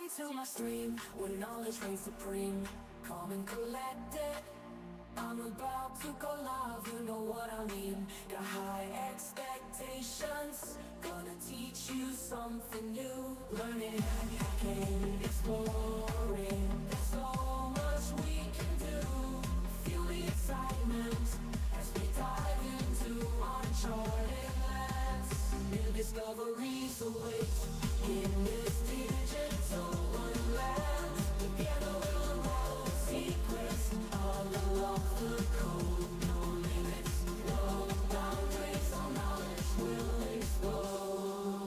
Welcome to my stream, where knowledge reigns supreme. Calm and collected, I'm about to go live, you know what I mean. Got high expectations, gonna teach you something new. Learning, hacking, exploring, there's so much we can do. Feel the excitement as we dive into uncharted lands. New discoveries await in this digital wonderland. Together we'll unravel the secrets, all along the code. No limits, no boundaries, all knowledge will explode.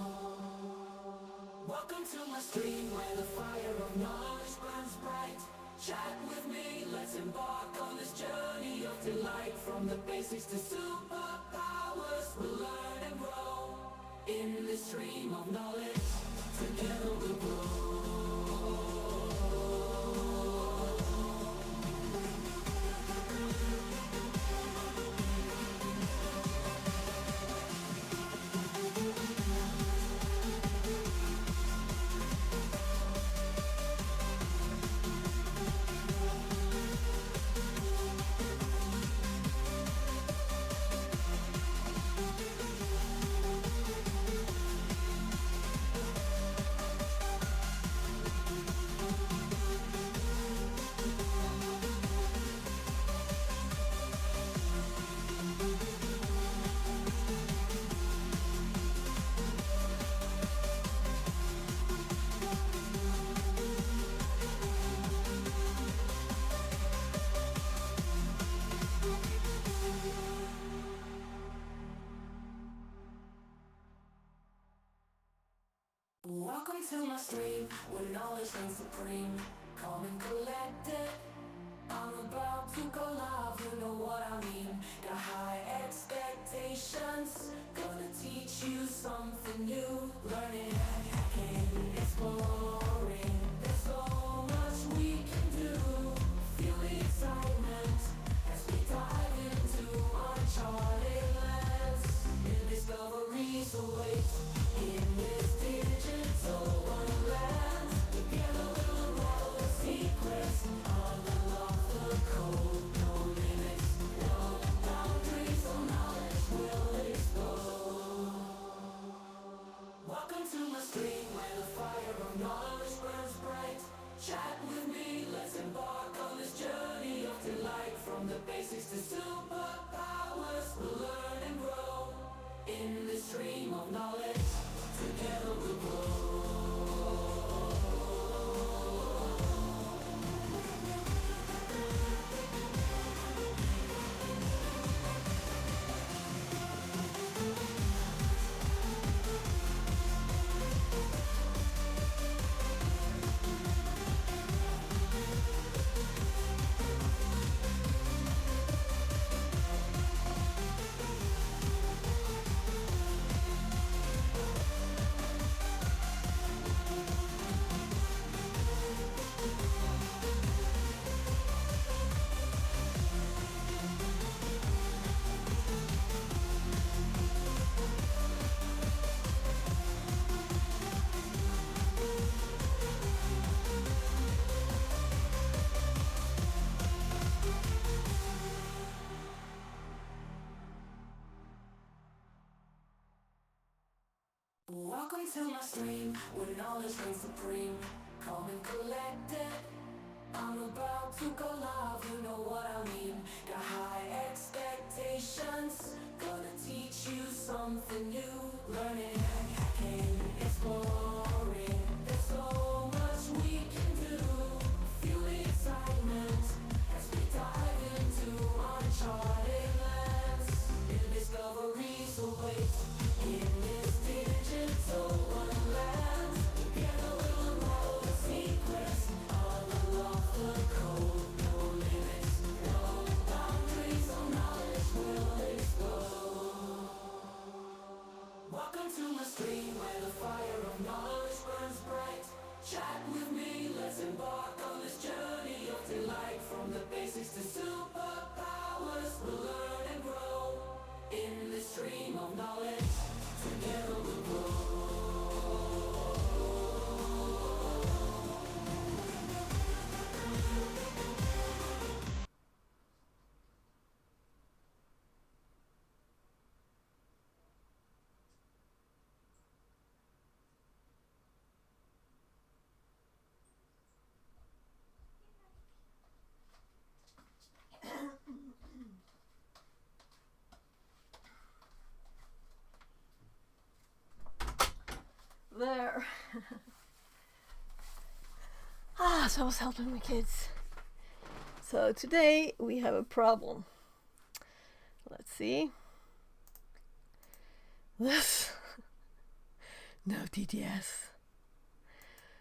Welcome to my stream, where the fire of knowledge burns bright. Chat with me, let's embark on this journey of delight. From the basics to superpowers, we'll learn and grow. In this stream of knowledge, together we'll grow. Welcome to my stream, where knowledge reigns supreme. Calm and collected, I'm about to go live, you know what I mean. Got high expectations, gonna teach you something new. Learning, hacking, exploring, there's so much we can do. Feel the excitement as we dive into uncharted lands. New discoveries await in this digital wonderland. Together we'll unravel the secrets, all along the code. No limits, no boundaries, all knowledge will explode. Welcome to my stream, where the fire of knowledge burns bright. Chat with me, let's embark on this journey of delight. From the basics to superpowers, we'll learn and grow. In this stream of knowledge, together we'll grow. Welcome to my stream, where knowledge reigns supreme. Calm and collected, I'm about to go live, you know what I mean. Got high expectations, gonna teach you something new. Learning, hacking, exploring, there's so much we can do. Feel the excitement as we dive into uncharted lands. New discoveries await in this digital wonderland. Together we'll unravel the secrets, all along the code. No limits, no boundaries, all knowledge will explode. Welcome to my stream, where the fire of knowledge burns bright. Chat with me, let's embark on this journey of delight. From the basics to superpowers, we'll learn and grow. In this stream of knowledge, together we'll grow. So I was helping my kids. So today we have a problem. Let's see. This. No TTS.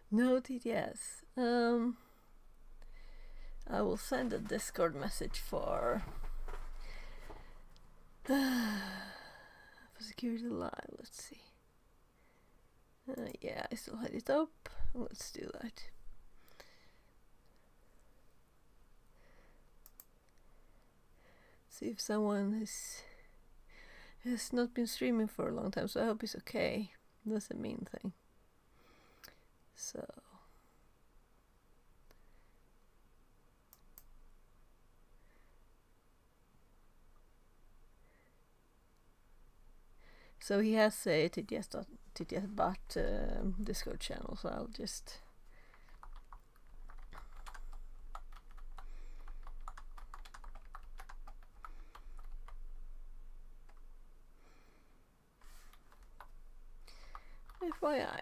No TTS. I will send a Discord message for security live. Let's see. Yeah, I still had it up. Let's do that. See if someone has not been streaming for a long time, so I hope he's okay. That's the main thing. So he has a TTS bot Discord channel, so I'll just FYI.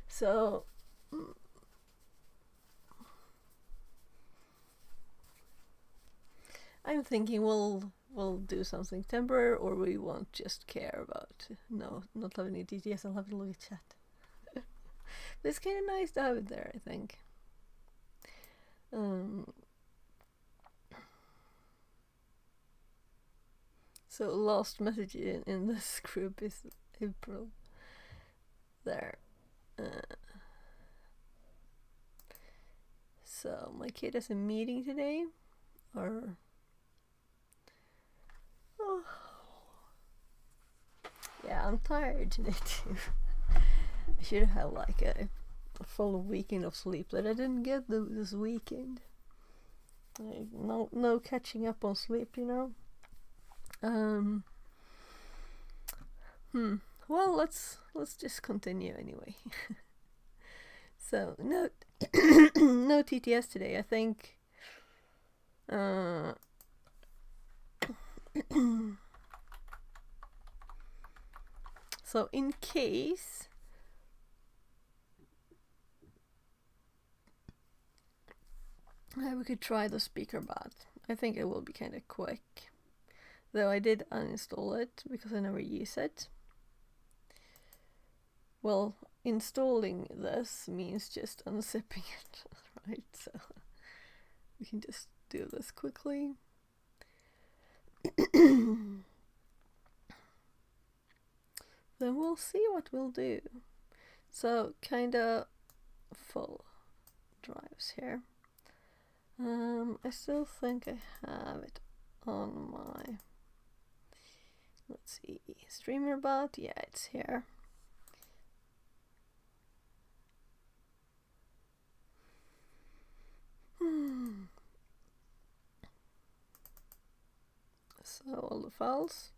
So I'm thinking we'll do something temporary, or we won't just care about not having any TTS. I'll have to look at chat. But it's kind of nice to have it there, I think. So last message in this group is April. There. So my kid has a meeting today, or yeah, I'm tired today too. I should have like a full weekend of sleep that I didn't get this weekend. Like, no catching up on sleep, you know. Well, let's just continue anyway. So no no TTS today, I think. So in case we could try the speaker bot. I think it will be kind of quick, though I did uninstall it because I never use it. Well, installing this means just unzipping it, right? So we can just do this quickly. Then we'll see what we'll do. So kinda full drives here. I still think I have it on my, let's see, streamer bot. Yeah, it's here. So all the files.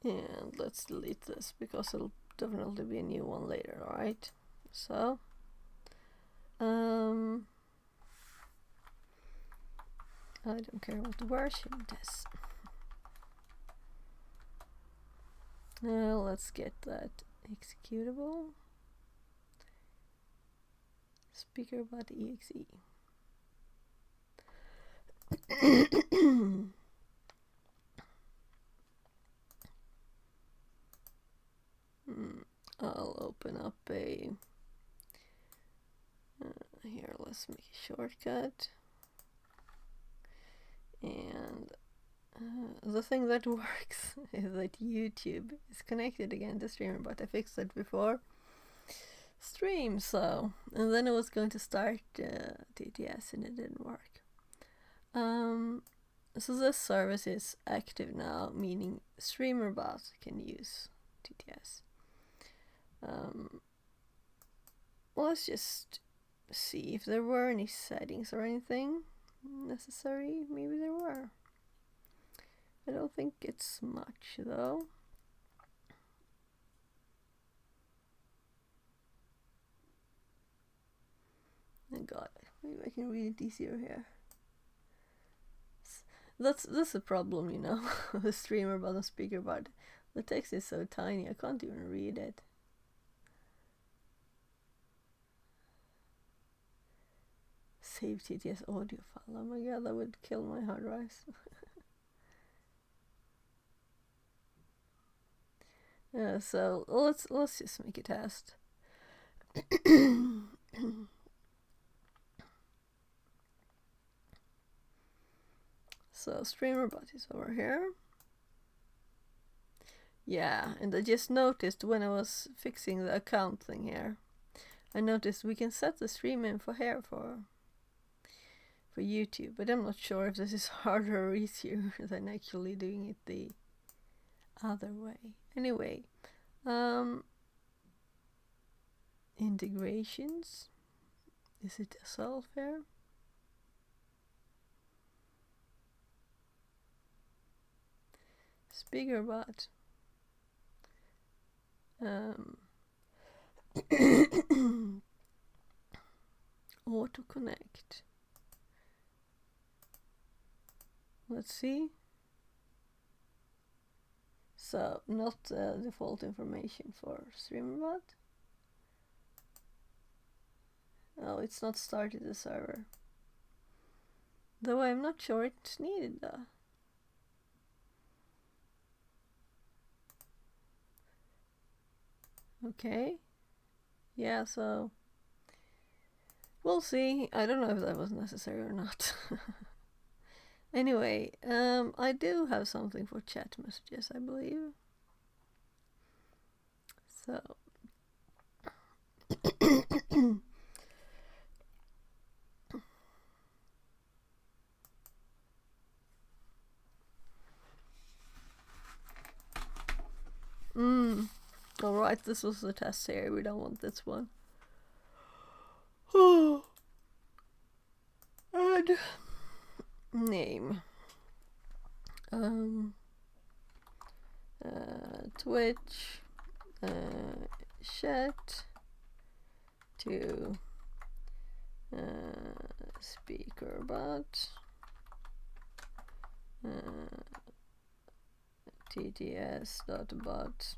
And let's delete this because it'll definitely be a new one later, alright? So I don't care what the version it is. Now let's get that executable. Speaker.exe. I'll open up a here, let's make a shortcut. And the thing that works is that YouTube is connected again to streamer, but I fixed it before stream, so, and then I was going to start TTS and it didn't work. So this service is active now, meaning streamer bots can use TTS. Let's just see if there were any settings or anything necessary. Maybe there were. I don't think it's much though. Thank God. Maybe I can read it easier here. That's a problem, you know. The streamer button, speaker button. The text is so tiny, I can't even read it. Save TTS audio file. Oh my god, that would kill my hard drives. So let's just make a test. So streamer bot is over here. Yeah, and I just noticed when I was fixing the account thing here, I noticed we can set the stream info here for YouTube, but I'm not sure if this is harder or easier than actually doing it the other way. Anyway, integrations. Is it a self here? Speaker bot. Auto connect. Let's see. So not default information for StreamerBot. Oh, it's not started the server. Though I'm not sure it's needed though. Okay. Yeah, so we'll see. I don't know if that was necessary or not. Anyway, I do have something for chat messages, I believe. So alright, this was the test here. We don't want this one. And name. Twitch chat to speaker bot tts.bot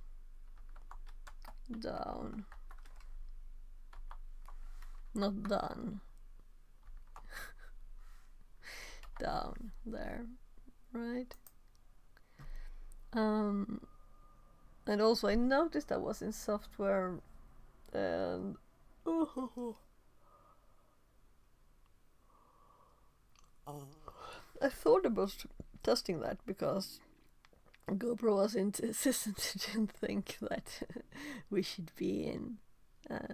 down, not done. Down there, right? And also I noticed I was in software and I thought about testing that because GoPro was insistent didn't think that we should be in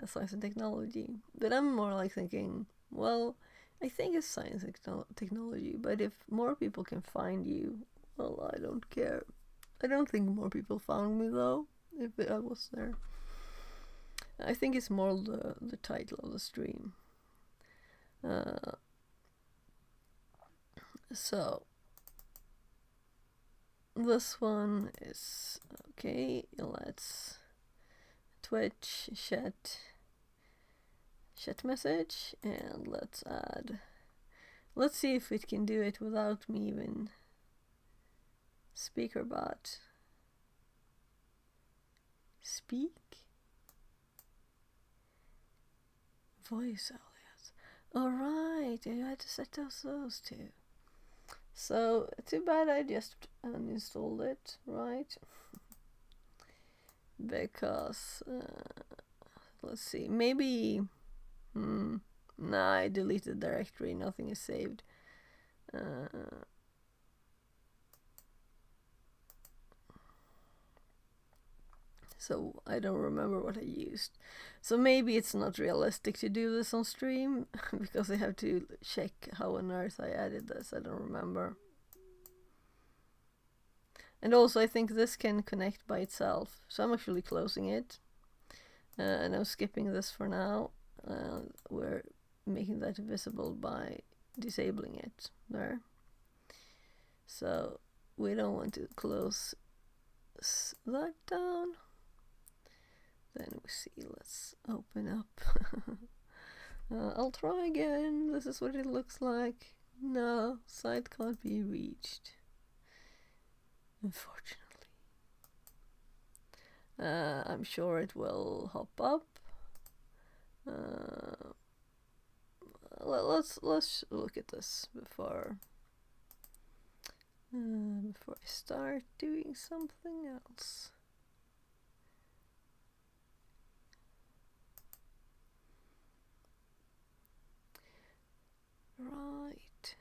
science and technology. But I'm more like thinking, well, I think it's science and technology, but if more people can find you, well, I don't care. I don't think more people found me though, if I was there. I think it's more the title of the stream. So this one is okay. Let's Twitch chat message, and let's add. Let's see if it can do it without me even. Speaker bot. Speak. Voice alias. Alright, I had to set those two. So, too bad I just uninstalled it, right? Because, let's see, maybe, nah, I deleted the directory, nothing is saved. So I don't remember what I used. So maybe it's not realistic to do this on stream because I have to check how on earth I added this. I don't remember. And also I think this can connect by itself. So I'm actually closing it. And I'm skipping this for now. We're making that visible by disabling it there. So we don't want to close that down. Then we see, let's open up. I'll try again. This is what it looks like. No, site can't be reached. Unfortunately. I'm sure it will hop up. Let's look at this before I start doing something else. Right.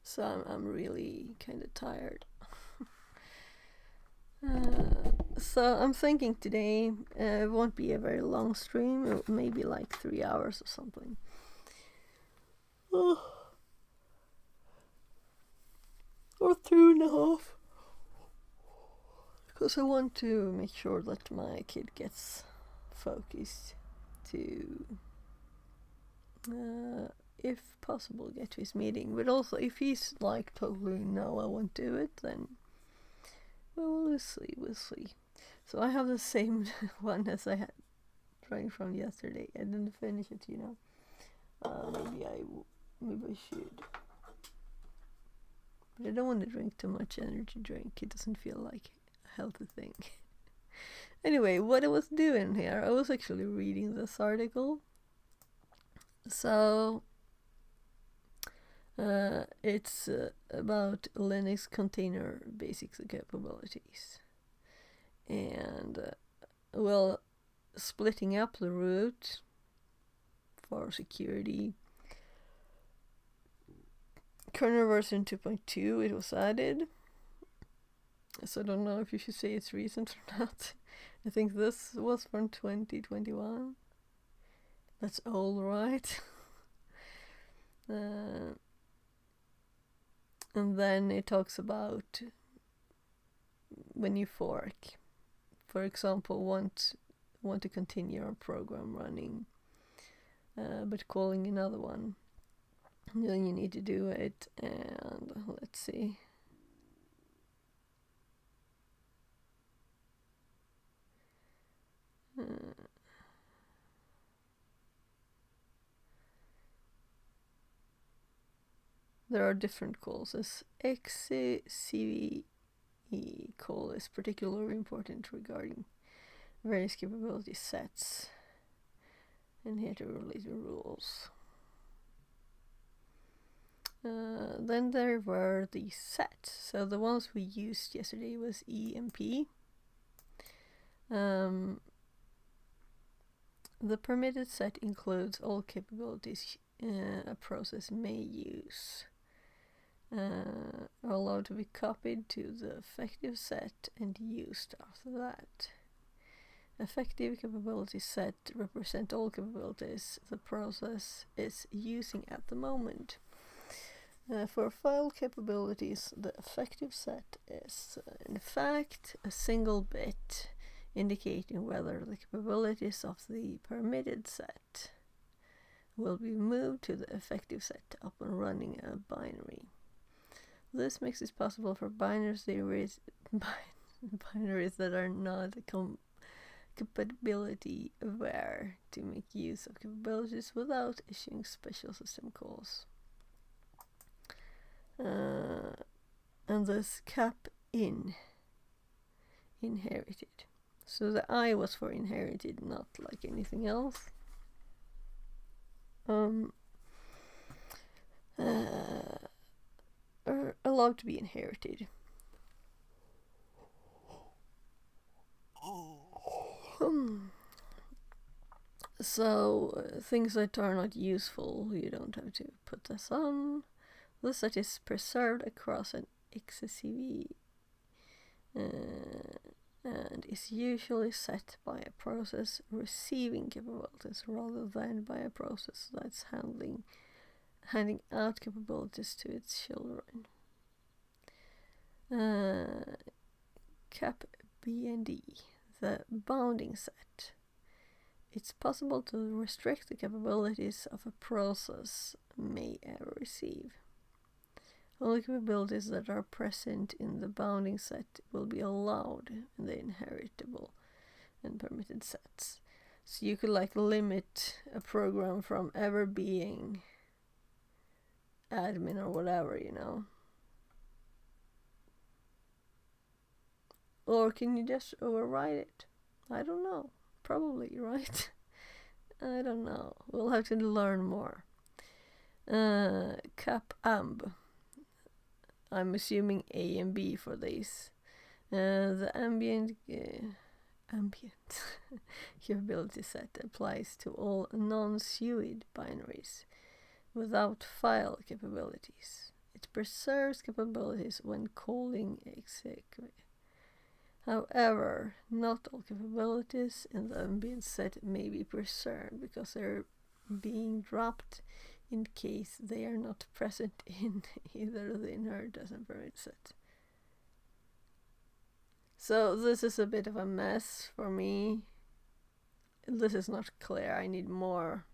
So I'm really kind of tired. So I'm thinking today it won't be a very long stream, maybe like 3 hours or something. Or 2.5. Because I want to make sure that my kid gets focused to, if possible, get to his meeting. But also, if he's like totally no, I won't do it, then we'll see. So I have the same one as I had trying from yesterday. I didn't finish it, you know. Maybe I should. But I don't want to drink too much energy drink. It doesn't feel like a healthy thing. Anyway, what I was doing here, I was actually reading this article. So it's about Linux container basics capabilities. And well, splitting up the root for security. Kernel version 2.2, it was added. So I don't know if you should say it's recent or not. I think this was from 2021. That's old, right? And then it talks about when you fork. For example, want to continue your program running, but calling another one. Then you need to do it, and let's see. There are different calls. This XCVE call is particularly important regarding various capability sets and here to relate the rules. Then there were the sets. So the ones we used yesterday was EMP. The permitted set includes all capabilities a process may use. Are allowed to be copied to the effective set and used after that. Effective capability set represent all capabilities the process is using at the moment. For file capabilities, the effective set is in fact a single bit indicating whether the capabilities of the permitted set will be moved to the effective set upon running a binary. This makes it possible for binaries that are not compatibility aware to make use of capabilities without issuing special system calls. And this cap inherited. So the I was for inherited, not like anything else. Are allowed to be inherited. So things that are not useful, you don't have to put this on. The set is preserved across an XCV and is usually set by a process receiving capabilities rather than by a process that's handing out capabilities to its children. Cap BND, the bounding set. It's possible to restrict the capabilities of a process may ever receive. Only capabilities that are present in the bounding set will be allowed in the inheritable and permitted sets. So you could like limit a program from ever being admin or whatever, you know. Or can you just override it? I don't know. Probably, right? I don't know. We'll have to learn more. Cap amb. I'm assuming A and B for these. The ambient capability set applies to all non-SUID binaries without file capabilities. It preserves capabilities when calling exec. However, not all capabilities in the ambient set may be preserved because they're being dropped in case they are not present in either the inheritance and permitted set. So this is a bit of a mess for me. This is not clear. I need more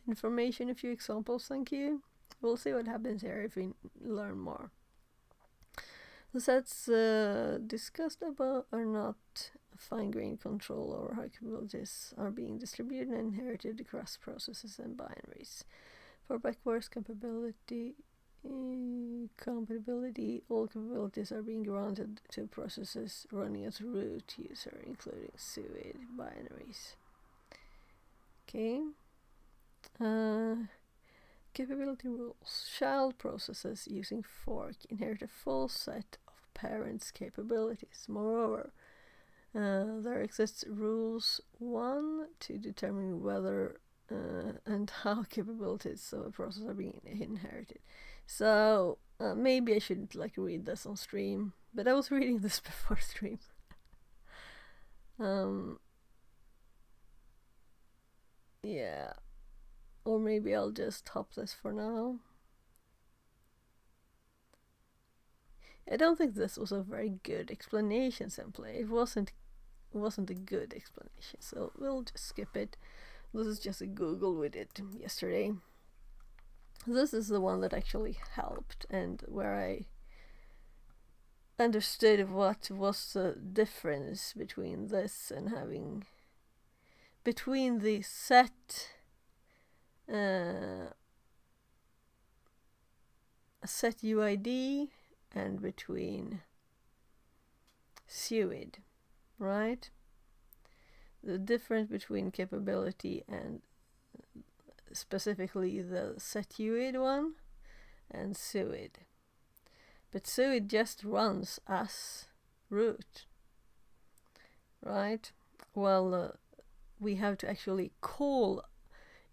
information, a few examples, thank you. We'll see what happens here if we learn more. The sets discussed above are not fine-grained control over how capabilities are being distributed and inherited across processes and binaries. For backwards compatibility, all capabilities are being granted to processes running as root user, including SUID binaries. Okay. Capability rules. Child processes using fork inherit a full set of parents' capabilities. Moreover, there exists rules 1 to determine whether and how capabilities of a process are being inherited. So maybe I shouldn't like read this on stream, but I was reading this before stream. Yeah. Or maybe I'll just top this for now. I don't think this was a very good explanation simply. It wasn't a good explanation, so we'll just skip it. This is just a Google we did yesterday. This is the one that actually helped and where I understood what was the difference between this and having between the set set UID and between SUID, right? The difference between capability and specifically the set UID one and SUID. But SUID just runs as root, right? Well, we have to actually call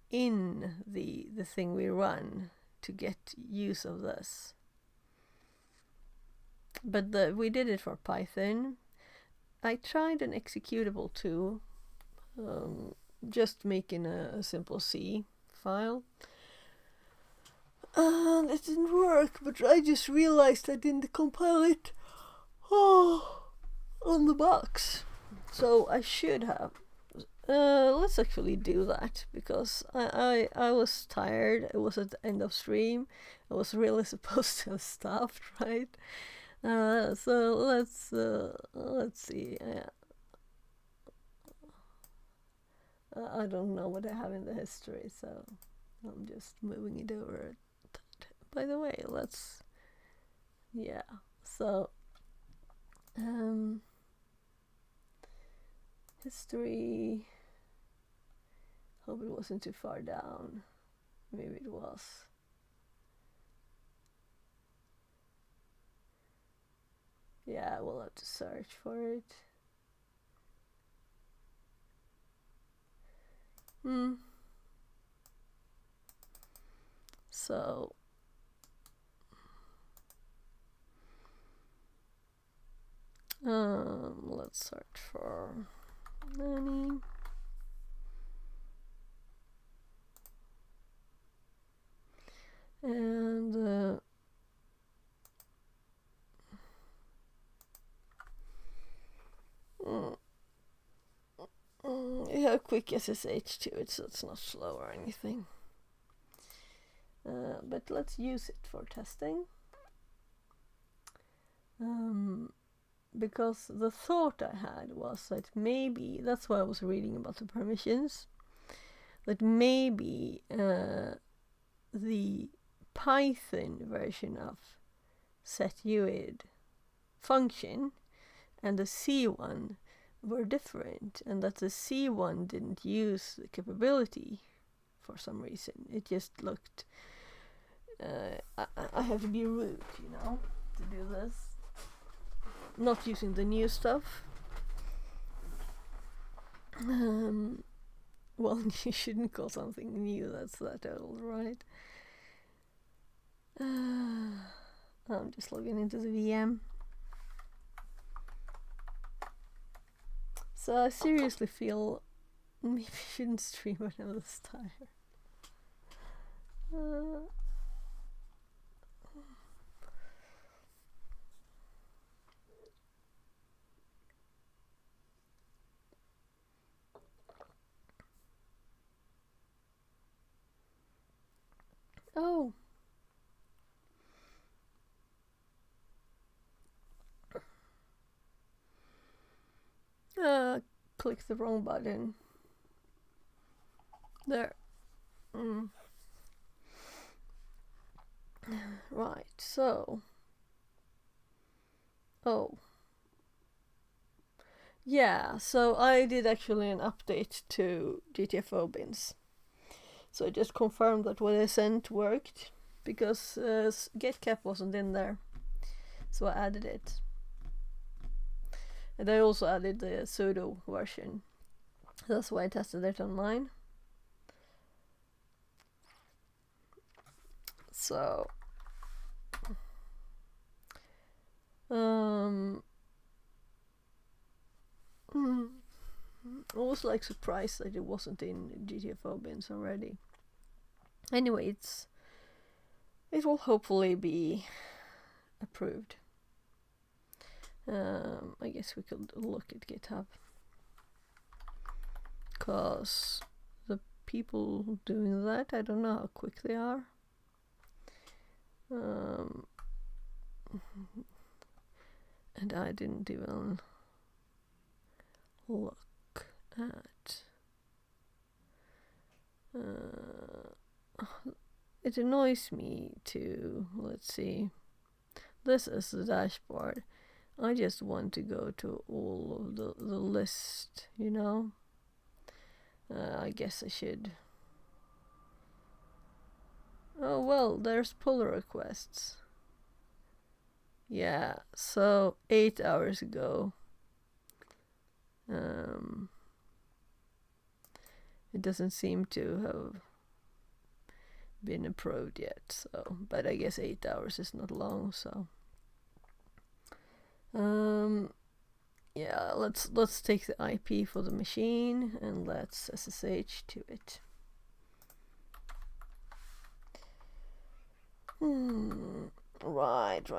in the thing we run to get use of this. But we did it for Python. I tried an executable too, just making a simple C file. And it didn't work, but I just realized I didn't compile it on the box. So I should have. Let's actually do that because I was tired. It was at the end of stream. I was really supposed to have stopped, right? So let's see. I don't know what I have in the history, so I'm just moving it over. By the way, so history. Hope it wasn't too far down. Maybe it was. Yeah, we'll have to search for it. So let's search for nanny. And you have quick SSH to it, so it's not slow or anything. but let's use it for testing. Because the thought I had was that maybe, that's why I was reading about the permissions, that maybe the Python version of setuid function and the C one were different, and that the C one didn't use the capability for some reason. It just looked, I have to be rude, you know, to do this. Not using the new stuff. Well, you shouldn't call something new that's that old, right? I'm just logging into the VM. So I seriously feel maybe I shouldn't stream when I'm this tired. Oh. Click the wrong button. There. Right, so. Oh. Yeah, so I did actually an update to GTFO bins. So I just confirmed that what I sent worked, because getcap wasn't in there. So I added it. And I also added the sudo version. That's why I tested it on mine. So I was like surprised that it wasn't in GTFO bins already. Anyway, it will hopefully be approved. I guess we could look at GitHub, cause the people doing that, I don't know how quick they are. And I didn't even look at. It annoys me to, let's see, this is the dashboard. I just want to go to all of the list, you know. I guess I should. Oh well, there's pull requests. Yeah, so 8 hours ago. It doesn't seem to have been approved yet, so, but I guess 8 hours is not long, so. Yeah, let's take the IP for the machine and let's SSH to it. Right.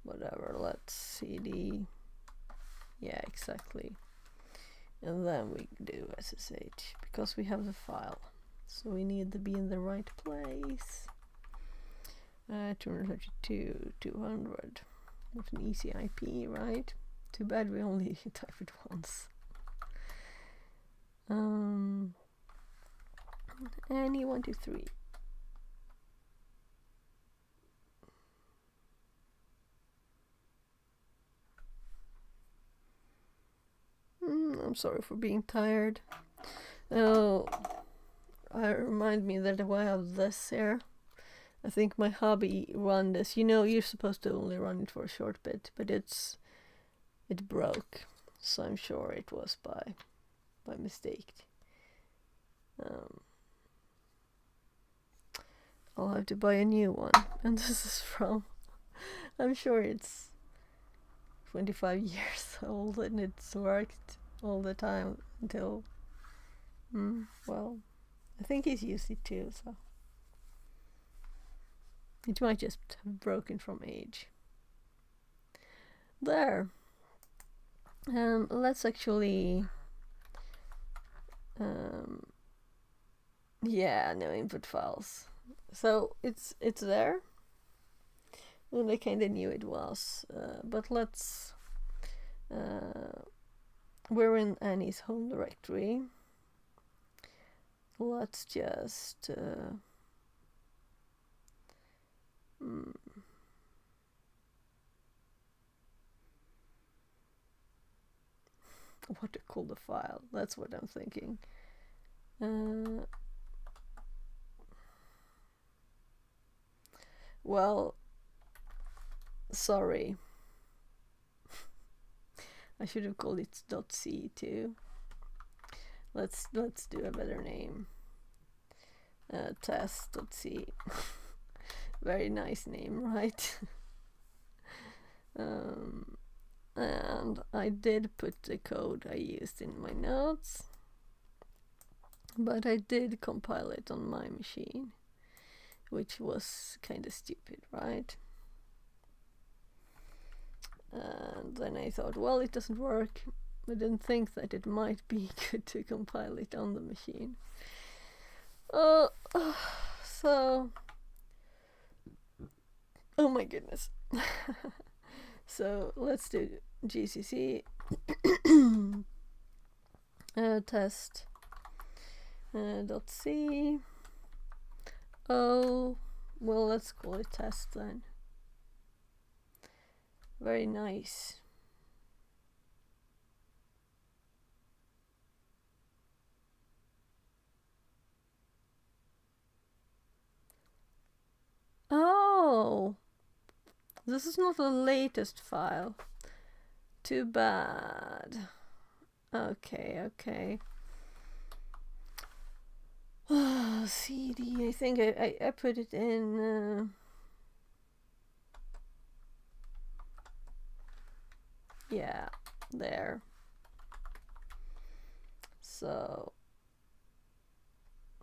Whatever, let's cd. Yeah, exactly. And then we do SSH, because we have the file. So we need to be in the right place. 232, 200. What an easy IP, right? Too bad we only type it once. Any 1, 2, 3. I'm sorry for being tired. Oh, I remind me that I have this here. I think my hobby run this. You know, you're supposed to only run it for a short bit, but it broke, so I'm sure it was by mistake. I'll have to buy a new one, and this is from, I'm sure it's 25 years old, and it's worked all the time until, well, I think he's used it too, so it might just have broken from age. There. Let's actually Yeah, no input files. So it's there, and I kind of knew it was. But let's. We're in Annie's home directory. Let's just. What to call the file? That's what I'm thinking. Well, sorry. I should have called it .c too. Let's do a better name. Test.c. Very nice name, right? And I did put the code I used in my notes, but I did compile it on my machine, which was kind of stupid, right? And then I thought, well, it doesn't work. I didn't think that it might be good to compile it on the machine. So, oh my goodness. So let's do GCC test .c. Oh, well, let's call it test then. Very nice. Oh, this is not the latest file. Too bad. Okay. CD, I think I put it in. Yeah, there. So.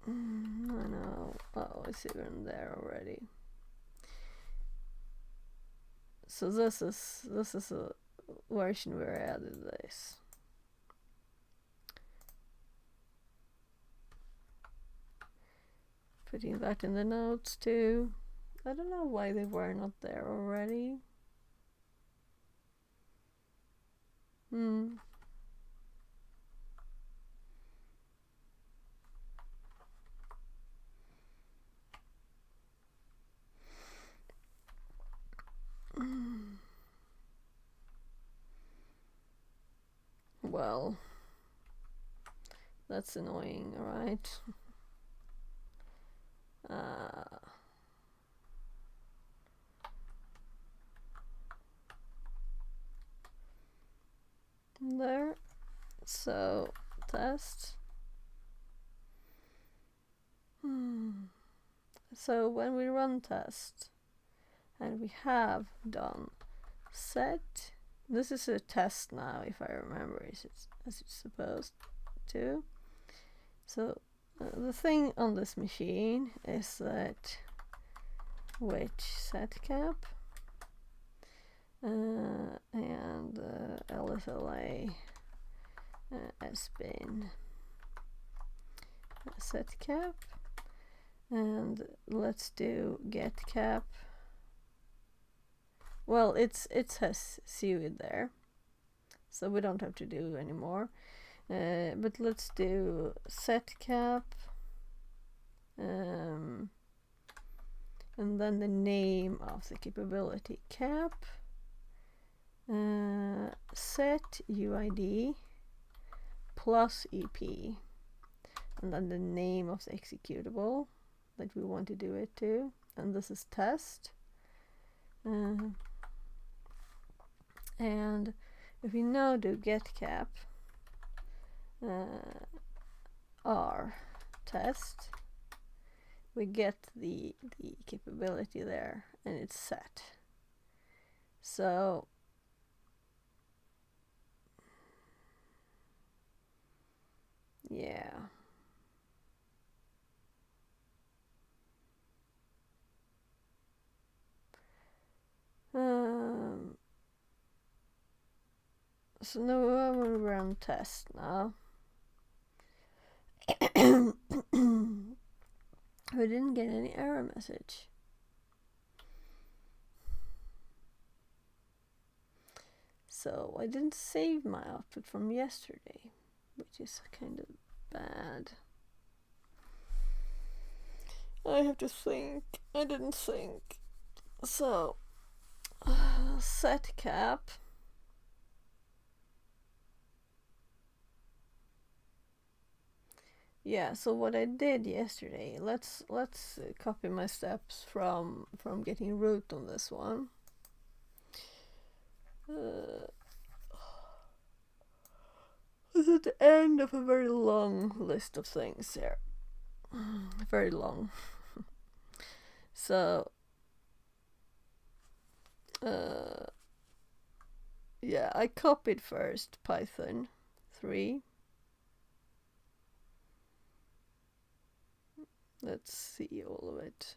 No. Oh, it's even there already. So this is a version where I added this. Putting that in the notes too. I don't know why they were not there already. Well, that's annoying, right? There. So, test. So when we run test, and we have done set, this is a test now, if I remember, as it's supposed to. So the thing on this machine is that which set cap and LSLA SBin set cap, and let's do get cap. Well, it has SUID there, so we don't have to do anymore. But let's do set cap, and then the name of the capability cap, set UID plus EP, and then the name of the executable that we want to do it to, and this is test. And if we now do get cap R test, we get the capability there, and it's set. So yeah. So now I will run test now. We didn't get any error message. So I didn't save my output from yesterday, which is kind of bad. I have to think. I didn't think. So, set cap. Yeah, so what I did yesterday, let's copy my steps from getting root on this one. This is the end of a very long list of things here. Very long. So, yeah, I copied first Python 3. Let's see all of it.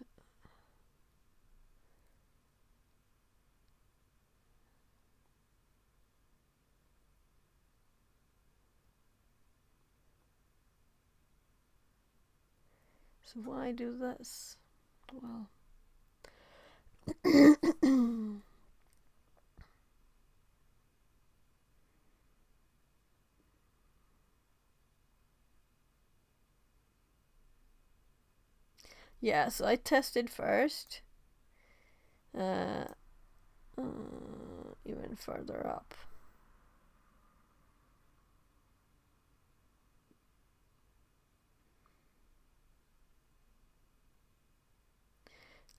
So why do this? Well, yeah, so I tested first. Even further up.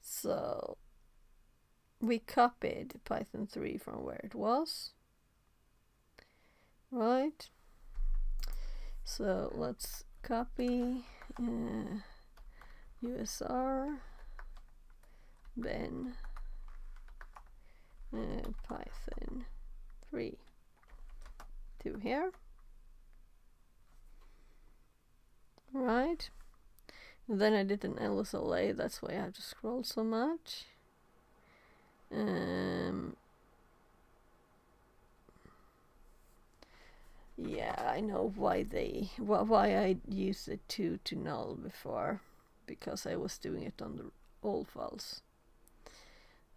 So we copied Python 3 from where it was, right? So let's copy USR, then Python 3 to here, right? And then I did an LSLA, that's why I have to scroll so much. Yeah, I know why I used it to null before, because I was doing it on the old files.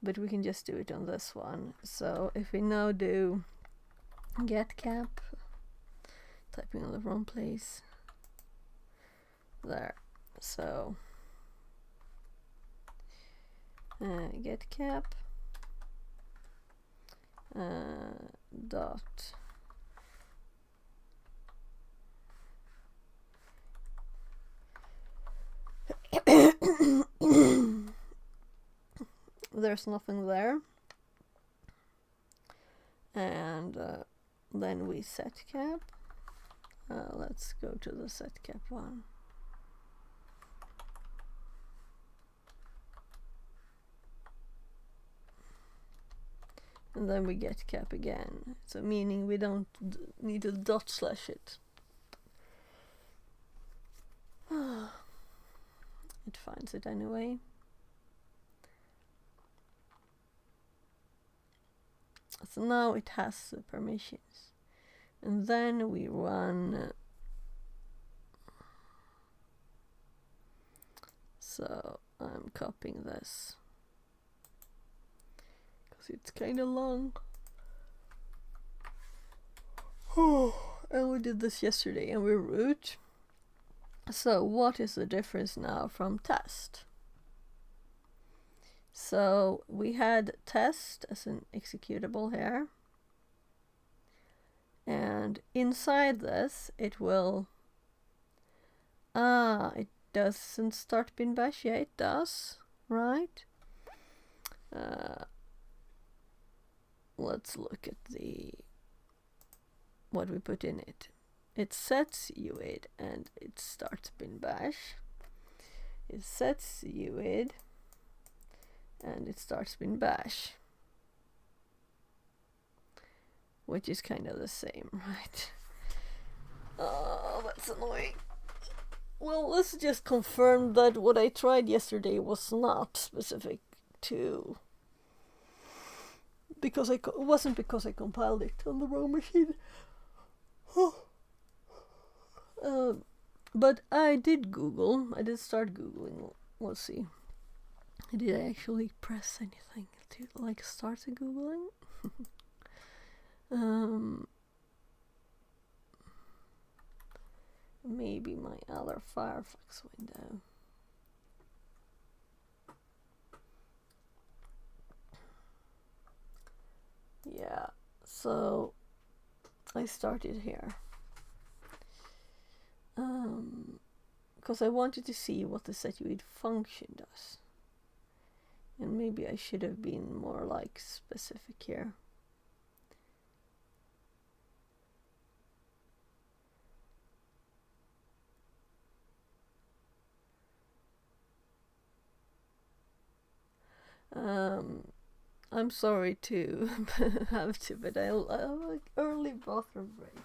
But we can just do it on this one. So if we now do get cap, typing on the wrong place, there. So get cap dot there's nothing there, and then we set cap. Let's go to the set cap one. And then we get cap again, so meaning we don't need to dot slash it. It finds it anyway. So now it has the permissions, and then we run. So I'm copying this because it's kind of long. And we did this yesterday, and we root. So what is the difference now from test? So we had test as an executable here, and inside this it will it doesn't start bin bash. Yeah, it does, right? Let's look at what we put in it. It sets UID and it starts bin bash. It sets UID and it starts bin bash, which is kind of the same, right? Oh, that's annoying. Well, let's just confirm that what I tried yesterday was not specific to, because it wasn't because I compiled it on the wrong machine. But I did Google. I did start Googling we'll see. Did I actually press anything to like start googling? Maybe my other Firefox window. Yeah, so I started here because I wanted to see what the setuid function does, and maybe I should have been more like specific here. I'm sorry to have to, but I'll have an early bathroom break.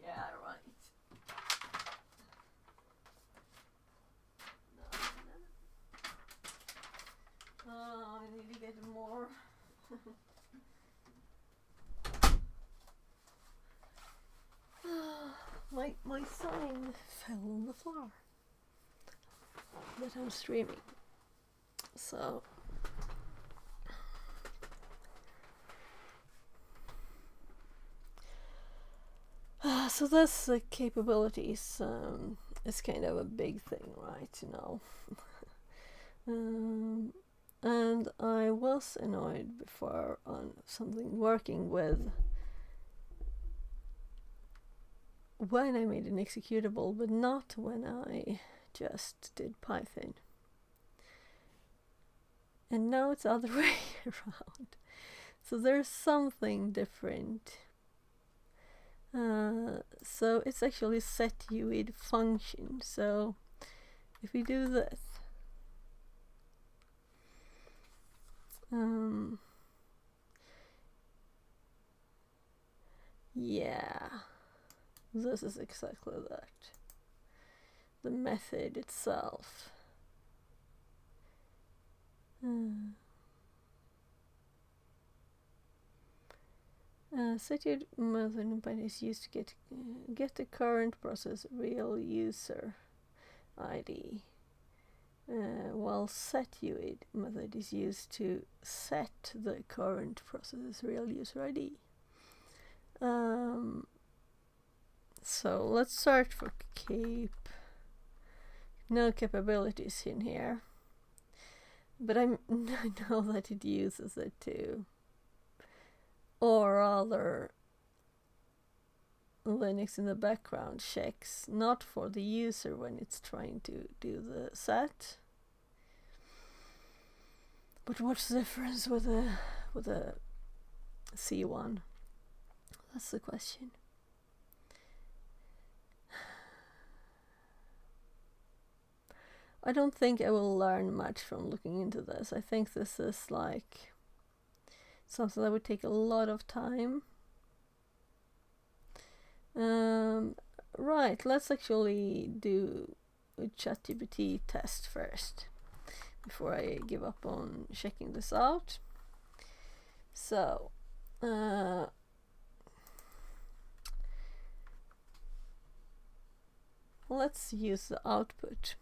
Yeah, right. I need to get more. my sign fell on the floor that I'm streaming. So so that's the capabilities. It's kind of a big thing, right? You know. And I was annoyed before on something working with when I made an executable, but not when I just did Python. And now it's the other way around. So there's something different. So it's actually setuid function. So if we do this, yeah, this is exactly that. the method itself. Setuid method is used to get the current process real user ID, while setuid method is used to set the current process real user ID. So let's search for cape. No capabilities in here, but I know that it uses it too. Or rather, Linux in the background checks not for the user when it's trying to do the set. But what's the difference with a C1? That's the question. I don't think I will learn much from looking into this. I think this is like something that would take a lot of time. Right, let's actually do a ChatGPT test first before I give up on checking this out. So, let's use the output.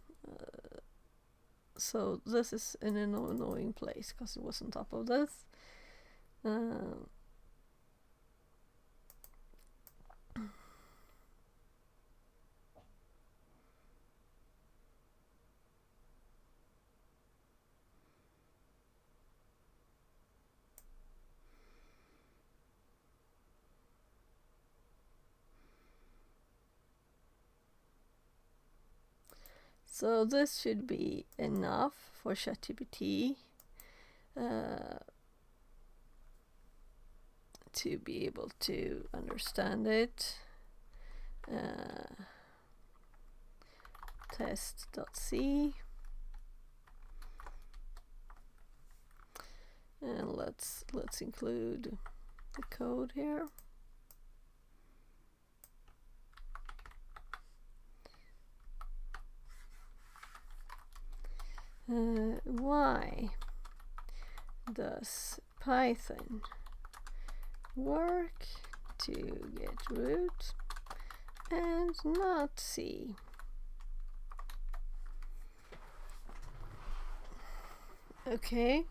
So this is in an annoying place because it was on top of this. So this should be enough for ChatGPT to be able to understand it. Test.c, and let's include the code here. Why does Python work to get root and not C? Okay.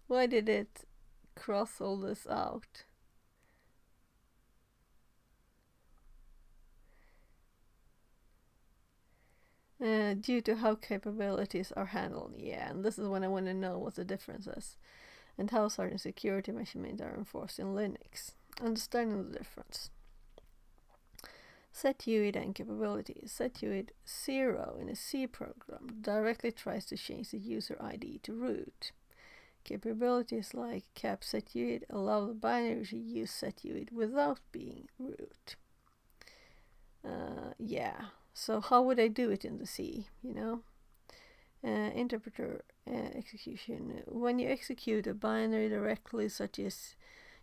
Why did it cross all this out? Due to how capabilities are handled. Yeah, and this is when I want to know what the difference is and how certain security measurements are enforced in Linux. Understanding the difference. Setuid and capabilities. Setuid 0 in a C program directly tries to change the user ID to root. Capabilities like cap setuid allow the binary to use setuid without being root. Yeah, so how would I do it in the C, you know? Interpreter execution. When you execute a binary directly, such as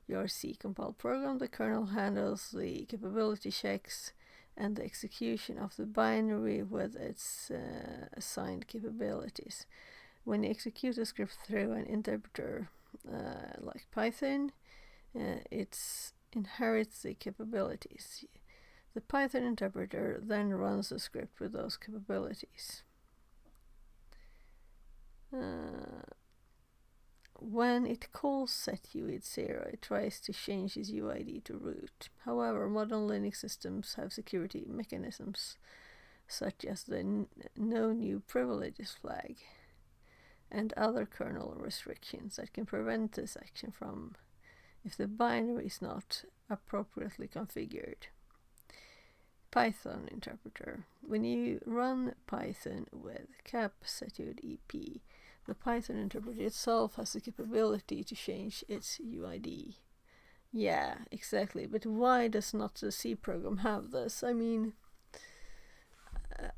your C compiled program, the kernel handles the capability checks and the execution of the binary with its assigned capabilities. When you execute a script through an interpreter like Python, it inherits the capabilities. The Python interpreter then runs a script with those capabilities. When it calls setuid 0, it tries to change its UID to root. However, modern Linux systems have security mechanisms such as the no new privileges flag and other kernel restrictions that can prevent this action from if the binary is not appropriately configured. Python interpreter. When you run Python with cap setuid EP, the Python interpreter itself has the capability to change its UID. Yeah, exactly. But why does not the C program have this? I mean,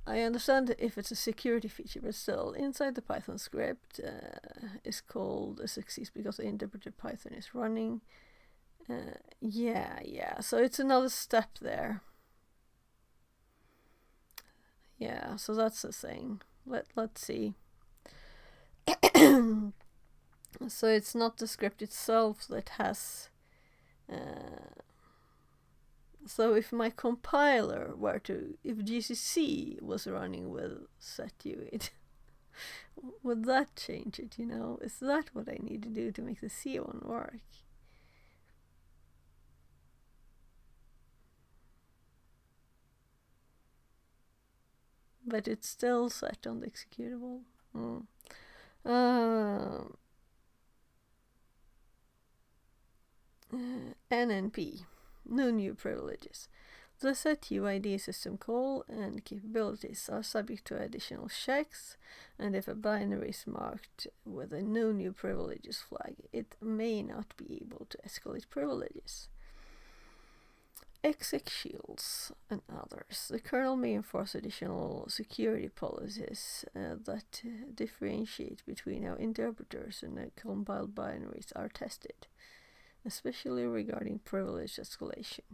I understand if it's a security feature, but still, inside the Python script is called a success because the interpreter Python is running. Yeah, so it's another step there. Yeah, so that's the thing. Let's see. So it's not the script itself that has. So if my compiler were to, if GCC was running with setuid, would that change it? Is that what I need to do to make the C one work? But it's still set on the executable. NNP, no new privileges. The setuid system call and capabilities are subject to additional checks, and if a binary is marked with a no new privileges flag, it may not be able to escalate privileges. Exec shields and others. The kernel may enforce additional security policies that differentiate between how interpreters and compiled binaries are tested, especially regarding privilege escalation.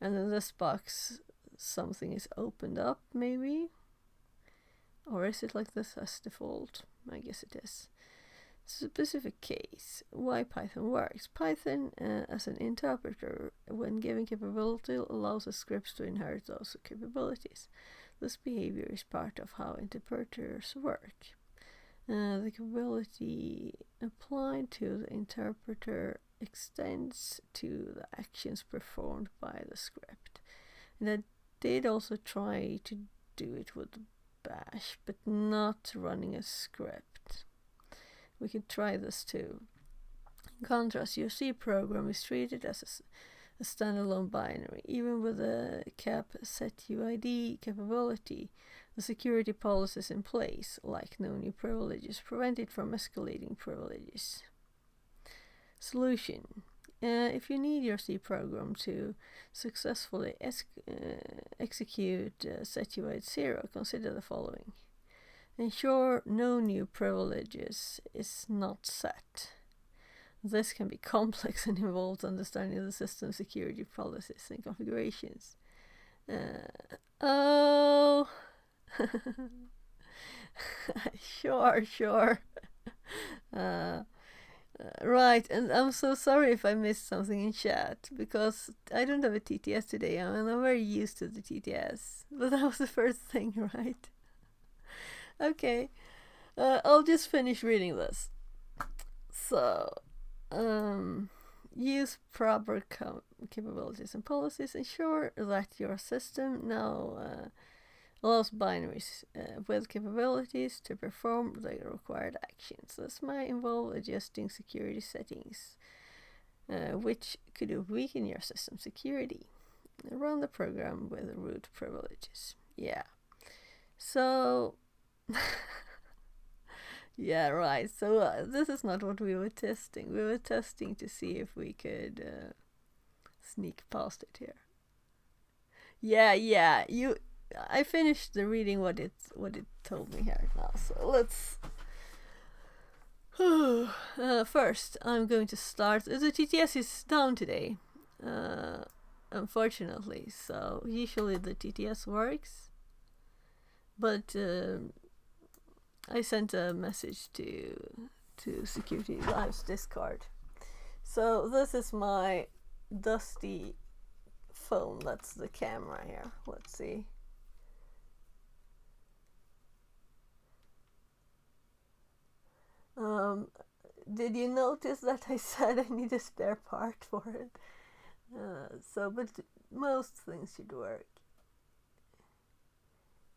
And in this box, something is opened up, maybe? Or is it like this as default? I guess it is. Specific case, why Python works. Python, as an interpreter, when given capability, allows the scripts to inherit those capabilities. This behavior is part of how interpreters work. The capability applied to the interpreter extends to the actions performed by the script. And I did also try to do it with bash, but not running a script. We could try this too. In contrast, your C program is treated as a standalone binary. Even with a cap setuid capability, the security policies in place, like no new privileges, prevent it from escalating privileges. Solution. If you need your C program to successfully execute setuid 0, consider the following. Ensure no new privileges is not set. This can be complex and involves understanding the system security policies and configurations. Sure. Right, and I'm so sorry if I missed something in chat, because I don't have a TTS today, and I'm very used to the TTS. But that was the first thing, right? Okay, I'll just finish reading this. So, use proper capabilities and policies. Ensure that your system now allows binaries with capabilities to perform the required actions. This might involve adjusting security settings, which could weaken your system security. Run the program with root privileges. Yeah. So, yeah, right. So this is not what we were testing. We were testing to see if we could sneak past it here. Yeah. I finished the reading what it told me here now. So let's. First, I'm going to start. The TTS is down today, unfortunately. So usually the TTS works, but I sent a message to Security Live's Discord. So this is my dusty phone. That's the camera here. Let's see. Did you notice that I said I need a spare part for it? But most things should work.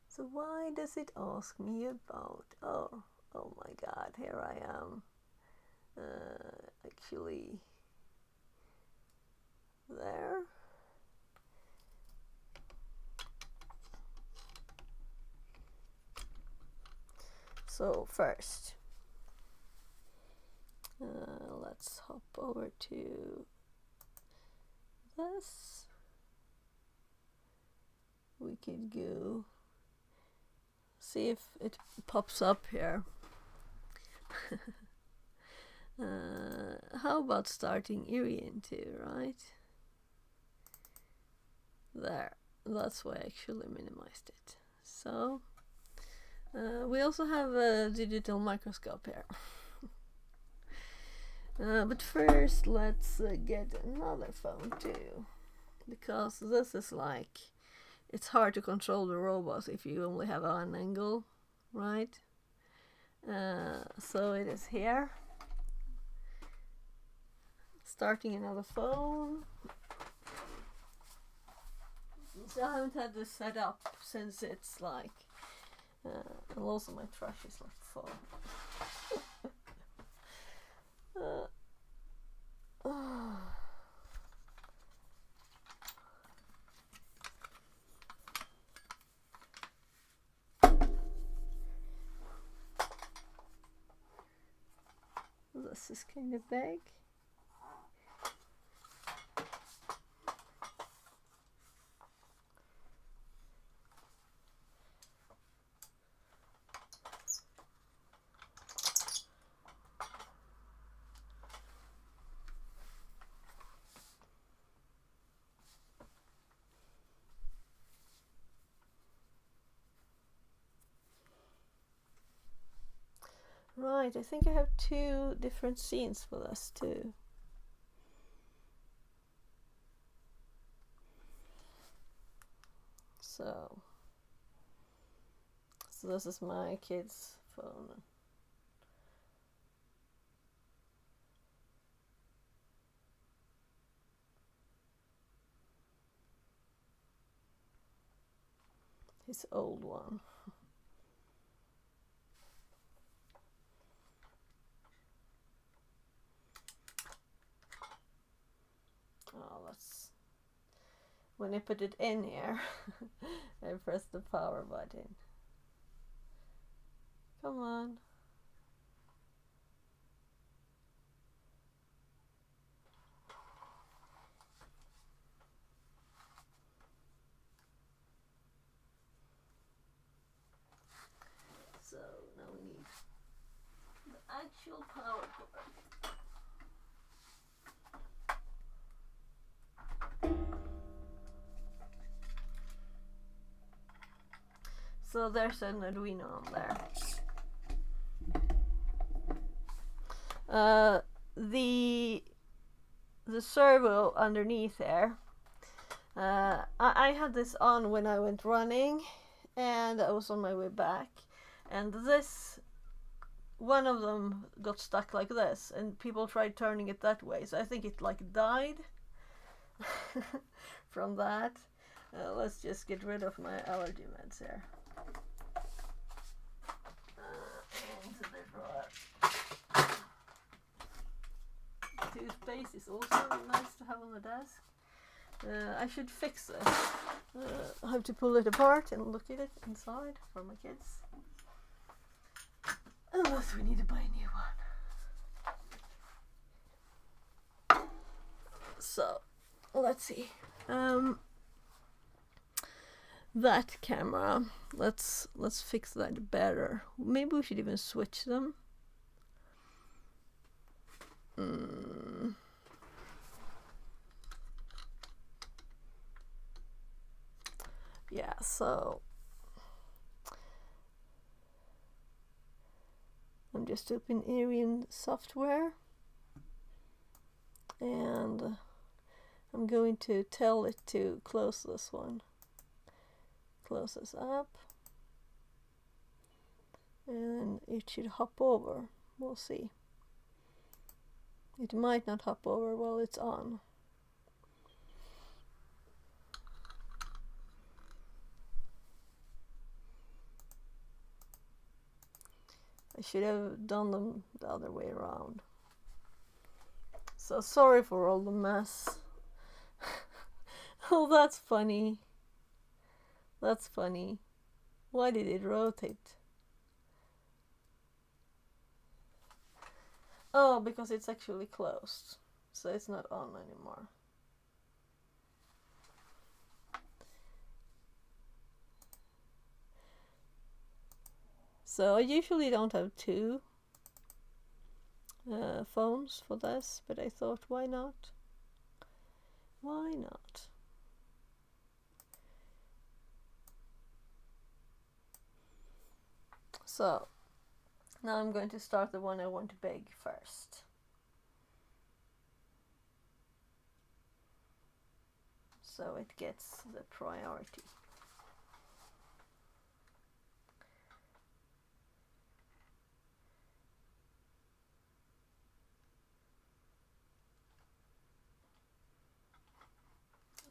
So why does it ask me about? Oh my God! Here I am. Actually, there. So first, let's hop over to this. We could go see if it pops up here. How about starting Irian too, right? There. That's why I actually minimized it. so. We also have a digital microscope here. But first let's get another phone too, because this is like, it's hard to control the robots if you only have one angle, right? So it is here. Starting another phone. So I haven't had this set up since it's like, and also my trash is like full. This is kind of big. Right, I think I have 2 different scenes for this too. So this is my kid's phone. His old one. Oh, that's... When I put it in here, I pressed the power button. Come on. So now we need the actual power cord. So there's an Arduino on there. The servo underneath there. I had this on when I went running, and I was on my way back, and this, one of them got stuck like this, and people tried turning it that way, so I think it like died from that. Let's just get rid of my allergy meds here. Into the drawer. Toothpaste is also nice to have on the desk. I should fix this. I have to pull it apart and look at it inside for my kids. Unless we need to buy a new one. So, let's see. That camera. Let's fix that better. Maybe we should even switch them. Yeah, so I'm just opening Arian software, and I'm going to tell it to close this one. Close this up, and it should hop over. We'll see. It might not hop over while it's on. I should have done them the other way around. So sorry for all the mess. Oh, that's funny. That's funny. Why did it rotate? Oh, because it's actually closed. So it's not on anymore. So I usually don't have 2 phones for this, but I thought, why not? Why not? So now I'm going to start the one I want to bake first. So it gets the priority.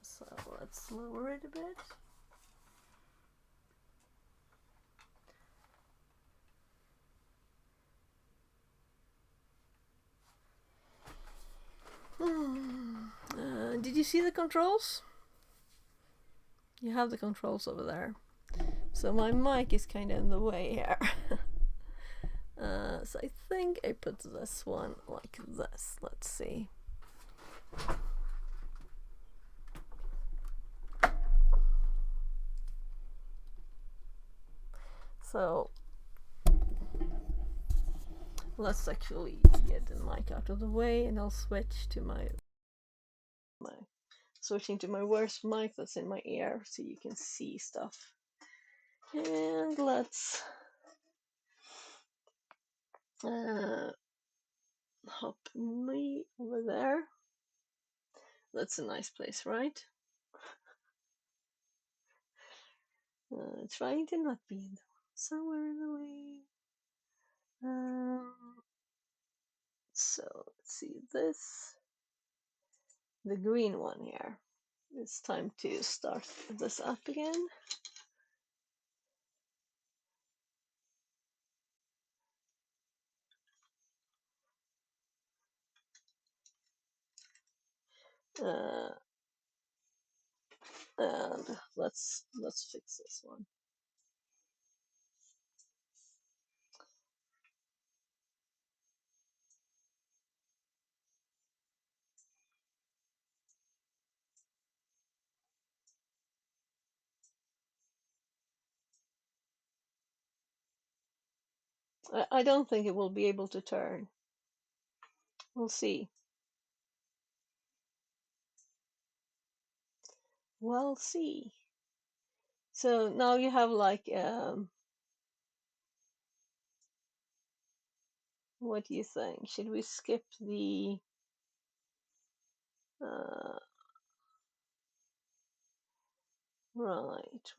So let's lower it a bit. Did you see the controls? You have the controls over there. So my mic is kind of in the way here. So I think I put this one like this. Let's see. So let's actually get the mic out of the way, and I'll switch to my switching to my worst mic that's in my ear so you can see stuff. And let's hop me over there. That's a nice place, right? Trying to not be in the somewhere in the way. So let's see this, the green one here. It's time to start this up again. And let's fix this one. I don't think it will be able to turn. We'll see. We'll see. So now you have like what do you think? Should we skip the right.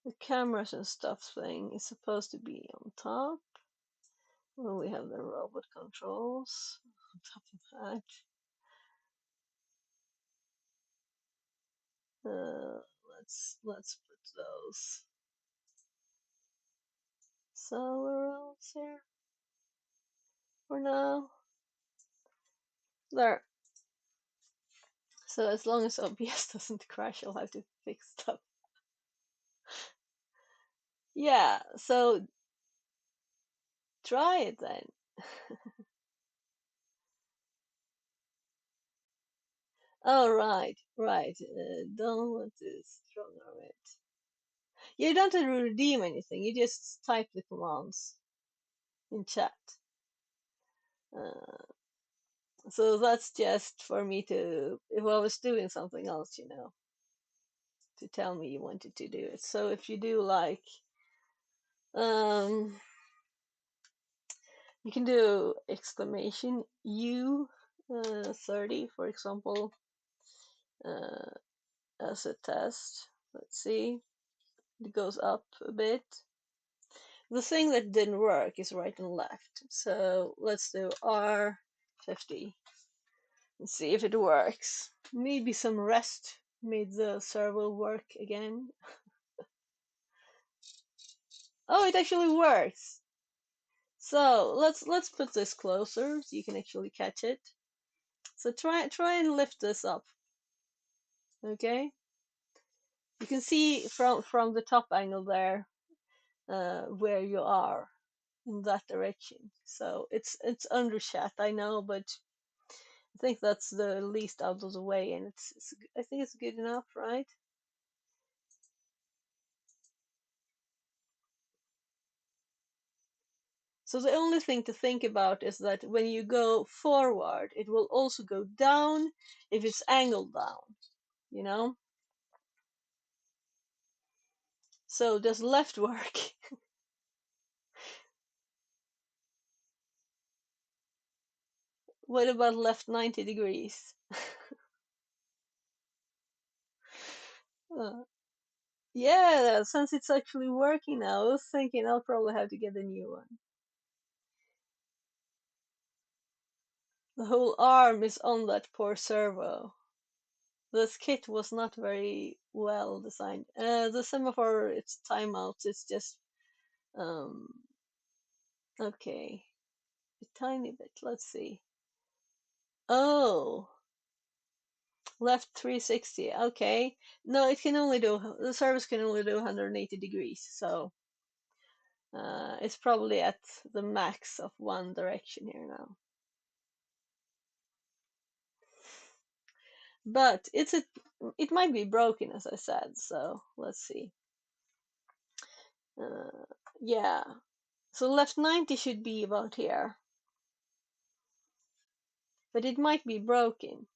The cameras and stuff thing is supposed to be on top. Well, we have the robot controls on top of that. Let's put those somewhere else here for now. There. So as long as OBS doesn't crash, I'll have to fix stuff. Yeah, so try it then. Oh, right. Don't want to strong arm it. You don't have to redeem anything. You just type the commands in chat. Uh, so that's just for me to, if I was doing something else, to tell me you wanted to do it. So if you do like, you can do exclamation U 30, for example, as a test. Let's see, it goes up a bit. The thing that didn't work is right and left. So let's do R50 and see if it works. Maybe some rest made the server work again. Oh, it actually works. So let's put this closer so you can actually catch it. So try and lift this up. Okay. You can see from the top angle there where you are in that direction. So it's undershot, I know, but I think that's the least out of the way, and I think it's good enough, right? So the only thing to think about is that when you go forward, it will also go down if it's angled down, you know? So does left work? What about left 90 degrees? Uh, yeah, since it's actually working now, I was thinking I'll probably have to get a new one. The whole arm is on that poor servo. This kit was not very well designed. The semaphore, its timeouts, it's just um okay, a tiny bit. Let's see. Oh, left 360. Okay. No, it can only do the service can only do 180 degrees, so it's probably at the max of one direction here now. But it might be broken, as I said. So let's see. Uh, yeah. So left 90 should be about here, but it might be broken.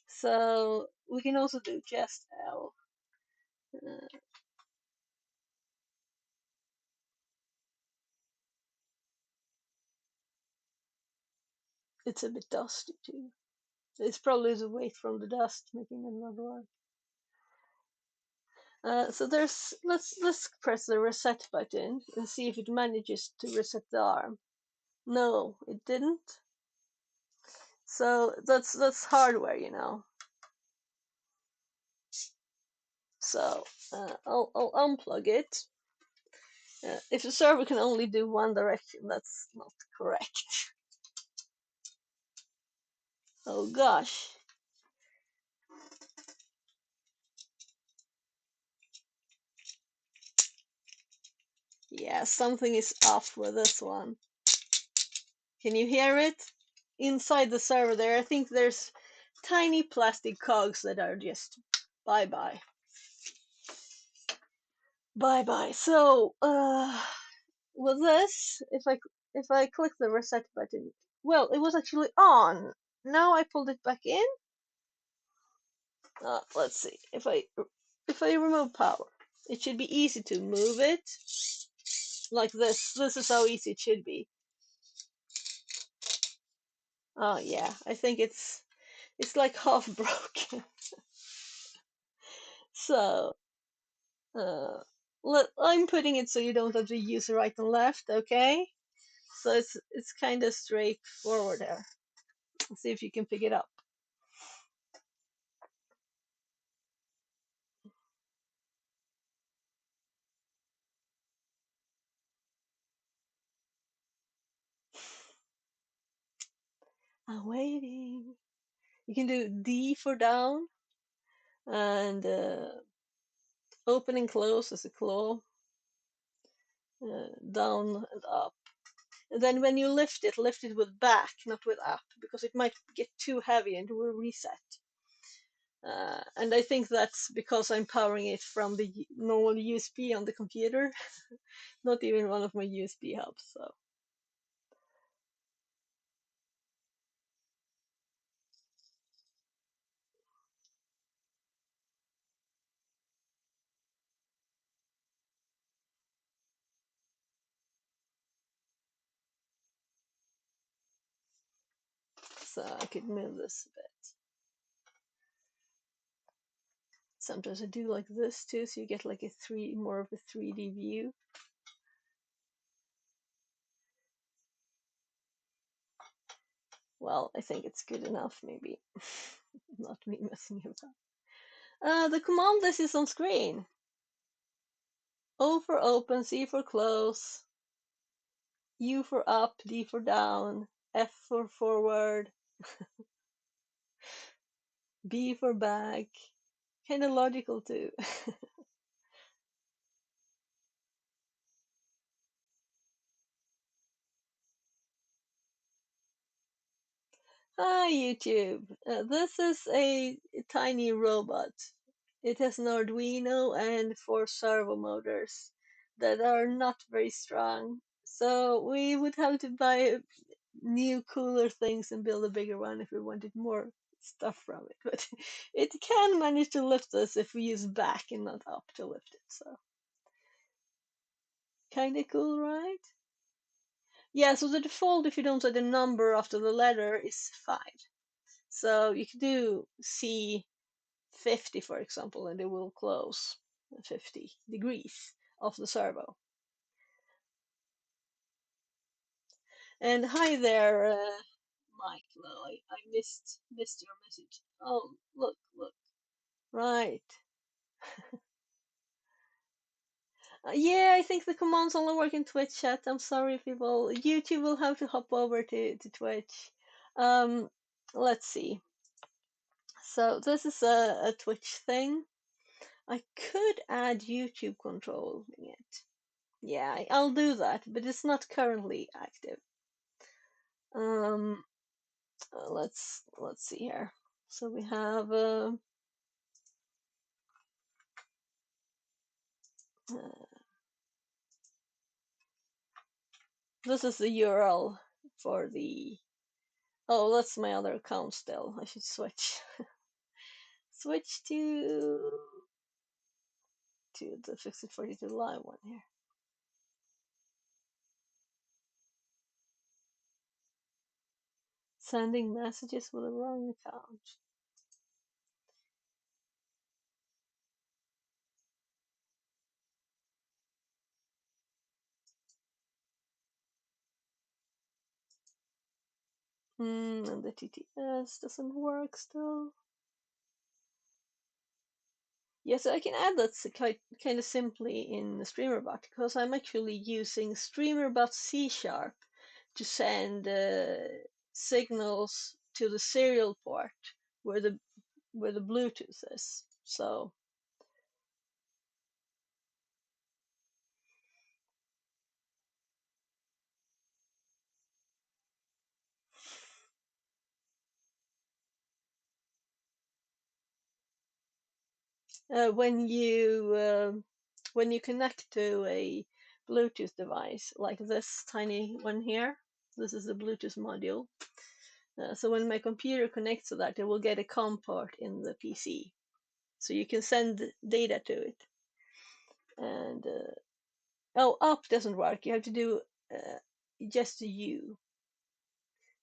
So we can also do just L. Uh, it's a bit dusty too. It's probably the weight from the dust making it not work. So let's press the reset button and see if it manages to reset the arm. No, it didn't. So that's hardware, you know. So I'll unplug it. If the server can only do one direction, that's not correct. Oh gosh. Yeah, something is off with this one. Can you hear it? Inside the server there, I think there's tiny plastic cogs that are just bye bye. Bye bye. So, with this, if I click the reset button, well, it was actually on. Now I pulled it back in. Let's see. If I remove power, it should be easy to move it like this. This is how easy it should be. Oh yeah, I think it's like half broken. So uh, I'm putting it so you don't have to use right and left. Okay, so it's kind of straightforward there. Let's see if you can pick it up. I'm waiting. You can do D for down and open and close as a claw, down and up. And then when you lift it with back, not with up, because it might get too heavy and will reset. And I think that's because I'm powering it from the normal USB on the computer, not even one of my USB hubs. So I could move this a bit. Sometimes I do like this too, so you get like more of a 3D view. Well, I think it's good enough, maybe. Not me messing about. The command list is on screen. O for open, C for close, U for up, D for down, F for forward, B for back. Kind of logical too. Hi YouTube. This is a tiny robot. It has an Arduino and 4 servo motors that are not very strong. So we would have to buy new cooler things and build a bigger one if we wanted more stuff from it, but it can manage to lift us if we use back and not up to lift it. So kind of cool, right? Yeah, so the default, if you don't set a number after the letter, is 5. So you can do C50, for example, and it will close 50 degrees of the servo. And hi there, Mike. No, I missed your message. Oh, look. Right. Yeah, I think the commands only work in Twitch chat. I'm sorry, people. YouTube will have to hop over to Twitch. Um, let's see. So this is a Twitch thing. I could add YouTube control in it. Yeah, I'll do that, but it's not currently active. Um, let's see here. So we have this is the URL for the. Oh, that's my other account still. I should switch to the Fix It 42 Live one here. Sending messages with a wrong account. And the TTS doesn't work still. Yes, I can add that kind of simply in StreamerBot because I'm actually using StreamerBot C# to send signals to the serial port where the Bluetooth is. So when you connect to a Bluetooth device like this tiny one here, this is the Bluetooth module. So when my computer connects to that, it will get a COM port in the PC, so you can send data to it. And oh, up doesn't work. You have to do just a U.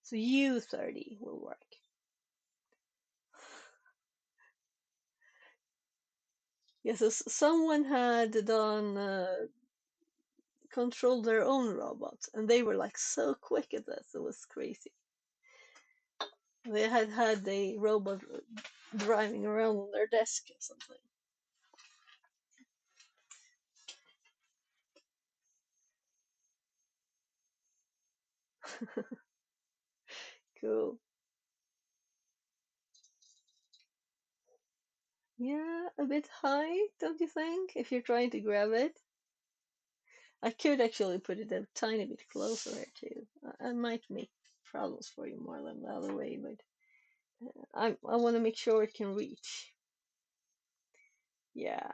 So U30 will work. Yes, yeah, so someone had done control their own robots, and they were like so quick at this. It was crazy. They had a robot driving around on their desk or something. Cool. Yeah, a bit high, don't you think? If you're trying to grab it. I could actually put it a tiny bit closer here too. I might make problems for you more than the other way, but I want to make sure it can reach. Yeah.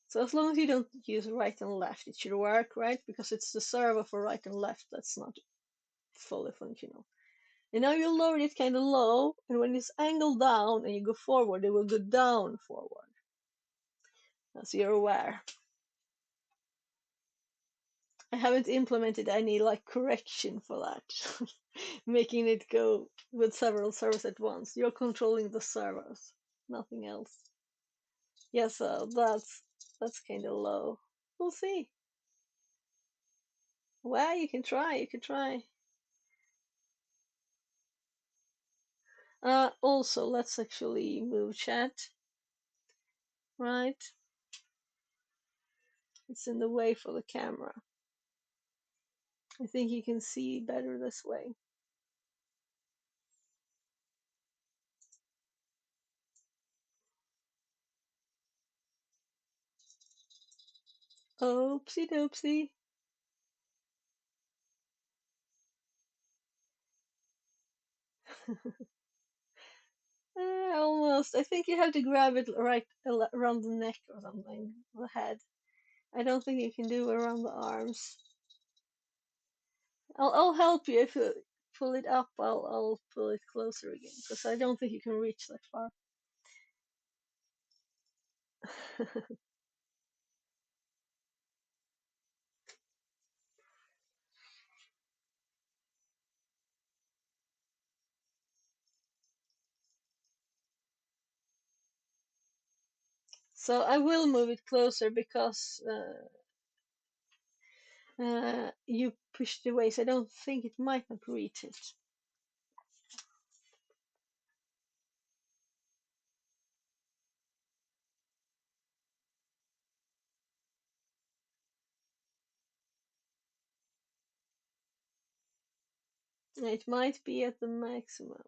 So as long as you don't use right and left, it should work, right? Because it's the servo for right and left that's not fully functional. And now you lower it kind of low, and when it's angled down and you go forward, it will go down forward. So you're aware. I haven't implemented any like correction for that, making it go with several servers at once. You're controlling the servers, nothing else. Yeah, so that's kind of low. We'll see. Well, you can try. You can try. Also, let's actually move chat. Right, it's in the way for the camera. I think you can see better this way. Oopsie doopsie. Almost. I think you have to grab it right around the neck or something, the head. I don't think you can do around the arms. I'll help you if pull it up, I'll pull it closer again because I don't think you can reach that far. So I will move it closer because you pushed it away, so I don't think it might not reach it. It might be at the maximum.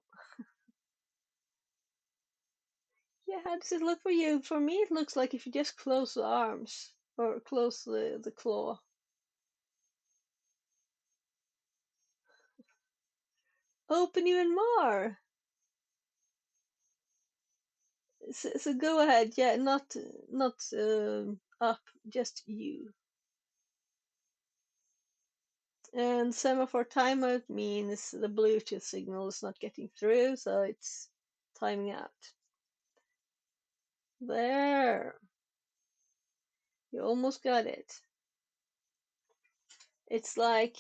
Yeah, how does it look for you? For me, it looks like if you just close the arms or close the claw. Open even more. So go ahead. Yeah, not up, just you. And semaphore timer means the Bluetooth signal is not getting through, so it's timing out. There. You almost got it. It's like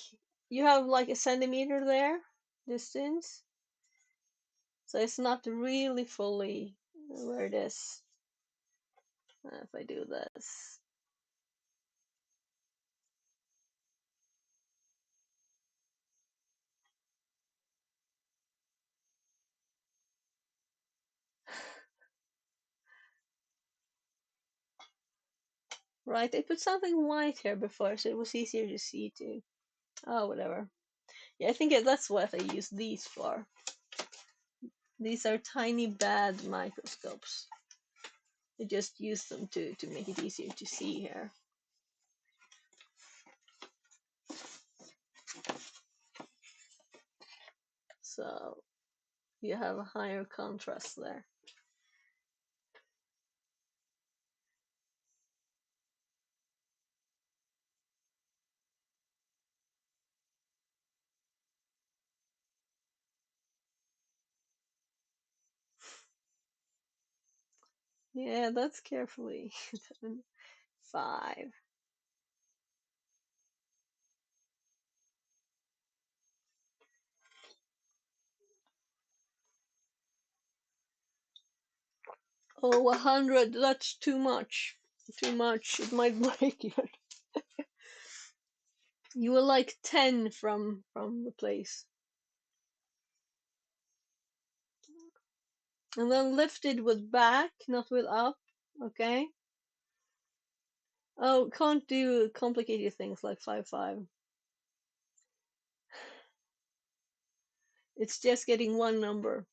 you have like a centimeter there distance, so it's not really fully where it is. If I do this, right? I put something white here before, so it was easier to see too. Oh, whatever. Yeah, I think that's what I use these for. These are tiny bad microscopes. I just use them to make it easier to see here. So you have a higher contrast there. Yeah, that's carefully. 5. Oh, 100. That's too much. Too much. It might break you. You were like 10 from the place. And then lift it with back, not with up. Okay? Oh, can't do complicated things like 5-5. It's just getting one number.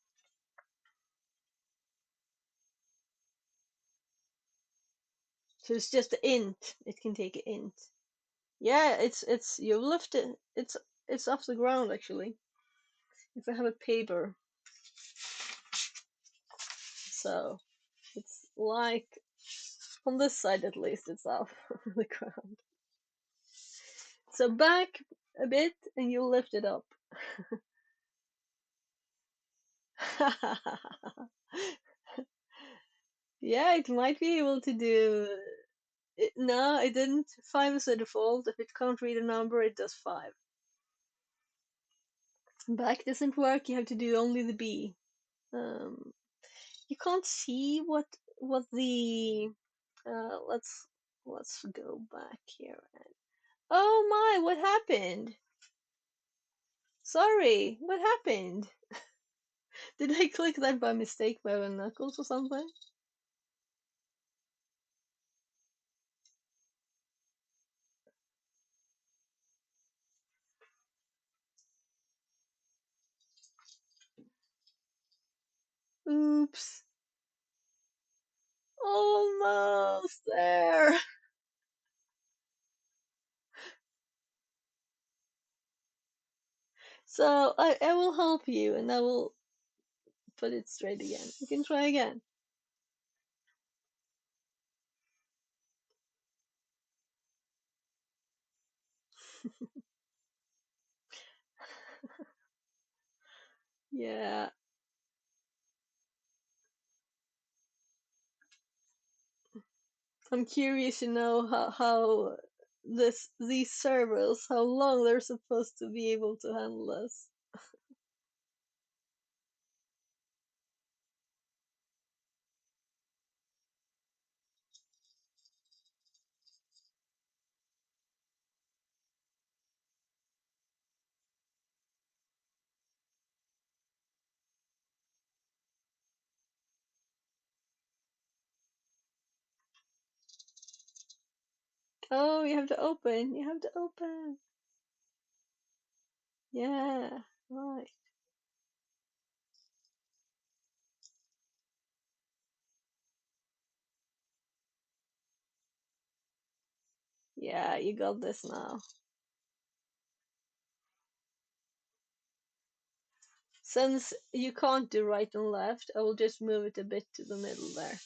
So it's just an int. It can take an int. Yeah, it's you lift it. It's off the ground actually. If I have a paper, so it's like on this side at least, it's off the ground. So back a bit, and you lift it up. Yeah, it might be able to do. No, it didn't. 5 is the default. If it can't read a number, it does 5. Back doesn't work. You have to do only the B. Um, you can't see what the. Let's go back here. Oh my! What happened? Sorry, what happened? Did I click that by mistake by my knuckles or something? Oops. Almost there. So I will help you and I will put it straight again. You can try again. Yeah, I'm curious to know how these servers, how long they're supposed to be able to handle this. Oh, you have to open. You have to open. Yeah, right. Yeah, you got this now. Since you can't do right and left, I will just move it a bit to the middle there.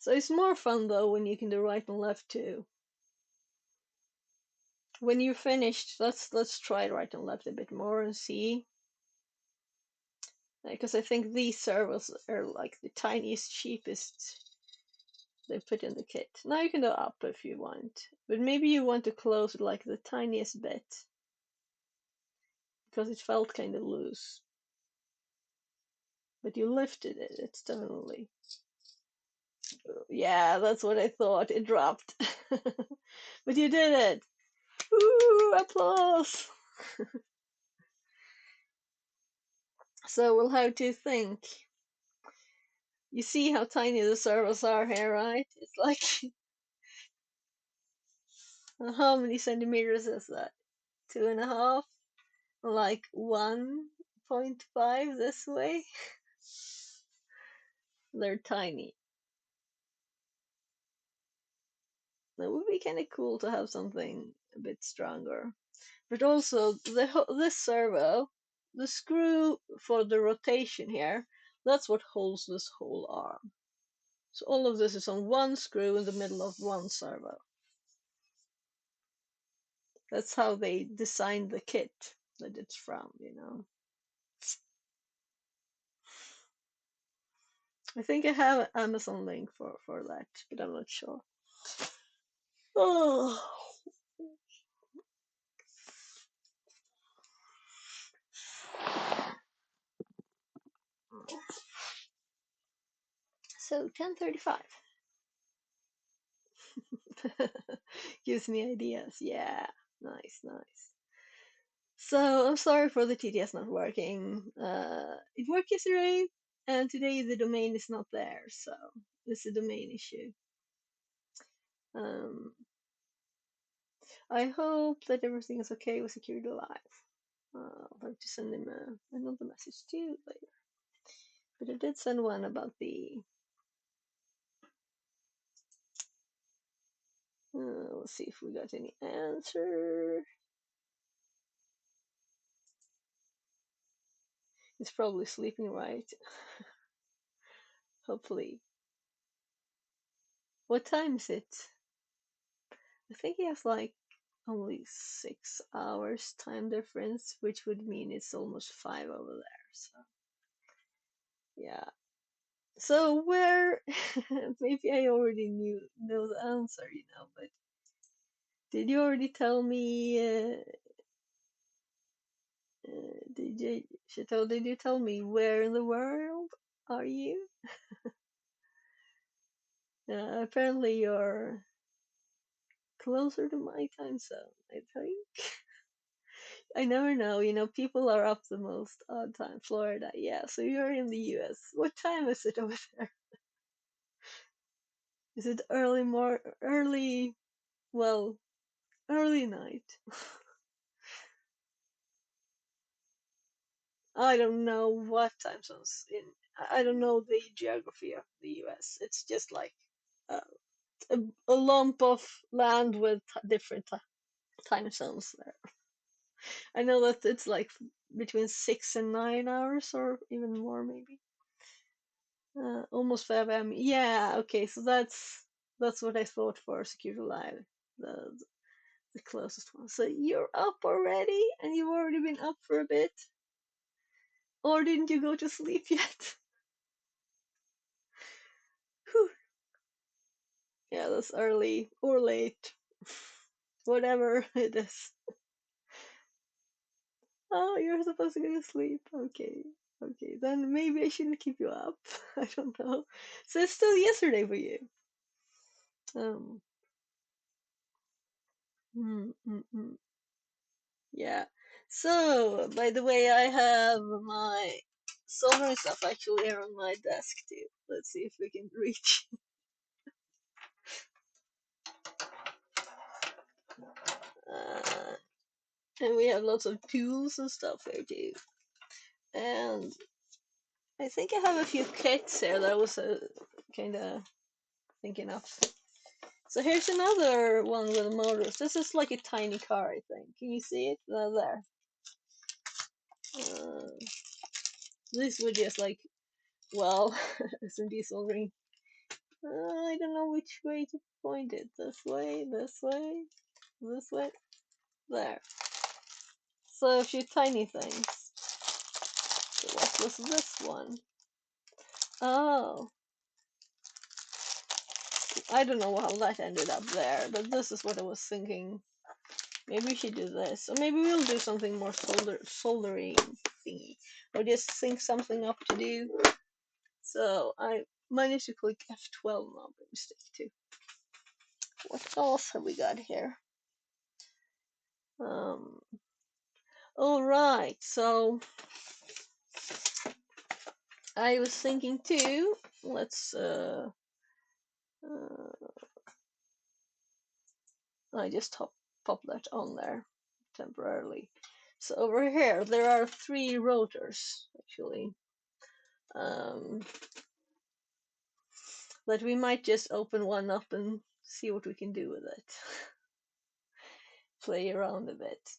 So it's more fun though when you can do right and left too. When you're finished, let's try right and left a bit more and see. Because I think these servers are like the tiniest, cheapest they put in the kit. Now you can go up if you want, but maybe you want to close it like the tiniest bit because it felt kind of loose. But you lifted it. It's definitely. Yeah, that's what I thought. It dropped. But you did it. Ooh, applause. So we'll have to think. You see how tiny the servers are here, right? It's like, how many centimeters is that? 2.5? Like 1.5 this way? They're tiny. That would be kind of cool to have something a bit stronger. But also, this servo, the screw for the rotation here, that's what holds this whole arm. So all of this is on one screw in the middle of one servo. That's how they designed the kit that it's from. I think I have an Amazon link for that, but I'm not sure. Oh, so 10:35 gives me ideas. Yeah, nice, nice. So I'm sorry for the TTS not working. It worked yesterday, and today the domain is not there, so it's a domain issue. Um, I hope that everything is okay with Security Live. I'll have to send him another message too later. But I did send one about the. Let's see if we got any answer. He's probably sleeping, right? Hopefully. What time is it? I think he has like only 6 hours time difference, which would mean it's almost 5 over there. So yeah. So where? Maybe I already know the answer, but did you already tell me? Did you, Chateau? Did you tell me where in the world are you? Apparently you're closer to my time zone, I think. I never know. People are up the most odd time. Florida, yeah. So you're in the US. What time is it over there? Is it well, early night? I don't know what time zones in. I don't know the geography of the US. It's just like uh, a lump of land with different time zones there. I know that it's like between 6 and 9 hours, or even more, maybe. Almost 5 a.m. Yeah, okay, so that's That's what I thought for Security Live, the the closest one. So you're up already, and you've already been up for a bit, or didn't you go to sleep yet? Whew. Yeah, that's early or late, whatever it is. Oh, you're supposed to go to sleep. Okay, okay, then maybe I shouldn't keep you up. I don't know. So it's still yesterday for you. Um. Mm. Yeah. So, by the way, I have my soldering stuff actually here on my desk too. Let's see if we can reach. Uh, and we have lots of tools and stuff here too. And I think I have a few kits here that I was kind of thinking of. So here's another one with motors. This is like a tiny car, I think. Can you see it? There. This would just like, well, some soldering. I don't know which way to point it. This way, this way, this way. There. So a few tiny things. So what was this one? Oh, I don't know how that ended up there, but this is what I was thinking. Maybe we should do this, or maybe we'll do something more soldering thingy, or just think something up to do. So I managed to click F12 now by mistake too. What else have we got here? All right, so I was thinking too. Let's I just pop that on there temporarily. So over here there are 3 rotors actually. That we might just open one up and see what we can do with it. Play around a bit.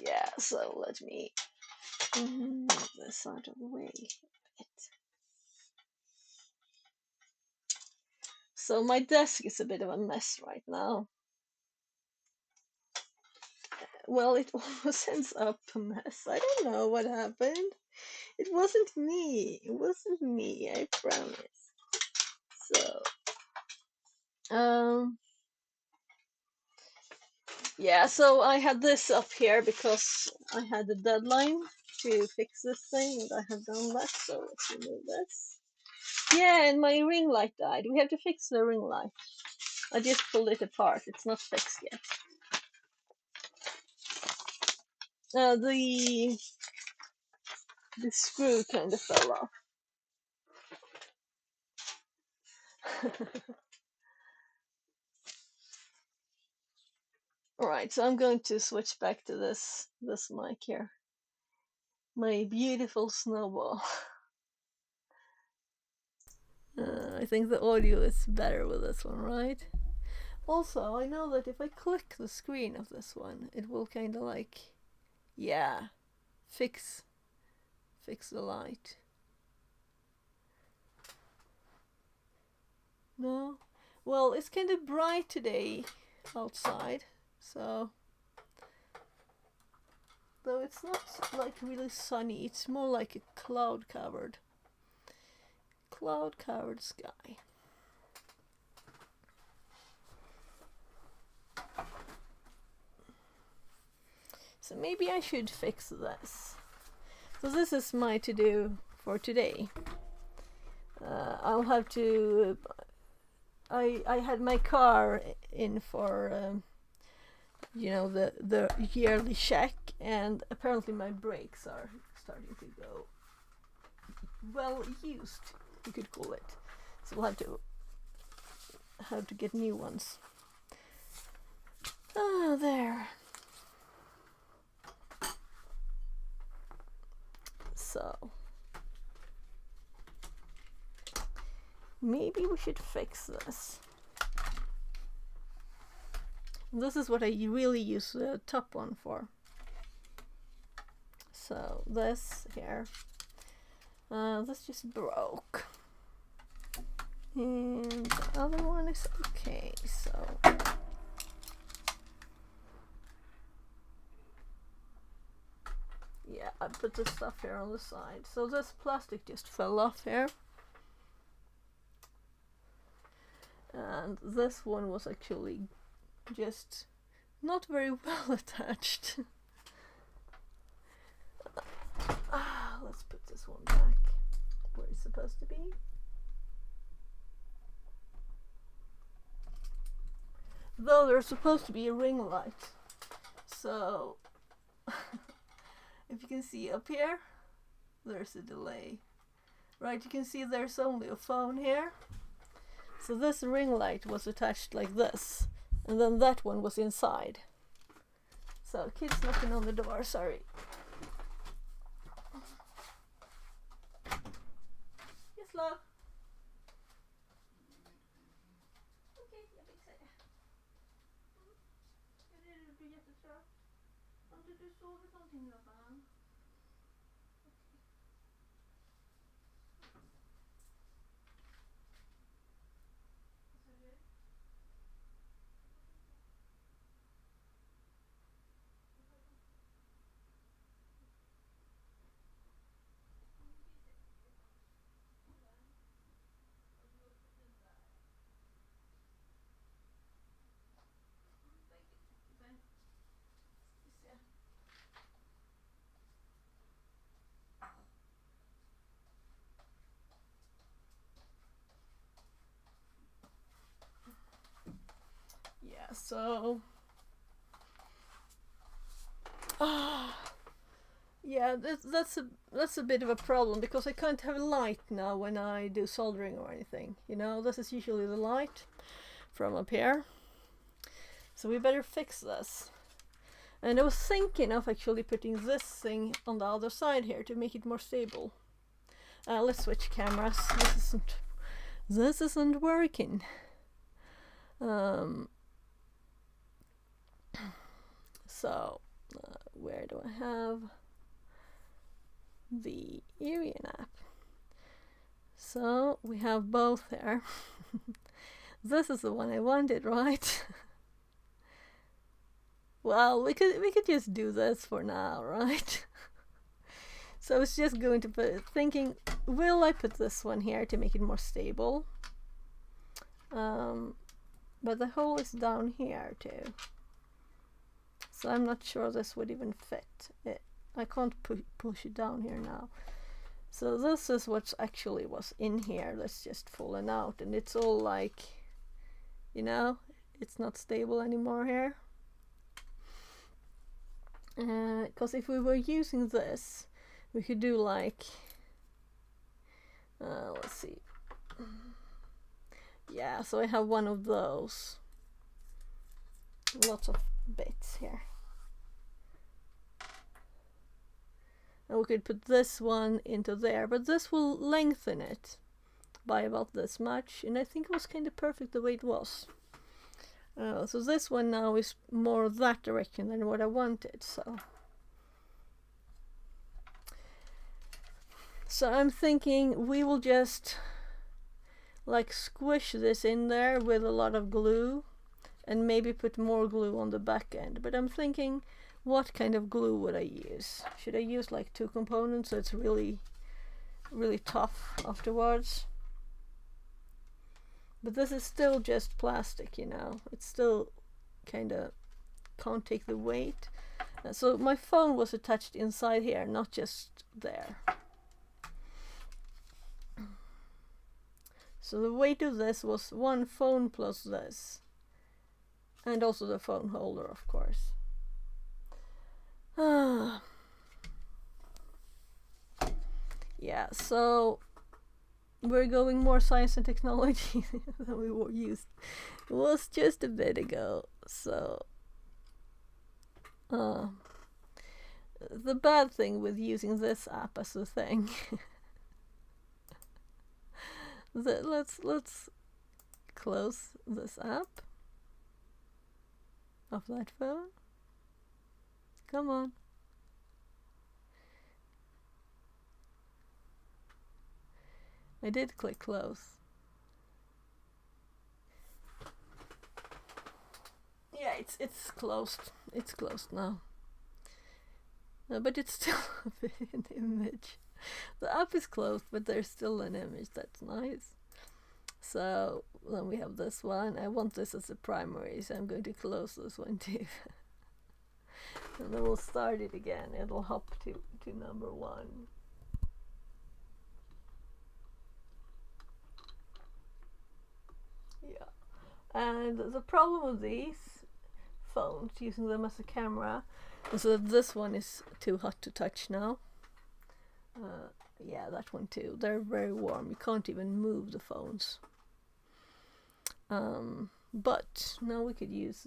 Yeah, so let me move this out of the way a bit. So my desk is a bit of a mess right now. Well, it almost ends up a mess. I don't know what happened. It wasn't me. It wasn't me, I promise. So, yeah, so I had this up here because I had a deadline to fix this thing, and I have done that, so let's remove this. Yeah, and my ring light died. We have to fix the ring light. I just pulled it apart. It's not fixed yet. The screw kind of fell off. Alright, so I'm going to switch back to this mic here. My beautiful snowball. I think the audio is better with this one, right? Also, I know that if I click the screen of this one, it will kind of like, yeah, fix the light. No? Well, it's kind of bright today outside, so though it's not like really sunny, it's more like a cloud covered sky. So maybe I should fix this. So this is my to-do for today. I'll have to. I had my car in for the yearly check, and apparently my brakes are starting to go well used, you could call it. So we'll have to get new ones. Ah, there. So maybe we should fix this. This is what I really use the top one for. So this here, this just broke. And the other one is okay, so yeah, I put the stuff here on the side. So this plastic just fell off here. And this one was actually just not very well attached. Let's put this one back where it's supposed to be. Though there's supposed to be a ring light. So if you can see up here, there's a delay. Right, you can see there's only a phone here. So this ring light was attached like this, and then that one was inside. So kids knocking on the door, sorry. Yes, love. Okej, jag fixar det. Det blir jättetrött. Har inte du sovit någonting, Robban? Yeah, so yeah, that's a bit of a problem because I can't have a light now when I do soldering or anything. You know, this is usually the light from up here. So we better fix this. And I was thinking of actually putting this thing on the other side here to make it more stable. Let's switch cameras. This isn't working. So where do I have the Arian app? So we have both there. This is the one I wanted, right? Well, we could just do this for now, right? So I was just going to thinking, will I put this one here to make it more stable? But the hole is down here too. So I'm not sure this would even fit. I can't push it down here now. So this is what actually was in here that's just fallen out, and it's all like, you know, it's not stable anymore here. Because if we were using this, we could do like, let's see. Yeah, so I have one of those. Lots of bits here. And we could put this one into there, but this will lengthen it by about this much, and I think it was kind of perfect the way it was. So this one now is more that direction than what I wanted. So I'm thinking we will just like squish this in there with a lot of glue and maybe put more glue on the back end. But I'm thinking, what kind of glue would I use? Should I use like 2 components so it's really, really tough afterwards? But this is still just plastic, you know. It's still kind of can't take the weight. So my phone was attached inside here, not just there. So the weight of this was 1 phone plus this. And also the phone holder, of course. Yeah, so we're going more science and technology than we were used. It was just a bit ago. So the bad thing with using this app as a thing. Let's close this app of that phone. Come on. I did click close. Yeah, it's closed. It's closed now. But it's still an image. The app is closed, but there's still an image. That's nice. So then we have this one. I want this as a primary, so I'm going to close this one too. And then we'll start it again. It'll hop to number 1. Yeah. And the problem with these phones, using them as a camera, is that this one is too hot to touch now. Yeah, that one too. They're very warm. You can't even move the phones. But now we could use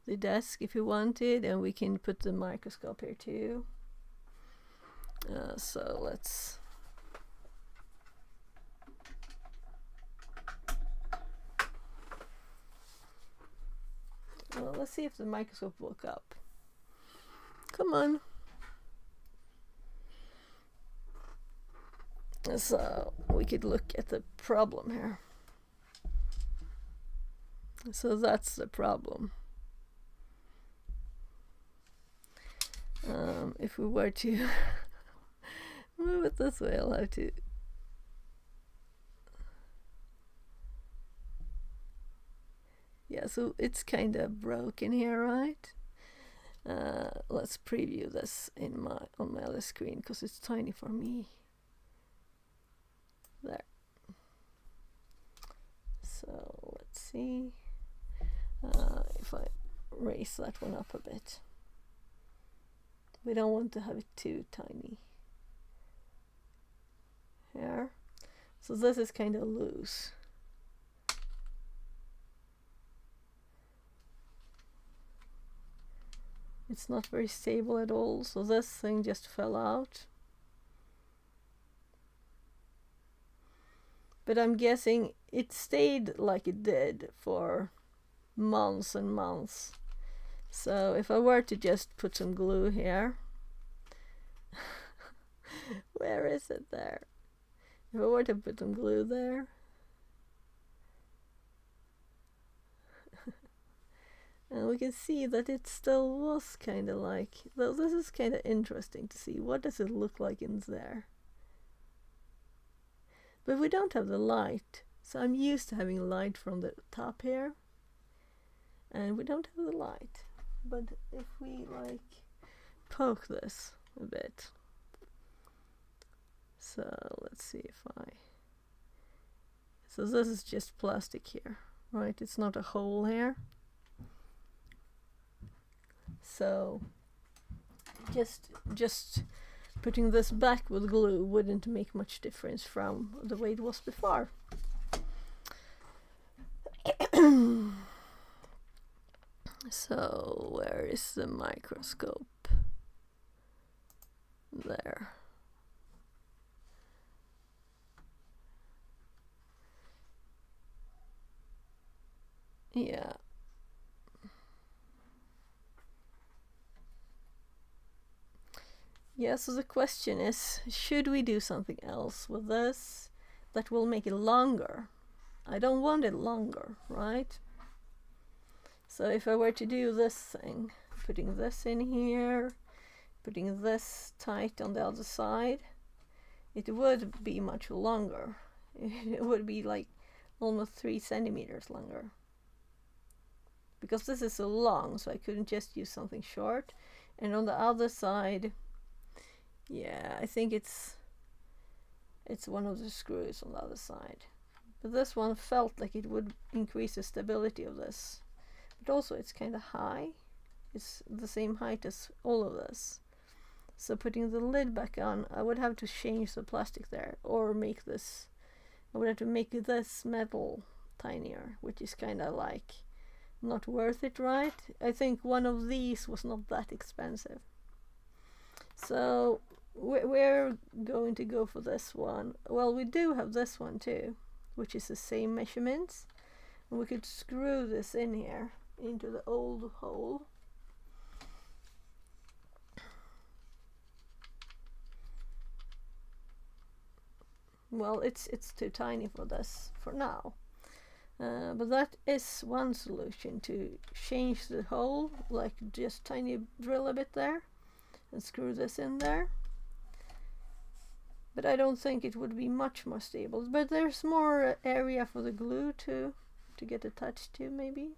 the desk if you wanted, and we can put the microscope here too. So let's see if the microscope woke up. Come on. So we could look at the problem here. So that's the problem. If we were to move it this way, I'll have to. Yeah, so it's kind of broken here, right? Let's preview this on my other screen because it's tiny for me. There. So let's see if I raise that one up a bit. We don't want to have it too tiny here. So this is kind of loose. It's not very stable at all, so this thing just fell out. But I'm guessing it stayed like it did for months and months. So if I were to just put some glue here, where is it there? If I were to put some glue there, and we can see that it still was kind of like, though this is kind of interesting to see. What does it look like in there? But we don't have the light, so I'm used to having light from the top here, and we don't have the light. But if we like poke this a bit, so let's see if so this is just plastic here, right? It's not a hole here. So just putting this back with glue wouldn't make much difference from the way it was before. So where is the microscope? There. Yeah. Yeah, so the question is, should we do something else with this that will make it longer? I don't want it longer, right? So if I were to do this thing, putting this in here, putting this tight on the other side, it would be much longer. It would be like almost 3 centimeters longer. Because this is so long, so I couldn't just use something short. And on the other side, yeah, I think it's one of the screws on the other side. But this one felt like it would increase the stability of this. But also it's kind of high. It's the same height as all of this. So putting the lid back on, I would have to change the plastic there, or make this, I would have to make this metal tinier, which is kind of like not worth it, right? I think one of these was not that expensive. So we're going to go for this one. Well, we do have this one too, which is the same measurements. And we could screw this in here into the old hole. well, it's too tiny for this for now. But that is one solution, to change the hole, like just tiny drill a bit there and screw this in there. But I don't think it would be much more stable. But there's more area for the glue to get attached to, maybe.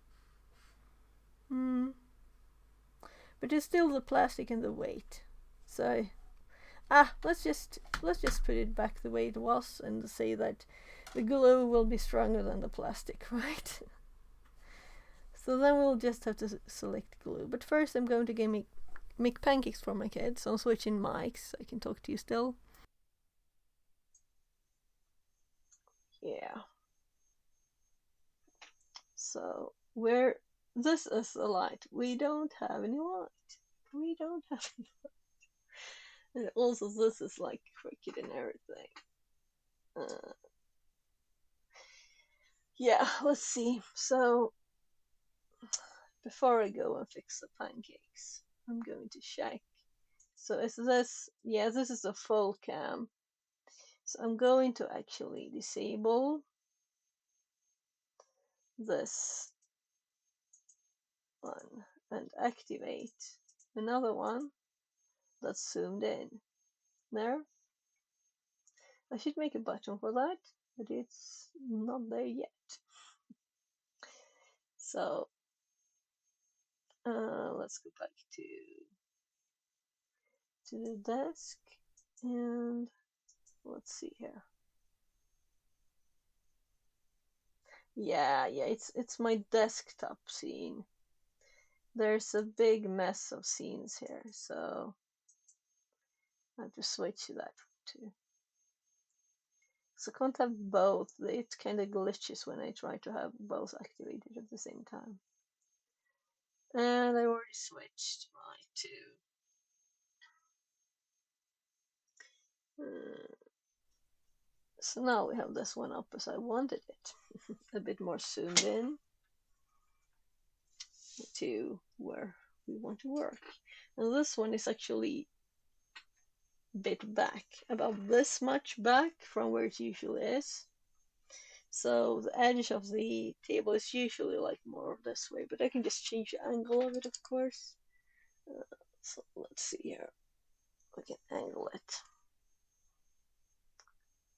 But it's still the plastic and the weight. So let's just put it back the way it was and say that the glue will be stronger than the plastic, right? So then we'll just have to select glue. But first I'm going to make pancakes for my kids. So I'm switching mics. I can talk to you still. Yeah. So where this is the light. We don't have any light. We don't have any light. And also this is like crooked and everything. Yeah, let's see. So before I go and fix the pancakes, I'm going to check. So is this, yeah, this is a full cam. So I'm going to actually disable this one and activate another one that's zoomed in. There. I should make a button for that, but it's not there yet. So let's go back to the desk and let's see here. Yeah, it's my desktop scene. There's a big mess of scenes here, so I have to switch that too. So I can't have both. It kind of glitches when I try to have both activated at the same time. And I already switched mine to. So now we have this one up as I wanted it. A bit more zoomed in to where we want to work. And this one is actually a bit back, about this much back from where it usually is. So the edge of the table is usually like more this way, but I can just change the angle of it, of course. So let's see here. I can angle it.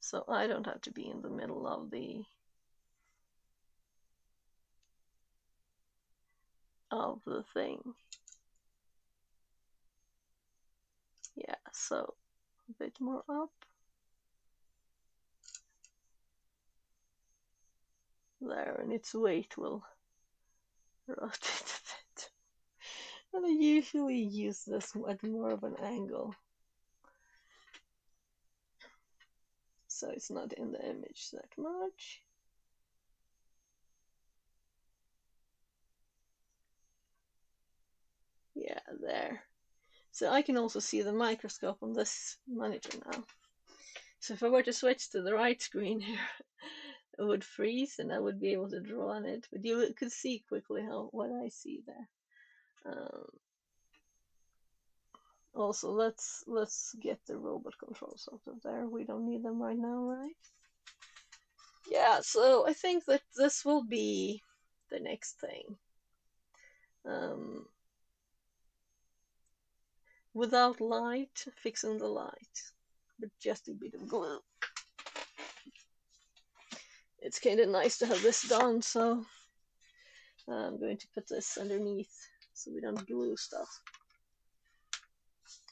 So I don't have to be in the middle of the thing. Yeah, so a bit more up. There, and its weight will rotate a bit. And I usually use this at more of an angle, so it's not in the image that much. Yeah, there. So I can also see the microscope on this monitor now. So if I were to switch to the right screen here, it would freeze and I would be able to draw on it, but you could see quickly what I see there. Also, let's get the robot controls out of there. We don't need them right now, right? Yeah, so I think that this will be the next thing. Without light, fixing the light, but just a bit of glue. It's kind of nice to have this done, so I'm going to put this underneath so we don't glue stuff.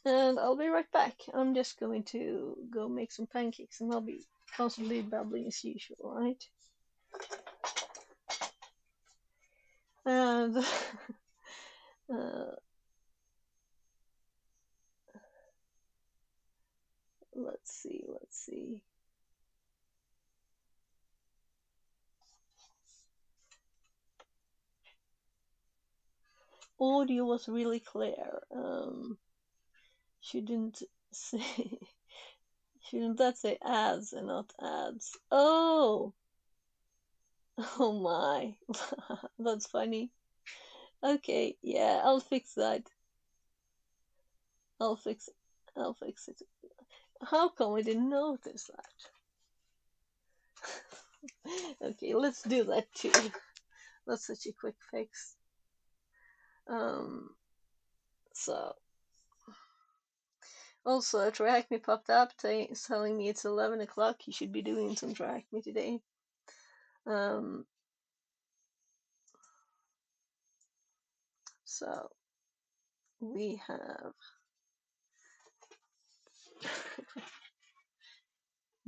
And I'll be right back. I'm just going to go make some pancakes and I'll be constantly babbling as usual, right? And let's see. Audio was really clear. Shouldn't say shouldn't that say ads and not ads? Oh my. That's funny. Okay, yeah, I'll fix that. I'll fix it. How come I didn't notice that? Okay, let's do that too. That's such a quick fix. So also TryHackMe popped up telling me it's 11 o'clock. You should be doing some TryHackMe today. So we have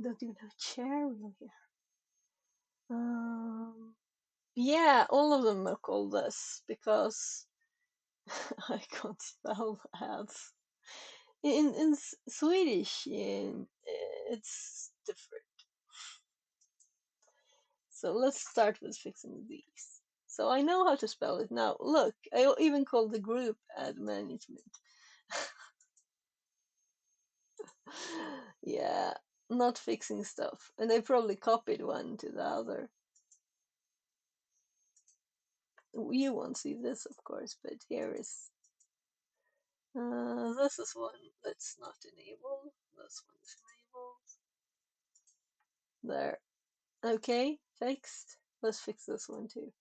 don't even have a chair wheel here. Yeah, all of them are called this because I can't spell ads. In Swedish, it's different. So let's start with fixing these. So I know how to spell it now. Look, I even call the group ad management. Yeah, not fixing stuff. And they probably copied one to the other. You won't see this, of course, but here is. This is one that's not enabled. This one is enabled. There. Okay, fixed. Let's fix this one too.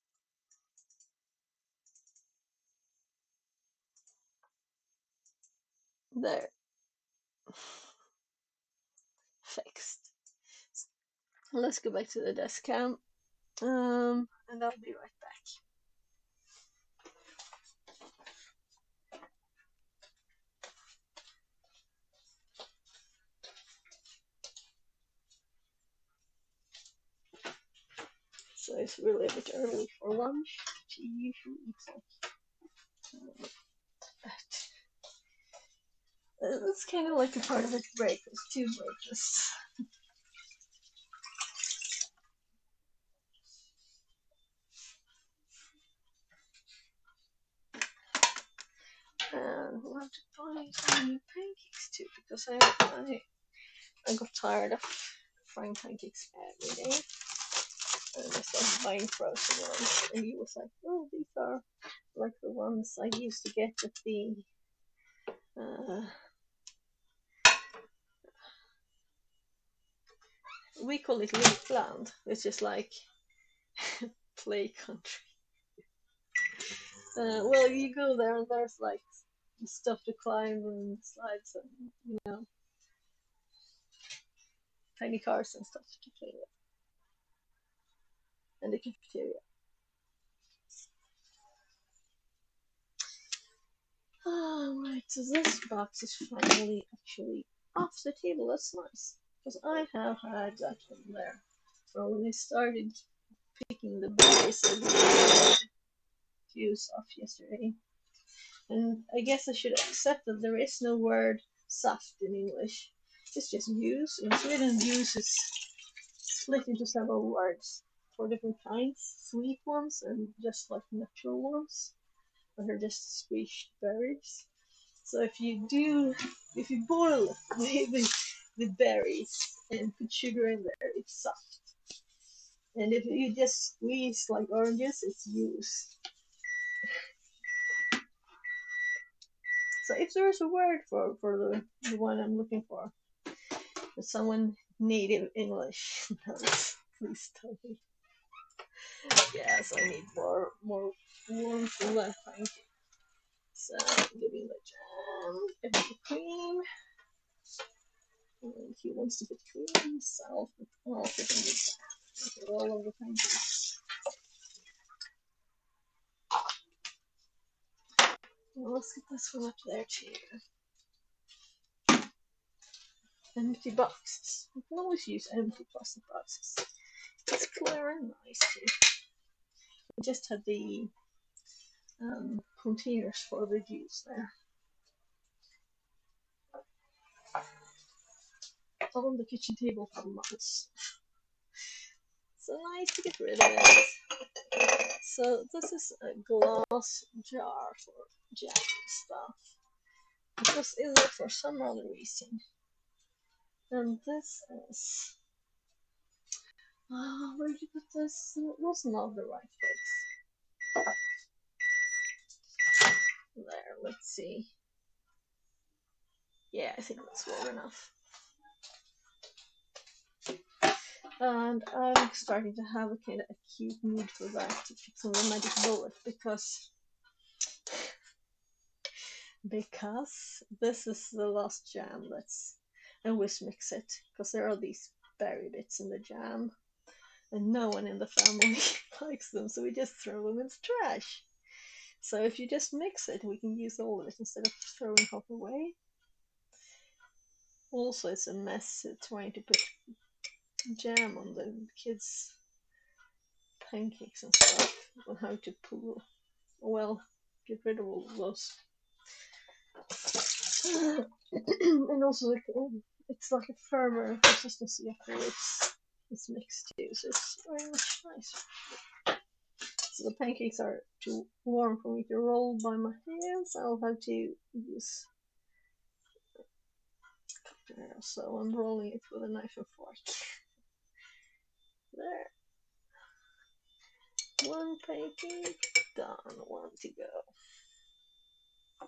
There. Fixed. Let's go back to the desk cam. And I'll be right back. So it's really a bit early for lunch. She usually eats like it's kind of like a part of its breakfast, two breakfasts. And we'll have to buy some new pancakes too because I got tired of frying pancakes every day. And I started buying frozen ones. And he was like, oh, these are like the ones I used to get at the we call it Lekland, which is like play country. Well, you go there and there's like stuff to climb and slides and tiny cars and stuff to play with, and the cafeteria. Alright, so this box is finally actually off the table. That's nice because I have had that one there. So when I started picking the berries, I did juice off yesterday. And I guess I should accept that there is no word saft in English. It's just juice. In Sweden, juice is split into several words for different kinds, sweet ones and just like natural ones, that are just squished berries. So if you boil the berries and put sugar in there, it's soft. And if you just squeeze like oranges, it's juice. So if there is a word for the one I'm looking for someone native English knows, please tell me. Yes, I need more warmth in that pancake. So giving the jam, giving the cream. And he wants to put cream himself, but I'll put in the jam. Put all of the pancakes. Well, let's get this one up there too. Empty boxes. You can always use empty plastic boxes. It's clear and nice too. We just had the containers for the juice there. On the kitchen table for months. So nice to get rid of it. So this is a glass jar for jamming stuff. It was in there for some other reason. And this is where did you put this? It was not the right place. There, let's see. Yeah, I think that's well enough. And I'm starting to have a kind of acute need for that to fix on the magic bullet because this is the last jam that's and always mix it because there are these berry bits in the jam and no one in the family likes them, so we just throw them in the trash. So if you just mix it, we can use all of it instead of throwing half away. Also, it's a mess trying to put jam on the kids' pancakes and stuff, on how to pull, well, get rid of all of those. And also, it's like a firmer consistency after it's mixed too, so it's very much nice. So the pancakes are too warm for me to roll by my hands. I'll have to use cutter, so I'm rolling it with a knife and fork. There. One pancake done, one to go.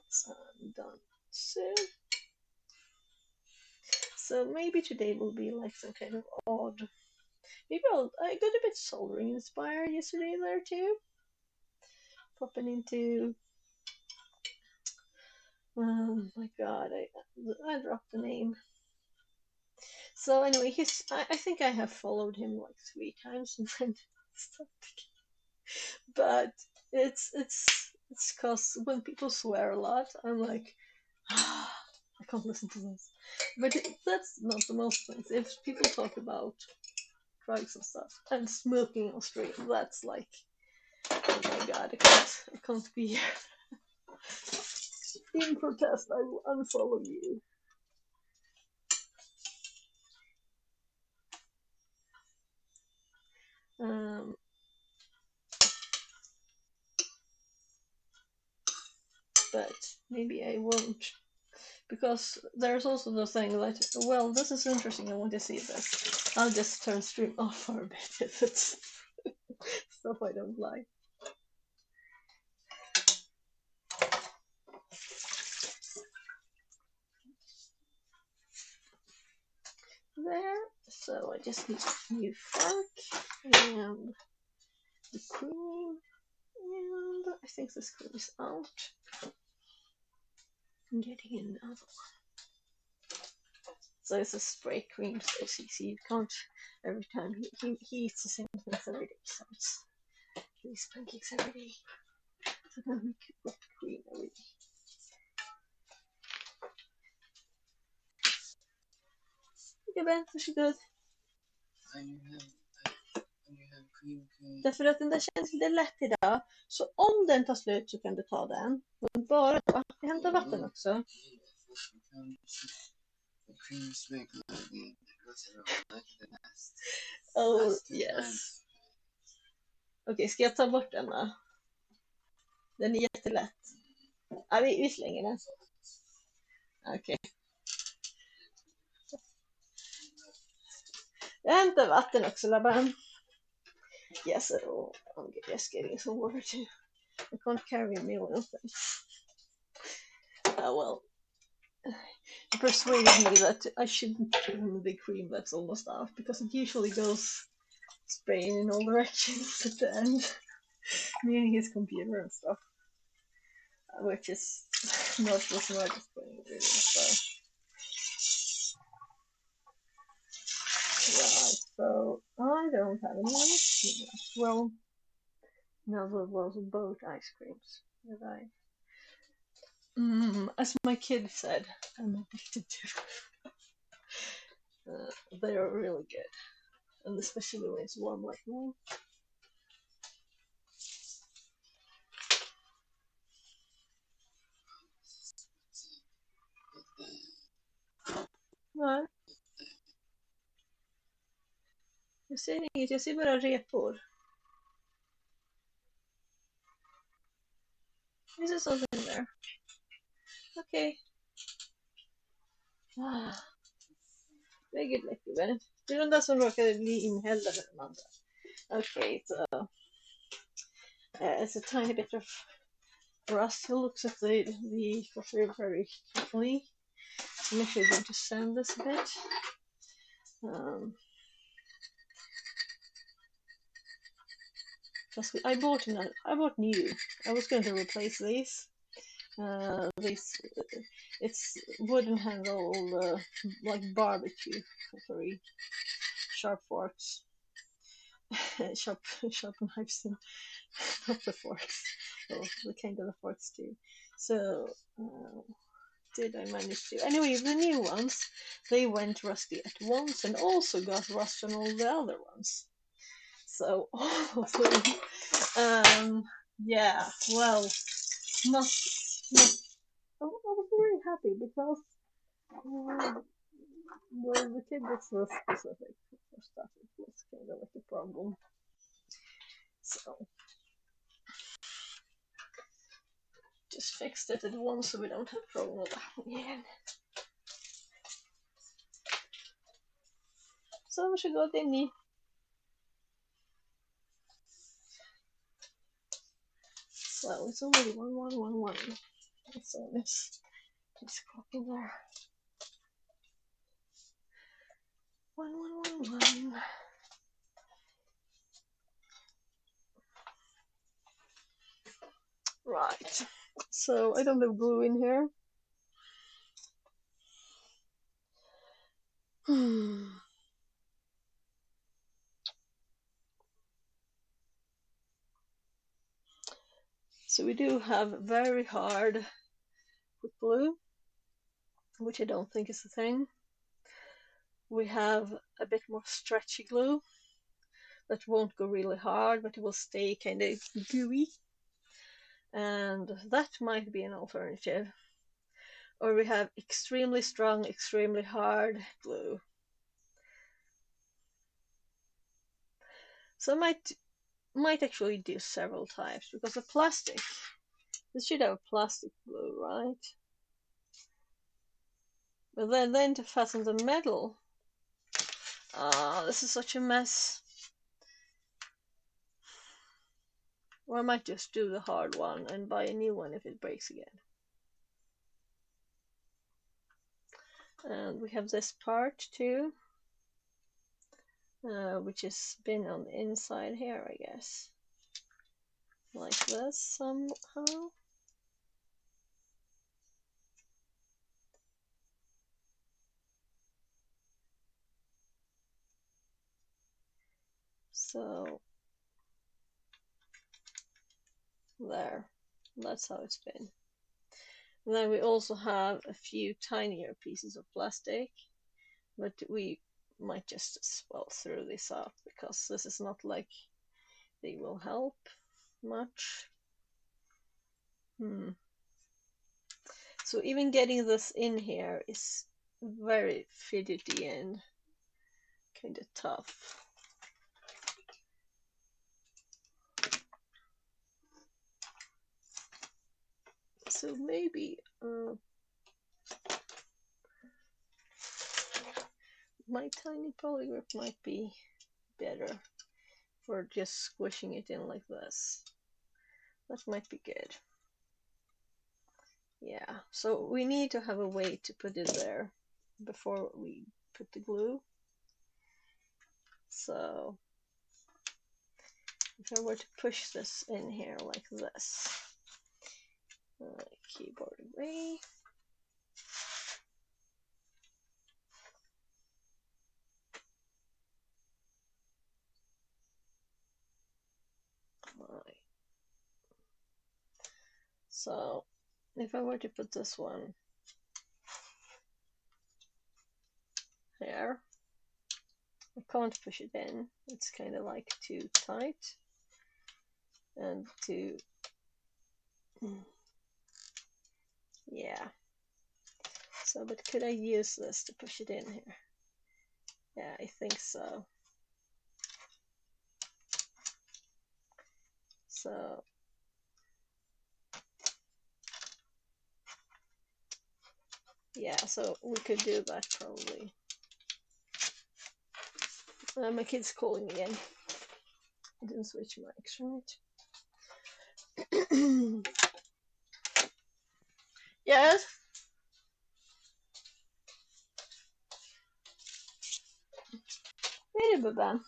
So I'm done soon. So maybe today will be like some kind of odd. Maybe I got a bit soldering inspired yesterday there too. Popping into. Oh my god, I dropped the name. So anyway, I think I have followed him like 3 times and then stopped. But it's because when people swear a lot, I'm like, I can't listen to this. But that's not the most things. If people talk about drugs and stuff and smoking on street, that's like, oh my god, I can't be here. In protest, I will unfollow you. But maybe I won't. Because there's also the thing that, well, this is interesting, I want to see this. I'll just turn stream off for a bit if it's stuff I don't like. There, so I just need a new fork and the cream, and I think this cream is out. I'm getting another one. So it's a spray cream, so you can't every time he eats the same things every day, so it's these pancakes every day. So then we could whipped cream every day. Okay, Ben, varsågod. Därför att den där känns lite lätt idag. Så om den tar slut så kan du ta den. Men bara då. Jag hämtar vatten också. Oh, yes. Okej, ska jag ta bort den då? Den är jättelätt. Ja, vi slänger den. Okej. Jag hämtar vatten också, Laban. Yes, I'm getting some water too. I can't carry a meal, I don't think. Well, he persuaded me that I shouldn't give him the cream that's almost off, because it usually goes spraying in all directions at the end, near his computer and stuff, which is not the smartest thing, really. Right, so I don't have any ice cream left. Well, no, there was both ice creams that I. As my kid said, I'm addicted to. They are really good, and especially when it's warm like now. Nej, jag ser inget, jag ser bara repor. Is there something there? Okay. Lägg ett läckerbär. Det är de där som råkade bli inhällda med de andra. Okay, so it's a tiny bit of rust. He looks at the coffee very carefully. I'm actually going to sand this a bit. because I bought new. I was going to replace these. These it's wooden handled like barbecue cookery sharp forks, sharp knives, and not the forks. Well, the kind of the forks too. So did I manage to? Anyway, the new ones they went rusty at once and also got rust on all the other ones. So all of them, yeah. Well, not, not I was very happy because the kid was so specific for stuff. It was kind of like a problem. So just fixed it at once so we don't have problem with that one again. Så varsågod Emmy. So it's only 1111. So it's copy there. 1111. Right. So I don't have glue in here. So we do have very hard glue, which I don't think is a thing. We have a bit more stretchy glue that won't go really hard, but it will stay kind of gooey. And that might be an alternative. Or we have extremely strong, extremely hard glue. So I might actually do several types because the plastic, this should have plastic glue, right? But then to fasten the metal, this is such a mess. Or I might just do the hard one and buy a new one if it breaks again. And we have this part too, which has been on the inside here, I guess. Like this somehow. So there, that's how it's been. And then we also have a few tinier pieces of plastic, but we might just as well throw this out because this is not like they will help much. So even getting this in here is very fidgety and kind of tough. So maybe my tiny polygraph might be better for just squishing it in like this. That might be good. Yeah, so we need to have a way to put it there before we put the glue. So if I were to push this in here like this, keyboard away. Right. So if I were to put this one here, I can't push it in. It's kind of like too tight and too, yeah. So, but could I use this to push it in here? Yeah, I think so. So, yeah, so we could do that probably. My kid's calling me again. I didn't switch mics, right? Yes? Merhaba ben.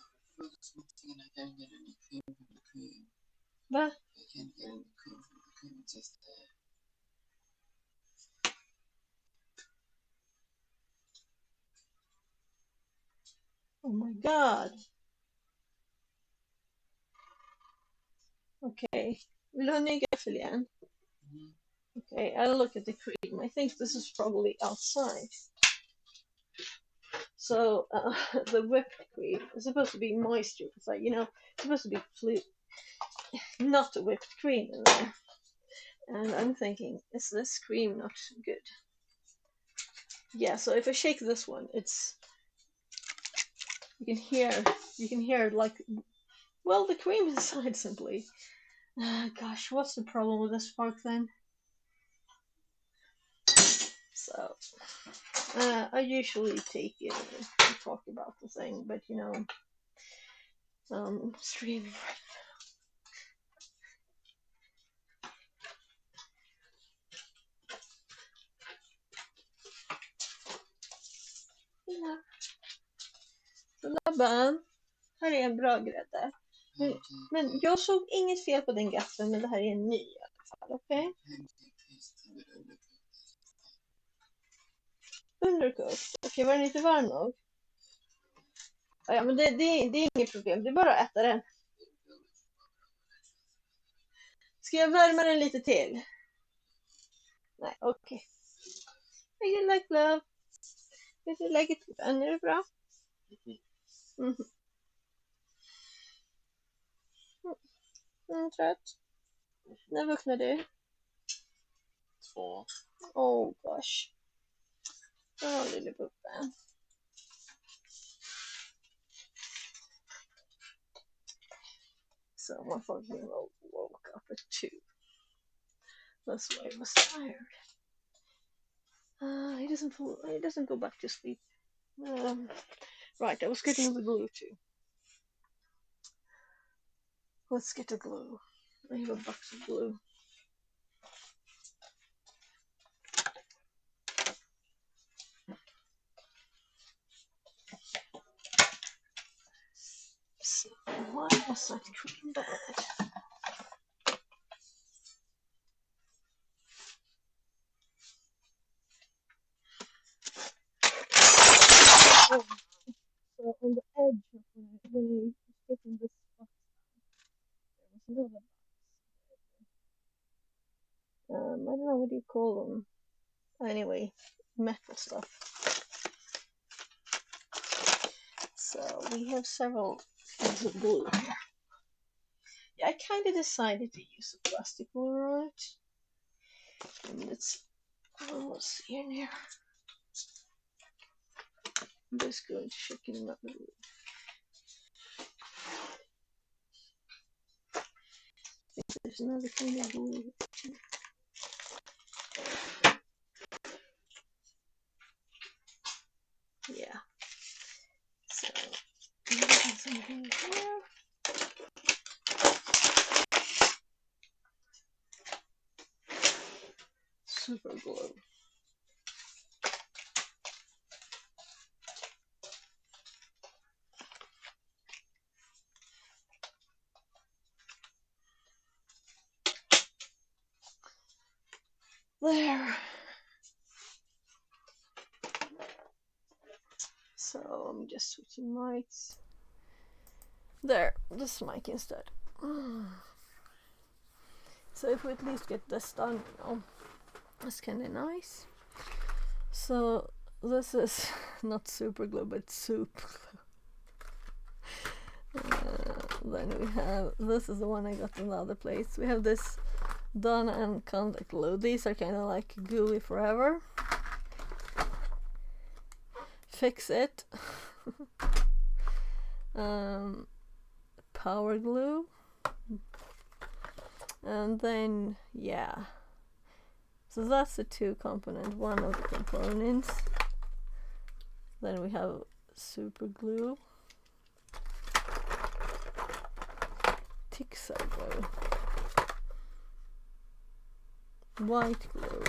Va? Oh my god. Okay. Vill du ha en ny gaffel igen? Okay, I'll look at the cream. I think this is probably outside. So the whipped cream is supposed to be moisture. It's like, it's supposed to be not a whipped cream in there. And I'm thinking, is this cream not good? Yeah, so if I shake this one, you can hear like, well, the cream inside simply. Gosh, what's the problem with this spark then? So, I usually take it and talk about the thing, but streaming right. Så Labban, här är en bra grädde. Men jag såg inget fel på den gaffeln, men det här är en ny i alla fall, okej? Undercooked. Okej, var den inte varm nog? Ja, men det är inget problem, det är bara att äta den. Ska jag värma den lite till? Nej, okej. I you like love? Did you like it? Är det bra? Trött. När vaknade du? 2. Oh gosh. Oh, lille puppen. So my fucking woke up at 2. That's why I was tired. He doesn't go back to sleep. Right, I was getting the glue too. Let's get the glue. I have a box of glue. So why was that cream bad? Oh, so on the edge of when I was taking this box, there was another box. I don't know what do you call them. Anyway, metal stuff. So we have several kinds of glue here. Yeah, I kind of decided to use a plastic one, right? And it's almost here near. I'm just going to shake it up a little. I think there's another kind of glue. Yeah. So I'm getting some glue here. Super glue. There. So I'm just switching mics. There, this mic instead. So if we at least get this done, that's kind of nice. So this is not super glue, but soup glue. Then we have, this is the one I got in the other place. We have this Done and contact glue. These are kind of like gooey forever. Fix It. Power glue. And then, yeah. So that's the two component, one of the components. Then we have super glue. Tixa glue. White glue.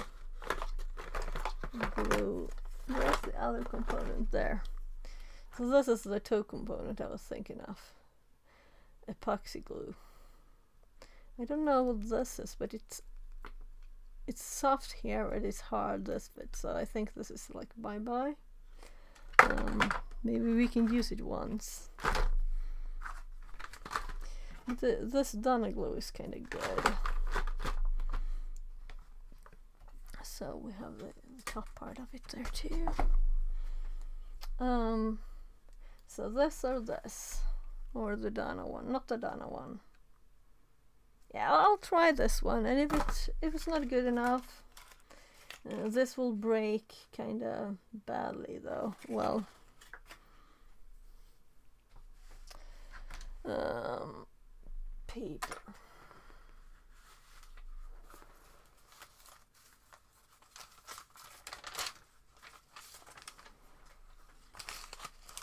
Glue. Where's the other component there? So this is the two component I was thinking of. Epoxy glue. I don't know what this is, but it's soft here, it is hard this bit, so I think this is like bye-bye. Maybe we can use it once. This Donna glue is kind of good. So we have the top part of it there too. So this or this, or the Donna one, not the Donna one. Yeah, I'll try this one, and if it's not good enough, this will break kind of badly though. Well, paper.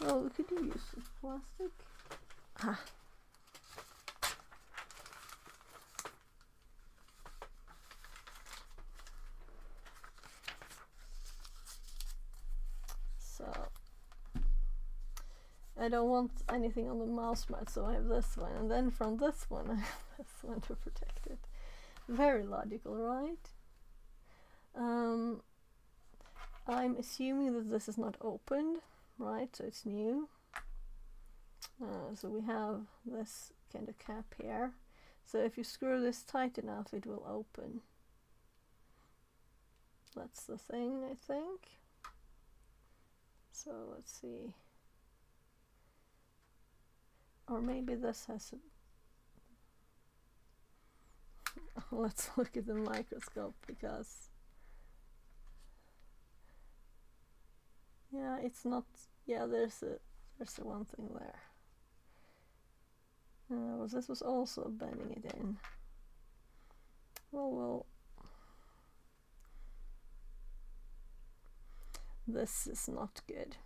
Oh, could you use plastic? Ah. So I don't want anything on the mouse mat, so I have this one, and then from this one I have this one to protect it. Very logical, right? I'm assuming that this is not opened, right? So it's new. So we have this kind of cap here. So if you screw this tight enough, it will open. That's the thing, I think. So let's see. Or maybe this has a let's look at the microscope, because yeah, it's not, yeah, there's the one thing there. Well, this was also bending it in. Well, this is not good.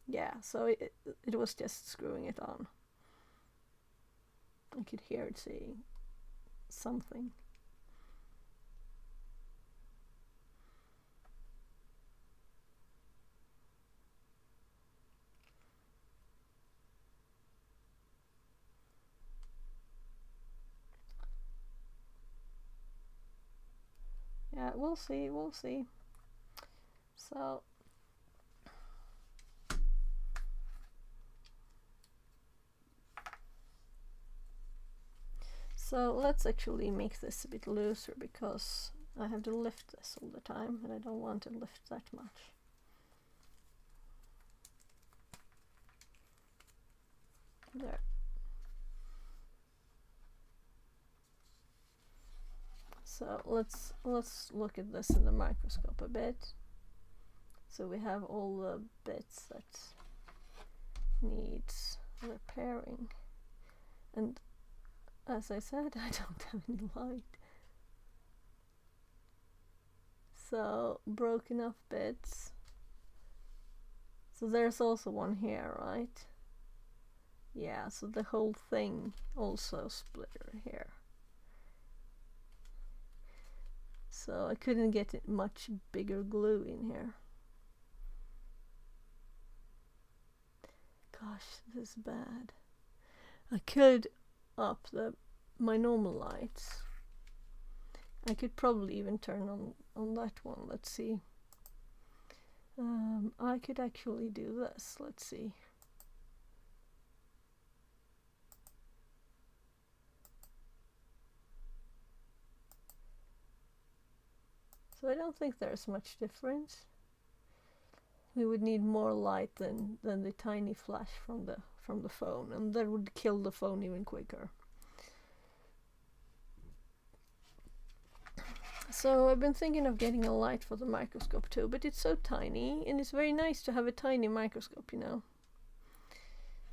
Yeah, so it was just screwing it on. I could hear it saying something. Yeah, we'll see. So let's actually make this a bit looser, because I have to lift this all the time and I don't want to lift that much. There. So let's look at this in the microscope a bit. So we have all the bits that needs repairing, and as I said, I don't have any light. So broken off bits. So there's also one here, right? Yeah, so the whole thing also split here. So I couldn't get it much bigger glue in here. Gosh, this is bad. I could up my normal lights. I could probably even turn on that one. Let's see. I could actually do this. Let's see. So I don't think there's much difference. We would need more light than the tiny flash from the phone, and that would kill the phone even quicker. So I've been thinking of getting a light for the microscope too, but it's so tiny, and it's very nice to have a tiny microscope, you know.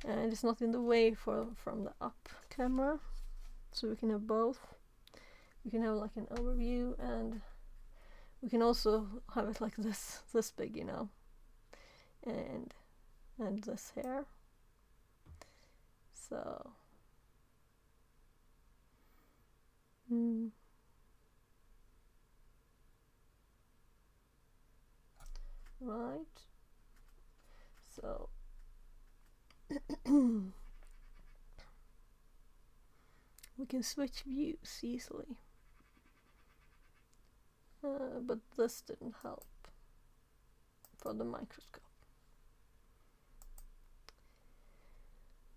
And it's not in the way from the up camera, so we can have both. We can have like an overview, and we can also have it like this big, you know, and this here. So right. So can switch views easily. But this didn't help for the microscope.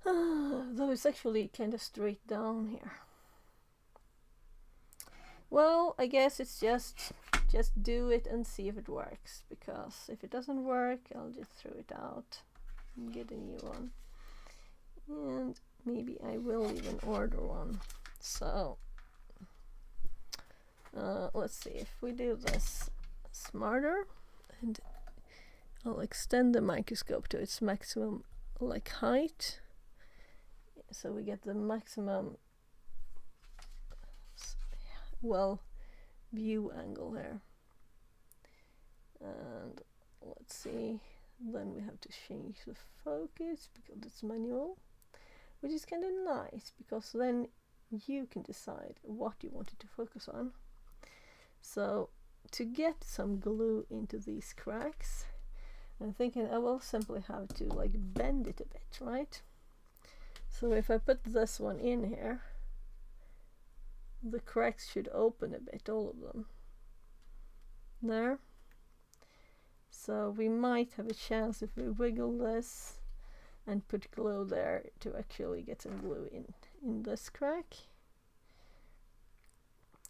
Though it's actually kind of straight down here. Well, I guess it's just do it and see if it works, because if it doesn't work, I'll just throw it out and get a new one. And maybe I will even order one. So let's see if we do this smarter, and I'll extend the microscope to its maximum height, so we get the maximum view angle here. And let's see, then we have to change the focus because it's manual, which is kind of nice because then you can decide what you want it to focus on. So to get some glue into these cracks, I'm thinking I will simply have to bend it a bit, right? So if I put this one in here, the cracks should open a bit, all of them. There. So we might have a chance if we wiggle this and put glue there to actually get some glue in this crack.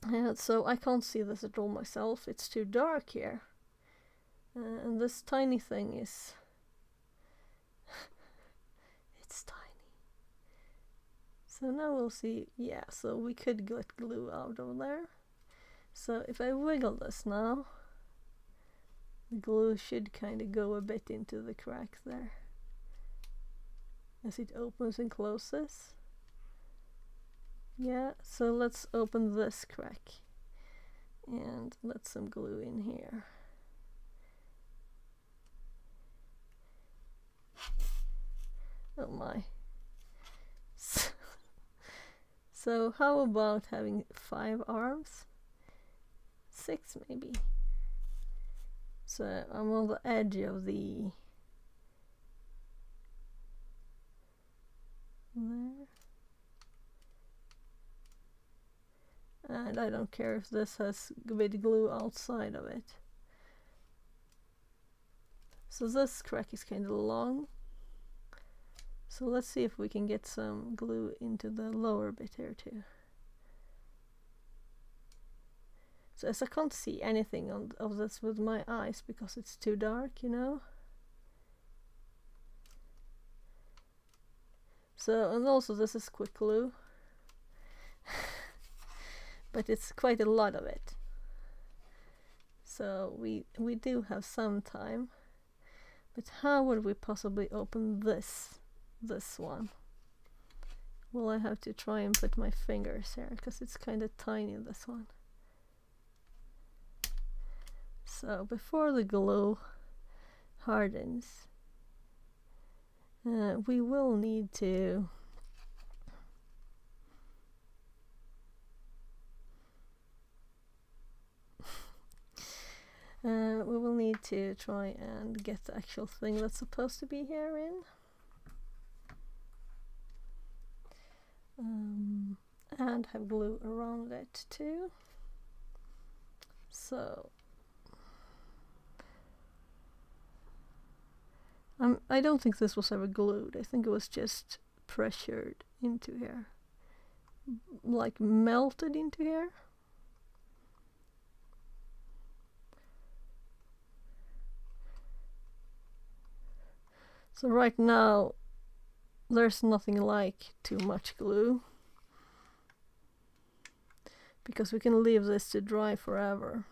And so I can't see this at all myself, it's too dark here. And this tiny thing is it's tiny. So now we'll see, yeah, so we could get glue out of there. So if I wiggle this now, the glue should kind of go a bit into the crack there as it opens and closes. Yeah, so let's open this crack and let some glue in here. Oh my. So how about having 5 arms? 6 maybe. So I'm on the edge of the there. And I don't care if this has a bit glue outside of it. So this crack is kind of long. So let's see if we can get some glue into the lower bit here too. So as I can't see anything of this with my eyes because it's too dark, you know. So, and also this is quick glue. But it's quite a lot of it. So we do have some time. But how would we possibly open this one? Well, I have to try and put my fingers here because it's kind of tiny, this one. So before the glue hardens, we will need to try and get the actual thing that's supposed to be here in. And have glue around it too. So I don't think this was ever glued. I think it was just pressured into here, like melted into here. So right now there's nothing like too much glue, because we can leave this to dry forever.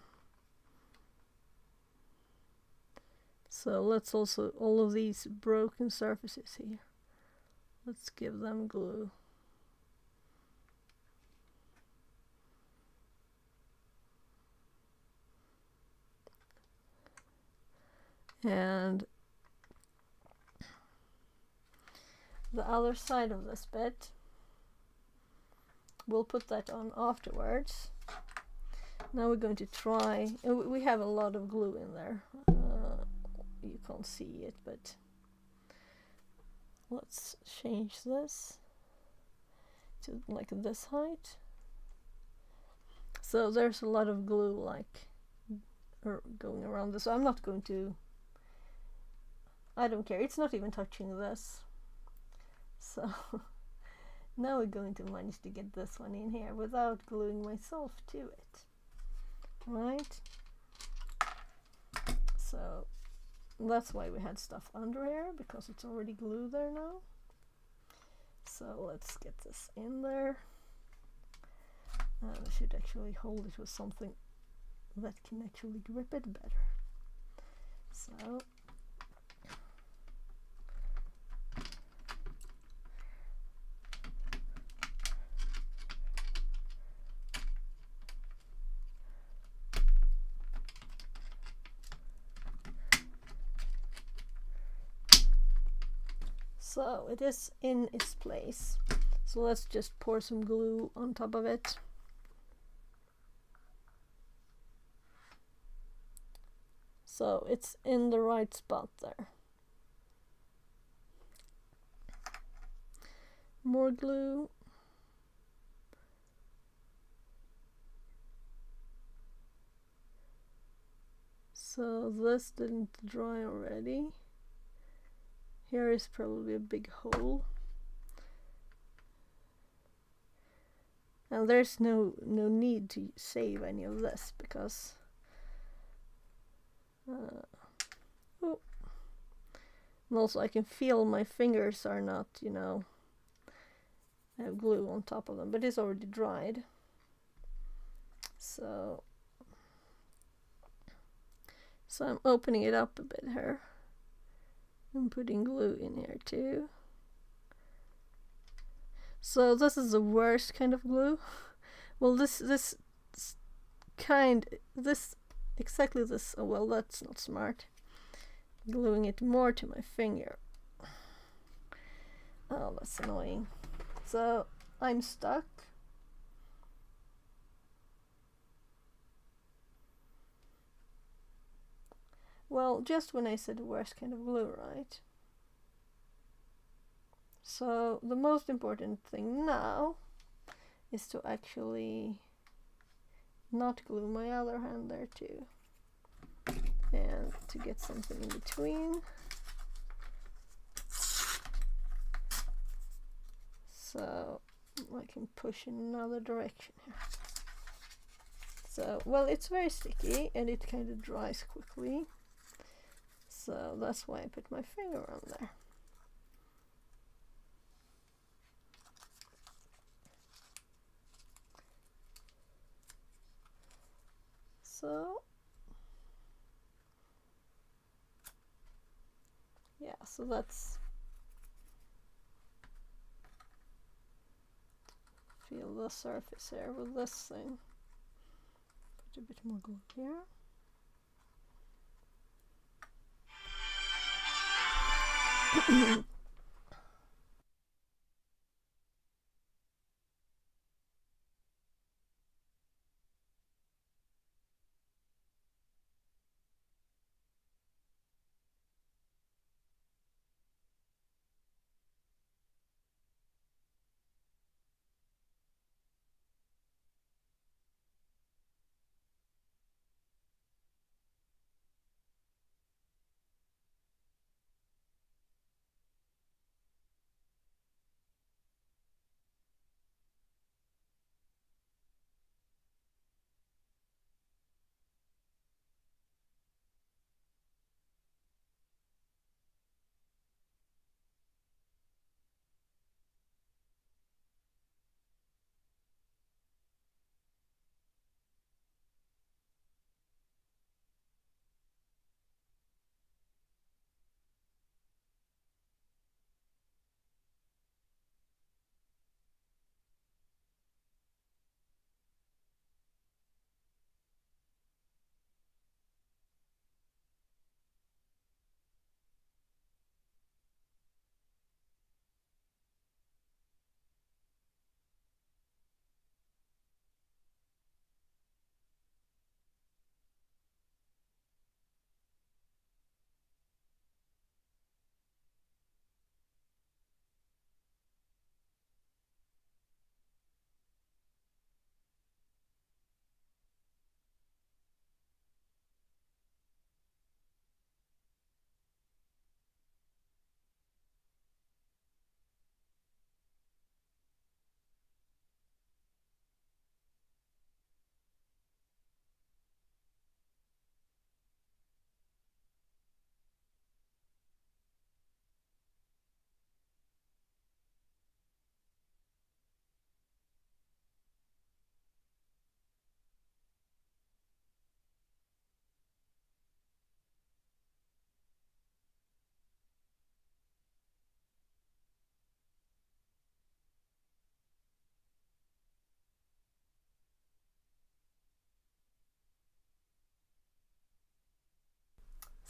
So let's also, all of these broken surfaces here, let's give them glue. And the other side of this bit, we'll put that on afterwards. Now we're going to try, we have a lot of glue in there. You can't see it, but let's change this to like this height. So there's a lot of glue like going around this. So I'm not going to, I don't care, it's not even touching this. So now we're going to manage to get this one in here without gluing myself to it. Right? So that's why we had stuff under here, because it's already glued there now. So let's get this in there. And I should actually hold it with something that can actually grip it better. So So it is in its place. So let's just pour some glue on top of it. So it's in the right spot there. More glue. So this didn't dry already. Here is probably a big hole. And there's no need to save any of this because oh. And also I can feel my fingers are not, you know, I have glue on top of them, but it's already dried. So I'm opening it up a bit here. I'm putting glue in here too. So this is the worst kind of glue. Well, exactly this, oh well, that's not smart. Gluing it more to my finger. Oh, that's annoying. So I'm stuck. Well, just when I said the worst kind of glue, right? So the most important thing now is to actually not glue my other hand there too. And to get something in between. So I can push in another direction here. So, well, it's very sticky and it kind of dries quickly. So that's why I put my finger on there. So yeah, so that's, feel the surface here with this thing. Put a bit more glue here.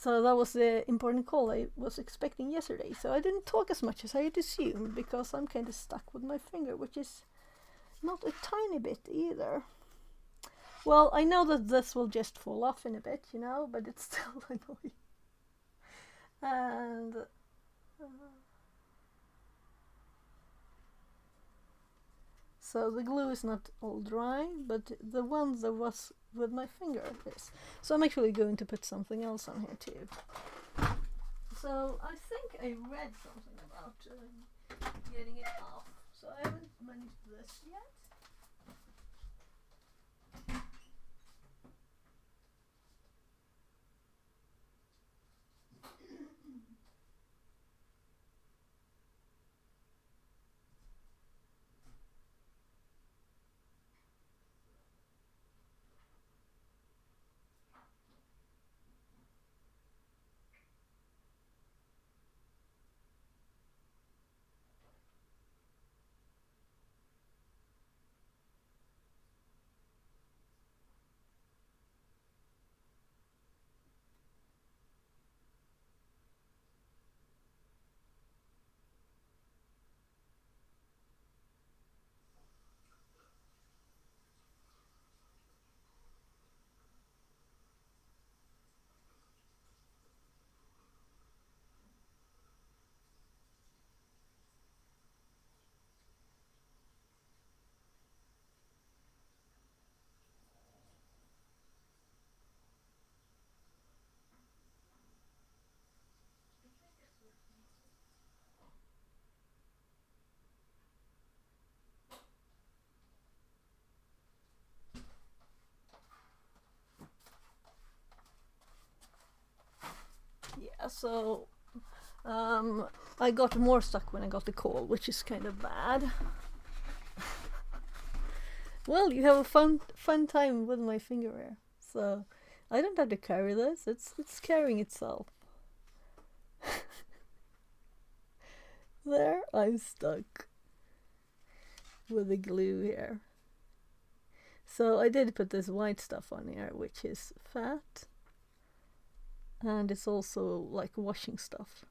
So that was the important call I was expecting yesterday. So I didn't talk as much as I had assumed because I'm kind of stuck with my finger, which is not a tiny bit either. Well, I know that this will just fall off in a bit, you know, but it's still annoying. And so the glue is not all dry, but the one that was with my finger is. So I'm actually going to put something else on here too. So I think I read something about getting it off. So I haven't managed this yet. Yeah, so I got more stuck when I got the call, which is kind of bad. Well, you have a fun time with my finger here. So I don't have to carry this, it's carrying itself. There, I'm stuck with the glue here. So I did put this white stuff on here, which is fat. And it's also like washing stuff.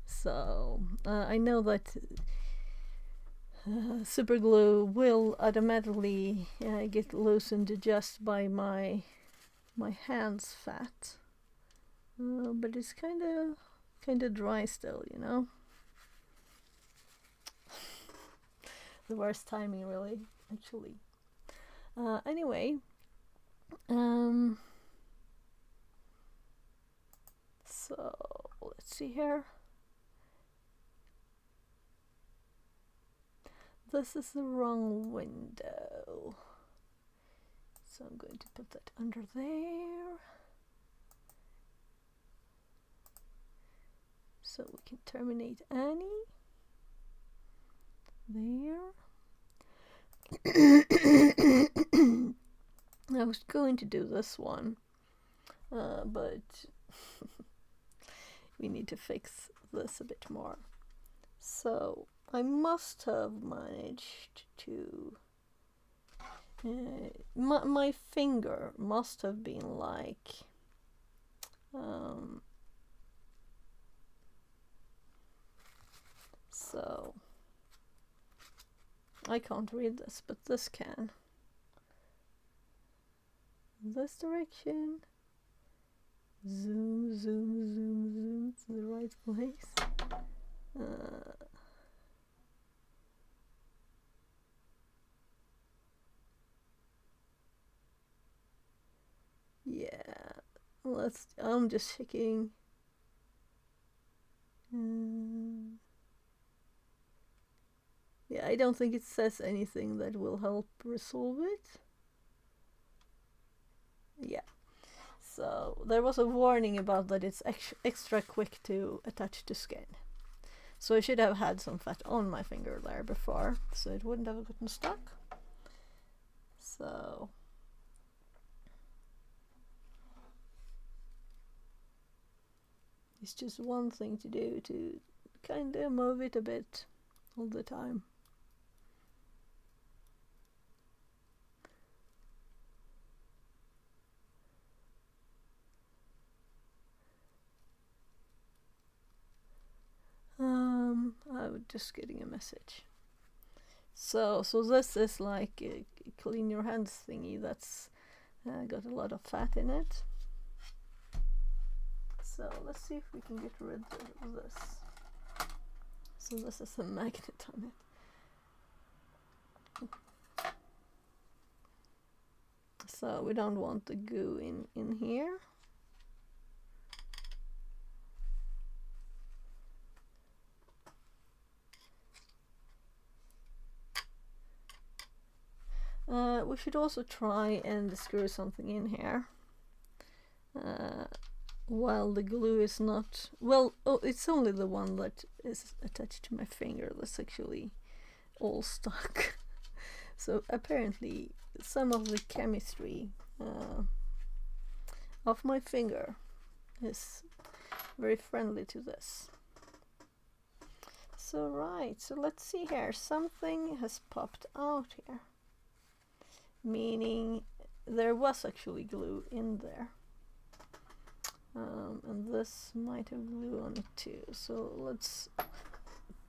So I know that super glue will automatically get loosened just by my hands fat, but it's kind of dry still, you know. The worst timing, really, actually. Anyway, so let's see here. This is the wrong window, so I'm going to put that under there so we can terminate Annie there. I was going to do this one, but we need to fix this a bit more. So I must have managed to my finger must have been like so I can't read this, but this can. This direction. Zoom, zoom, zoom, zoom to the right place. Yeah, I'm just checking. Yeah, I don't think it says anything that will help resolve it. Yeah. So there was a warning about that it's extra quick to attach to skin. So I should have had some fat on my finger there before, so it wouldn't have gotten stuck. So it's just one thing to do to kind of move it a bit all the time. just getting a message. So this is like a clean your hands thingy that's got a lot of fat in it. So let's see if we can get rid of this. So this is a magnet on it. So we don't want the goo in here. We should also try and screw something in here. While the glue is not... Well, it's only the one that is attached to my finger that's actually all stuck. So apparently some of the chemistry of my finger is very friendly to this. So right, so let's see here. Something has popped out here. Meaning there was actually glue in there. And this might have glue on it too. So let's...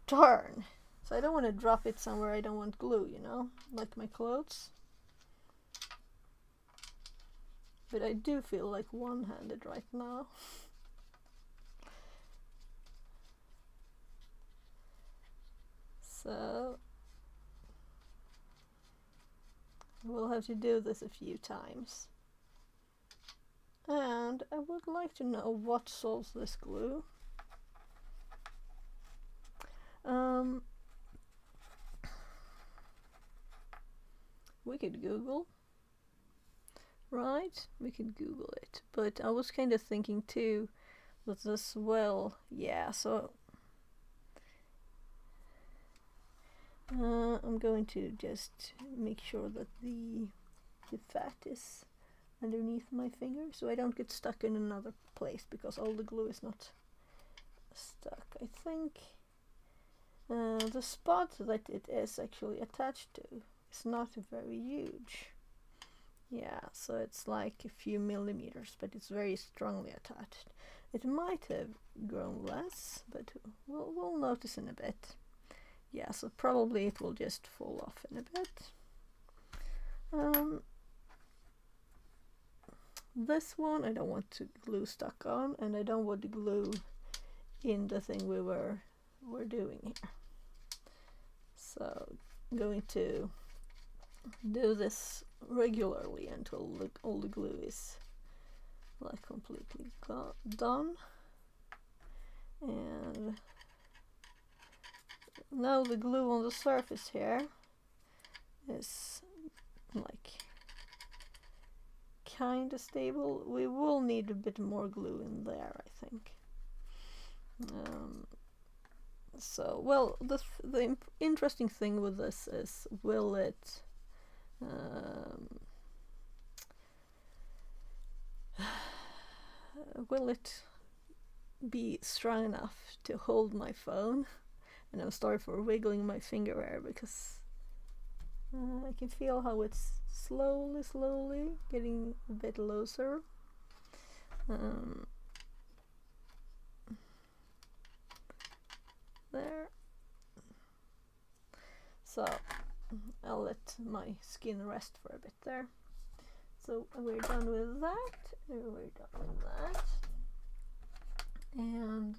Darn! So I don't want to drop it somewhere I don't want glue, you know? Like my clothes. But I do feel like one-handed right now. So... we'll have to do this a few times. And I would like to know what solves this glue. We could Google, right? We could Google it. But I was kind of thinking too that this, well, yeah, so I'm going to just make sure that the fat is underneath my finger so I don't get stuck in another place because all the glue is not stuck. I think the spot that it is actually attached to is not very huge. Yeah, so it's like a few millimeters, but it's very strongly attached. It might have grown less, but we'll notice in a bit. Yeah, so probably it will just fall off in a bit. This one I don't want to glue stuck on, and I don't want to glue in the thing we're doing here. So I'm going to do this regularly until all the glue is like completely done. And now the glue on the surface here is like kind of stable. We will need a bit more glue in there, I think. So, well, the interesting thing with this is, will it be strong enough to hold my phone? And I'm sorry for wiggling my finger here because I can feel how it's slowly getting a bit looser. There. So I'll let my skin rest for a bit there. So we're done with that. And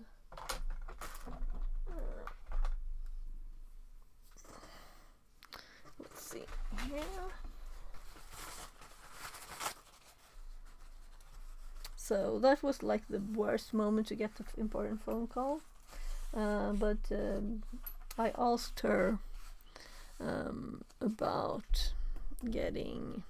let's see here. So that was like the worst moment to get the important phone call. But I asked her about getting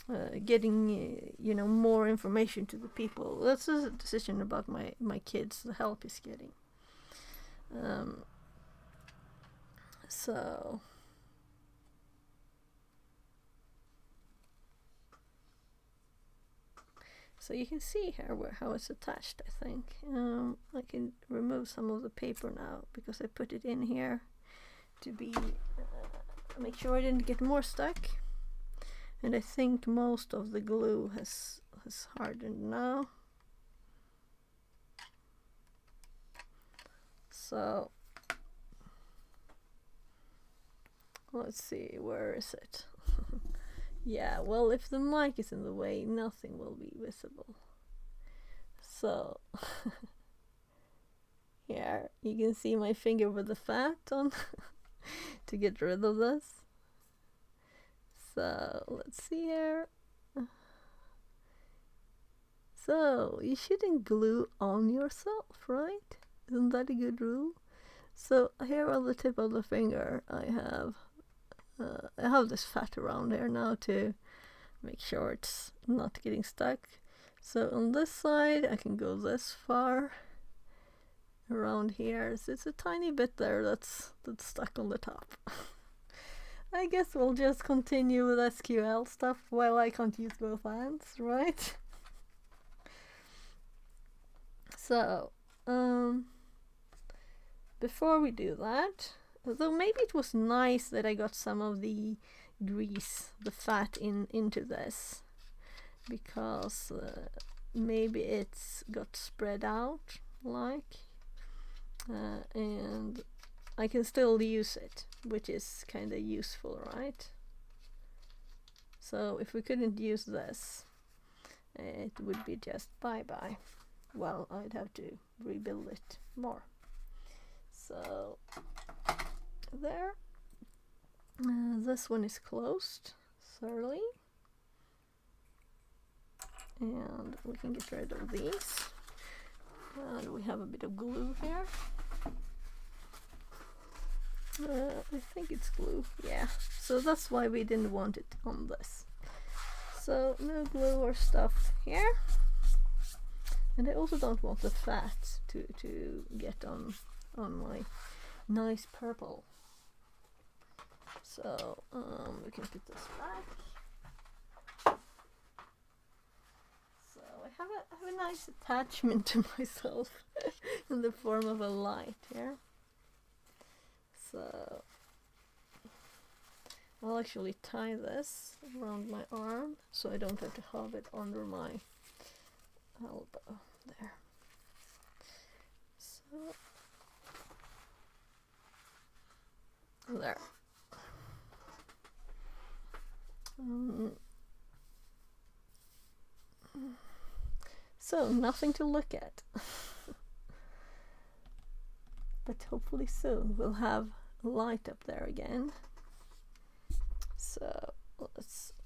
you know, more information to the people. That's a decision about my kids, the help he's getting. So you can see here how it's attached, I think. I can remove some of the paper now because I put it in here to be make sure I didn't get more stuck. And I think most of the glue has hardened now. So Let's see, where is it? Yeah, well, if the mic is in the way, nothing will be visible. So, here, you can see my finger with the fat on to get rid of this. So, let's see here. So, you shouldn't glue on yourself, right? Isn't that a good rule? So, here on the tip of the finger, I have this fat around here now to make sure it's not getting stuck. So on this side I can go this far around here. So it's a tiny bit there that's stuck on the top. I guess we'll just continue with SQL stuff while I can't use both hands, right? So before we do that, though maybe it was nice that I got some of the grease, the fat into this, because maybe it's got spread out and I can still use it, which is kind of useful, right? So if we couldn't use this, it would be just bye-bye. Well, I'd have to rebuild it more. So there. This one is closed thoroughly, and we can get rid of these. And we have a bit of glue here. I think it's glue, yeah. So that's why we didn't want it on this. So no glue or stuff here. And I also don't want the fat to get on my nice purple. So we can put this back. So I have a nice attachment to myself in the form of a light here. So I'll actually tie this around my arm so I don't have to have it under my elbow there. So there. So nothing to look at. But hopefully soon we'll have a light up there again. So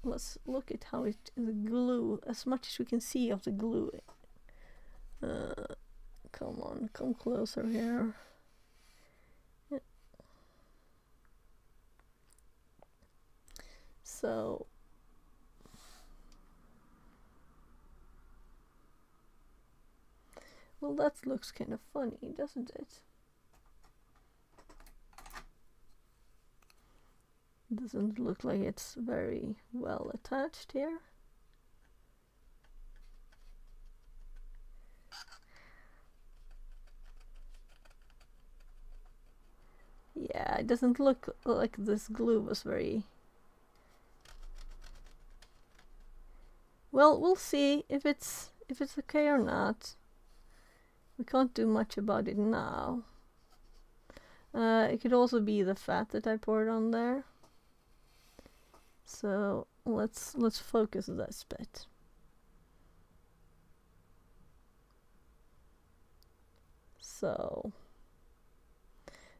let's look at how the glue, as much as we can see of the glue. Come on, come closer here. Yeah. So well, that looks kind of funny, doesn't it? Doesn't look like it's very well attached here. Yeah, it doesn't look like this glue was very well. We'll see if it's okay or not. We can't do much about it now. It could also be the fat that I poured on there. So let's focus this bit. So,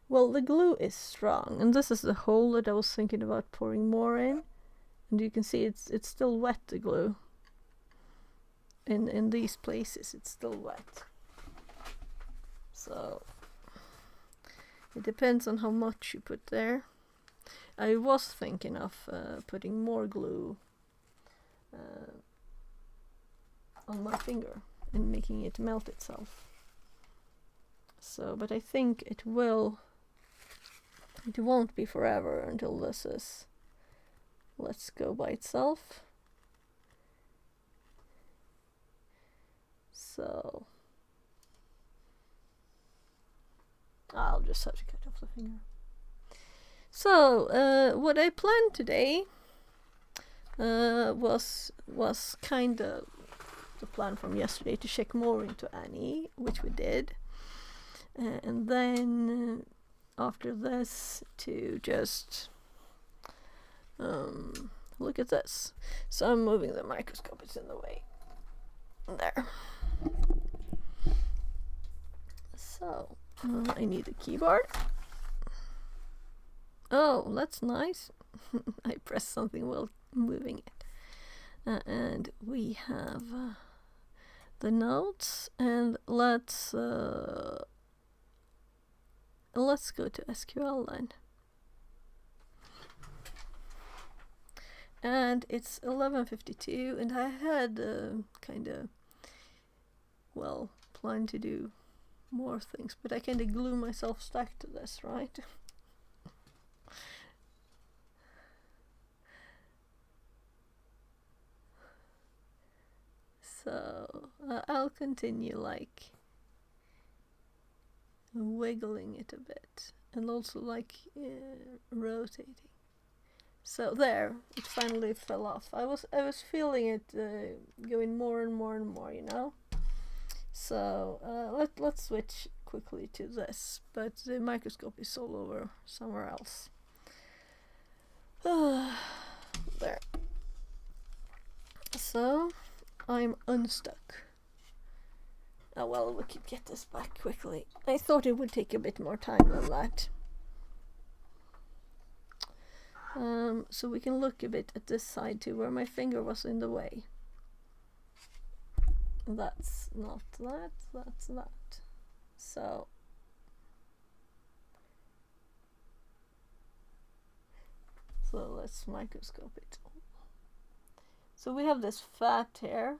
well, the glue is strong, and this is the hole that I was thinking about pouring more in. And you can see it's still wet, the glue. In these places, it's still wet. So it depends on how much you put there. I was thinking of putting more glue on my finger and making it melt itself. So, but I think it won't be forever until this is lets go by itself. So I'll just have to cut off the finger. So what I planned today was kind of the plan from yesterday to check more into Annie, which we did, and then after this to just Look at this. So I'm moving the microscope, it's in the way. There. So I need a keyboard. Oh, that's nice. I pressed something while moving it. And we have the notes, and let's go to SQL then. And it's 11:52, and I had kind of, well, planned to do more things, but I kind of glue myself stuck to this, right? So I'll continue like wiggling it a bit, and also like rotating. So there, it finally fell off. I was feeling it going more and more and more, you know. So let's switch quickly to this, but the microscope is all over somewhere else. There. So I'm unstuck. Oh well, we could get this back quickly. I thought it would take a bit more time than that. So we can look a bit at this side too, where my finger was in the way. That's not that, that's that. So let's microscope it. So we have this fat here.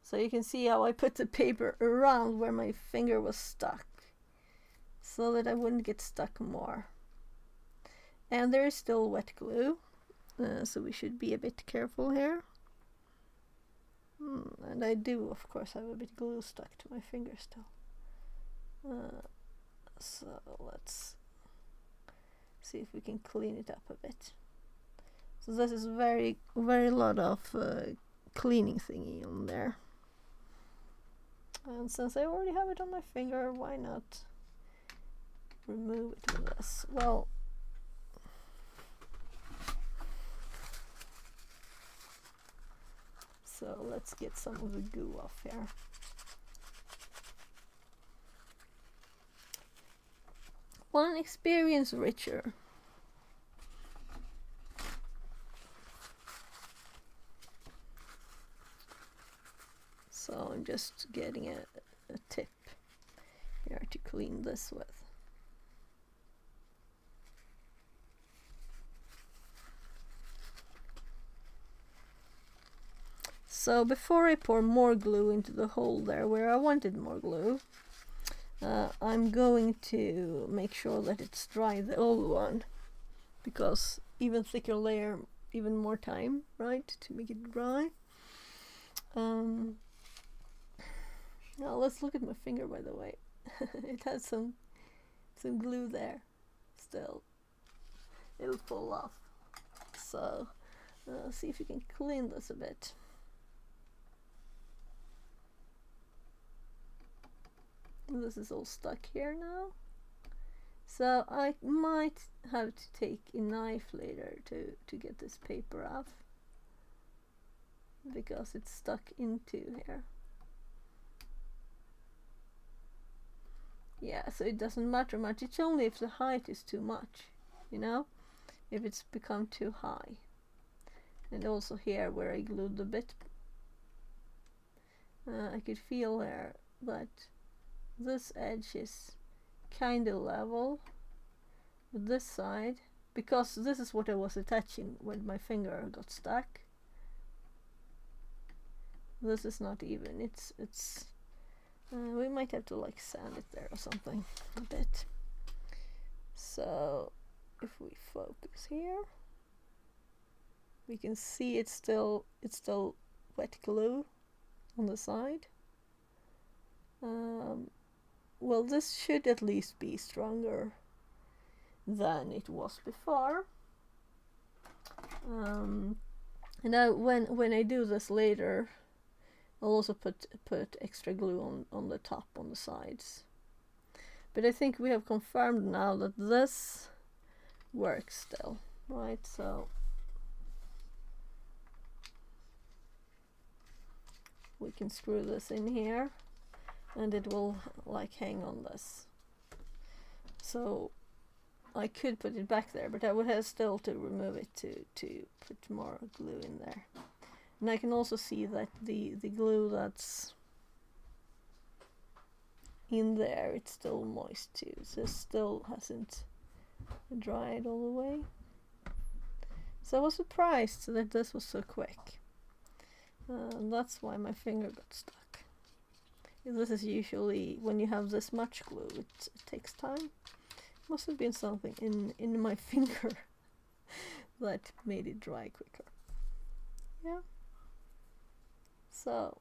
So you can see how I put the paper around where my finger was stuck, so that I wouldn't get stuck more. And there is still wet glue, so we should be a bit careful here. And I do, of course, have a bit of glue stuck to my finger still. So let's see if we can clean it up a bit. So this is very lot of cleaning thingy on there. And since I already have it on my finger, why not remove it with this? Well, so let's get some of the goo off here. One experience richer. So I'm just getting a tip here to clean this with. So before I pour more glue into the hole there where I wanted more glue, I'm going to make sure that it's dry, the old one, because even thicker layer, even more time, right, to make it dry. Now let's look at my finger, by the way. It has some glue there still. It'll fall off. So see if you can clean this a bit. This is all stuck here now. So I might have to take a knife later to get this paper off, because it's stuck into here. Yeah, so it doesn't matter much. It's only if the height is too much, you know, if it's become too high. And also here where I glued the bit, I could feel there that this edge is kind of level with this side, because this is what I was attaching when my finger got stuck. This is not even. It's we might have to like sand it there or something a bit. So if we focus here, we can see it's still wet glue on the side. Well, this should at least be stronger than it was before. And now when I do this later, I'll also put extra glue on the top, on the sides. But I think we have confirmed now that this works still, right? So we can screw this in here and it will like hang on this. So I could put it back there, but I would have still to remove it to put more glue in there. And I can also see that the glue that's in there, it's still moist too, so it still hasn't dried all the way. So I was surprised that this was so quick. And that's why my finger got stuck. This is usually, when you have this much glue, it takes time. Must have been something in my finger that made it dry quicker. Yeah. So,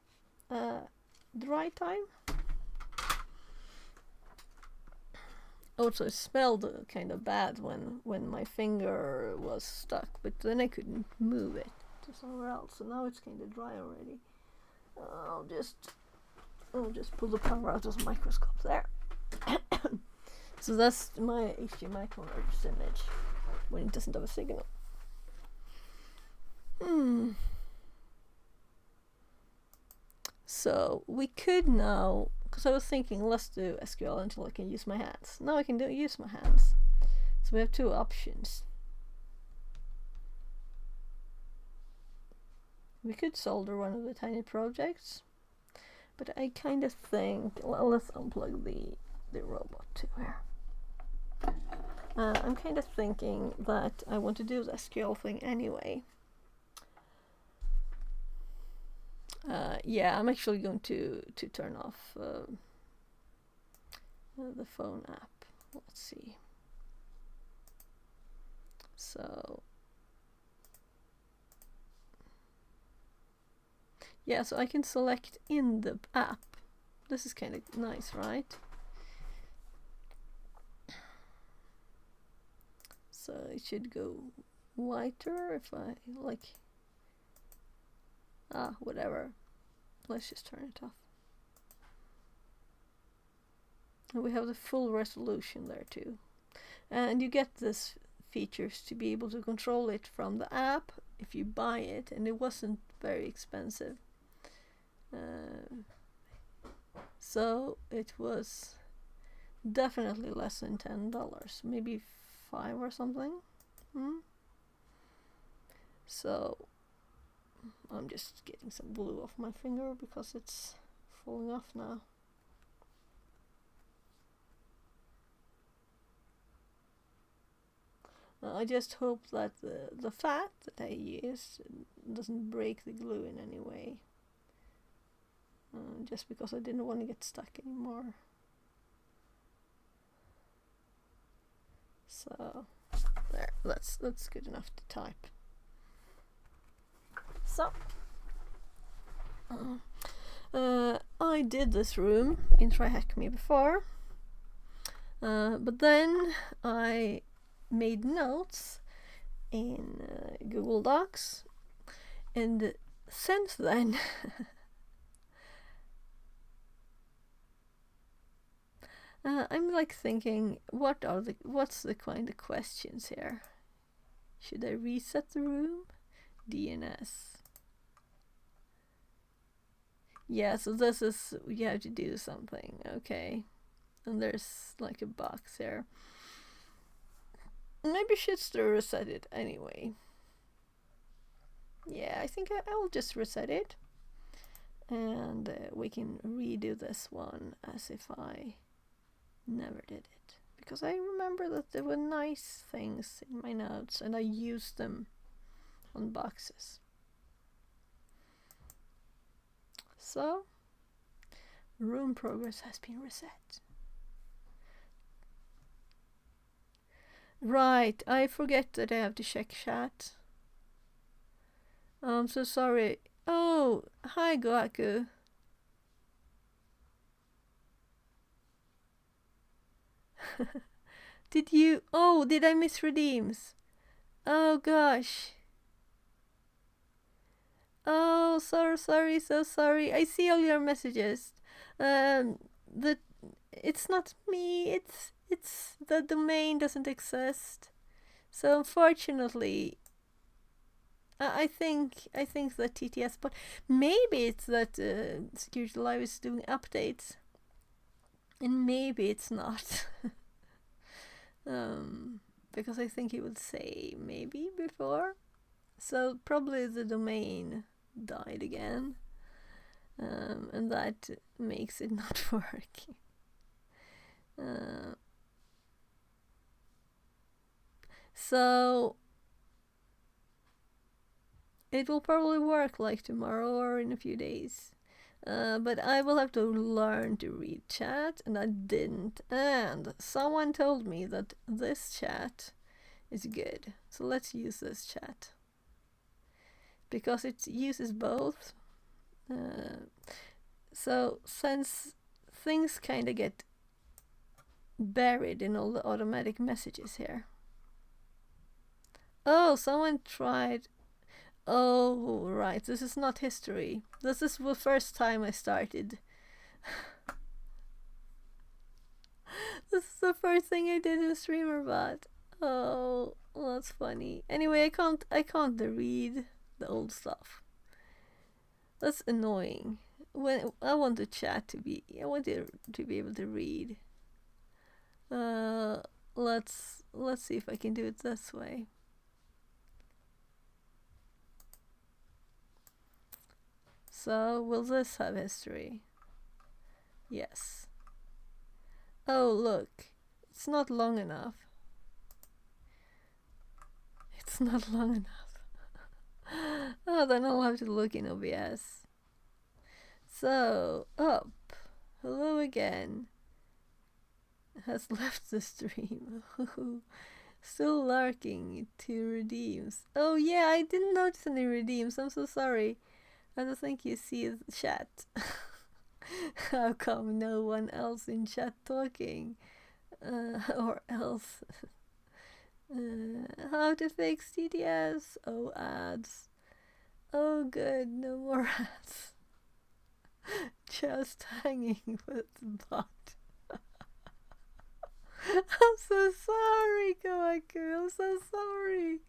dry time. Also, it smelled kind of bad when my finger was stuck, but then I couldn't move it to somewhere else. So now it's kind of dry already. I'll just pull the power out of the microscope there. So that's my HDMI converter's image when it doesn't have a signal. So we could now, because I was thinking let's do SQL until I can use my hands. Now I can use my hands. So we have two options. We could solder one of the tiny projects, but I kind of think, well, let's unplug the robot too here. I'm kind of thinking that I want to do the SQL thing anyway. Yeah, I'm actually going to turn off the phone app. Let's see. So yeah, so I can select in the app. This is kind of nice, right? So it should go whiter if I like. Whatever. Let's just turn it off. And we have the full resolution there too. And you get this features to be able to control it from the app if you buy it, and it wasn't very expensive. So it was definitely less than $10, maybe $5 or something. So I'm just getting some glue off my finger because it's falling off now. I just hope that the fat that I use doesn't break the glue in any way. Just because I didn't want to get stuck anymore. So there, that's good enough to type. So I did this room in TryHackMe before, but then I made notes in Google Docs, and since then I'm like thinking, what's the kind of questions here? Should I reset the room? DNS. Yeah, so this is, you have to do something, okay. And there's like a box here. Maybe I should still reset it anyway. Yeah, I think I'll just reset it. And we can redo this one as if I never did it. Because I remember that there were nice things in my notes and I used them on boxes. So, room progress has been reset. Right, I forget that I have to check chat. I'm so sorry. Oh, hi Goaku. Did I miss redeems? Oh gosh. Oh, so sorry. I see all your messages. It's not me. It's the domain doesn't exist. So unfortunately, I think that TTS, but maybe it's that Security Live is doing updates, and maybe it's not. Because I think he would say maybe before. So probably the domain died again, and that makes it not working. So it will probably work like tomorrow or in a few days. But I will have to learn to read chat, and I didn't. And someone told me that this chat is good. So let's use this chat. Because it uses both. So since things kind of get buried in all the automatic messages here. Oh, someone tried. Oh, right. This is not history. This is the first time I started. This is the first thing I did in StreamerBot. Oh, well, that's funny. Anyway, I can't read the old stuff. That's annoying. When I want the chat to be, I want it to be able to read. Let's see if I can do it this way. So, will this have history? Yes. Oh, look. It's not long enough. It's not long enough. Oh, then I'll have to look in OBS. So, up. Hello again. Has left the stream. Still lurking. 2 redeems. Oh yeah, I didn't notice any redeems. I'm so sorry. I don't think you see the chat. How come no one else in chat talking? Or else. How to fix TTS? Oh, ads. Oh, good, no more ads. Just hanging with the bot. I'm so sorry, Kawaku. I'm so sorry.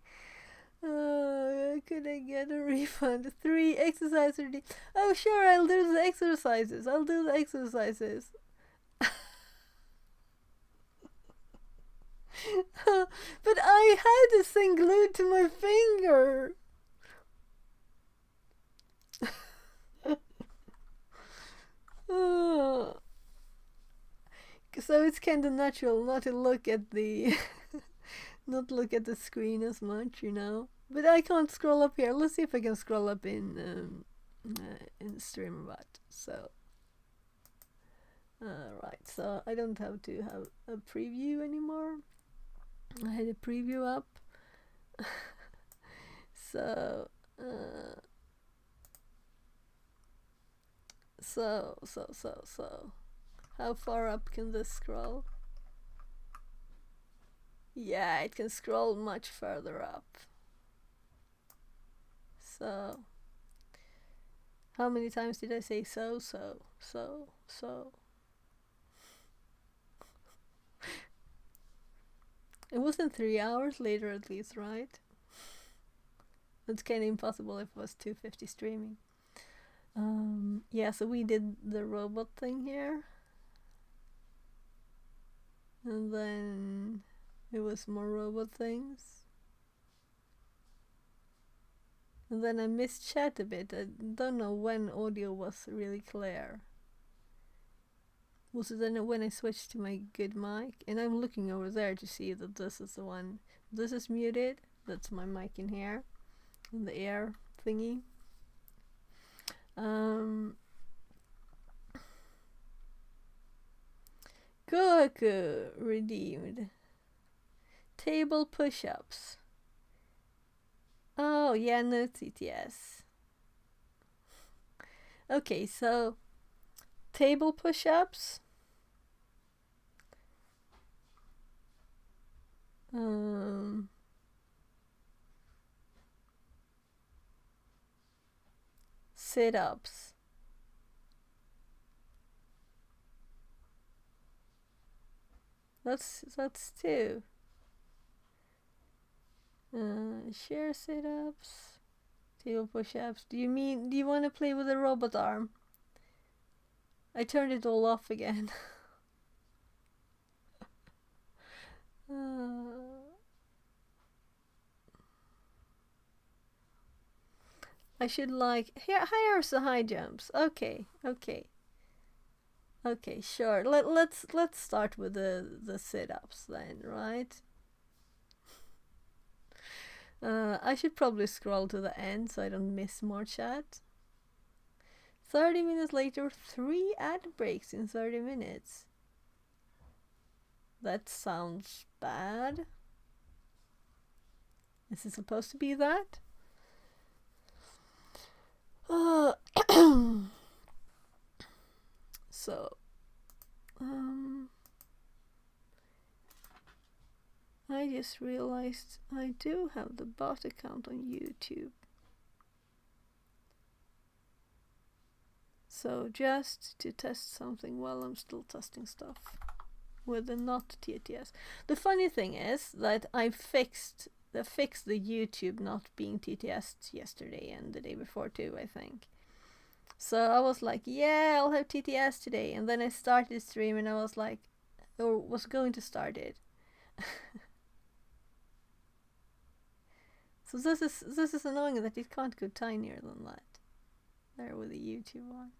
Could I get a refund? 3 exercise routine. Oh, sure, I'll do the exercises. But I had this thing glued to my finger. So it's kind of natural not to look at the not look at the screen as much, you know. But I can't scroll up here. Let's see if I can scroll up in StreamerBot. So, right. So I don't have to have a preview anymore. I had a preview up. So, so. How far up can this scroll? Yeah, it can scroll much further up. So, how many times did I say so? It wasn't 3 hours later, at least, right? It's kind of impossible if it was 250 streaming. Yeah, so we did the robot thing here. And then it was more robot things. And then I missed chat a bit. I don't know when audio was really clear. Was it then when I switched to my good mic? And I'm looking over there to see that this is the one. This is muted. That's my mic in here. And the air thingy. Goku redeemed. Table push-ups. Oh, yeah, no TTS. Okay, so table push-ups. Sit-ups. That's 2. Share sit-ups, table push-ups. Do you want to play with a robot arm? I turned it all off again. I should like here's the high jumps. Okay, sure. Let's start with the sit-ups then, right? I should probably scroll to the end so I don't miss more chat. 30 minutes later, 3 ad breaks in 30 minutes. That sounds bad. Is it supposed to be that? So, I just realized I do have the bot account on YouTube. So just to test something while I'm still testing stuff with the not TTS. The funny thing is that I fixed the YouTube not being TTS yesterday and the day before too, I think. So I was like, yeah, I'll have TTS today, and then I started stream and I was like, or was going to start it. So this is annoying that it can't go tinier than that. There with the YouTube one.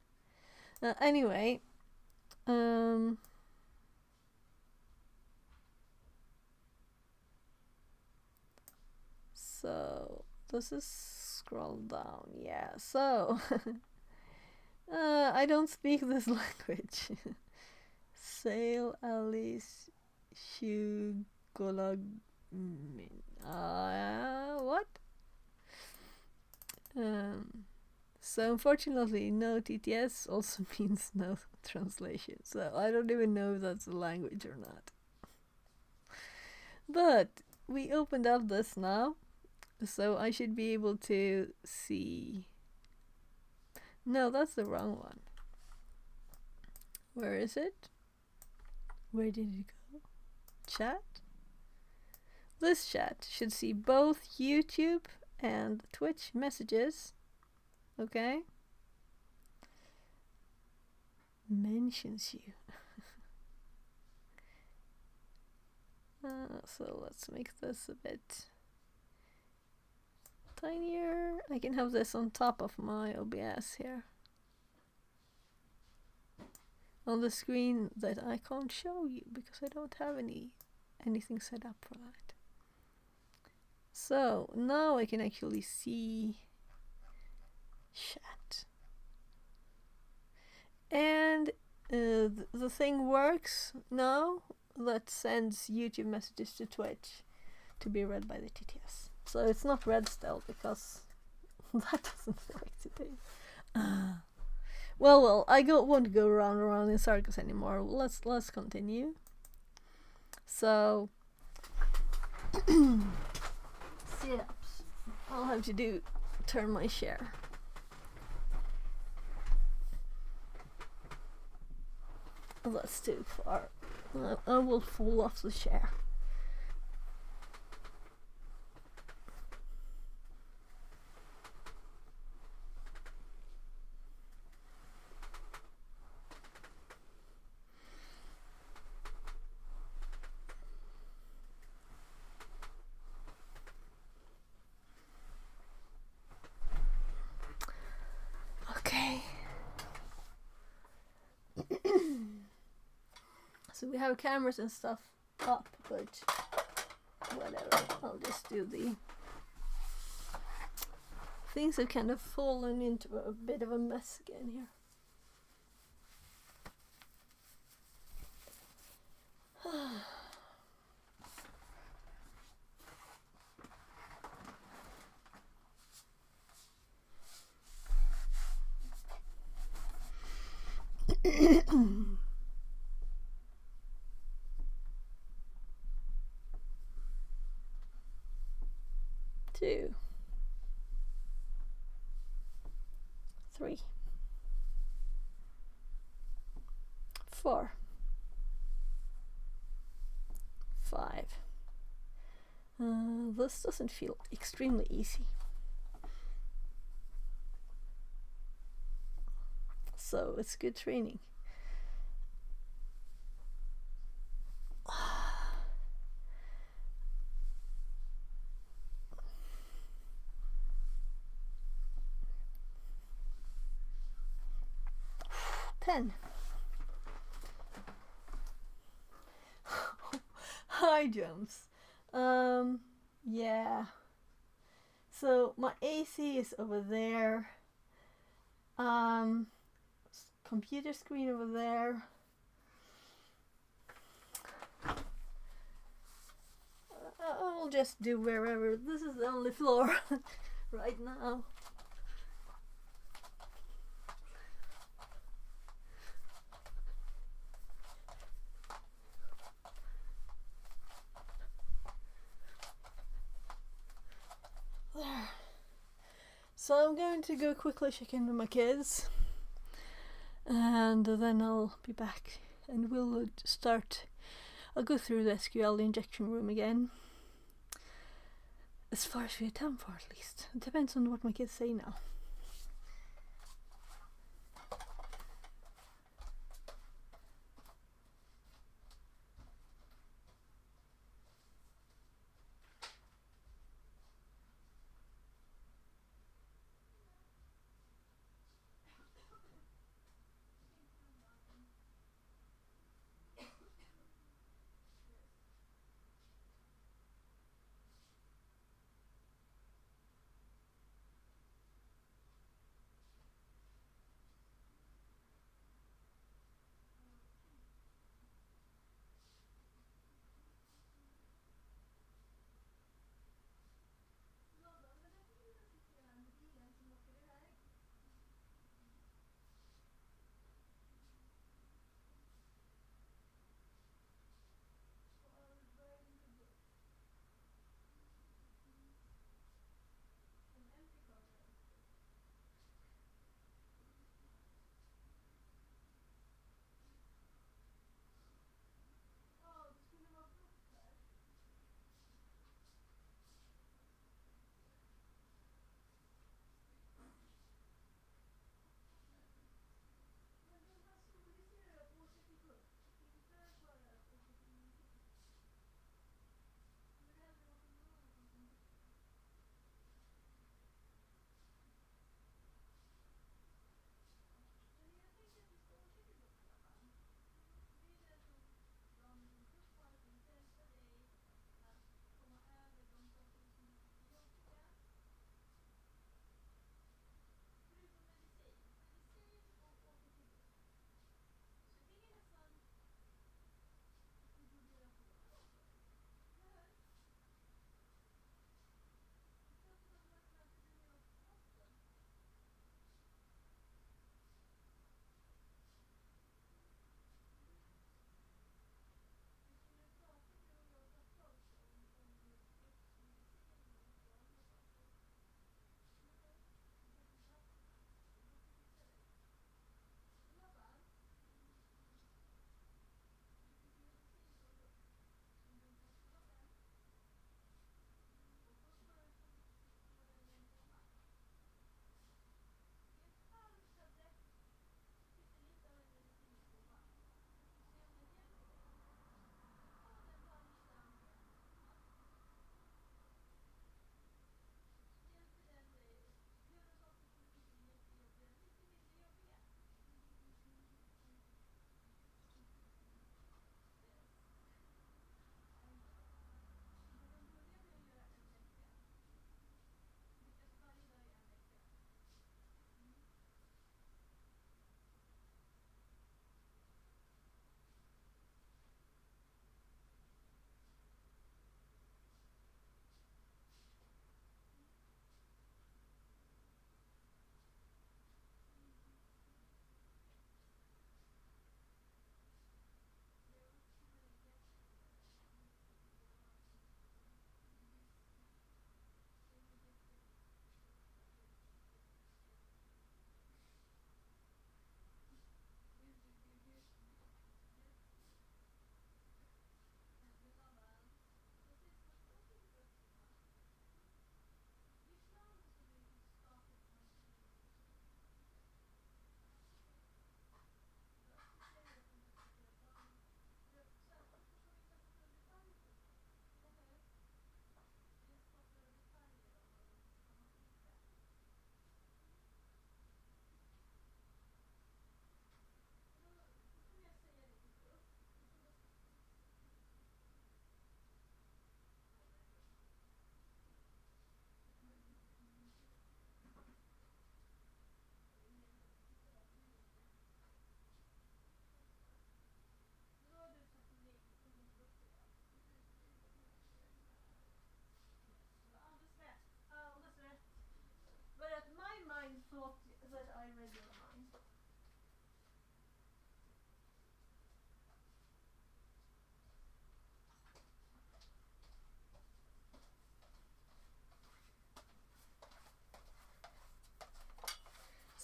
Anyway, so this is scroll down. Yeah. So I don't speak this language. Sail Alice Shugolag. What? So unfortunately, no TTS also means no translation. So I don't even know if that's a language or not. But we opened up this now, so I should be able to see. No, that's the wrong one. Where is it? Where did it go? Chat? This chat should see both YouTube and Twitch messages. Okay? Mentions you. So let's make this a bit tinier. I can have this on top of my OBS here. On the screen that I can't show you because I don't have anything set up for that. So now I can actually see chat. And the thing works now that sends YouTube messages to Twitch to be read by the TTS. So it's not red still because that doesn't work today. Well, I won't go around in circles anymore. Let's continue. So sit-ups. I'll have to turn my share. That's too far. I will fall off the chair. Okay. So we have cameras and stuff up, but whatever. I'll just do the things have kind of fallen into a bit of a mess again here. Two, 3, 4, 5. this doesn't feel extremely easy. So it's good training. Ten. High jumps. Yeah. So my AC is over there. Computer screen over there. I'll just do wherever. This is the only floor right now. There. So I'm going to go quickly check in with my kids, and then I'll be back and we'll start. I'll go through the SQL injection room again. As far as we have time for, at least. It depends on what my kids say now.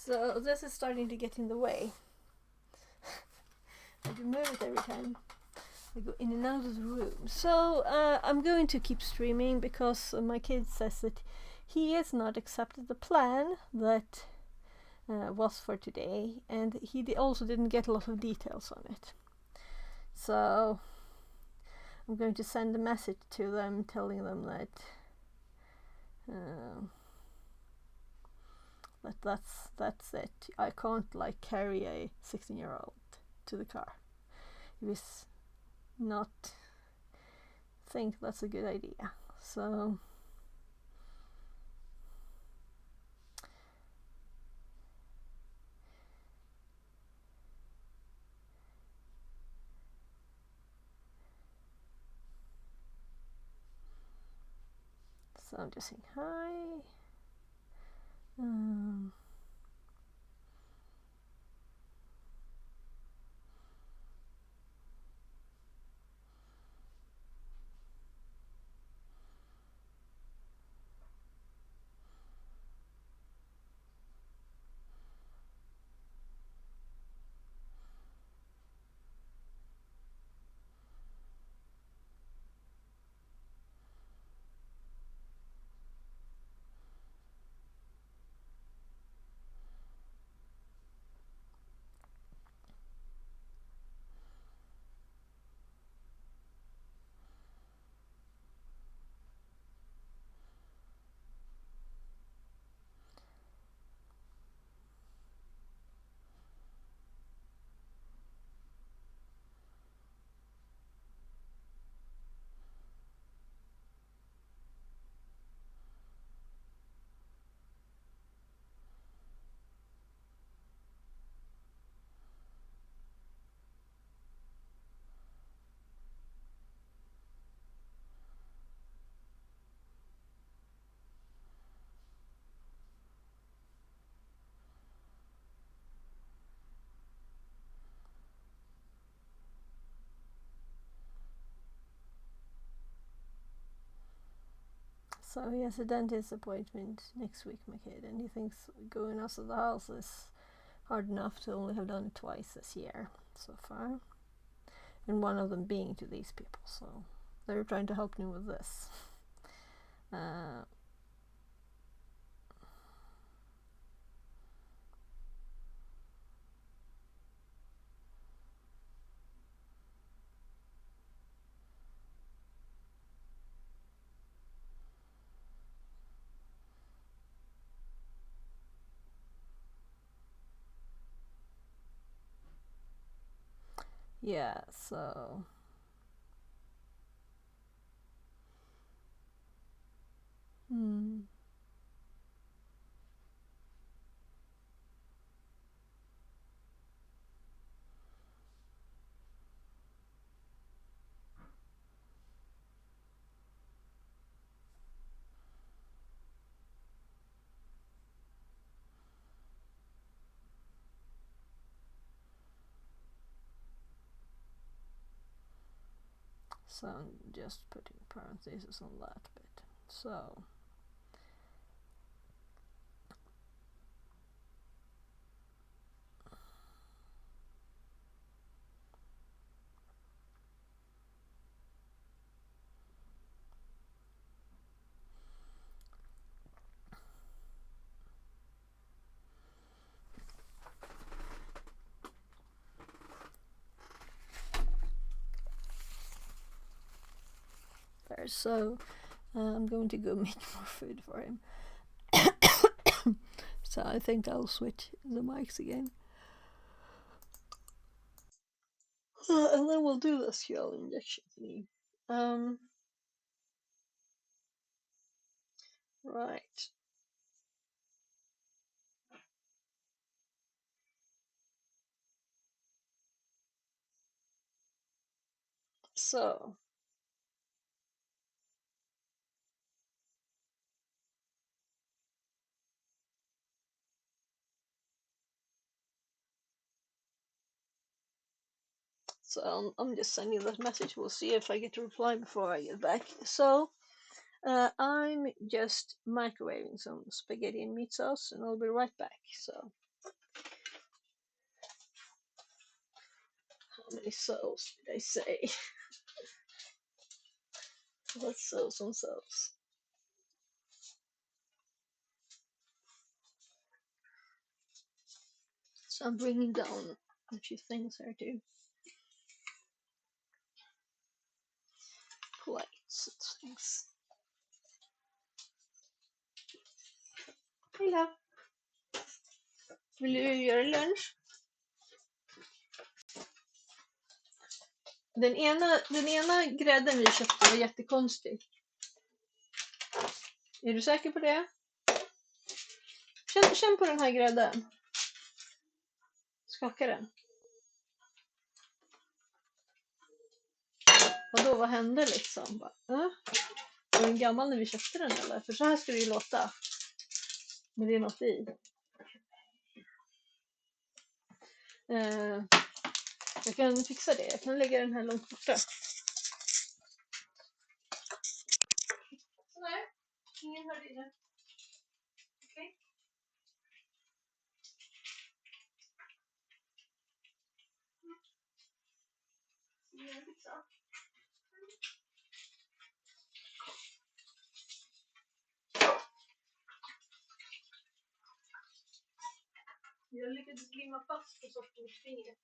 So this is starting to get in the way. I do move it every time I go in and out of the room. So I'm going to keep streaming because my kid says that he has not accepted the plan that was for today, and he also didn't get a lot of details on it. So I'm going to send a message to them telling them that that's it. I can't like carry a 16-year-old to the car. He was not think that's a good idea. So I'm just saying hi. So he has a dentist appointment next week, my kid, and he thinks going out of the house is hard enough to only have done it twice this year so far, and one of them being to these people. So they're trying to help me with this. Yeah, so so I'm just putting parentheses on that bit. So there. So I'm going to go make more food for him. So I think I'll switch the mics again. And then we'll do the SQL injection thingy. Right. So I'm just sending that message. We'll see if I get a reply before I get back. So I'm just microwaving some spaghetti and meat sauce, and I'll be right back. So many souls did I say? Let's sew some souls. So I'm bringing down a few things here too. Plates and things. Hej då! Vill du göra lunch? Den ena grädden vi köpte var jättekonstig. Är du säker på det? Känn på den här grädden. Skaka den. Vadå, vad hände liksom? Var den gammal när vi köpte den eller? För så här ska det ju låta. Men det är något i. Jag kan fixa det. Jag kan lägga den här långt borta. Sådär. Ingen hörde det. Okej. Jag lyckades limma fast på sortens finger.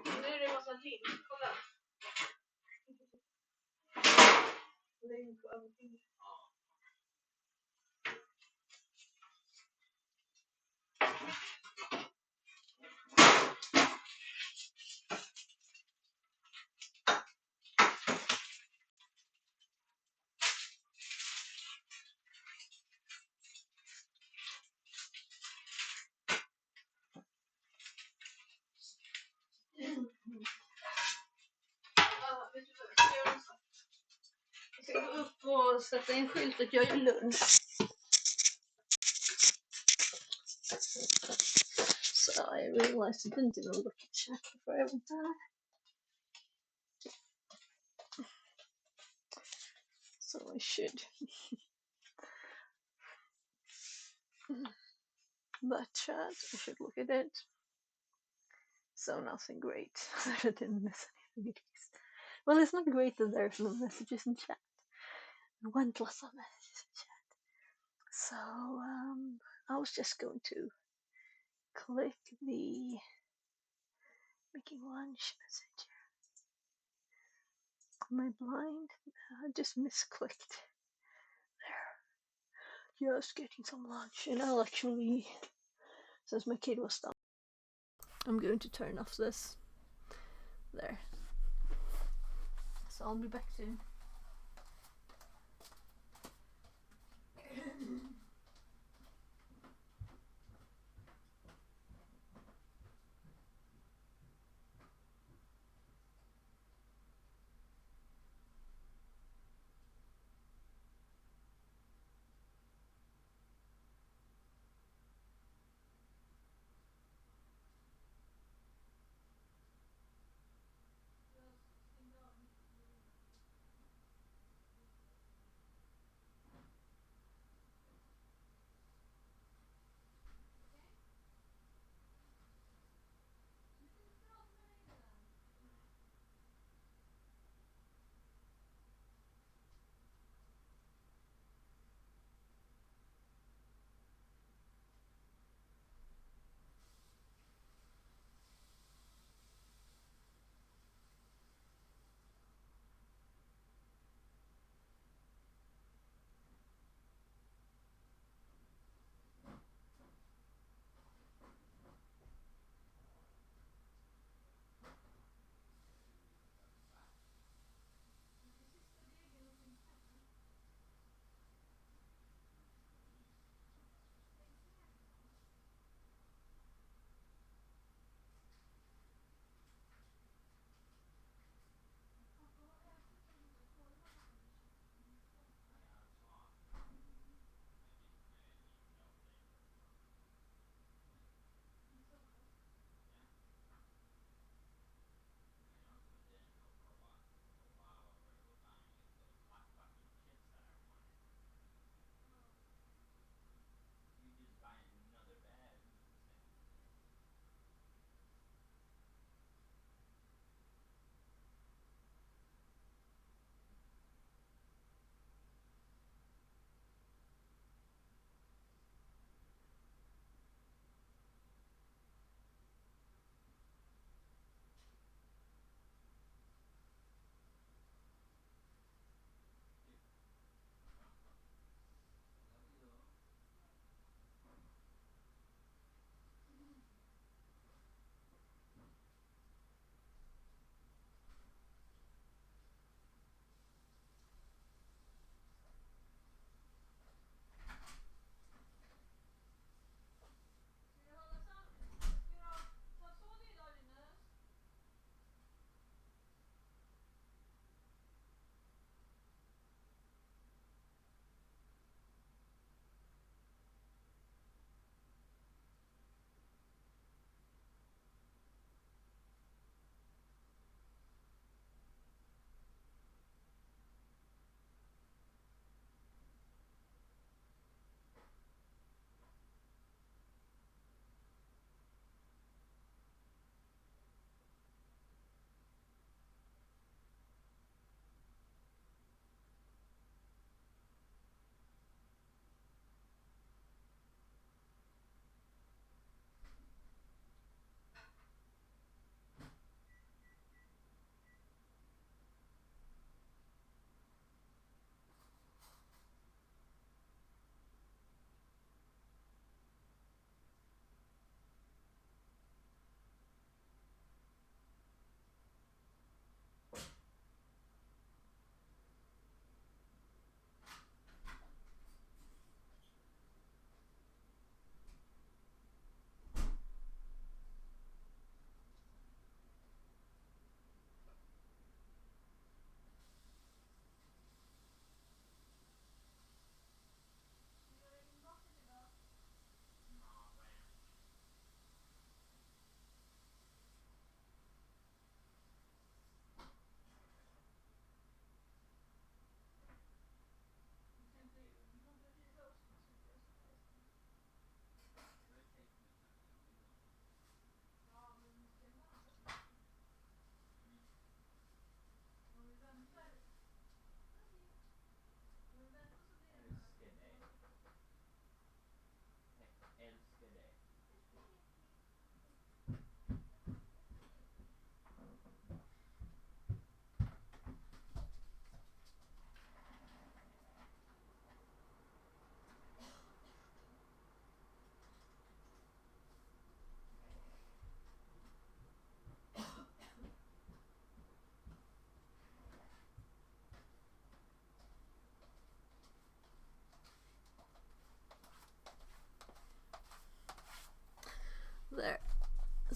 Nu är det en massa lim. Kolla. Lim på överfingret. Jag ska gå upp och sätta in skylt att jag gör lunch. So I realized I didn't even look at chat before I went there. So I should. But chat, I should look at it. So nothing great. I didn't miss anything at least. Well, it's not great that there's no messages in chat. I want lots of messages in chat. So I was just going to click the making lunch message. Am I blind? I just misclicked there. Just getting some lunch, and I'll actually, since my kid was done, I'm going to turn off this. There. So I'll be back soon.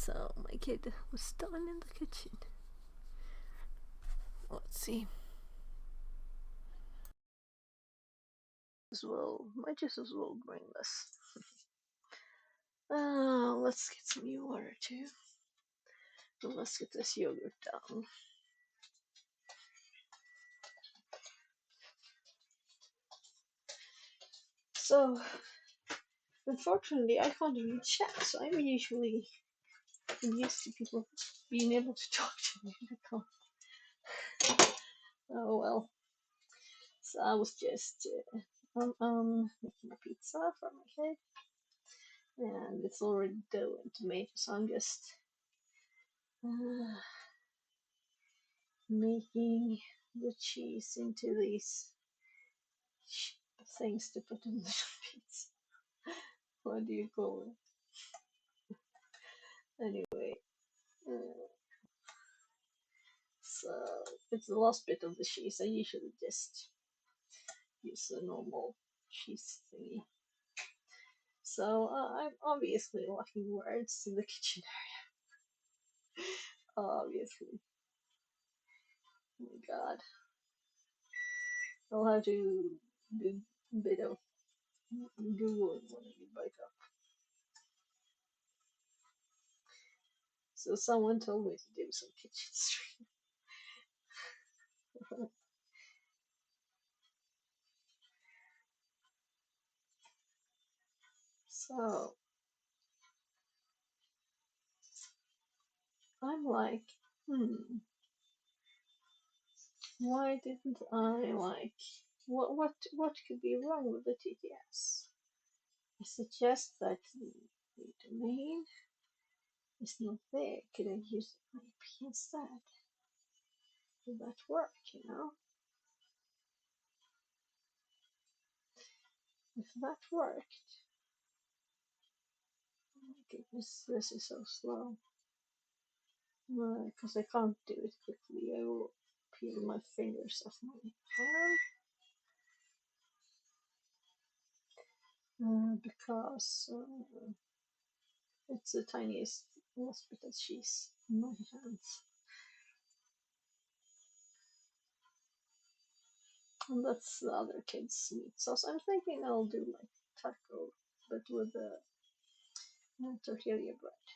So my kid was done in the kitchen. Let's see. My juices will bring this. Let's get some new water too. And let's get this yogurt down. So, unfortunately, I can't read chat, so I'm usually used to people being able to talk to me. Oh well. So I was just making a pizza for my kid, and it's already dough and tomato, so I'm just uh, making the cheese into these things to put in the pizza. What do you call it? Anyway, uh, so it's the last bit of the cheese. I usually just use a normal cheese thingy. So I'm obviously lacking words in the kitchen area. Obviously. Oh my god. I'll have to do a bit of Googling when I get back up. So someone told me to do some kitchen stream. So I'm like, why didn't I like what could be wrong with the TTS? I suggest that the domain is not there. Could I use IP instead? Would that work, you know? If that worked, oh my goodness, this is so slow. Because I can't do it quickly, I will peel my fingers off my hand. Because it's the tiniest last bit of cheese in my hands. And that's the other kid's meat sauce. I'm thinking I'll do like taco, but with the tortilla bread.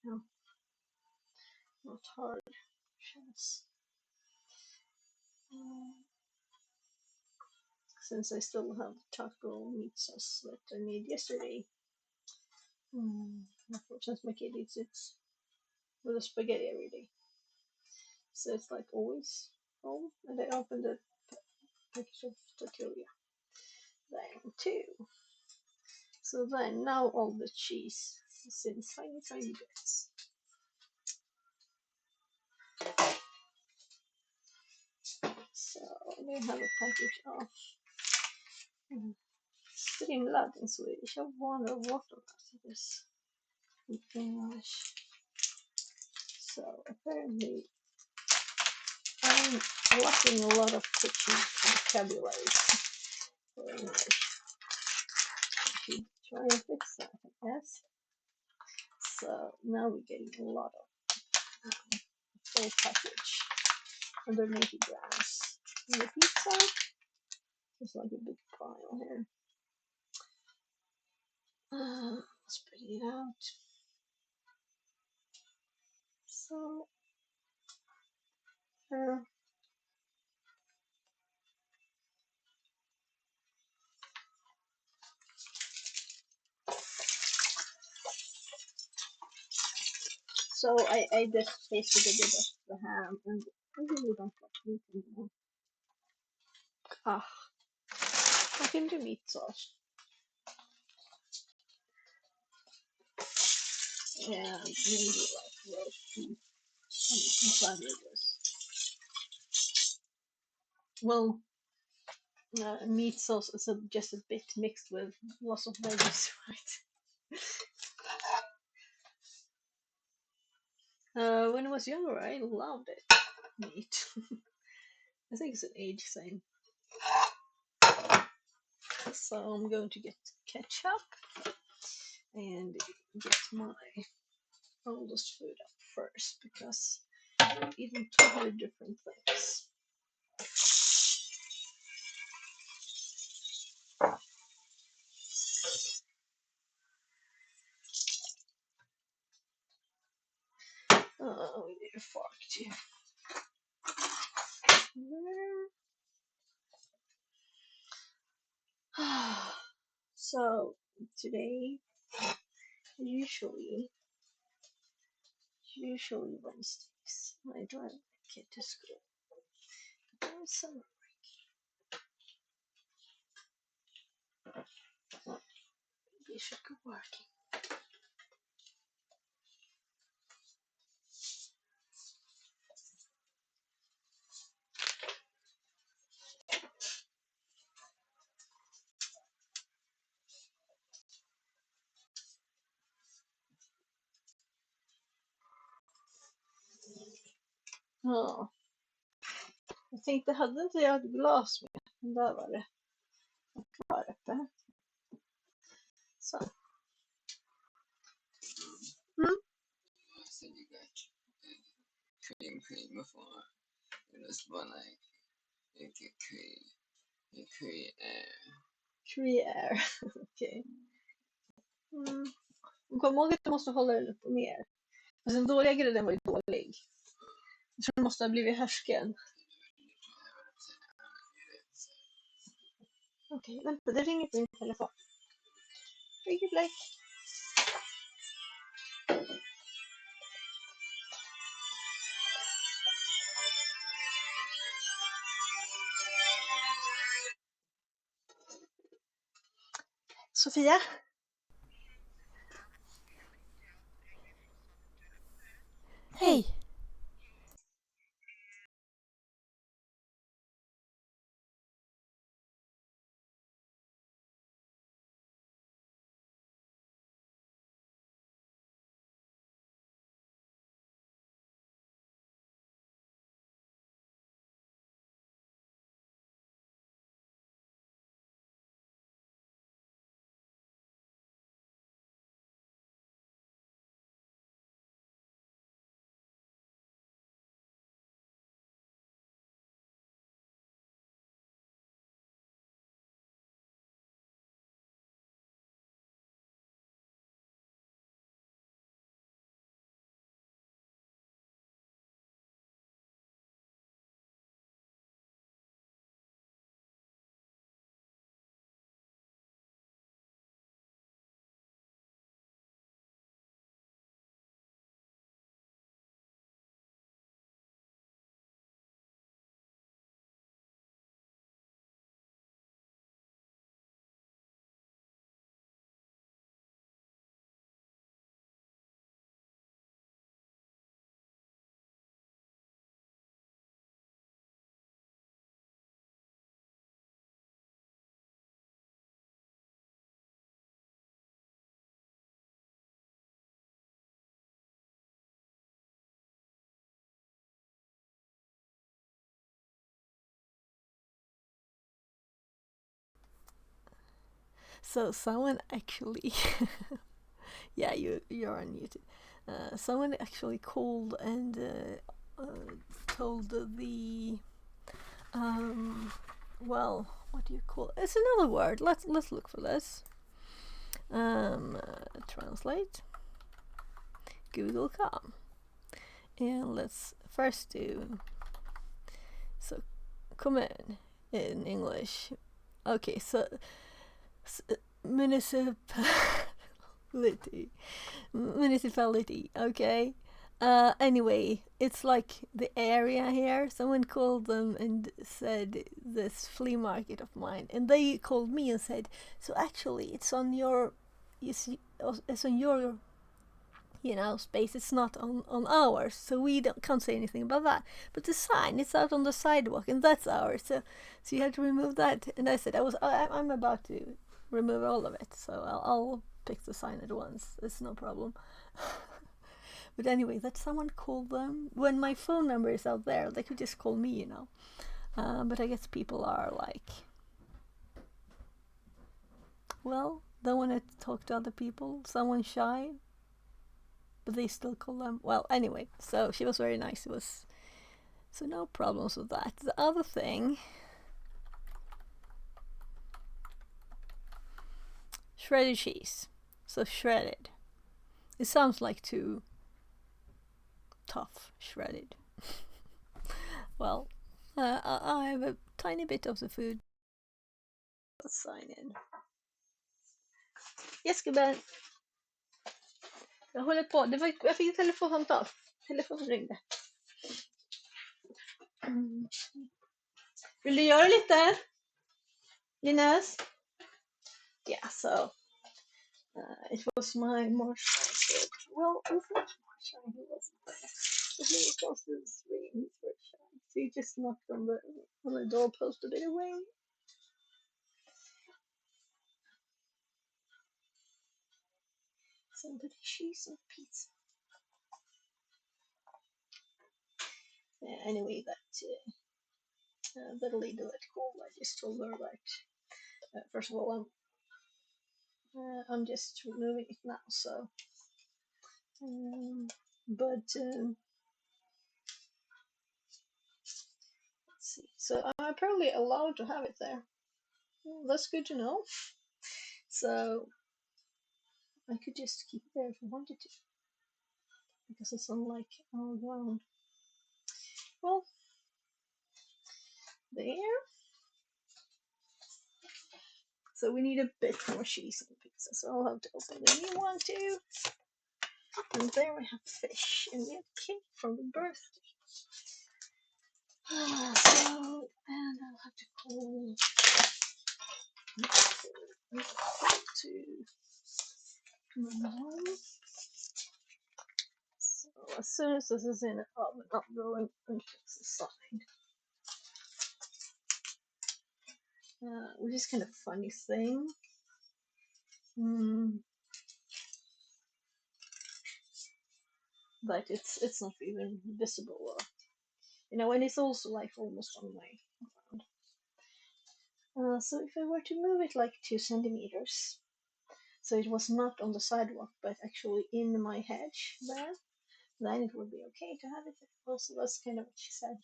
You know, not hard shells. Since I still have taco meat sauce that I made yesterday. Since my kid eats it with a spaghetti every day. So it's like always home. And I opened a package of tortilla then too. So then now all the cheese is in tiny, tiny bits. So we have a package of strimlad in Swedish. I wonder what on earth it is in English. So apparently I'm lacking a lot of kitchen vocabulary for English. I should try and fix that, I guess. So now we're getting a lot of full package, 180 grams. And the pizza is like a big pile here. Spread it out. So, uh, I just tasted a bit of the ham, and I really don't like meat anymore. Ah, I can do meat sauce. And maybe like roast beef. I'm with this. Well, meat sauce is just a bit mixed with lots of veggies, right? When I was younger, I loved it. Meat. I think it's an age thing. So I'm going to get ketchup and get my I'll just food up first because I'm eating totally different things. We need a fork too. So today, usually Wednesdays, I drive my kid to school. There is some maybe should go working. Ja, jag tänkte, hade inte jag ett glas med? Där var det. Kvar uppe. Så. Mm. So you got cream before. It was more like you get cream air. Gruyère. Okej. Mm. Kom ihåg att du måste hålla den upp och ner. Alltså den dåliga grillen var ju dålig. Jag tror den måste ha blivit härsken. Okej, vänta, det ringer på min telefon. Vilket like. Sofia? Hej! So someone actually, yeah, you're on YouTube. Someone actually called and told the well, what do you call it? It's another word. Let's look for this. Translate Google.com, and let's first do so common in English. Okay, so municipality. Okay. Anyway, it's like the area here. Someone called them and said this flea market of mine, and they called me and said, so actually it's on your, it's on your, space. It's not on ours, so we can't say anything about that. But the sign, it's out on the sidewalk, and that's ours. So you have to remove that. And I said I'm about to remove all of it, so I'll pick the sign at once. It's no problem. But anyway, that someone called them when my phone number is out there. They could just call me, but I guess people are like, well, don't want to talk to other people. Someone shy. but they still call them, well, anyway, so she was very nice. It was, so no problems with that. The other thing, shredded cheese. So shredded. It sounds like too tough, shredded. Well, I have a tiny bit of the food. Let's sign in. Yes, gubben. Jag håller på. Jag fick ett telefonsamtal. Telefonen ringde. Vill du göra lite? Linus? Yeah, so it was my marshmallow. Well, it was not marshmallow, he wasn't there. But he was close to the screen, he's very shy. So he just knocked on the doorpost a bit away. Somebody cheese and pizza. Anyway, that lady that called, I just told her that first of all, I'm just removing it now. So, but let's see. So I'm apparently allowed to have it there. Well, that's good to know. So I could just keep it there if I wanted to, because it's on like our ground. Well, there. So we need a bit more cheese on the pizza, so I'll have to open the new one too. And there we have fish, and we have cake from the birthday. So, and I'll have to call to my mom. So as soon as this is in the oven, I'll go and fix the side. Which is kind of a funny thing. But it's not even visible, or and it's also like almost on my ground. So if I were to move it like 2 centimeters, so it was not on the sidewalk but actually in my hedge there, then it would be okay to have it there. Also, that's kind of what she said.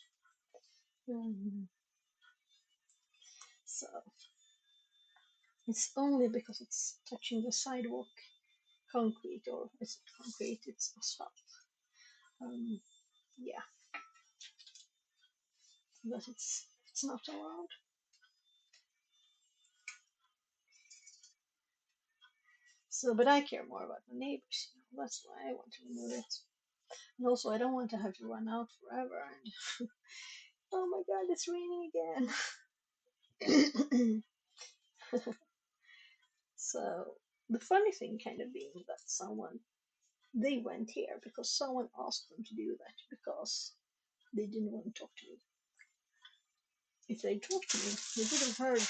So it's only because it's touching the sidewalk concrete, or it's not concrete, it's asphalt. Yeah, but it's not allowed. So, but I care more about the neighbors, that's why I want to remove it. And also, I don't want to have to run out forever and oh my god, it's raining again. So, the funny thing kind of being that they went here because someone asked them to do that because they didn't want to talk to me. If they talked to me, they would have heard.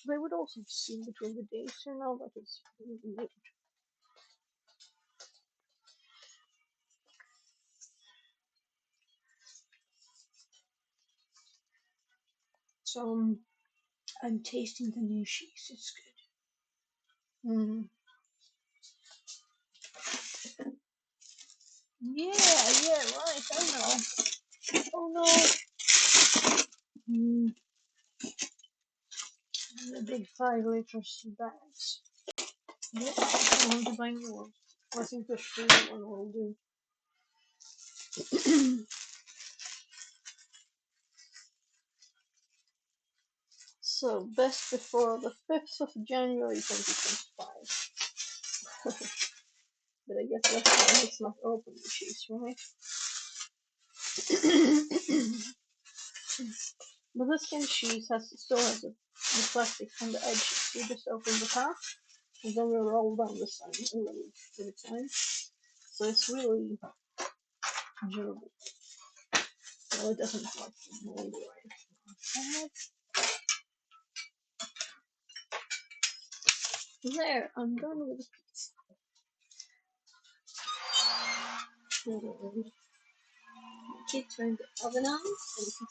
They would also have seen between the days, that is really weird. So I'm tasting the new cheese. It's good. Yeah, right. I know. Oh no. The big 5 liters bags. Yeah, I want to buy more. I think the free one will do. So, best before the 5th of January 2025. But I guess that's why it's not open, the cheese, right? But this kind of cheese still has the plastic on the edge. You just open the top, and then we roll down the side a little at a time. So it's really durable. Well, it doesn't like mold or anything like that. There, I'm done with the pizza. And kid turned the oven on, and pizza.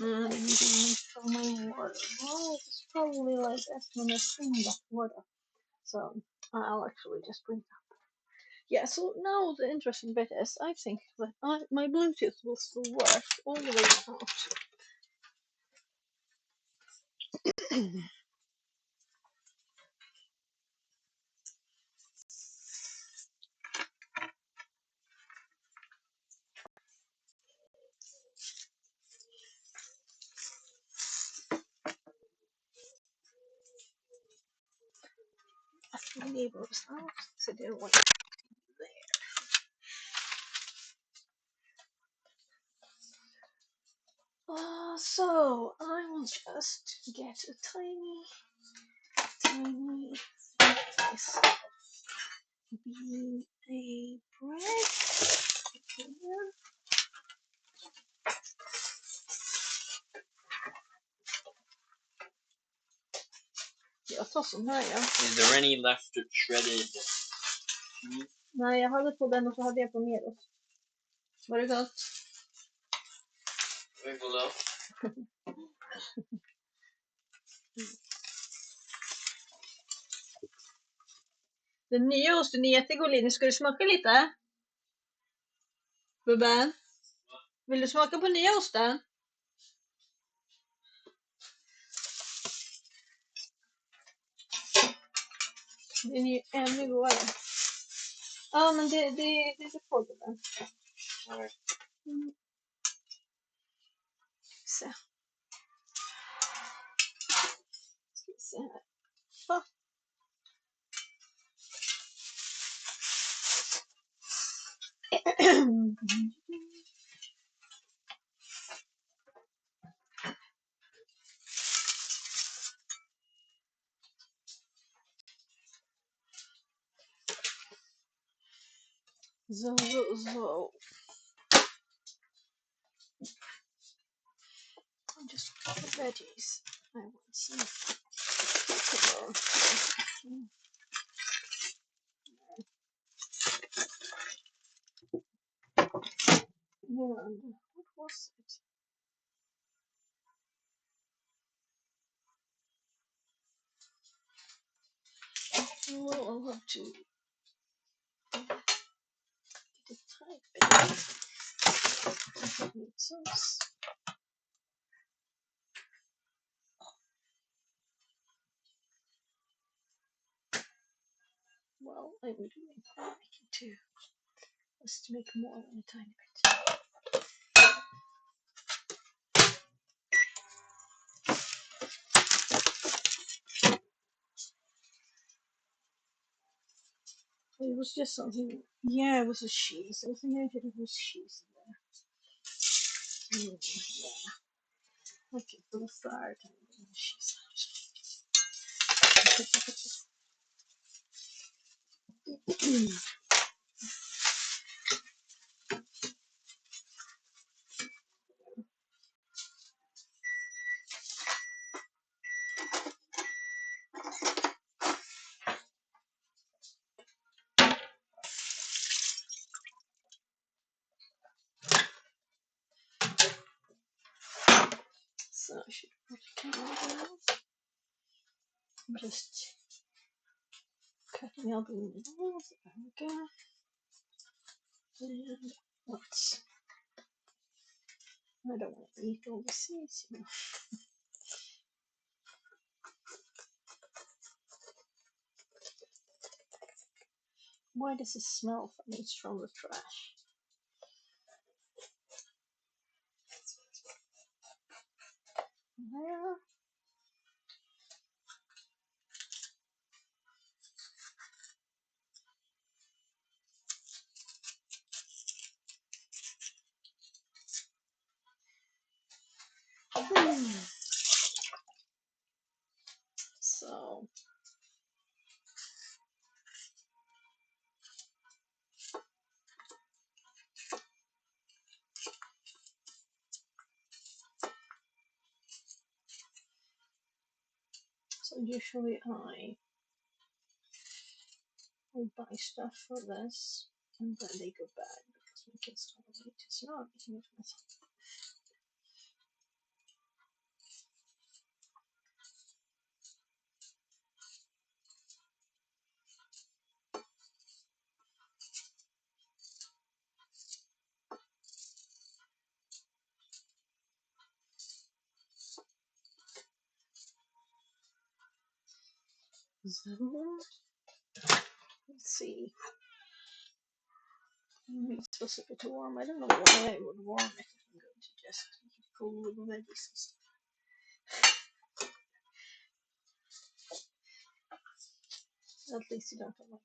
And I'm using for my water. Oh, probably like as soon as in that water. So I'll actually just bring it up. Yeah, so now the interesting bit is I think that my Bluetooth will still work all the way out. My neighbors out, so they don't want it there. So I will just get a tiny piece be a bread. Jag tar sån här, ja. Is there any left of shredded cheese? Nej, jag hade på den och så hade jag på neråt. Var det gott? Below. Den nya osten är jättegod, Linus. Ska du smaka lite? Bubben? Vill du smaka på nya osten? Den är ju ännu godare. Ja, men det får du den. Mm. Så. Ska vi se här. Så. So. Just put the veggies. I want some. And what was it? Well, I'll have to get it type it. Sauce. Well, I'm doing making too. Just to make more in a tiny bit. It was just something. Yeah, it was a cheese. I think I did it was cheese in there. Yeah. Okay, for the third time, cheese. So I should put a camera just cutting out the middle. There we go. And what's I don't want to eat all the seeds, you know. Why does it smell funny? It's from the trash. There. So usually I buy stuff for this and then they go bad because my kids don't eat it. So I'm eating it myself. Let's see. Maybe it's supposed to be too warm. I don't know why I would warm it. I'm going to just pull the veggies and stuff. At least you don't have like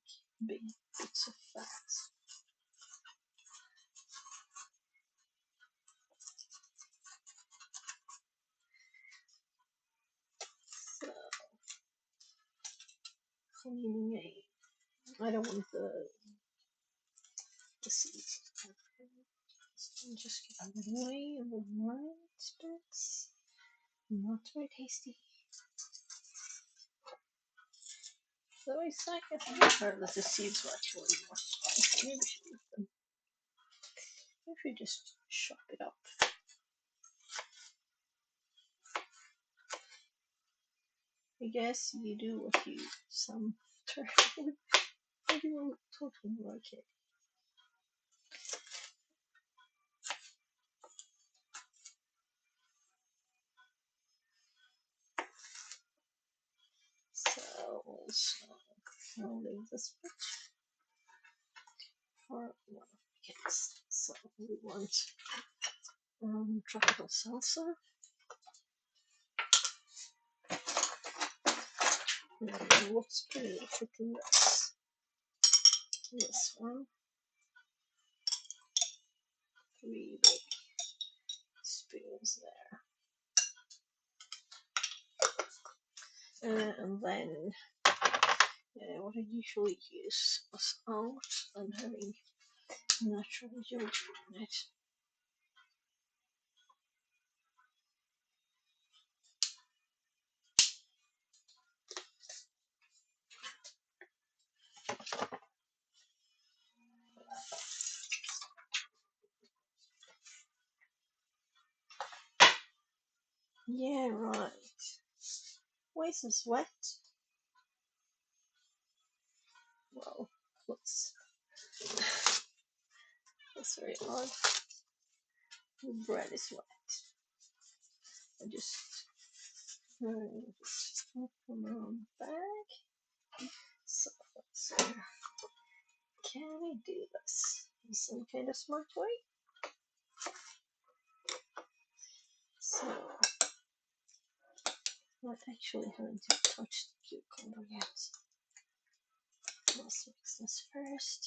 big bits of fat. So cleaning I don't want the seeds. So just get out of the way of the right bits. Not very tasty. Though I heard that the seeds were actually more spicy. Maybe we should eat them. If you just chop it up. I guess you do what you some I do totally like it. So also I'll leave this bit for one of the kids. So we want tropical salsa. And what's pretty fitting this one. 3 big spoons there. And then what I usually use without I'm having natural yogurt in it. Yeah, right. Why is this wet? Well, that's very odd. The bread is wet. I just come around back. So let's see. Can I do this in some kind of smart way? So not actually having to touch the cucumber yet. Let's mix this first.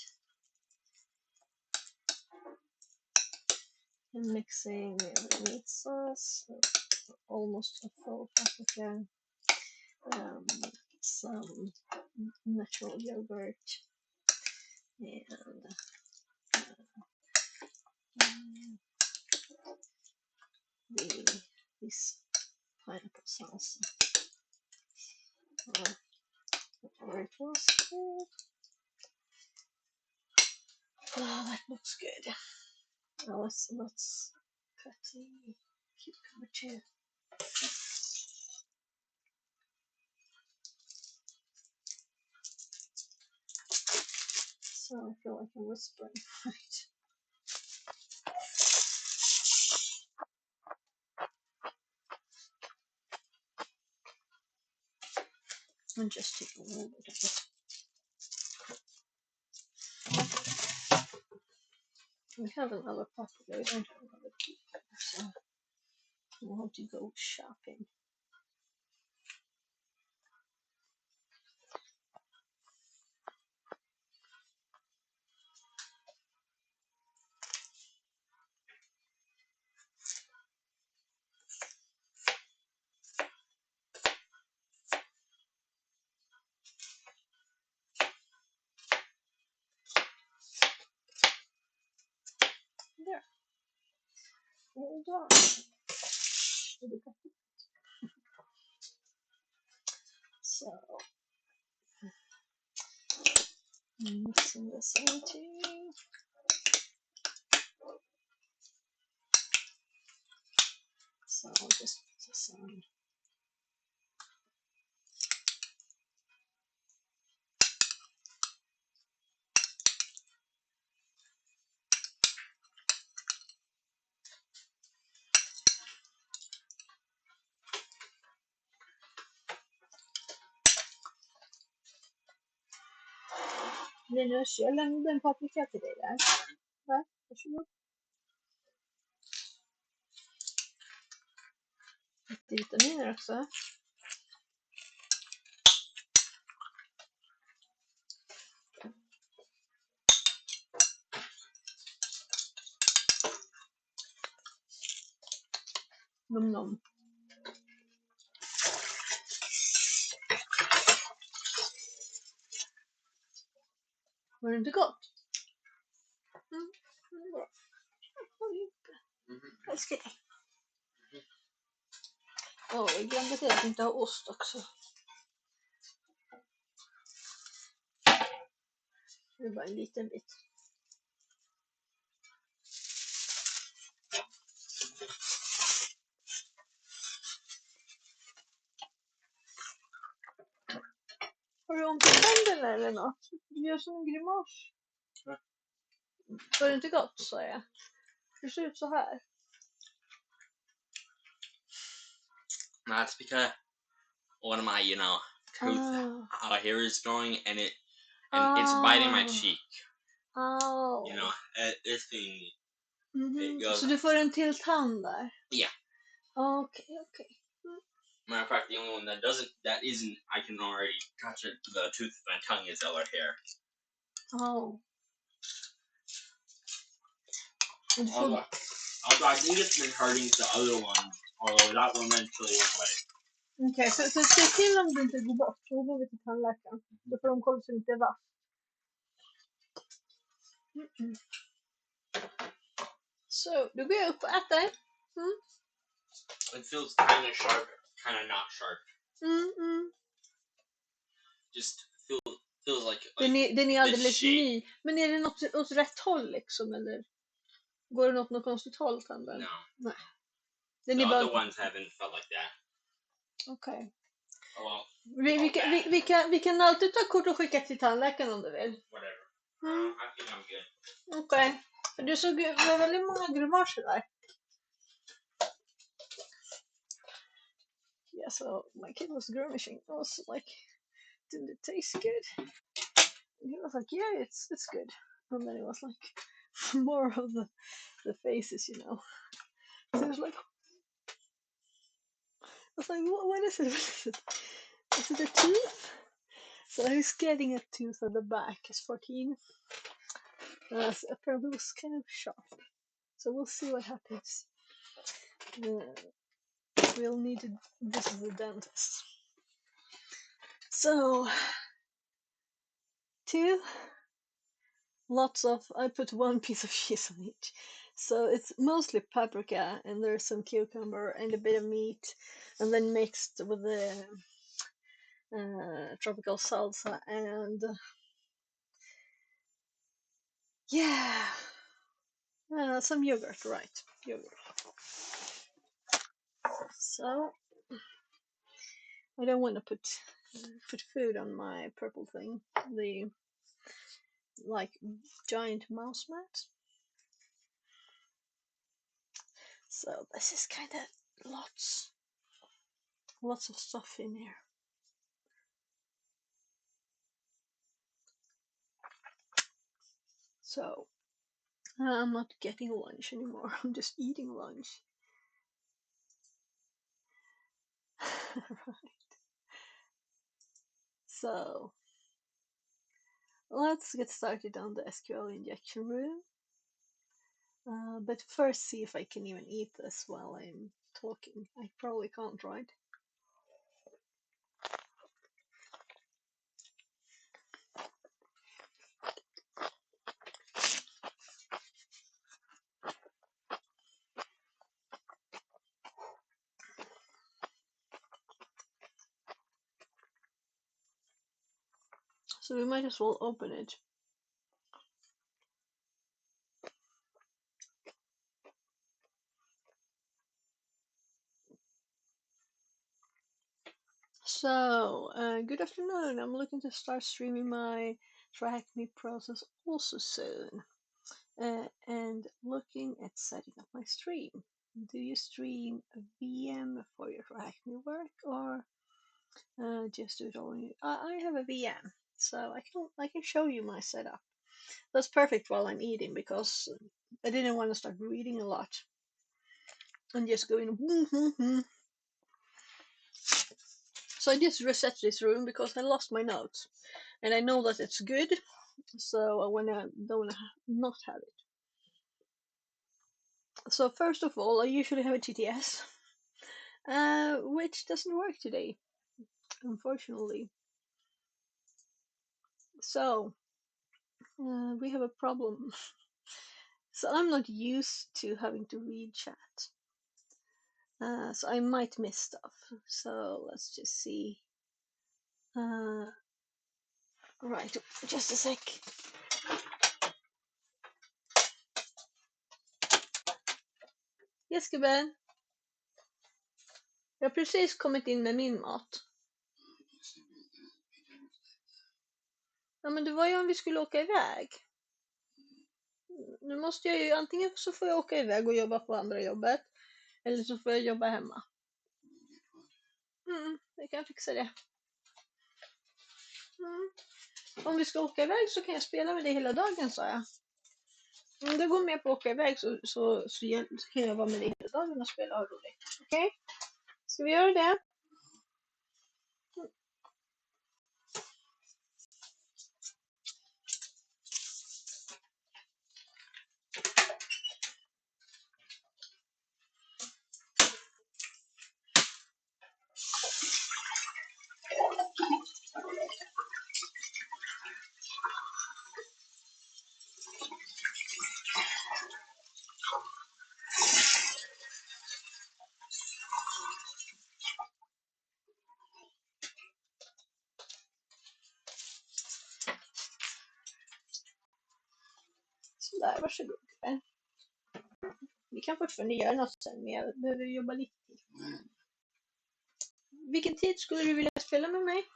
I'm mixing the meat sauce, almost a full paprika, some natural yogurt, and this pineapple salsa, or whatever it was. Oh, that looks good. Now let's cut the cucumber too. So I feel like I'm whispering, right? And just take a little bit of it. We have another paprika, we don't have another cucumber, so we'll have to go shopping. There. Hold on. So, mixing this into. So I'll just put this on. Linus, jag lämnade en paprika till dig där. Där, varsågod. Lite vitaminer också. Nom nom. Var det inte gott? Mm, det är bra. Jag älskar det. Åh, jag glömde att jag inte har ost också. Det är bara en liten bit. Har du ont i tänderna eller något? Du gör som en grimas. Ja. Var det inte gott, sa jag. Det ser ut så här. That's because one of my, tooth hair is growing and it's biting my cheek. Oh. This thing. Mhm. It goes. Så du får en till tand där? Yeah. Okej. Matter of fact, the only one that isn't, I can already touch it. The tooth of my tongue is other hair. Oh. Although I think it's been hurting the other one, although that one eventually went away. Okej, så se till om du inte går bort. Då går vi till tandläkaren. Då får de kolla så det inte är vass. Så, då går jag upp och äter. It feels kind of sharp, kind of not sharp. Just feels like Den är alldeles ny. Men är det något åt rätt håll liksom, eller? Går det åt något konstigt håll, tanden? No. Nej. The other ones haven't felt like that. Okej. Oh, well. Vi kan alltid ta kort och skicka till tandläkaren om du vill. Whatever. Mm. I think I'm good. Okej. Du såg det var väldigt många grimaser där. Yeah, so my kid was grimacing. I was like, didn't it taste good? And he was like, yeah, it's good. And then it was like more of the faces, you know. So he was like, I was like, what is it? What is it? Is it a tooth? So he's getting a tooth at the back. He's 14. So apparently it was kind of sharp. So we'll see what happens. We'll need to visit the dentist. So, I put one piece of cheese on each. So it's mostly paprika, and there's some cucumber and a bit of meat, and then mixed with the tropical salsa and some yogurt, right? Yogurt. So I don't want to put food on my purple thing, the giant mouse mat. So this is kind of lots of stuff in here. So I'm not getting lunch anymore. I'm just eating lunch. Right. So let's get started on the SQL injection room. But first see if I can even eat this while I'm talking. I probably can't, right? So we might as well open it. So, good afternoon. I'm looking to start streaming my TryHackMe process also soon. And looking at setting up my stream. Do you stream a VM for your TryHackMe work, or just do it all on you? I have a VM. So I can show you my setup. That's perfect while I'm eating because I didn't want to start reading a lot and just going. So I just reset this room because I lost my notes, and I know that it's good, so I don't wanna not have it. So first of all, I usually have a TTS, which doesn't work today, unfortunately. So we have a problem. So I'm not used to having to read chat. So I might miss stuff. So let's just see. Right, just a sec. Yes, gubben. Jag har precis kommit in med min mat. Ja, men det var ju om vi skulle åka iväg. Nu måste jag ju, antingen så får jag åka iväg och jobba på andra jobbet, eller så får jag jobba hemma. Jag kan fixa det. Om vi ska åka iväg så kan jag spela med dig hela dagen, sa jag. Om du går med på att åka iväg så kan jag vara med dig hela dagen och spela och ha roligt. Okej? Okay? Ska vi göra det? Sådär, varsågod. Vi kan fortfarande göra något sen, men jag behöver jobba lite till. Vilken tid skulle du vilja spela med mig?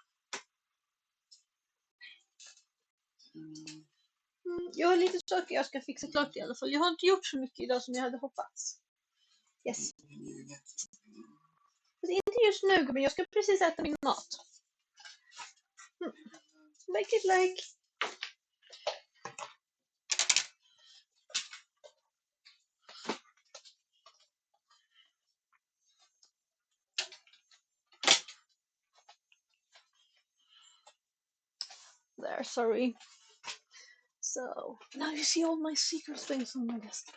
Jag har lite saker jag ska fixa klart i alla fall. Jag har inte gjort så mycket idag som jag hade hoppats. Yes. Men inte just nu, men jag ska precis äta min mat. Like it like. There, sorry. So, now you see all my secret things on my desk.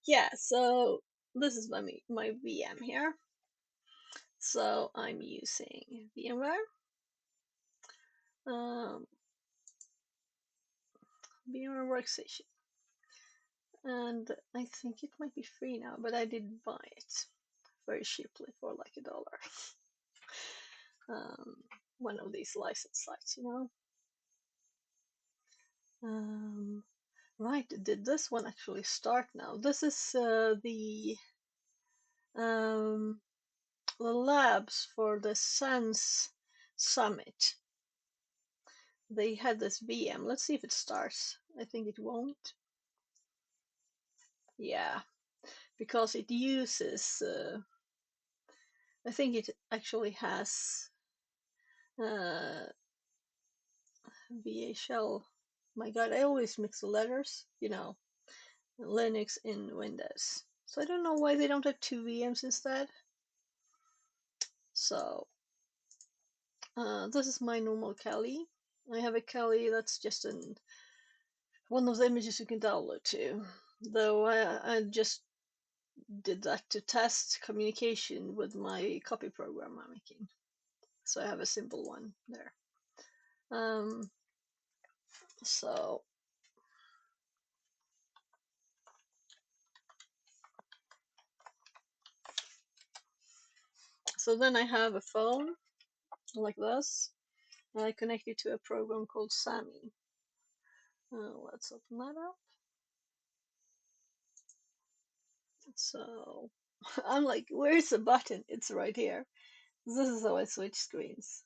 Yeah, so this is my VM here. So I'm using VMware. VMware Workstation. And I think it might be free now, but I did buy it very cheaply for like $1. One of these license sites, you know. Right, did this one actually start now? This is the labs for the SANS summit. They had this VM. Let's see if it starts. I think it won't. Yeah, because it uses. I think it actually has VHL. My God, I always mix the letters. You know, Linux in Windows. So I don't know why they don't have two VMs instead. So this is my normal Kali. I have a Kali that's just one of the images you can download too. Though I just did that to test communication with my copy program I'm making. So I have a simple one there. So then I have a phone like this, and I connect it to a program called Sammy. Let's open that up. So I'm like, where's the button? It's right here. This is how I switch screens.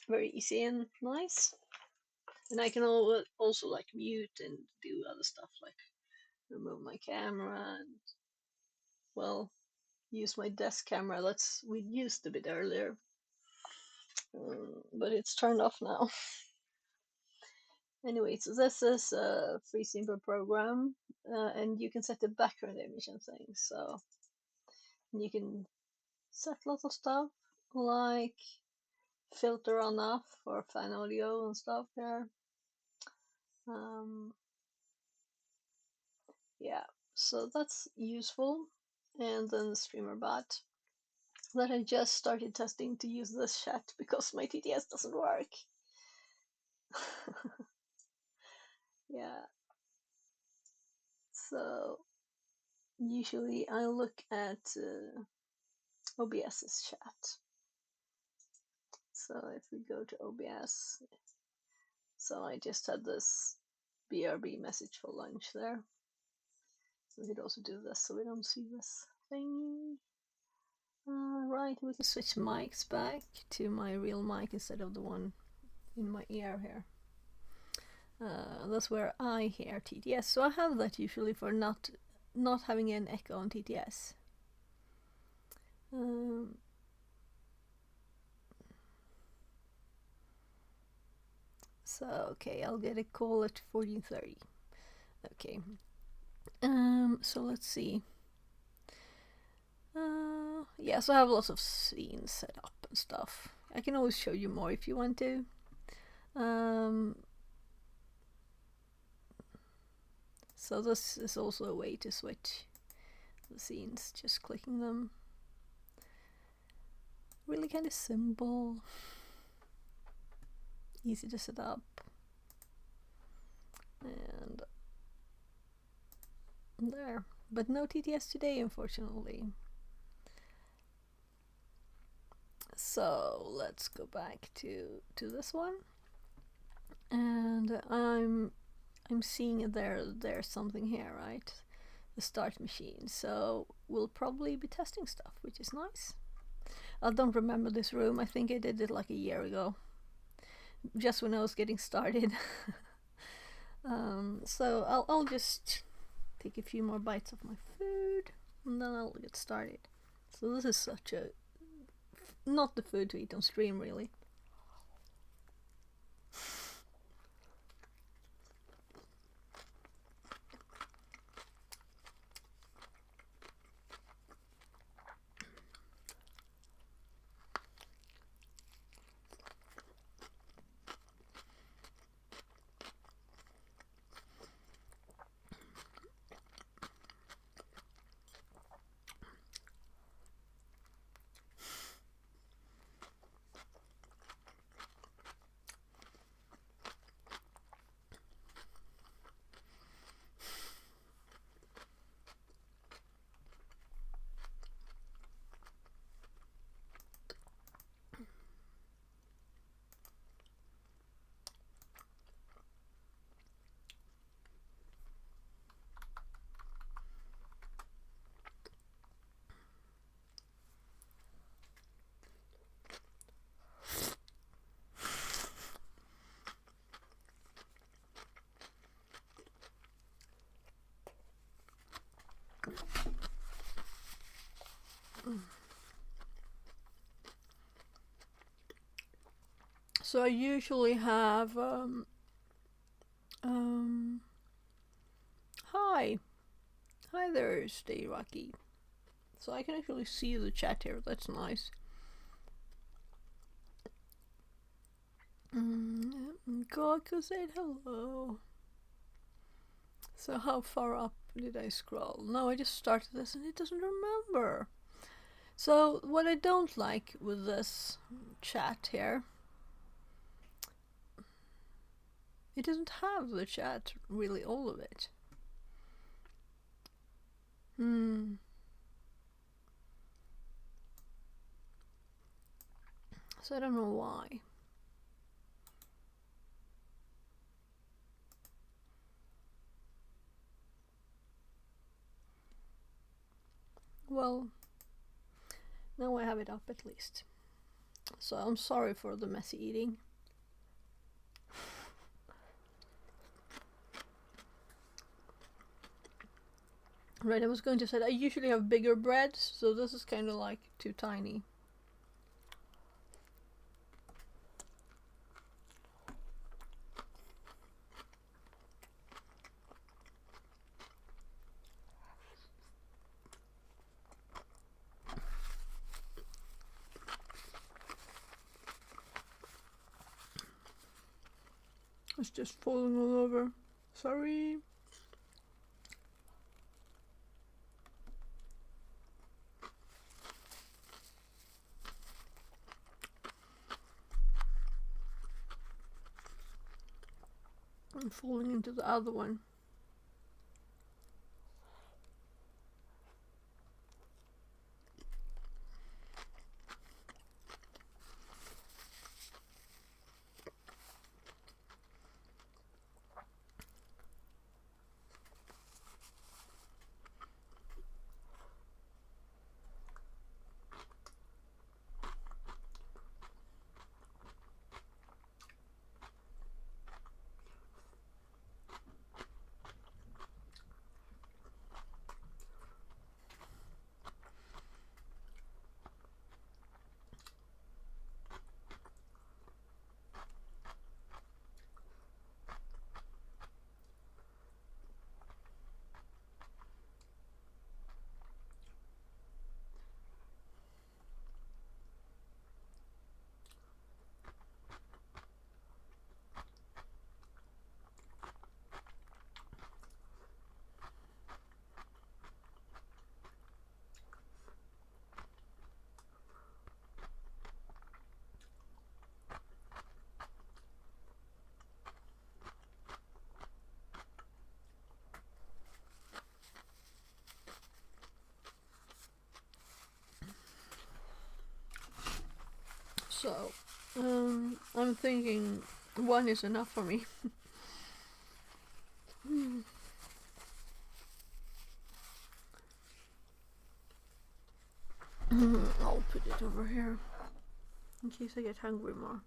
Very easy and nice. And I can also like mute and do other stuff like remove my camera and, well, use my desk camera we used a bit earlier, but it's turned off now. Anyway, so this is a free simple program, and you can set the background image and things. So you can set lots of stuff like filter on off for fan audio and stuff here. Yeah, so that's useful. And then the streamer bot that I just started testing to use this chat because my TTS doesn't work. Yeah. So usually I look at OBS's chat. So if we go to OBS, so I just had this BRB message for lunch there. We could also do this so we don't see this thing. Right, we can switch mics back to my real mic instead of the one in my ear here. That's where I hear TTS. So I have that usually for not having an echo on TTS. So okay, I'll get a call at 14:30. Okay. So let's see. Yeah, so I have lots of scenes set up and stuff. I can always show you more if you want to. So this is also a way to switch the scenes, just clicking them. Really kind of simple, easy to set up, and there. But no TTS today, unfortunately. So let's go back to this one, and I'm seeing there's something here, right? The start machine. So we'll probably be testing stuff, which is nice. I don't remember this room. I think I did it like a year ago, just when I was getting started. So I'll just take a few more bites of my food, and then I'll get started. So this is such a not the food to eat on stream, really. So I usually have hi there, Stay Rocky. So I can actually see the chat here. That's nice. Goku said hello. So how far up did I scroll? No, I just started this and it doesn't remember. So what I don't like with this chat here, it doesn't have the chat, really, all of it. So I don't know why. Well, now I have it up at least. So I'm sorry for the messy eating. Right, I was going to say I usually have bigger breads, so this is kind of like too tiny. It's just falling all over. Sorry. I'm falling into the other one. So, I'm thinking one is enough for me. I'll put it over here in case I get hungry more.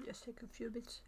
Just take a few bits.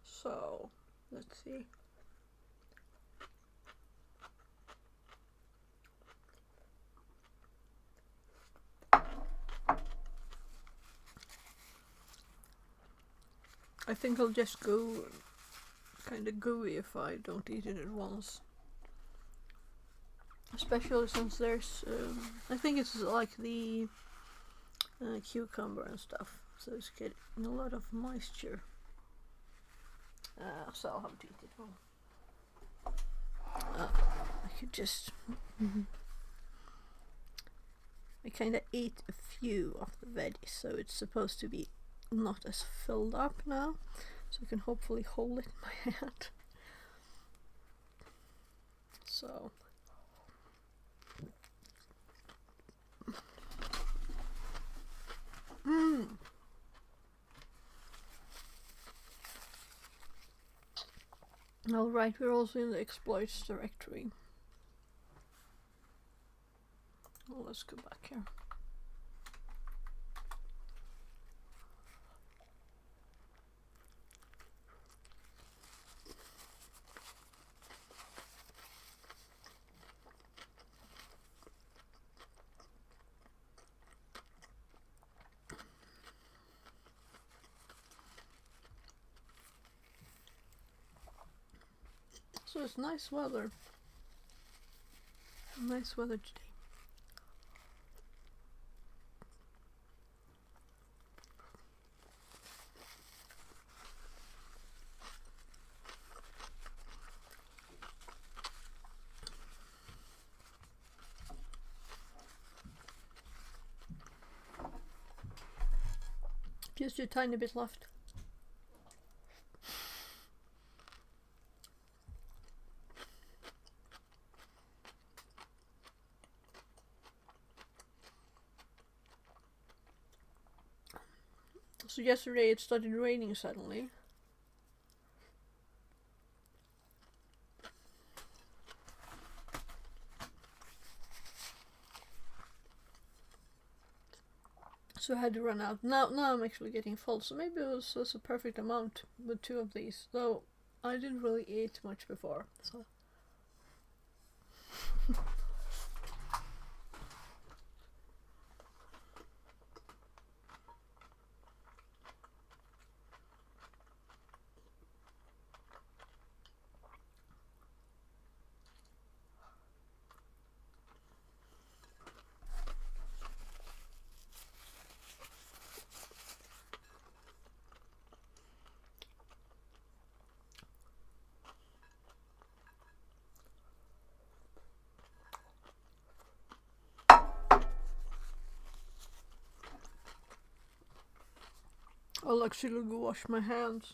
So, let's see. I think I'll just go kind of gooey if I don't eat it at once. Especially since there's, I think it's like the cucumber and stuff, so it's getting a lot of moisture. So I'll have to eat it all. I could just. I kind of ate a few of the veggies, so it's supposed to be not as filled up now, so I can hopefully hold it in my hand. So. Alright, we're also in the exploits directory. Well, let's go back here. So it's nice weather. Nice weather today. Just a tiny bit left. So yesterday it started raining suddenly. So I had to run out. Now I'm actually getting full. So maybe it was a perfect amount with 2 of these. Though I didn't really eat much before. So I'll actually go wash my hands.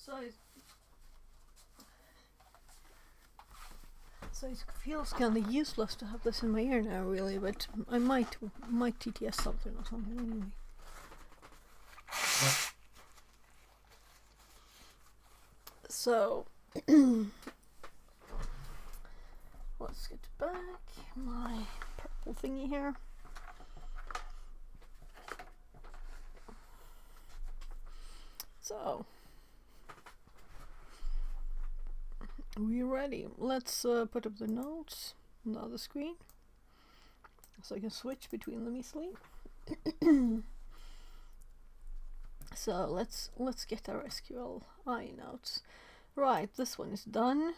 So it feels kind of useless to have this in my ear now, really, but I might TTS something or something anyway. So let's get back my purple thingy here. So we ready? Let's put up the notes on the other screen so I can switch between them easily. So let's get our SQLi notes. Right, this one is done.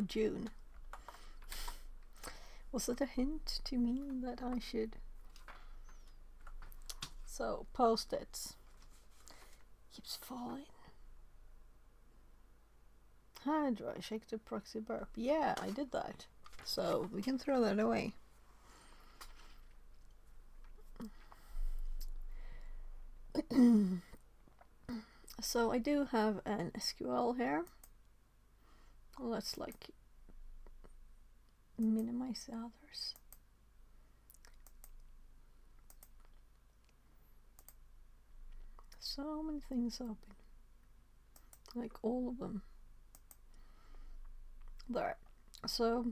June. Was it a hint to me that I should? So post-its keeps falling. How do I shake the proxy burp? Yeah, I did that. So we can throw that away. So I do have an SQL here. Let's like minimize the others. So many things open. Like all of them. There. So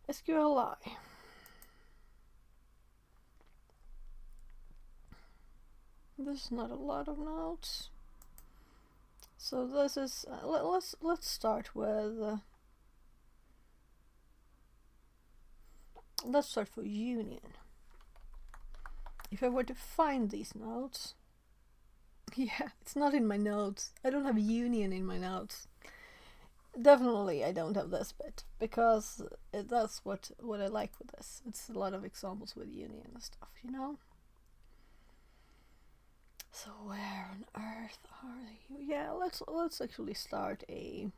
SQLi. This is not a lot of nodes. So this is let's start with let's start for union. If I were to find these nodes, yeah, it's not in my nodes. I don't have union in my nodes. Definitely I don't have this bit, because that's what I like with this. It's a lot of examples with union and stuff, you know? So where on earth are they? Yeah, let's actually start a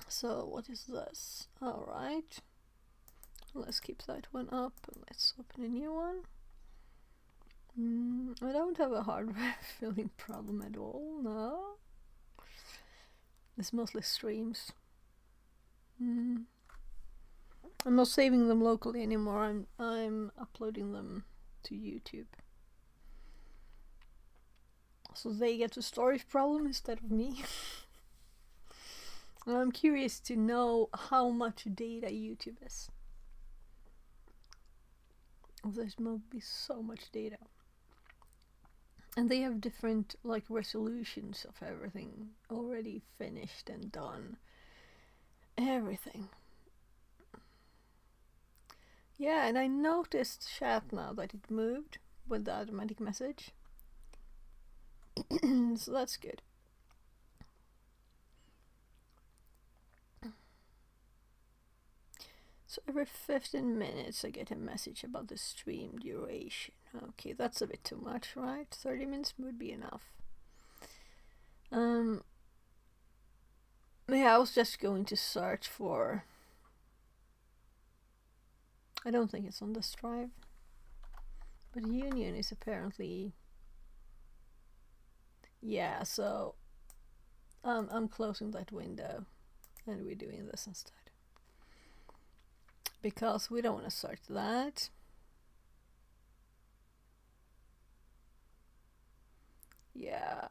so what is this? Alright. Let's keep that one up and let's open a new one. I don't have a hardware filling problem at all, no. It's mostly streams. I'm not saving them locally anymore. I'm uploading them to YouTube. So they get the storage problem instead of me. And I'm curious to know how much data YouTube is. There must be so much data. And they have different like resolutions of everything already finished and done. Everything. Yeah, and I noticed chat now that it moved with the automatic message. So that's good. So every 15 minutes I get a message about the stream duration. Okay, that's a bit too much, right? 30 minutes would be enough. Yeah, I was just going to search for... I don't think it's on this drive. But union is apparently... Yeah, so... I'm closing that window. And we're doing this instead. Because we don't want to search that. Yeah.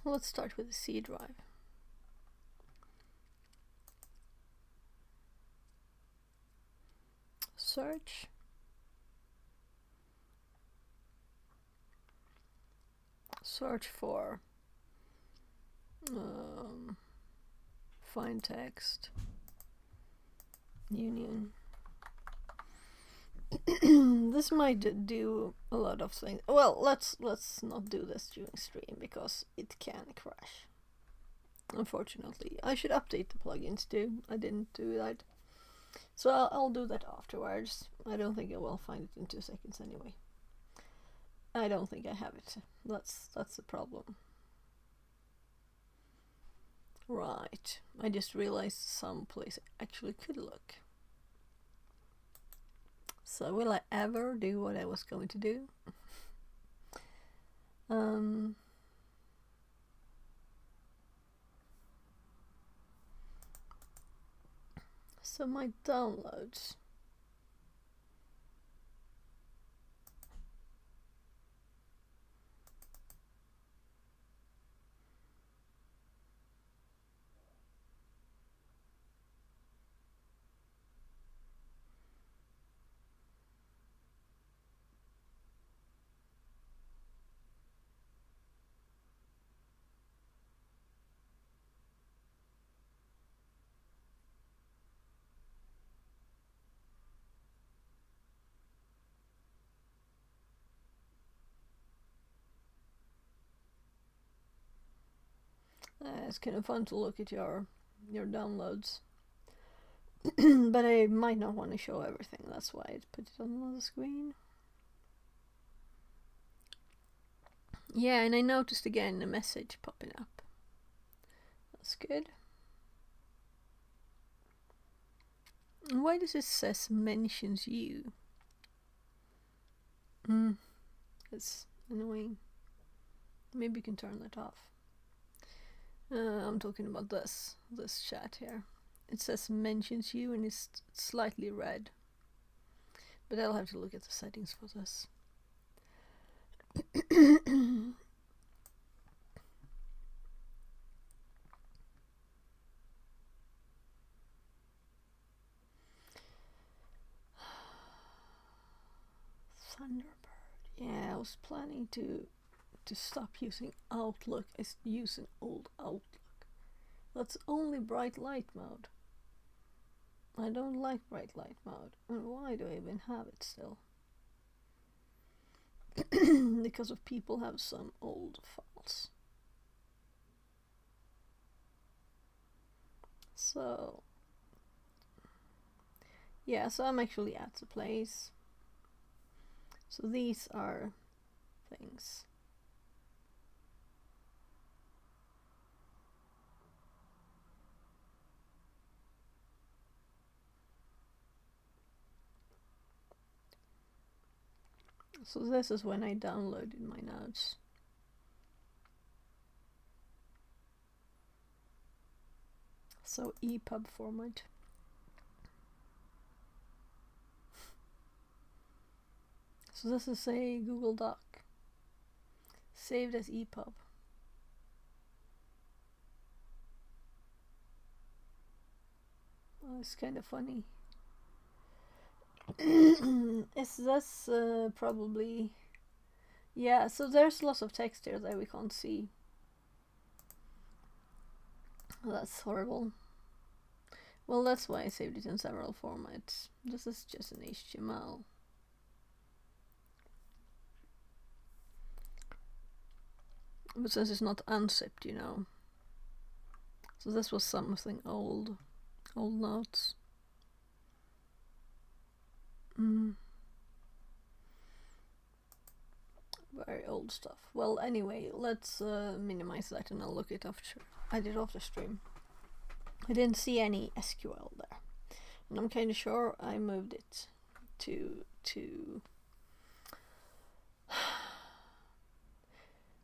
Let's start with the C drive. Search. Search for find text union. This might do a lot of things. Well, let's not do this during stream because it can crash. Unfortunately, I should update the plugins too. I didn't do that, so I'll do that afterwards. I don't think I will find it in 2 seconds anyway. I don't think I have it. That's the problem. Right. I just realized some place I actually could look. So will I ever do what I was going to do? So my downloads. It's kind of fun to look at your downloads. But I might not want to show everything, that's why I put it on the screen. Yeah, and I noticed again a message popping up. That's good. Why does it says mentions you? It's annoying. Maybe you can turn that off. I'm talking about this chat here. It says mentions you and it's slightly red. But I'll have to look at the settings for this. Thunderbird. Yeah, I was planning to stop using Outlook. I use an old Outlook. That's only bright light mode. I don't like bright light mode. And why do I even have it still? Because of people have some old files. So yeah, so I'm actually at the place. So these are things. So this is when I downloaded my notes. So EPUB format. So this is a Google Doc saved as EPUB. Well, it's kind of funny. Is this probably... Yeah, so there's lots of text here that we can't see. That's horrible. Well, that's why I saved it in several formats. This is just an HTML. But since it's not unzipped, you know. So this was something old notes. Very old stuff. Well, anyway, let's minimize that and I'll look it after. I did off the stream. I didn't see any SQL there. And I'm kind of sure I moved it to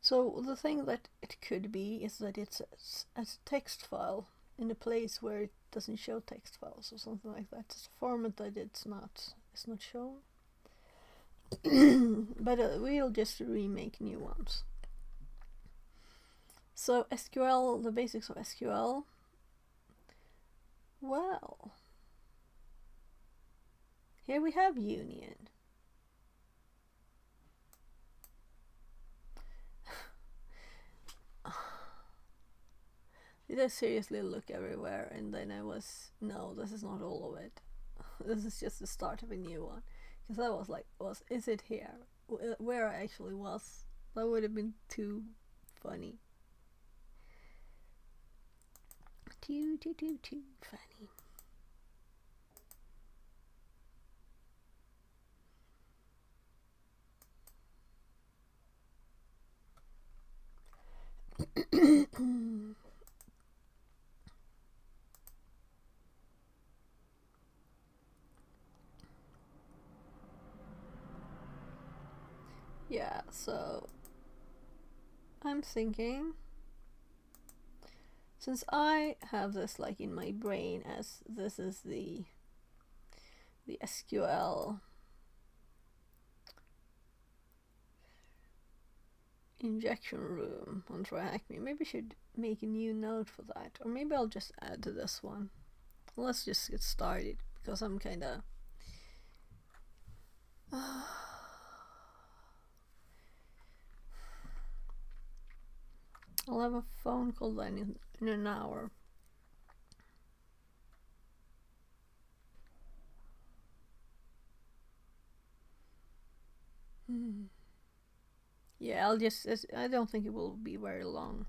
So the thing that it could be is that it's a text file in a place where it doesn't show text files or something like that. It's a format that it's not shown. But we'll just remake new ones. So SQL, the basics of SQL. Well, here we have union. Did I seriously look everywhere and then I was, no, this is not all of it. This is just the start of a new one. Because I was like, is it here? Where I actually was? That would have been too funny. Too funny. Yeah, so I'm thinking, since I have this like in my brain as this is the SQL injection room on TryHackMe, maybe I should make a new note for that, or maybe I'll just add to this one. Let's just get started because I'm kinda I'll have a phone call then in an hour. Yeah, I don't think it will be very long.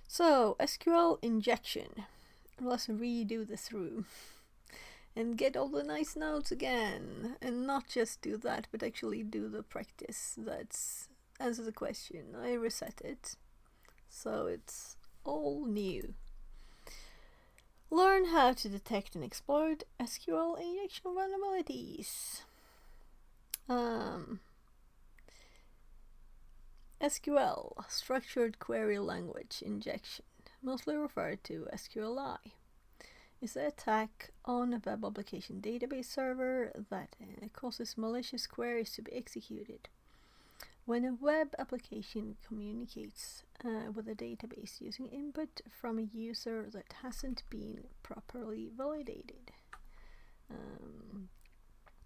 So, SQL injection. Let's redo this room and get all the nice notes again, and not just do that, but actually do the practice that's answer the question. I reset it, so it's all new. Learn how to detect and exploit SQL injection vulnerabilities. SQL, Structured Query Language Injection, mostly referred to SQLI, is an attack on a web application database server that causes malicious queries to be executed. When a web application communicates with a database using input from a user that hasn't been properly validated.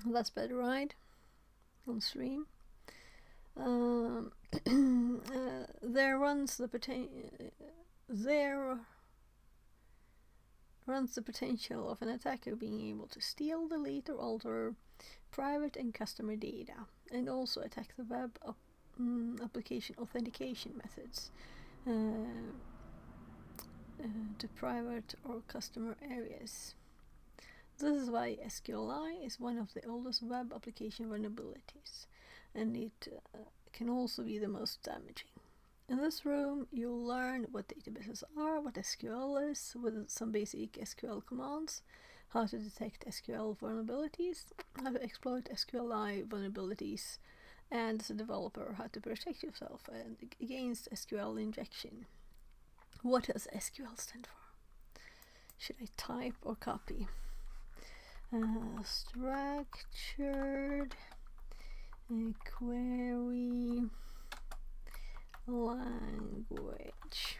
That's better, right? On stream. There runs the potential of an attacker being able to steal, delete, or alter private and customer data, and also attack the web application authentication methods to private or customer areas. This is why SQLi is one of the oldest web application vulnerabilities, and it can also be the most damaging. In this room, you'll learn what databases are, what SQL is, with some basic SQL commands, how to detect SQL vulnerabilities, how to exploit SQLi vulnerabilities, and as a developer, how to protect yourself against SQL injection. What does SQL stand for? Should I type or copy? Structured query language.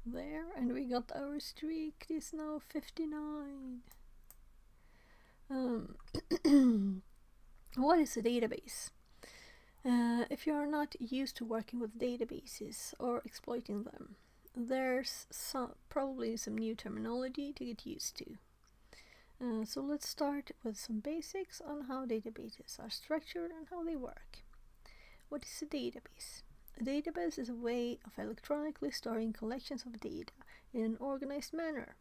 There, and we got our streak. It's now 59. What is a database? If you are not used to working with databases or exploiting them, there's probably some new terminology to get used to. So let's start with some basics on how databases are structured and how they work. What is a database? A database is a way of electronically storing collections of data in an organized manner.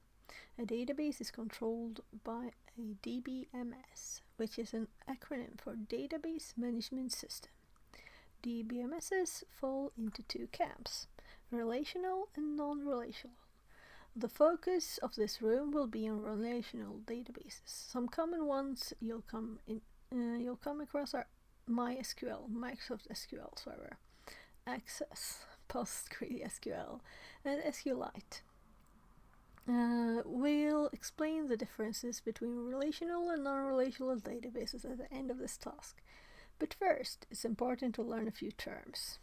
A database is controlled by a DBMS, which is an acronym for Database Management System. DBMSs fall into two camps, relational and non-relational. The focus of this room will be on relational databases. Some common ones you'll come across are MySQL, Microsoft SQL Server, Access, PostgreSQL, and SQLite. We'll explain the differences between relational and non-relational databases at the end of this task. But first, it's important to learn a few terms.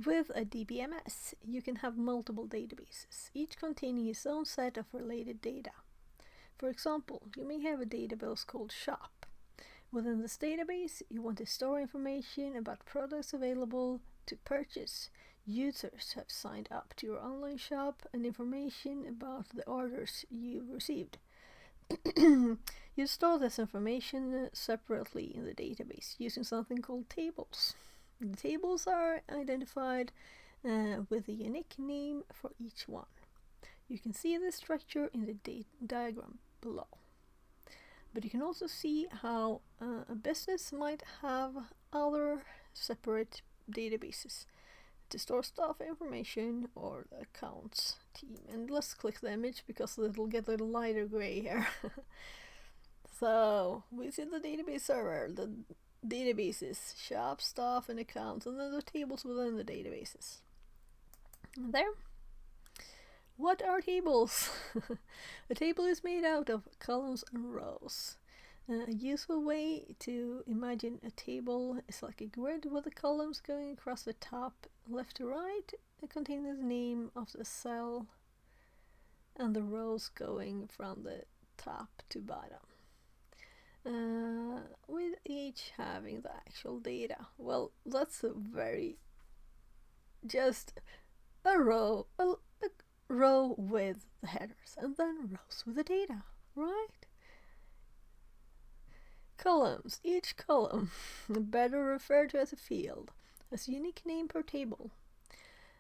With a DBMS, you can have multiple databases, each containing its own set of related data. For example, you may have a database called Shop. Within this database, you want to store information about products available to purchase, users have signed up to your online shop, and information about the orders you've received. You store this information separately in the database using something called tables. The tables are identified with a unique name for each one. You can see the structure in the diagram below. But you can also see how a business might have other separate databases to store staff information or the accounts team. And let's click the image because it'll get a little lighter gray here. So we see the database server, the databases, shop, staff, and accounts, and then the tables within the databases. There. What are tables? A table is made out of columns and rows. A useful way to imagine a table is like a grid with the columns going across the top left to right, containing the name of the cell, and the rows going from the top to bottom. With each having the actual data. Well, that's just a row with the headers, and then rows with the data, right? Columns. Each column, better referred to as a field, has a unique name per table.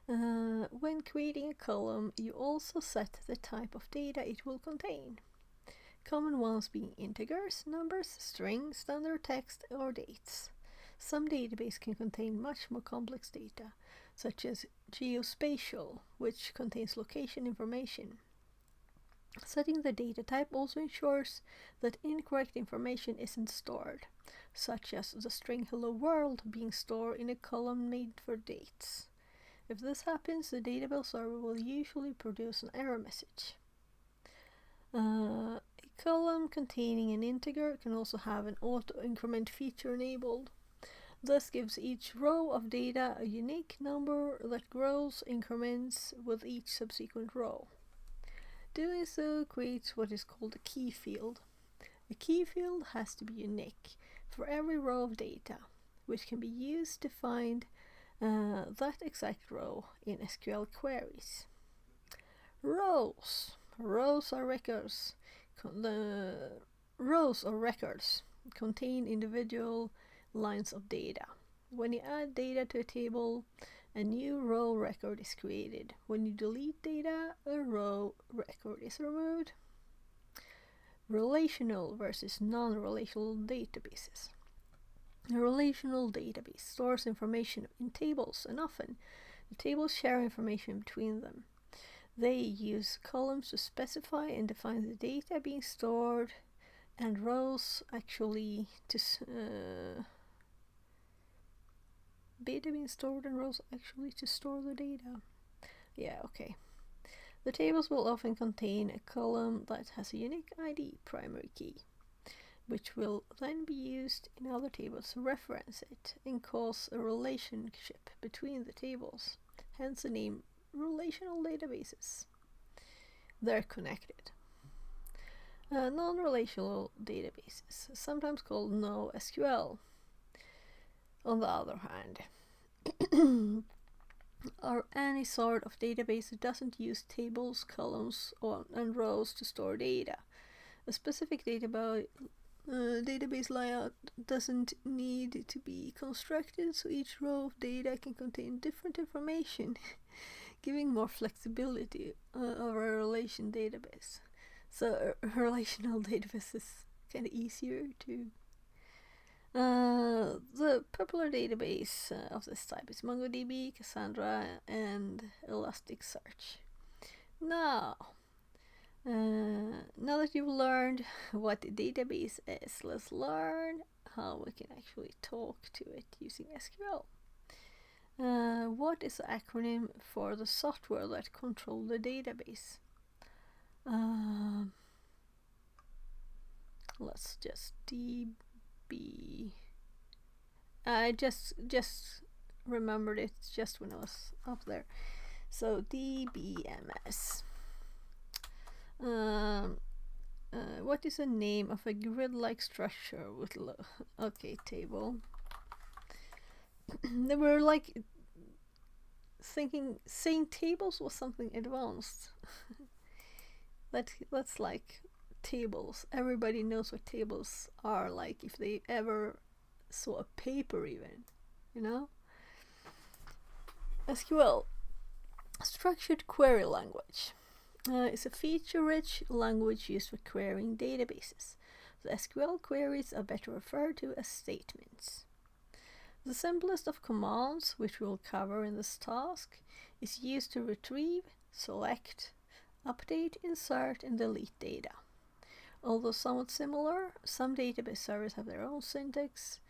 When creating a column, you also set the type of data it will contain. Common ones being integers, numbers, strings, standard text, or dates. Some databases can contain much more complex data, such as geospatial, which contains location information. Setting the data type also ensures that incorrect information isn't stored, such as the string hello world being stored in a column made for dates. If this happens, the database server will usually produce an error message. A column containing an integer can also have an auto-increment feature enabled. This gives each row of data a unique number that grows increments with each subsequent row. Doing so creates what is called a key field. A key field has to be unique for every row of data, which can be used to find that exact row in SQL queries. Rows. Rows are records. The rows or records contain individual lines of data. When you add data to a table, a new row record is created. When you delete data, a row record is removed. Relational versus non-relational databases. A relational database stores information in tables, and often the tables share information between them. They use columns to specify and define the data being stored, and rows actually to data being stored and rows actually to store the data. Yeah, okay. The tables will often contain a column that has a unique ID primary key, which will then be used in other tables to reference it and cause a relationship between the tables, hence the name relational databases. They're connected. Non-relational databases, sometimes called NoSQL, on the other hand, are any sort of database that doesn't use tables, columns, and rows to store data. A specific database layout doesn't need to be constructed, so each row of data can contain different information, giving more flexibility over a relation database. So a relational database is kind of easier to. The popular database of this type is MongoDB, Cassandra, and Elasticsearch. Now that you've learned what a database is, let's learn how we can actually talk to it using SQL. What is the acronym for the software that controls the database? Let's just DB. I just remembered it just when I was up there. So DBMS. What is the name of a grid-like structure with table? They were like saying tables was something advanced. That's like tables. Everybody knows what tables are like if they ever saw a paper even, you know? SQL, structured query language. It's a feature-rich language used for querying databases. The SQL queries are better referred to as statements. The simplest of commands, which we'll cover in this task, is used to retrieve, select, update, insert, and delete data. Although somewhat similar, some database servers have their own syntax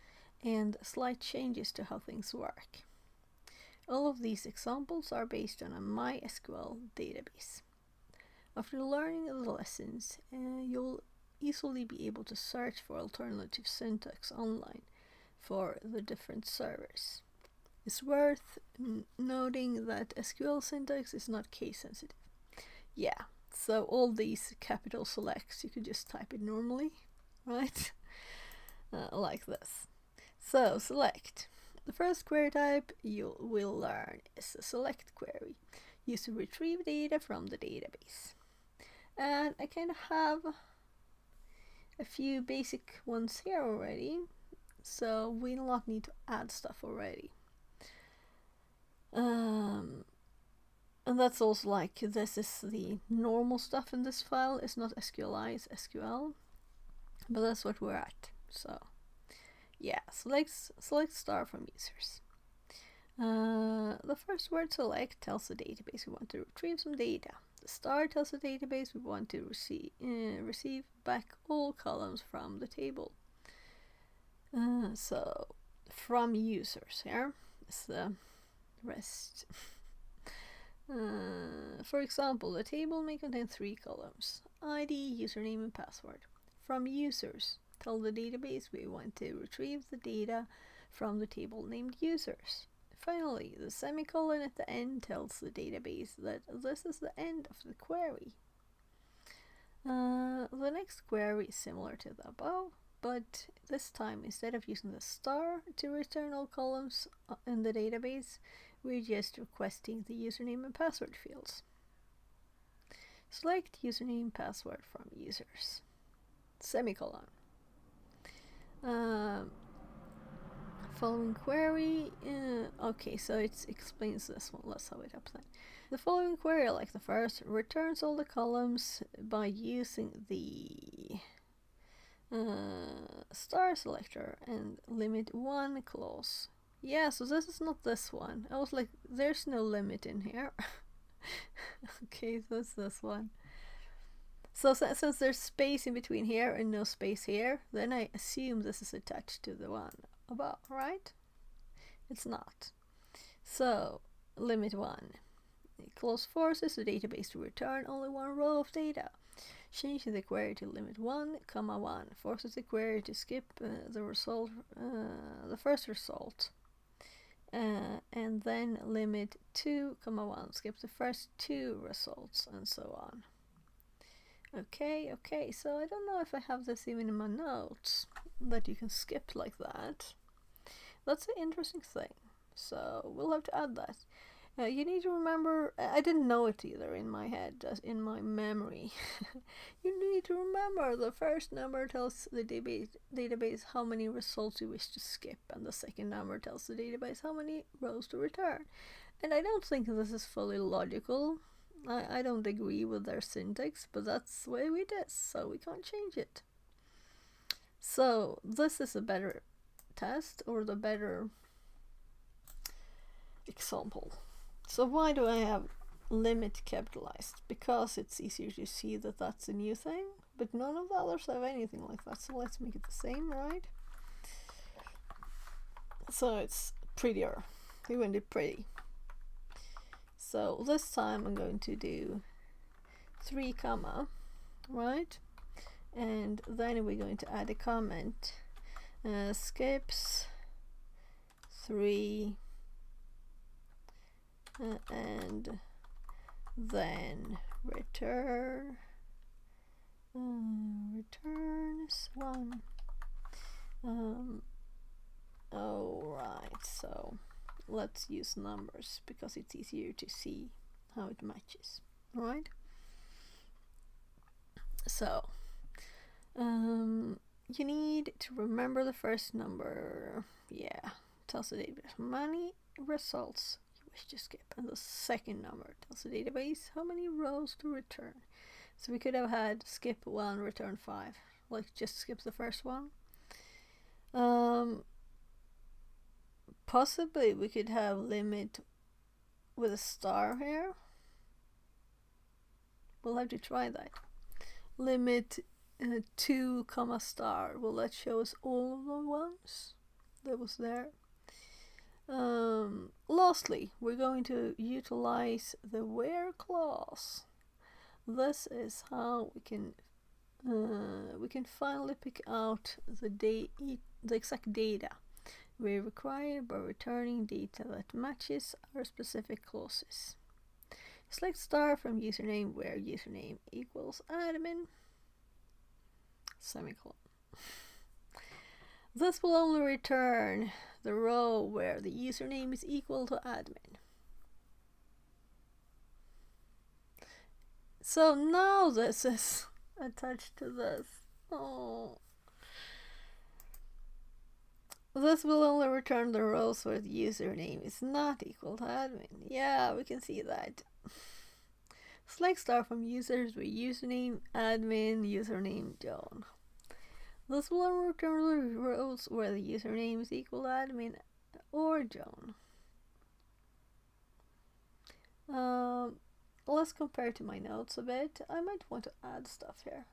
and slight changes to how things work. All of these examples are based on a MySQL database. After learning the lessons, you'll easily be able to search for alternative syntax online for the different servers. It's worth noting that SQL syntax is not case sensitive. Yeah, so all these capital selects, you could just type it normally, right? Like this. So select. The first query type you will learn is a select query, used to retrieve data from the database. And I kind of have a few basic ones here already, so we do not need to add stuff already. And that's also like, this is the normal stuff in this file. It's not SQLi, it's SQL, but that's what we're at. So yeah, select star from users. The first word select tells the database we want to retrieve some data. The star tells the database we want to receive back all columns from the table. So from users here is the rest. For example, the table may contain 3 columns: ID, username, and password. From users, tell the database we want to retrieve the data from the table named users. Finally, the semicolon at the end tells the database that this is the end of the query. The next query is similar to the above, but this time instead of using the star to return all columns in the database, we're just requesting the username and password fields. Select username password from users. Semicolon. Following query. Okay, so it explains this one. Let's have it up then. The following query, like the first, returns all the columns by using the star selector and limit 1 clause. Yeah, so this is not this one. I was like, there's no limit in here. Okay, so it's this one. So since there's space in between here and no space here, then I assume this is attached to the one above, right? It's not. So, limit 1. Clause forces the database to return only one row of data. Changing the query to limit 1, 1 forces the query to skip the first result. And then limit 2, 1 skip the first 2 results, and so on. Okay, so I don't know if I have this even in my notes, that you can skip like that. That's an interesting thing, so we'll have to add that. You need to remember, I didn't know it either in my head, in my memory. You need to remember the first number tells the database how many results you wish to skip, and the second number tells the database how many rows to return. And I don't think this is fully logical. I don't agree with their syntax, but that's the way it is, so we can't change it. So this is a better test, or the better example. So why do I have limit capitalized? Because it's easier to see that that's a new thing, but none of the others have anything like that, so let's make it the same, right? So it's prettier. We want it pretty. So this time I'm going to do 3 comma, right? And then we're going to add a comment. Skips 3 and then returns 1. Alright, so let's use numbers because it's easier to see how it matches, right? So you need to remember the first number. Yeah, tells the database how many results you wish to skip, and the second number tells the database how many rows to return. So we could have had skip 1, return 5, like just skip the first one. Possibly we could have limit with a star here. We'll have to try that. Limit 2 comma star. Will that show us all of the ones that was there? Lastly, we're going to utilize the where clause. This is how we can finally pick out the exact data we require by returning data that matches our specific clauses. Select star from username where username equals admin, semicolon. This will only return the row where the username is equal to admin. So now this is attached to this. Oh. This will only return the rows where the username is not equal to admin. Yeah, we can see that. Select star from users with username admin, username John. This will only return the rows where the username is equal to admin or John. Let's compare to my notes a bit. I might want to add stuff here.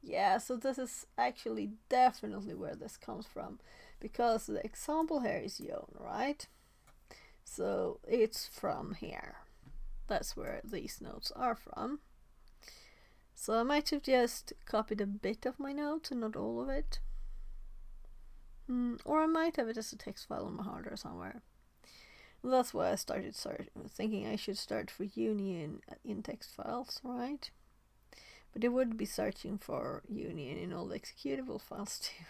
Yeah, so this is actually definitely where this comes from, because the example here is Jon, right? So it's from here. That's where these notes are from. So I might have just copied a bit of my notes and not all of it. Or I might have it as a text file on my hard drive somewhere. And that's why I started thinking I should start for union in text files, right? But it would be searching for union in all the executable files too,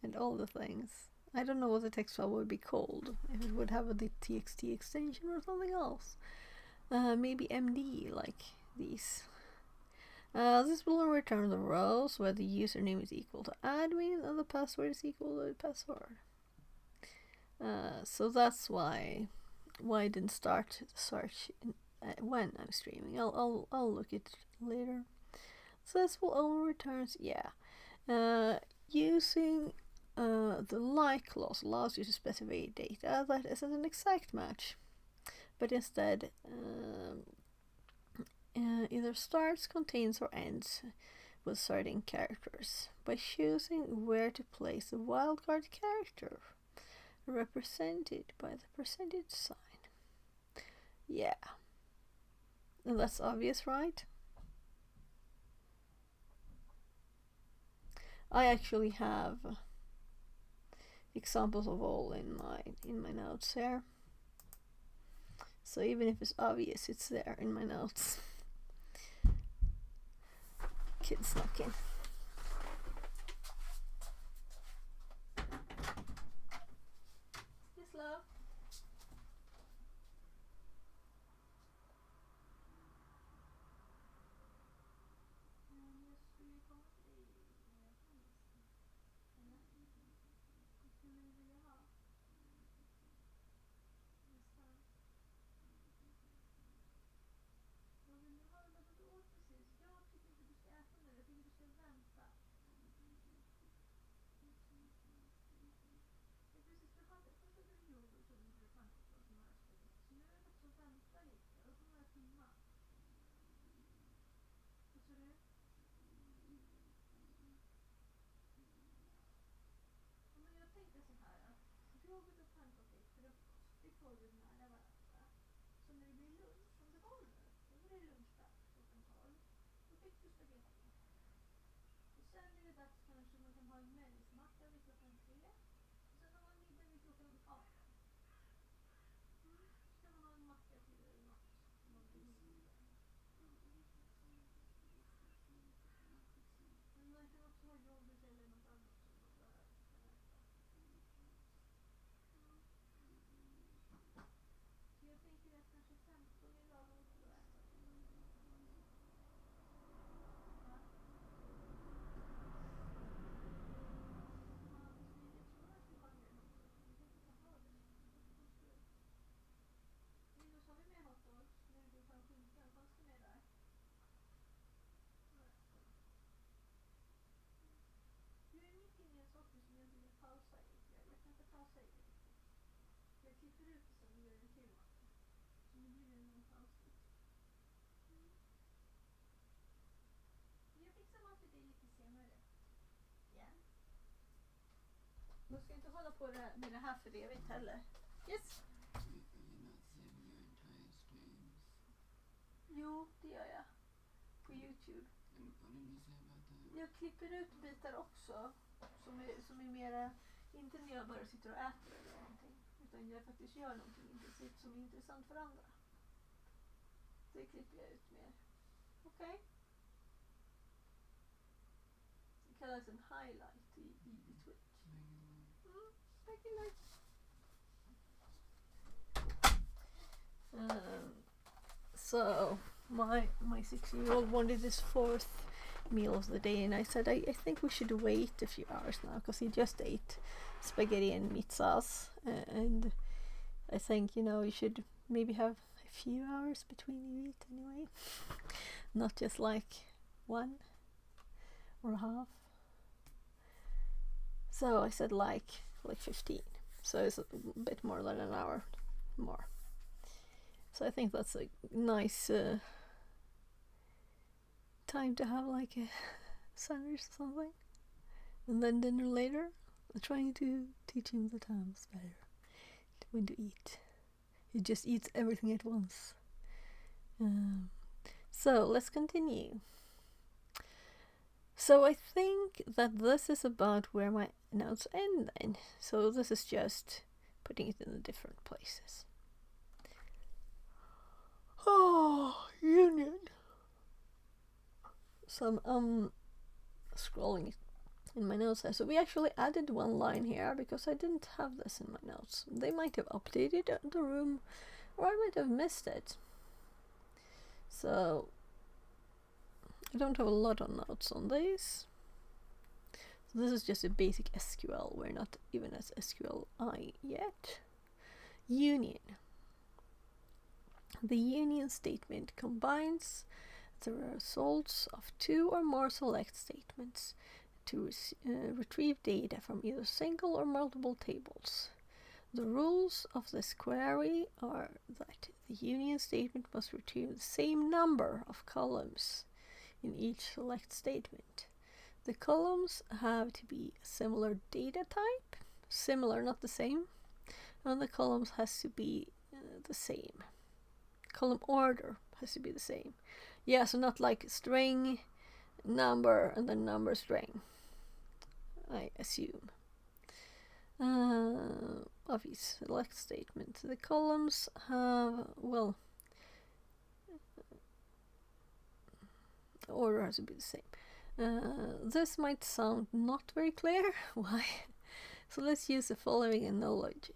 and all the things. I don't know what the text file would be called, if it would have a txt extension or something else. Maybe MD, like these. This will return the rows where the username is equal to admin and the password is equal to the password. So that's why I didn't start the search when I'm streaming. I'll look at it later. So this will only returns, using the like clause allows you to specify data that isn't an exact match, but instead either starts, contains, or ends with certain characters by choosing where to place the wildcard character, represented by the percentage sign. Yeah. And that's obvious, right? I actually have examples of all in my notes here. So even if it's obvious, it's there in my notes. Kids knocking. Yes, love. Du ska inte hålla på med det här för evigt heller. Yes. Jo, det gör jag. På YouTube. Jag klipper ut bitar också. Som är mera, inte när jag bara sitter och äter eller någonting. Utan jag faktiskt gör någonting intensivt som är intressant för andra. Det klipper jag ut mer. Okej? Det kallas en highlight i Twitch. So my 6-year-old wanted his fourth meal of the day, and I said I think we should wait a few hours now because he just ate spaghetti and meat sauce, and I think you should maybe have a few hours between you eat anyway, not just like 1 or half. So I said like 15, so it's a bit more than an hour more. So I think that's a nice time to have like a sandwich or something, and then dinner later. I'm trying to teach him the times better when to eat. He just eats everything at once. So let's continue. So I think that this is about where my notes end then. So this is just putting it in the different places. Oh, union. So I'm scrolling in my notes there. So we actually added one line here because I didn't have this in my notes. They might have updated the room, or I might have missed it. So I don't have a lot of notes on these. So this is just a basic SQL. We're not even at SQLi yet. Union. The union statement combines the results of two or more select statements to retrieve data from either single or multiple tables. The rules of this query are that the union statement must retrieve the same number of columns in each select statement. The columns have to be a similar data type, similar, not the same, and the columns has to be the same. Column order has to be the same. Yeah, so not like string, number, and then number string, I assume. Obvious select statement. The columns have, well, the order has to be the same. This might sound not very clear. Why? So let's use the following analogy.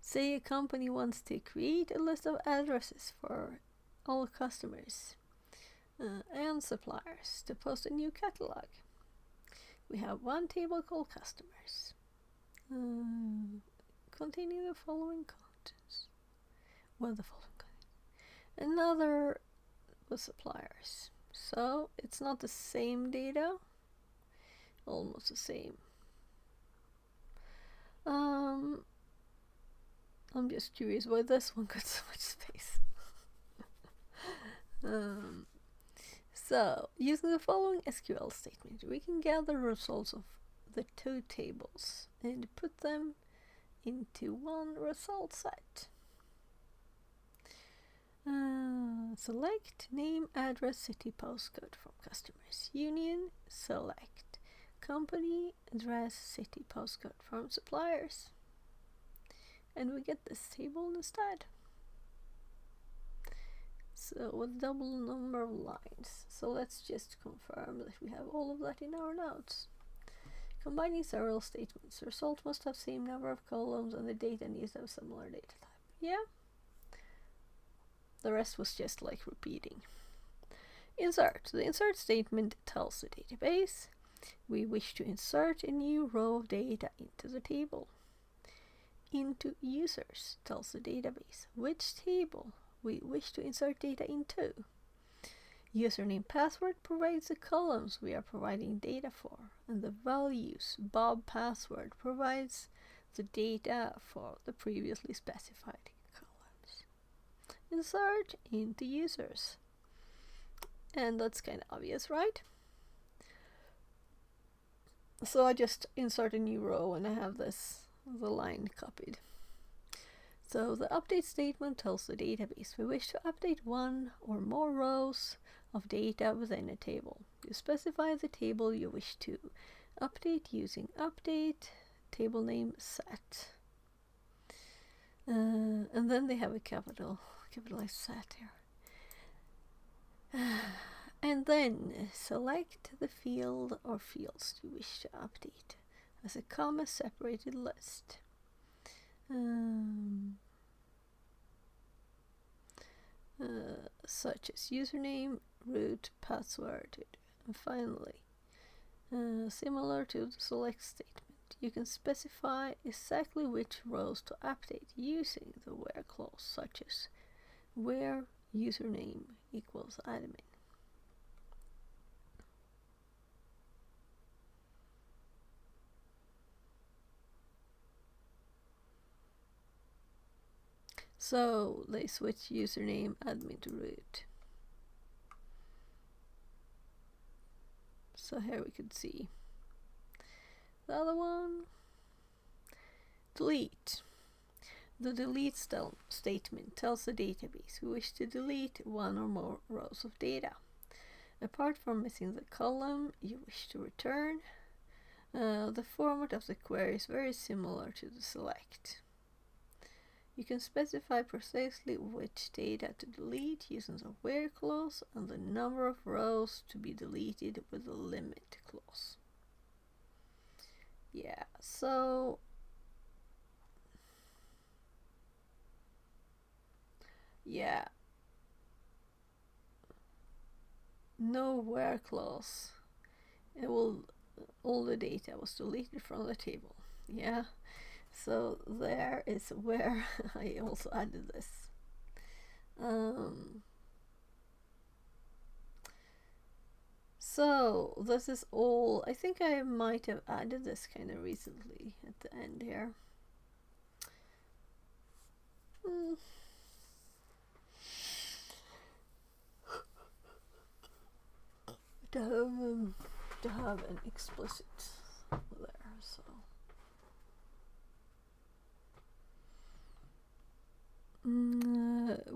Say a company wants to create a list of addresses for all customers and suppliers to post a new catalog. We have one table called customers, containing the following contents. Well, the following contents. Another was suppliers. So it's not the same data, almost the same. I'm just curious why this one got so much space. So, using the following SQL statement, we can gather results of the two tables and put them into one result set. Select name, address, city, postcode from customers. Union, select company, address, city, postcode from suppliers. And we get this table instead. So with double number of lines. So let's just confirm that we have all of that in our notes. Combining several statements. The result must have same number of columns and the data needs to have similar data type. Yeah. The rest was just like repeating. Insert. The insert statement tells the database we wish to insert a new row of data into the table. Into users tells the database which table we wish to insert data into. Username password provides the columns we are providing data for, and the values Bob password provides the data for the previously specified columns. Insert into users. And that's kind of obvious, right? So I just insert a new row and I have the line copied. So the update statement tells the database we wish to update one or more rows of data within a table. You specify the table you wish to update using update table name set. And then they have a capitalized set here. And then select the field or fields you wish to update as a comma separated list. Such as username, root, password, and finally, similar to the select statement, you can specify exactly which rows to update using the where clause, such as where username equals admin. So they switch username admin to root. So here we could see the other one. Delete. The delete statement tells the database we wish to delete one or more rows of data. Apart from missing the column you wish to return, the format of the query is very similar to the select. You can specify precisely which data to delete using the where clause and the number of rows to be deleted with the limit clause. Yeah, so yeah, no where clause. It will, all the data was deleted from the table. Yeah, so there is where I also added this. So this is all. I think I might have added this kind of recently at the end here. To have an explicit there, so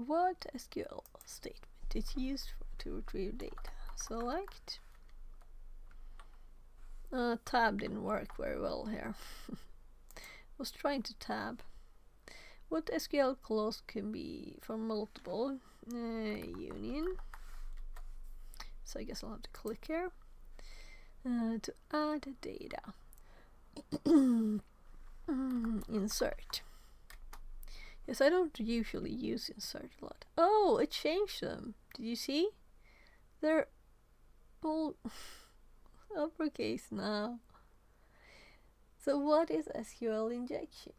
what SQL statement is used to retrieve data? Select. Tab didn't work very well here. Was trying to tab. What SQL clause can be from multiple? Union. So I guess I'll have to click here to add data. Insert. Yes, I don't usually use insert a lot. Oh, it changed them. Did you see? They're all uppercase now. So what is SQL injection?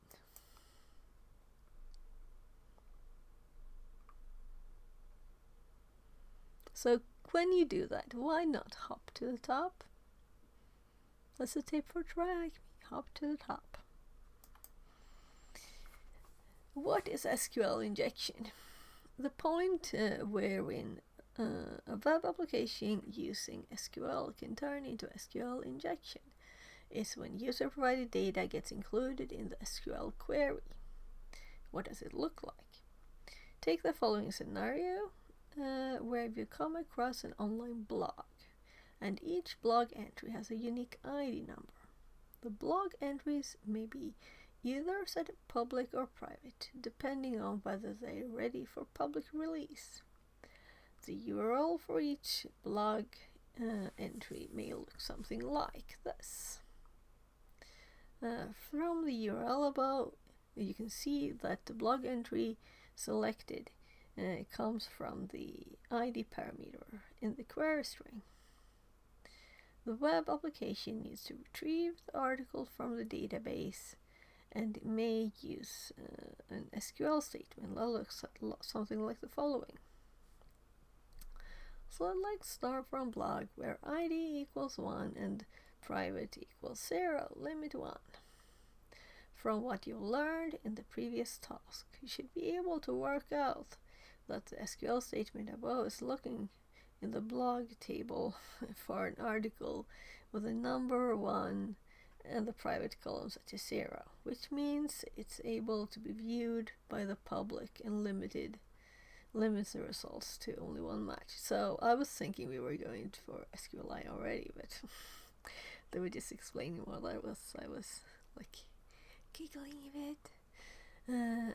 So when you do that, why not hop to the top? That's a tip for TryHackMe. Hop to the top. What is SQL injection? The point wherein a web application using SQL can turn into SQL injection is when user-provided data gets included in the SQL query. What does it look like? Take the following scenario where you come across an online blog, and each blog entry has a unique ID number. The blog entries may be either set public or private, depending on whether they are ready for public release. The URL for each blog entry may look something like this. From the URL above, you can see that the blog entry selected comes from the ID parameter in the query string. The web application needs to retrieve the article from the database and may use an SQL statement that looks something like the following. Select start from blog where ID equals 1 and private equals 0, limit 1. From what you learned in the previous task, you should be able to work out that the SQL statement above is looking in the blog table for an article with a number 1 and the private column set to 0, which means it's able to be viewed by the public and limits the results to only one match. So I was thinking we were going for SQLi already, but they were just explaining what I was like giggling a bit.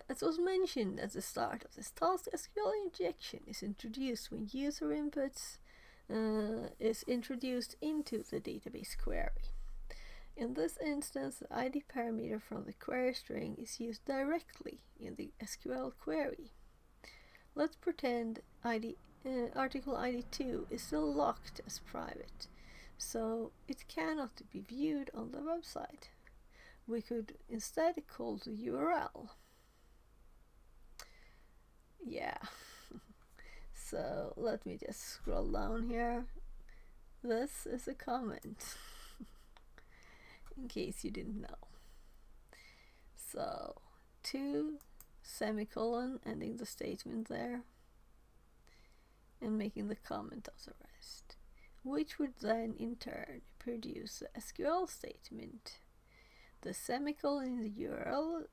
As was mentioned at the start of this task, SQL injection is introduced when user inputs is introduced into the database query. In this instance, the ID parameter from the query string is used directly in the SQL query. Let's pretend article ID2 is still locked as private, so it cannot be viewed on the website. We could instead call the URL. Yeah. So let me just scroll down here. This is a comment. In case you didn't know. So 2 semicolon ending the statement there and making the comment of the rest, which would then in turn produce the SQL statement. The semicolon in the URL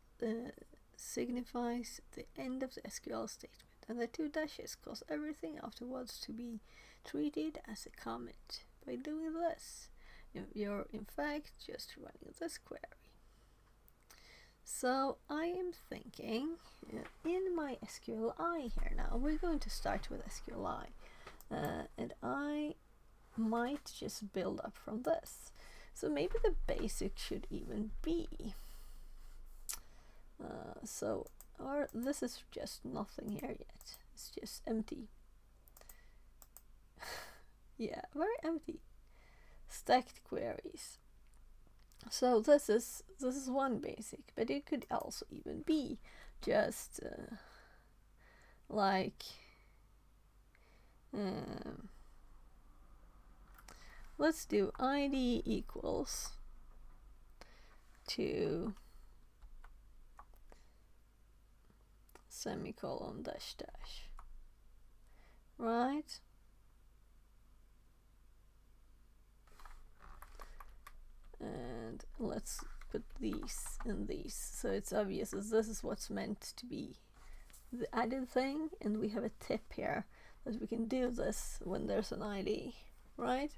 signifies the end of the SQL statement, and the 2 dashes cause everything afterwards to be treat it as a comment. By doing this, you're in fact just running this query. So I am thinking in my SQLi here now, we're going to start with SQLi, and I might just build up from this. So maybe the basic should even be or this is just nothing here yet. It's just empty. Yeah, very empty. Stacked queries. So this is one basic, but it could also even be just like let's do id equals to semicolon dash dash, right? And let's put these and these, so it's obvious that this is what's meant to be the added thing, and we have a tip here that we can do this when there's an ID, right?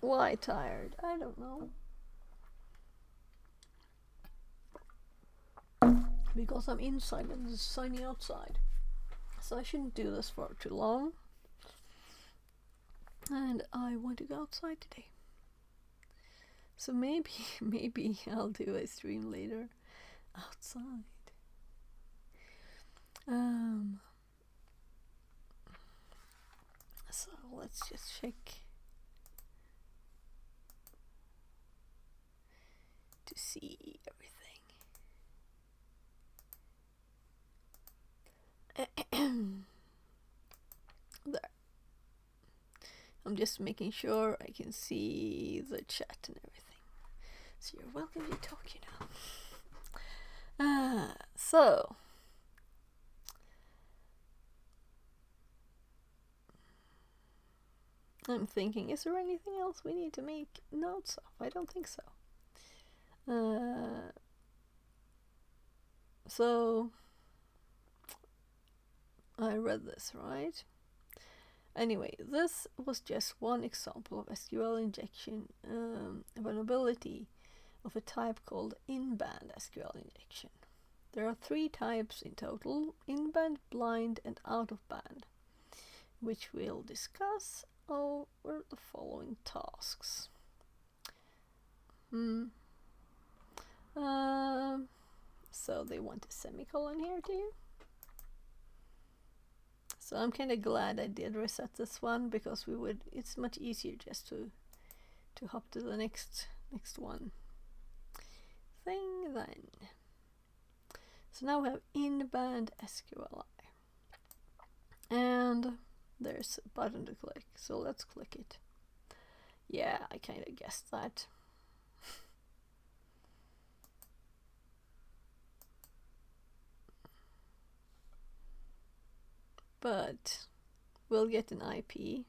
Why tired? I don't know. Because I'm inside and it's sunny outside. So I shouldn't do this for too long. And I want to go outside today. So maybe I'll do a stream later outside. So let's just check to see everything. There. I'm just making sure I can see the chat and everything. So you're welcome to talk, you know. So I'm thinking, is there anything else we need to make notes of? I don't think so. So I read this, right? Anyway, this was just one example of SQL injection vulnerability of a type called in-band SQL injection. There are 3 types in total: in-band, blind, and out-of-band, which we'll discuss over the following tasks. So they want a semicolon here too. So I'm kind of glad I did reset this one, because it's much easier just to hop to the next one thing then. So now we have in-band SQLi. And there's a button to click, so let's click it. Yeah, I kind of guessed that. But we'll get an IP.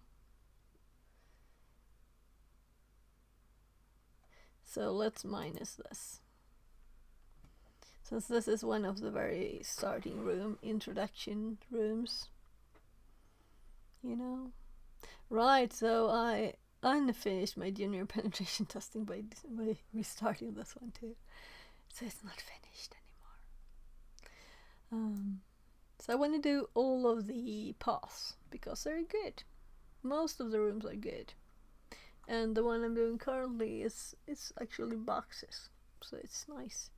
So let's minus this. Since this is one of the very starting introduction rooms. You know? Right, so I unfinished my junior penetration testing by restarting this one too. So it's not finished anymore. So I want to do all of the paths because they're good. Most of the rooms are good. And the one I'm doing currently is actually boxes. So it's nice.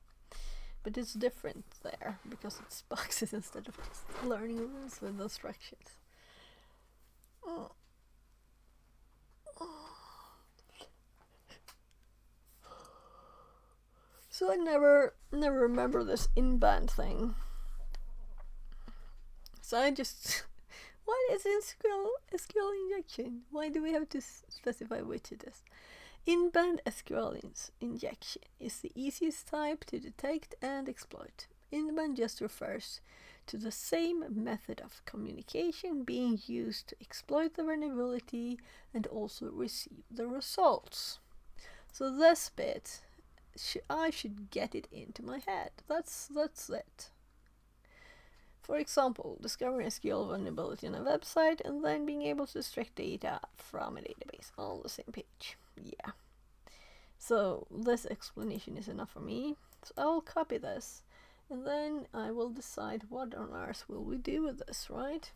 But it's different there because it's boxes instead of just learning rooms with instructions. So I never remember this in-band thing. So I just... What is SQL injection? Why do we have to specify which it is? In-band SQL injection is the easiest type to detect and exploit. In-band just refers to the same method of communication being used to exploit the vulnerability and also receive the results. So this bit, I should get it into my head. That's it. For example, discovering a SQL vulnerability on a website and then being able to extract data from a database on the same page. Yeah. So this explanation is enough for me. So I will copy this and then I will decide what on earth will we do with this, right?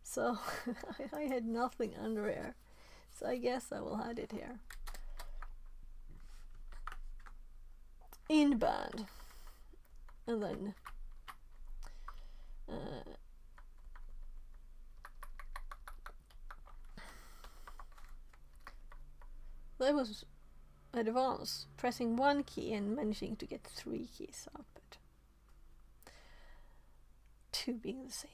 So I had nothing under here. So I guess I will add it here. In band. And then that was advanced, pressing one key and managing to get 3 keys output. 2 being the same.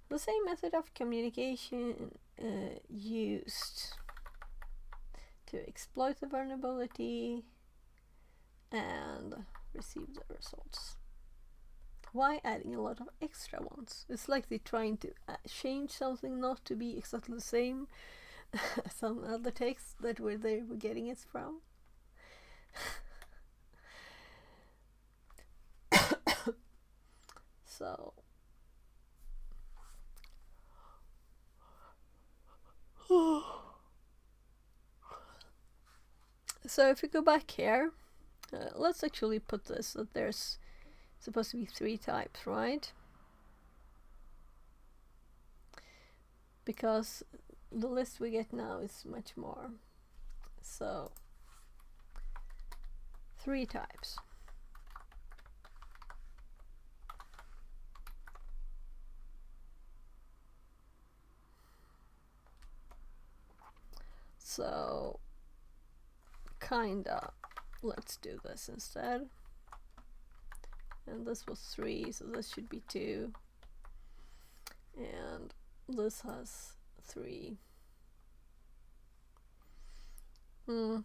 The same method of communication used to exploit the vulnerability and receive the results. Why adding a lot of extra ones? It's like they're trying to change something not to be exactly the same as some other texts that they were getting it from. So so if we go back here, let's actually put this that there's supposed to be 3 types, right? Because the list we get now is much more. So 3 types. So kinda let's do this instead. And this was 3, so this should be 2. And this has 3. In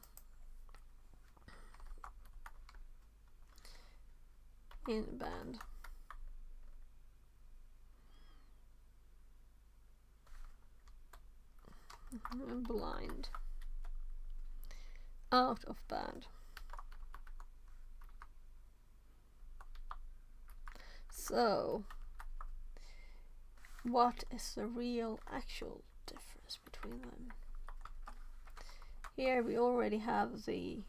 band. Blind. Out of band. So what is the real actual difference between them? Here we already have the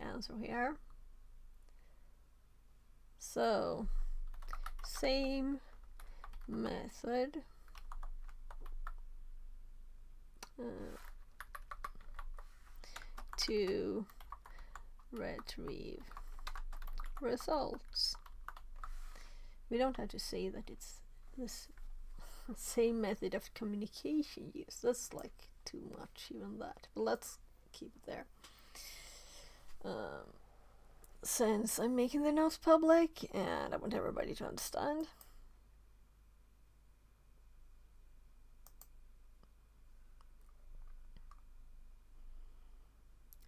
answer here. So same method to retrieve results. We don't have to say that it's this same method of communication used. That's like too much, even that. But let's keep it there. Since I'm making the notes public and I want everybody to understand.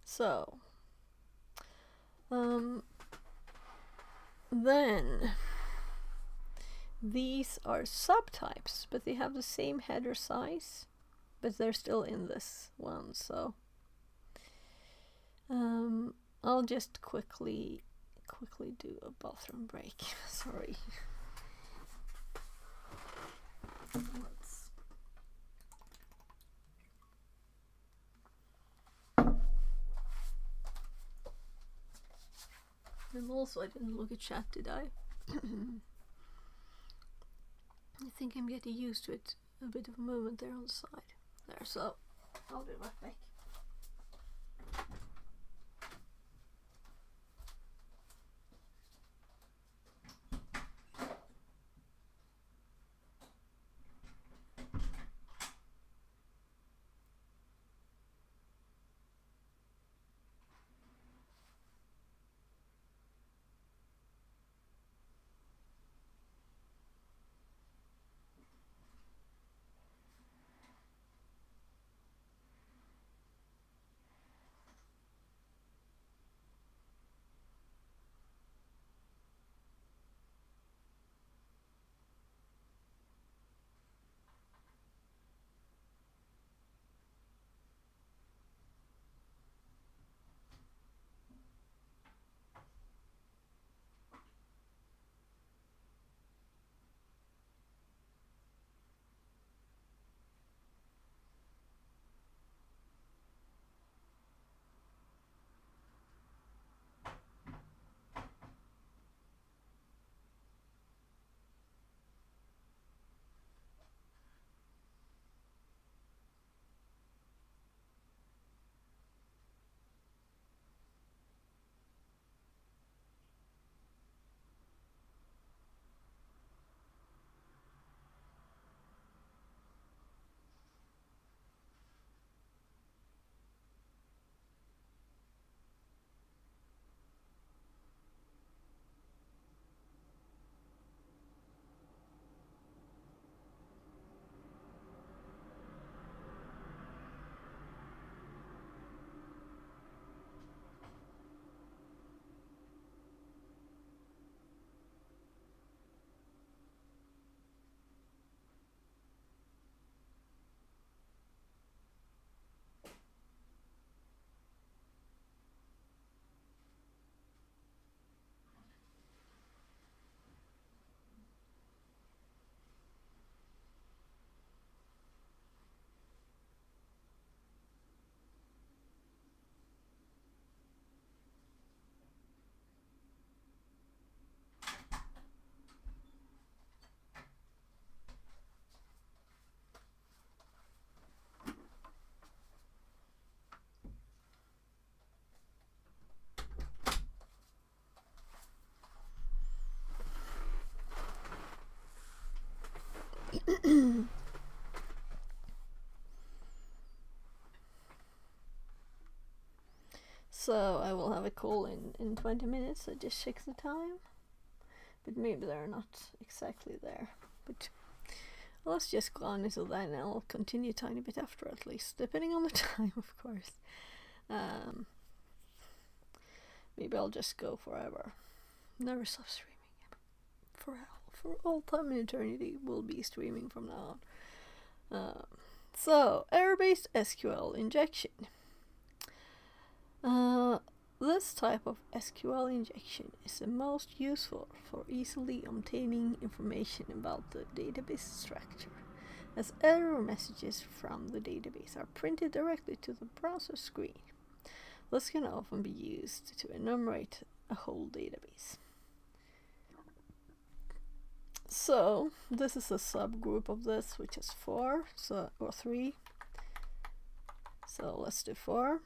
So, then these are subtypes, but they have the same header size, but they're still in this one. So, I'll just quickly do a bathroom break. Sorry. And also, I didn't look at chat, did I? I think I'm getting used to it. A bit of movement there on the side. There, so I'll be right back. So I will have a call in 20 minutes. I just check the time. But maybe they're not exactly there. But let's just go on until then, and I'll continue a tiny bit after at least, depending on the time, of course. Maybe I'll just go forever. Never stop streaming. For all time and eternity, we'll be streaming from now on. So, error-based SQL injection. This type of SQL injection is the most useful for easily obtaining information about the database structure, as error messages from the database are printed directly to the browser screen. This can often be used to enumerate a whole database. So, this is a subgroup of this, which is 4, or 3. So let's do 4.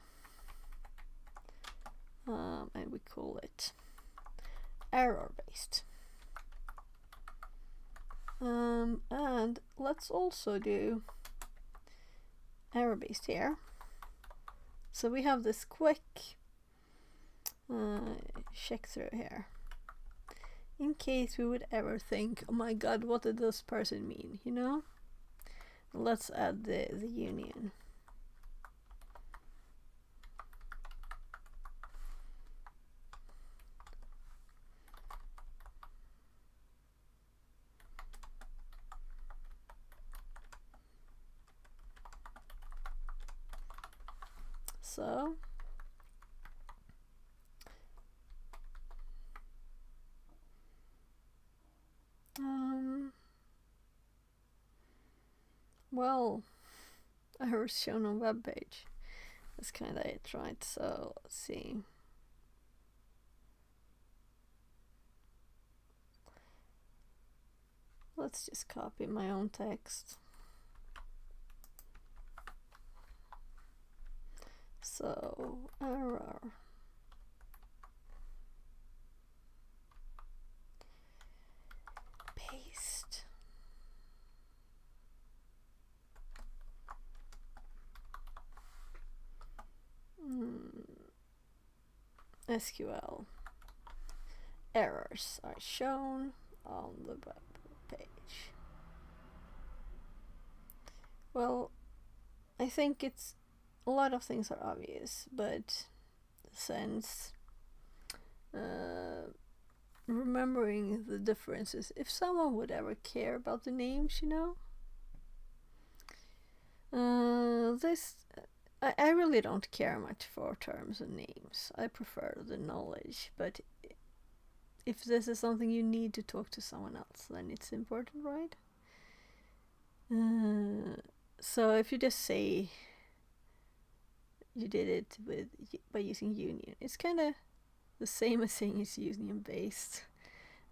And we call it error-based. And let's also do error-based here. So we have this quick check through here. In case we would ever think, oh my god, what did this person mean, you know? Let's add the union. So well, errors shown on web page. That's kind of it, right? So let's see. Let's just copy my own text. So error. Paste. SQL. Errors are shown on the web page. Well, I think it's a lot of things are obvious, but since remembering the differences, if someone would ever care about the names, you know, I really don't care much for terms and names. I prefer the knowledge, but if this is something you need to talk to someone else, then it's important, right? So if you just say you did it by using union, it's kind of the same as saying it's union-based.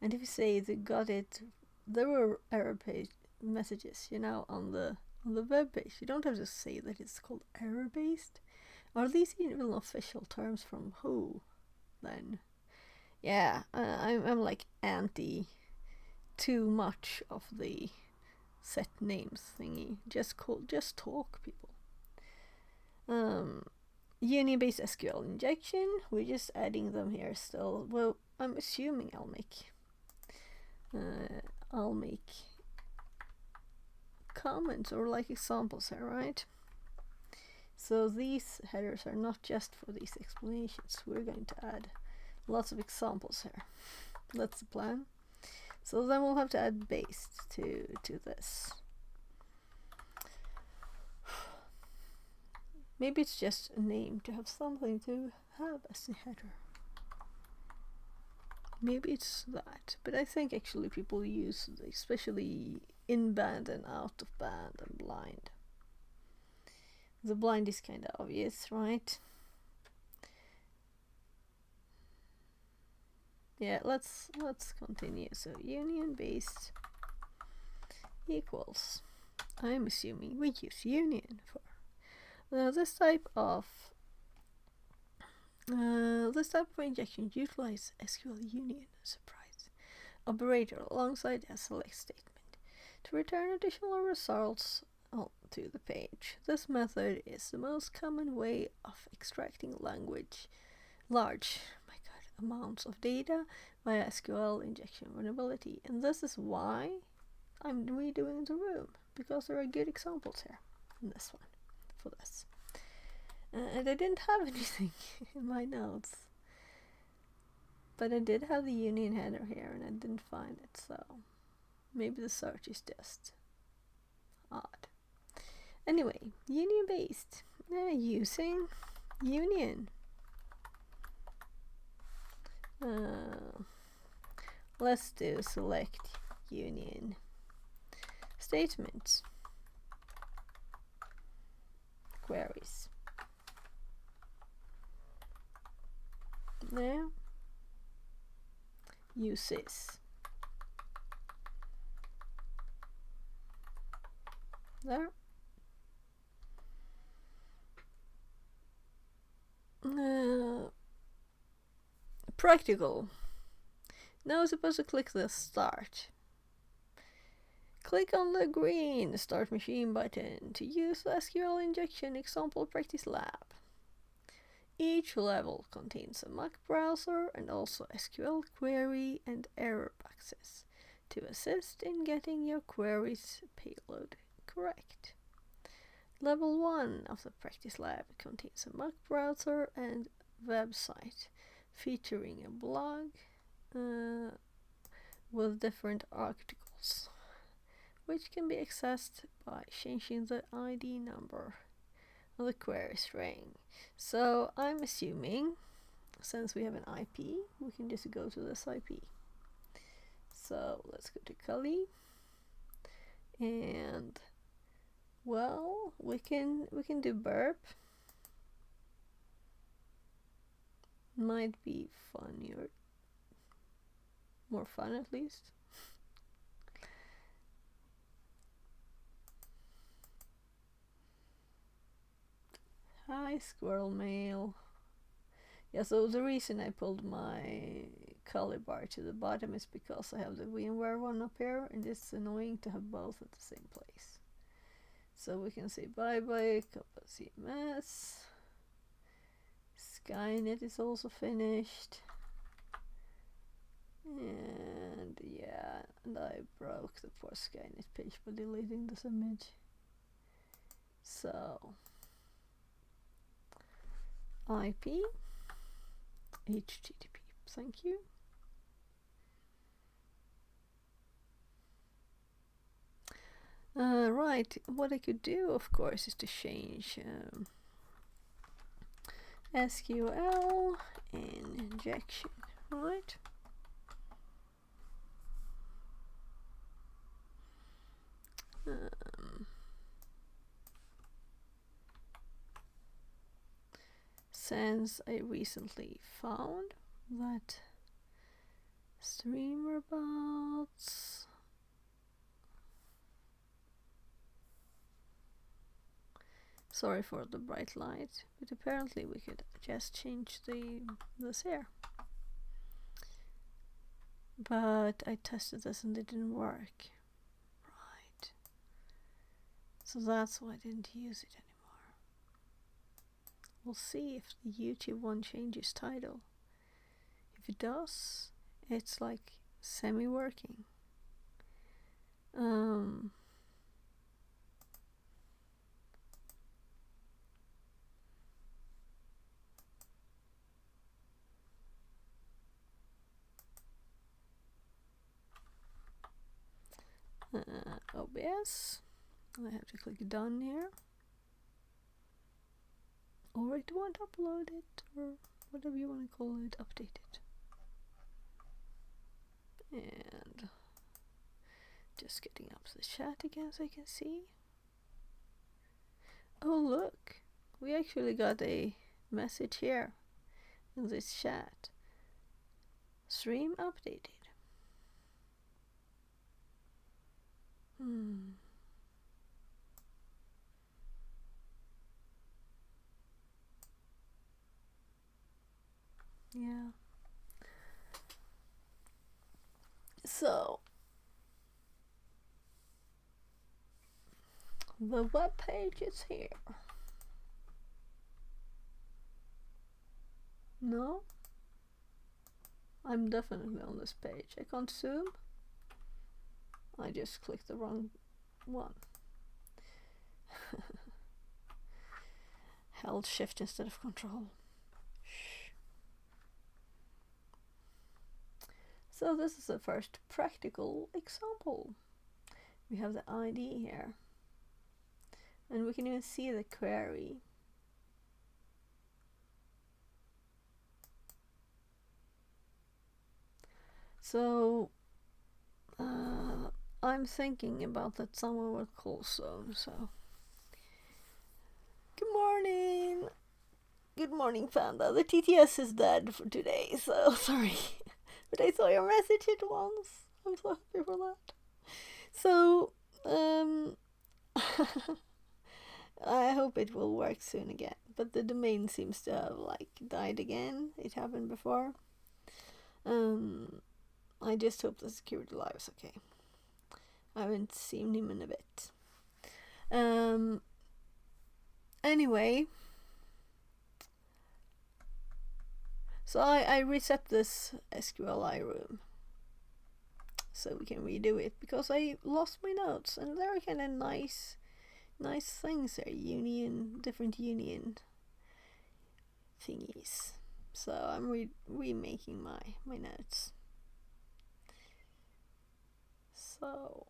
And if you say they got it, there were error page messages, you know, on the web page. You don't have to say that it's called error-based. Are these even official terms from who, then? Yeah, I'm like anti too much of the set names thingy. Just talk, people. Union-based SQL injection. We're just adding them here still. Well, I'm assuming I'll make comments or like examples here, right? So these headers are not just for these explanations. We're going to add lots of examples here. That's the plan. So then we'll have to add based to this. Maybe it's just a name to have something to have as a header. Maybe it's that, but I think actually people use, especially in band and out of band and blind. The blind is kind of obvious, right? Yeah, let's continue. So union-based equals. I'm assuming we use union for this type of injection. Utilize SQL union surprise operator alongside a select statement to return additional results to the page. This method is the most common way of extracting language large, my god, amounts of data via SQL injection vulnerability. And this is why I'm redoing the room, because there are good examples here in this one for this. And I didn't have anything in my notes, but I did have the union header here and I didn't find it, so maybe the search is just odd. Anyway, union based, using union. Let's do select union statements, queries. There, uses. There. Practical. Now I'm supposed to click the start. Click on the green Start Machine button to use the SQL injection example practice lab. Each level contains a Mac browser and also SQL query and error boxes to assist in getting your query's payload correct. Level 1 of the practice lab contains a Mac browser and website featuring a blog with different articles, which can be accessed by changing the ID number of the query string. So I'm assuming, since we have an IP, we can just go to this IP. So let's go to Kali, and well, we can do burp. Might be funnier, more fun at least. Hi, squirrel mail. Yeah, so the reason I pulled my color bar to the bottom is because I have the VMware one up here, and it's annoying to have both at the same place. So we can say bye-bye, Kappa CMS. Skynet is also finished. And yeah, and I broke the poor Skynet page by deleting this image. So IP, HTTP, thank you. Right, what I could do, of course, is to change SQL injection, right? Since I recently found that streamer bots sorry for the bright light, but apparently we could just change this here. But I tested this and it didn't work. Right. So that's why I didn't use it anymore. We'll see if the YouTube one changes title. If it does, it's like semi-working. OBS. I have to click done here. Or it won't upload it, or whatever you want to call it, update it. And just getting up the chat again so I can see. Oh look, we actually got a message here in this chat. Stream updated. Yeah. So the web page is here. No? I'm definitely on this page. I can't zoom. I just clicked the wrong one. Held shift instead of control. Shh. So this is the first practical example. We have the ID here. And we can even see the query. So I'm thinking about that someone will call soon, so good morning. Good morning, Panda. The TTS is dead for today, so sorry. But I saw your message at once. I'm so happy for that. So, I hope it will work soon again. But the domain seems to have died again. It happened before. I just hope the security live is okay. I haven't seen him in a bit. Anyway, so I reset this SQLI room so we can redo it because I lost my notes and there are kind of nice things there. Different union thingies. So I'm remaking my notes. So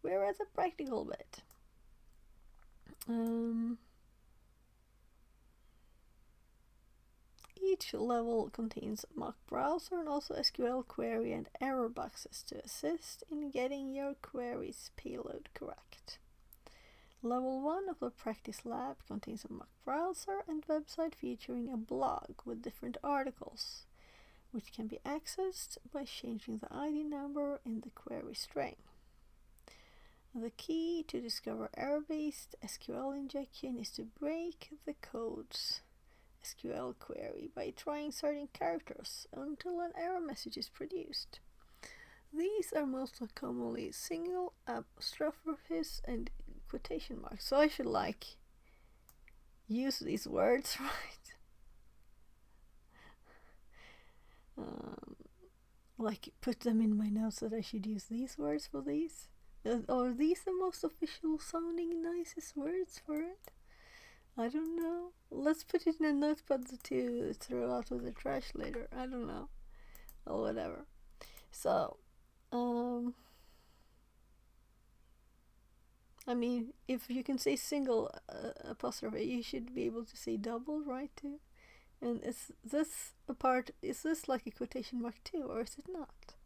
we're at the practical bit. Each level contains a mock browser and also SQL query and error boxes to assist in getting your query's payload correct. Level 1 of the practice lab contains a mock browser and website featuring a blog with different articles, which can be accessed by changing the ID number in the query string. The key to discover error-based SQL injection is to break the code's SQL query by trying certain characters until an error message is produced. These are most commonly single apostrophes and quotation marks. So I should use these words, right? Put them in my notes that I should use these words for these. Are these the most official sounding nicest words for it? I don't know. Let's put it in a notepad to throw out of the trash later. I don't know. Or whatever. So, I mean, if you can say single apostrophe, you should be able to say double, right, too? And is this like a quotation mark too, or is it not?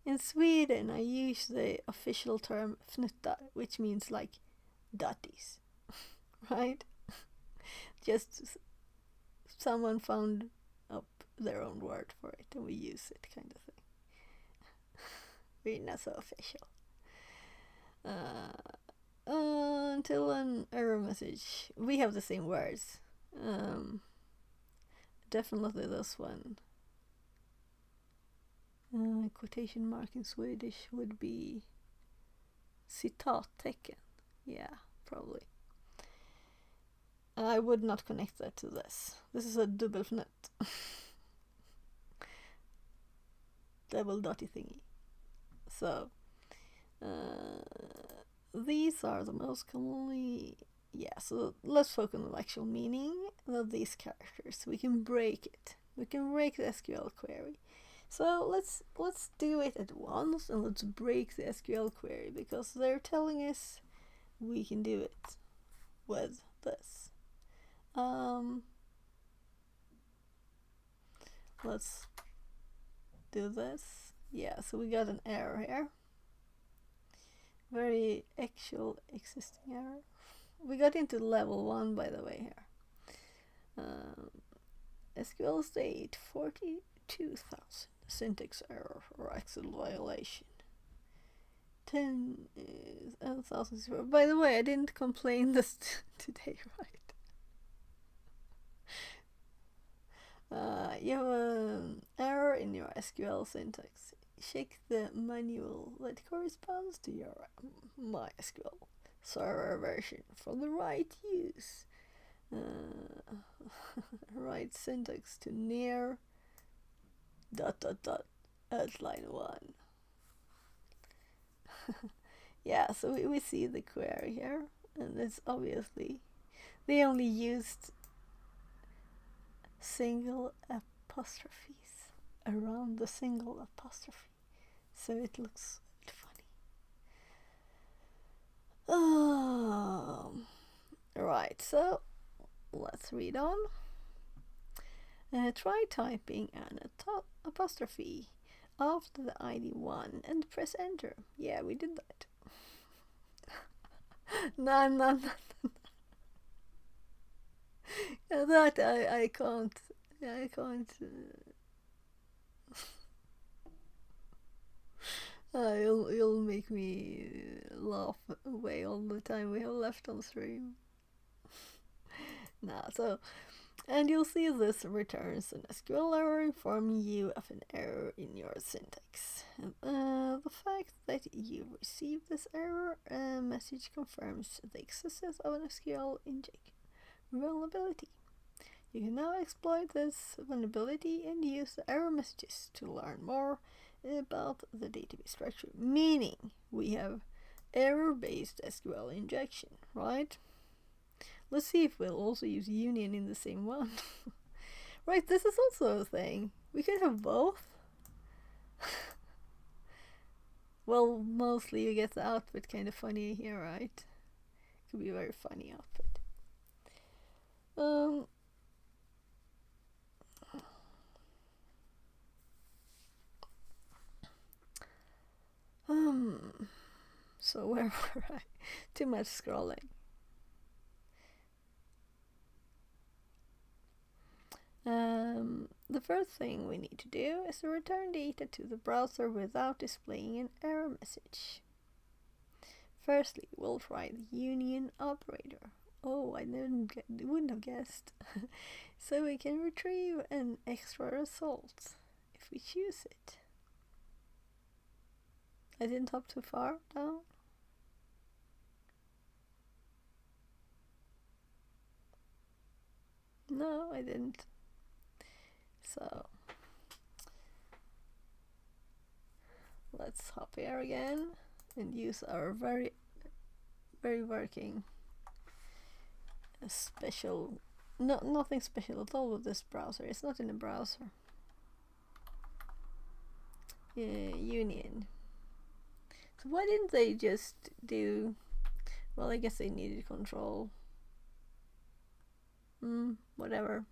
In Sweden, I use the official term fnuttar, which means dotties, right? Just someone found up their own word for it and we use it, kind of thing. We're not so official. Until an error message. We have the same words. Definitely this one. Quotation mark in Swedish would be citattecken. Yeah, probably. I would not connect that to this. This is a dubbelfnut. Double dotty thingy. So, these are the most commonly... Yeah, so let's focus on the actual meaning of these characters. We can break it. We can break the SQL query. So let's do it at once and let's break the SQL query because they're telling us we can do it with this. Let's do this. Yeah, so we got an error here. Very actual existing error. We got into level 1, by the way, here. SQL state 42,000. Syntax error or Excel violation. 10,000. By the way, I didn't complain this today, right? You have an error in your SQL syntax. Check the manual that corresponds to your MySQL server version for the right use. Write syntax to near ... at line 1. Yeah, so we see the query here, and it's obviously they only used single apostrophes around the single apostrophe, so it looks a bit funny. Right, so let's read on. Try typing an apostrophe after the ID 1 and press enter. Yeah, we did that. No. That I can't. I can't. You'll make me laugh away all the time we have left on stream. Nah, so. And you'll see this returns an SQL error informing you of an error in your syntax. The fact that you received this error message confirms the existence of an SQL injection vulnerability. You can now exploit this vulnerability and use the error messages to learn more about the database structure, meaning we have error-based SQL injection, right? Let's see if we'll also use union in the same one. Right, this is also a thing. We can have both. Well, mostly you get the output kind of funny here, right? Could be a very funny output. So where were I? Too much scrolling. The first thing we need to do is to return data to the browser without displaying an error message. Firstly, we'll try the union operator. Oh, I wouldn't have guessed. So we can retrieve an extra result if we choose it. I didn't hop too far down. No, I didn't. So let's hop here again and use our very working special, nothing special at all with this browser. It's not in the browser. Union. So why didn't they just do, well, I guess they needed control. Whatever.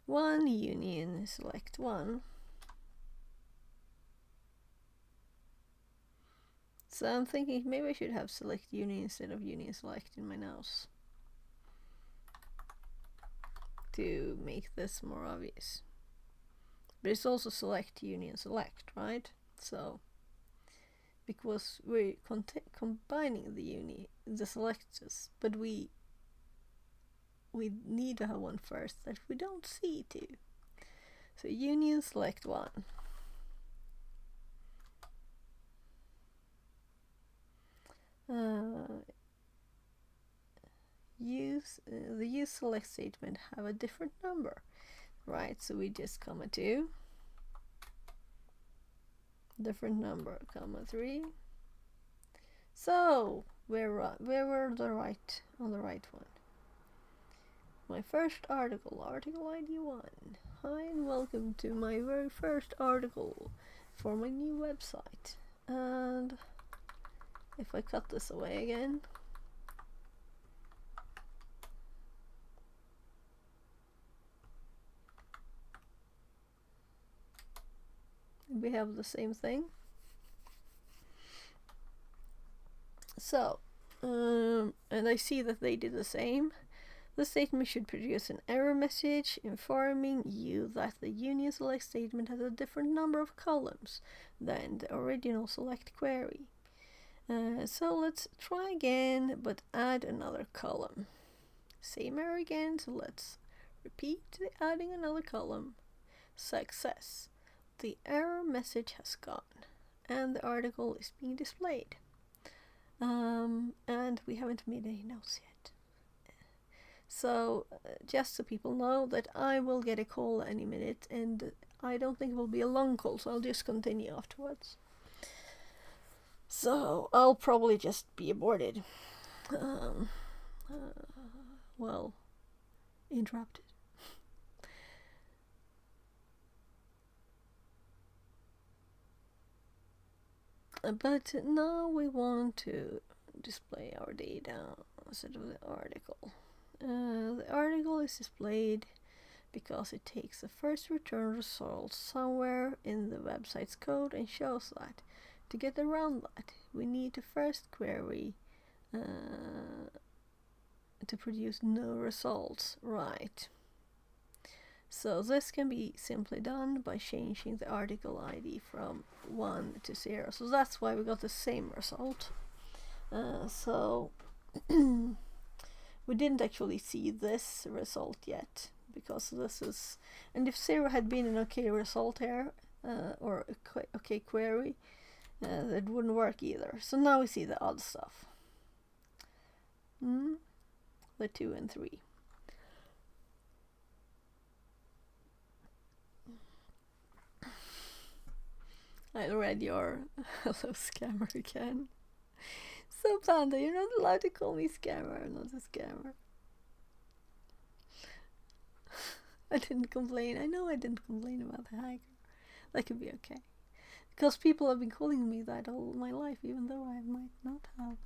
One union, select one. So I'm thinking maybe I should have select union instead of union select in my mouse to make this more obvious. But it's also select union select, right? So because we're combining the selectors, but we need to have one first that we don't see too. So union select one. The use select statement have a different number, right? So we just comma 2, different number, comma 3. So where were on the right one? My first article ID 1. Hi and welcome to my very first article for my new website. And if I cut this away again, we have the same thing. So, and I see that they did the same. The statement should produce an error message informing you that the union select statement has a different number of columns than the original select query. So let's try again, but add another column. Same error again, so let's repeat adding another column. Success. The error message has gone, and the article is being displayed. And we haven't made any notes yet. So just so people know that I will get a call any minute, and I don't think it will be a long call, so I'll just continue afterwards. So I'll probably just be aborted. Well, interrupted. But now we want to display our data instead of the article. The article is displayed because it takes the first return result somewhere in the website's code and shows that. To get around that, we need to first query to produce no results, right? So this can be simply done by changing the article ID from 1 to 0. So that's why we got the same result. So we didn't actually see this result yet, because this is, and if 0 had been an okay result here, or okay query, that wouldn't work either. So now we see the odd stuff. The 2 and 3. I read your hello scammer again. So Panda, you're not allowed to call me scammer. I'm not a scammer. I didn't complain. I know I didn't complain about the hacker. That could be okay. Because people have been calling me that all my life, even though I might not have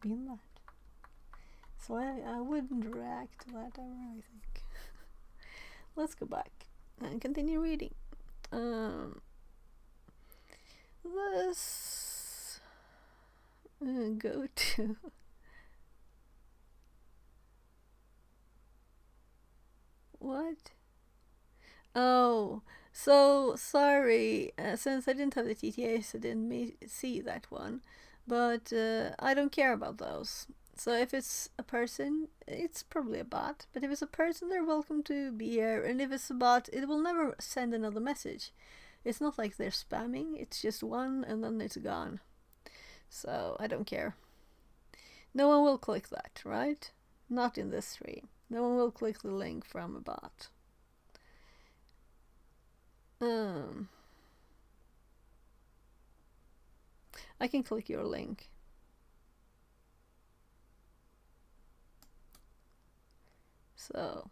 been that. So I wouldn't react to that ever, I think. Let's go back and continue reading. Let's go to what? Oh, so sorry. Since I didn't have the TTS, I didn't see that one. But I don't care about those. So if it's a person, it's probably a bot. But if it's a person, they're welcome to be here. And if it's a bot, it will never send another message. It's not like they're spamming. It's just one and then it's gone. So I don't care. No one will click that, right? Not in this stream. No one will click the link from a bot. I can click your link. So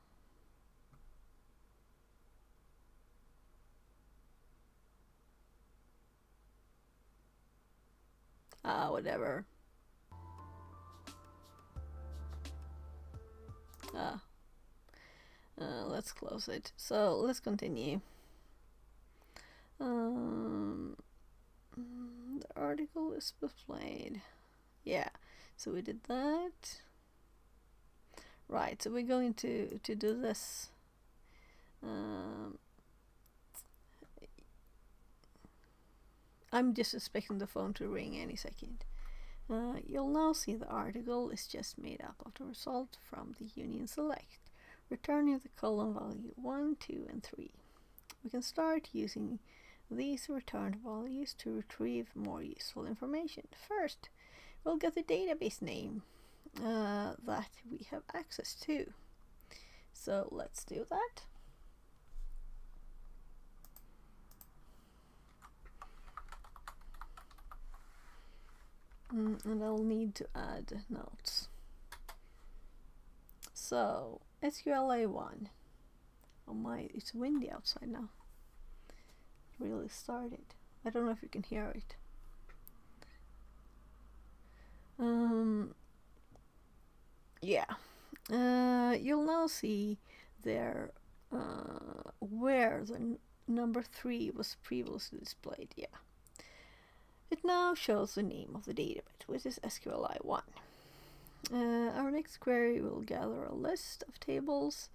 whatever. Let's close it. So let's continue. The article is displayed. Yeah, so we did that. Right, so we're going to do this. I'm just expecting the phone to ring any second. You'll now see the article is just made up of the result from the union select, returning the column value 1, 2, and 3. We can start using these returned values to retrieve more useful information. First, we'll get the database name that we have access to. So let's do that. And I'll need to add notes. So SQLA1. Oh my, it's windy outside now. It really started. I don't know if you can hear it. Yeah. You'll now see there where the number 3 was previously displayed. Yeah. It now shows the name of the database, which is SQLI1. Our next query will gather a list of tables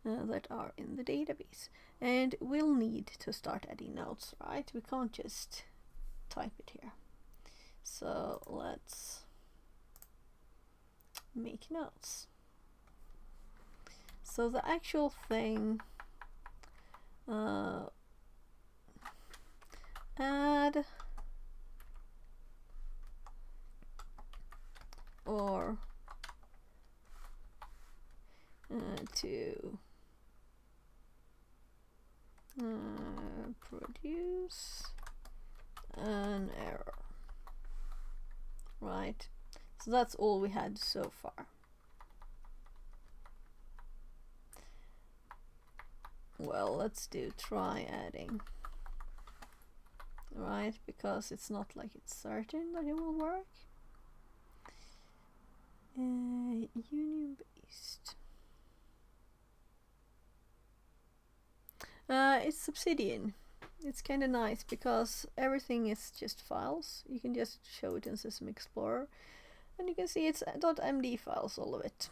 that are in the database, and we'll need to start adding notes, right? We can't just type it here. So let's make notes. So the actual thing, add or Produce an error. Right, so that's all we had so far. Well, let's do try adding. Right, because it's not like it's certain that it will work. Union based. It's Obsidian. It's kind of nice because everything is just files. You can just show it in System Explorer, and you can see it's .md files, all of it.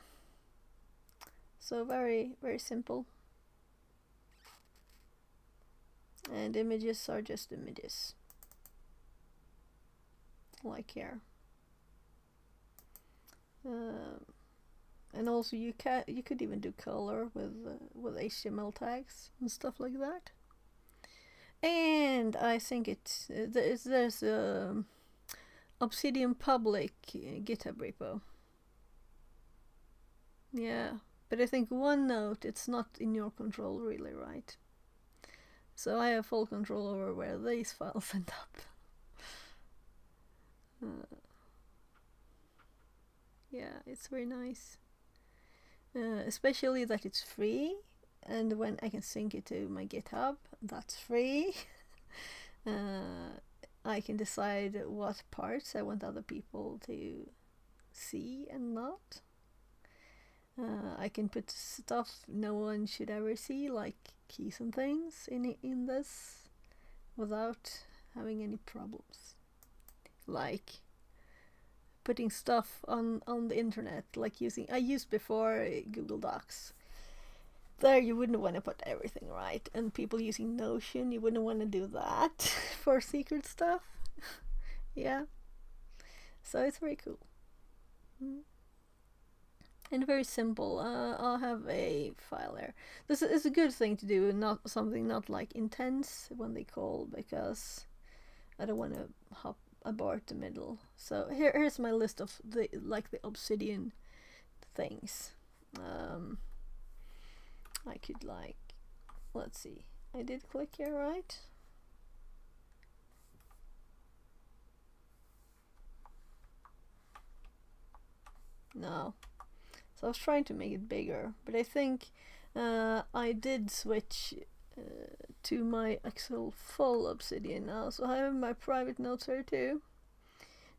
So very, very simple. And images are just images, like here. And also you could even do color with HTML tags and stuff like that. And I think there's a Obsidian public GitHub repo. Yeah, but I think OneNote, it's not in your control really, right? So I have full control over where these files end up. Yeah, it's very nice. Especially that it's free, and when I can sync it to my GitHub, that's free. I can decide what parts I want other people to see and not. I can put stuff no one should ever see, like keys and things in this, without having any problems. Like putting stuff on the internet, like I used before Google Docs. There you wouldn't want to put everything, right? And people using Notion, you wouldn't want to do that for secret stuff. Yeah. So it's very cool. And very simple. I'll have a file there. This is a good thing to do, not something not like intense when they call, because I don't want to hop abort the middle. So here's my list of the Obsidian things. I could let's see. I did click here, right? No. So I was trying to make it bigger, but I think I did switch to my actual full Obsidian now. So I have my private notes here too.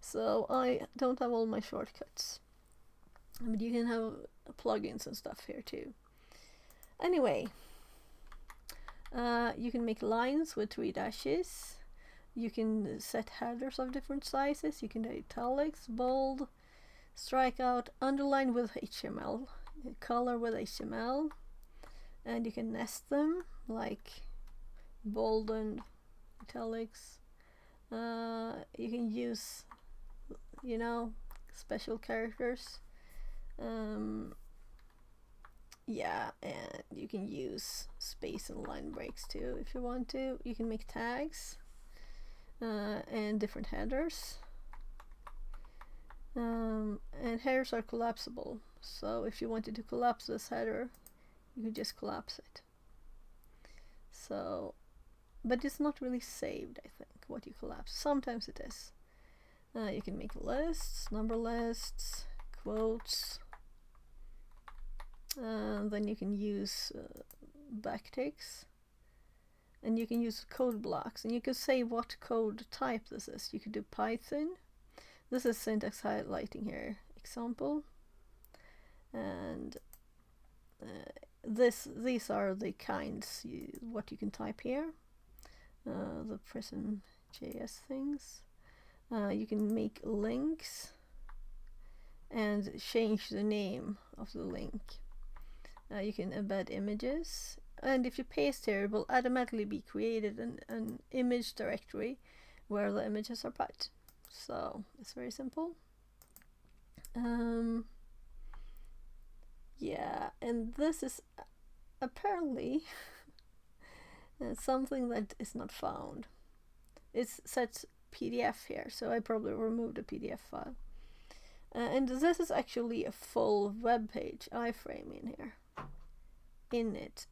So I don't have all my shortcuts. But you can have plugins and stuff here too. Anyway, you can make lines with 3 dashes. You can set headers of different sizes. You can do italics, bold, strikeout, underline with HTML, color with HTML, and you can nest them like bold and italics. You can use, special characters. Yeah, and you can use space and line breaks too if you want to. You can make tags and different headers. And headers are collapsible, so if you wanted to collapse this header, you could just collapse it. So, but it's not really saved, I think, what you collapse. Sometimes it is. You can make lists, number lists, quotes. Then you can use backticks, and you can use code blocks, and you can say what code type this is. You could do Python. This is syntax highlighting here, example, and these are the kinds what you can type here. The Prism.js things. You can make links and change the name of the link. You can embed images, and if you paste here, it will automatically be created an image directory where the images are put. So it's very simple. Yeah, and this is apparently something that is not found. It's set PDF here, so I probably removed a PDF file. And this is actually a full web page iframe in here. In it.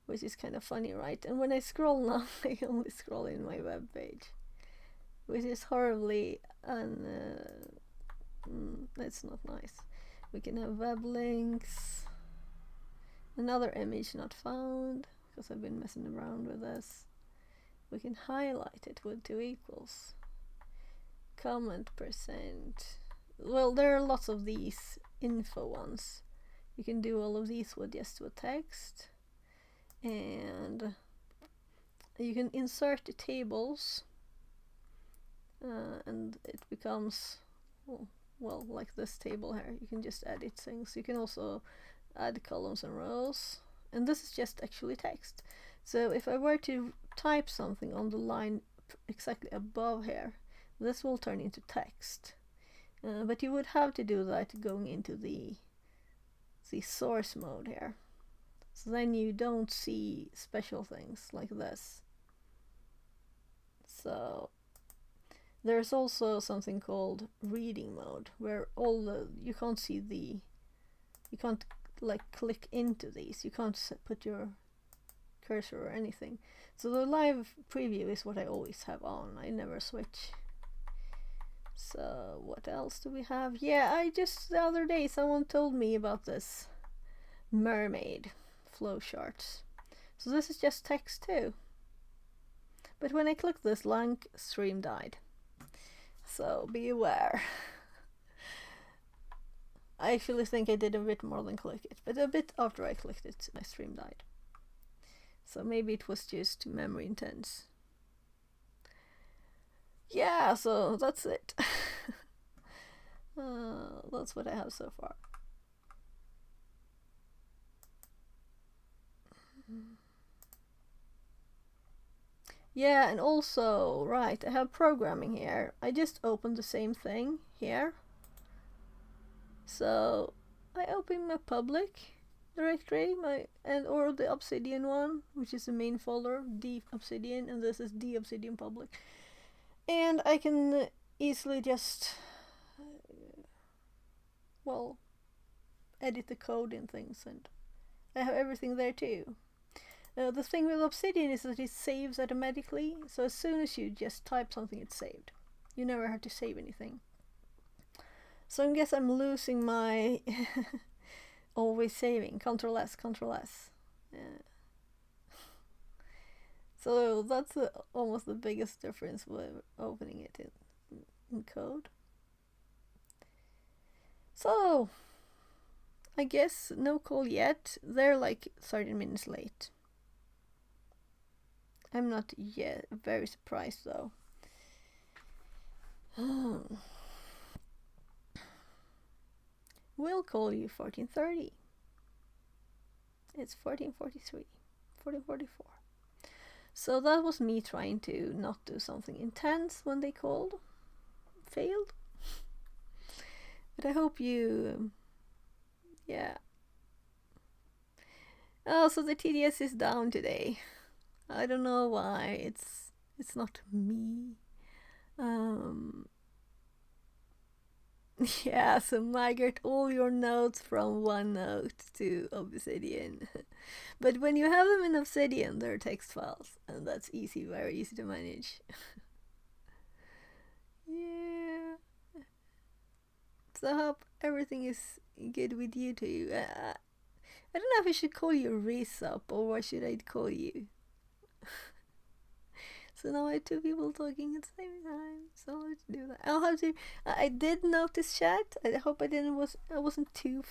which is kind of funny, right? And when I scroll now, I only scroll in my web page, which is horribly that's not nice. We can have web links. Another image not found, because I've been messing around with this. We can highlight it with 2 equals. Comment percent. Well, there are lots of these info ones. You can do all of these with just with text. And you can insert the tables. And it becomes, well, like this table here. You can just edit things. You can also add columns and rows. And this is just actually text. So if I were to type something on the line exactly above here, this will turn into text. But you would have to do that going into the source mode here. So then you don't see special things like this. So there's also something called reading mode, where you can't see you can't like click into these. You can't put your cursor or anything. So the live preview is what I always have on. I never switch. So what else do we have? Yeah, the other day someone told me about this mermaid flowcharts. So this is just text too. But when I click this link, stream died. So be aware. I actually think I did a bit more than click it, but a bit after I clicked it, my stream died. So maybe it was just memory intense. Yeah, so that's it. That's what I have so far. Yeah, and also, right, I have programming here. I just opened the same thing here. So I open my public directory, or the Obsidian one, which is the main folder, D Obsidian, and this is D Obsidian public. And I can easily just edit the code and things, and I have everything there too. The thing with Obsidian is that it saves automatically, so as soon as you just type something, it's saved. You never have to save anything. So I guess I'm losing my always saving. Control S, Control S. Yeah. So that's almost the biggest difference with opening it in code. So I guess no call yet. They're like 30 minutes late. I'm not yet very surprised though. We'll call you 14:30. It's 14:43, 14:44. So that was me trying to not do something intense when they called. Failed. But I hope you... yeah. Oh, so the TDS is down today. I don't know why. It's not me. Yeah, so migrate all your nodes from OneNote to Obsidian. But when you have them in Obsidian, they're text files, and that's easy, very easy to manage. Yeah. So I hope everything is good with you too. I don't know if I should call you Resop, or what should I call you? So now I have 2 people talking at the same time. So I'll have to do that. I'll have to. I did notice chat. I hope I wasn't too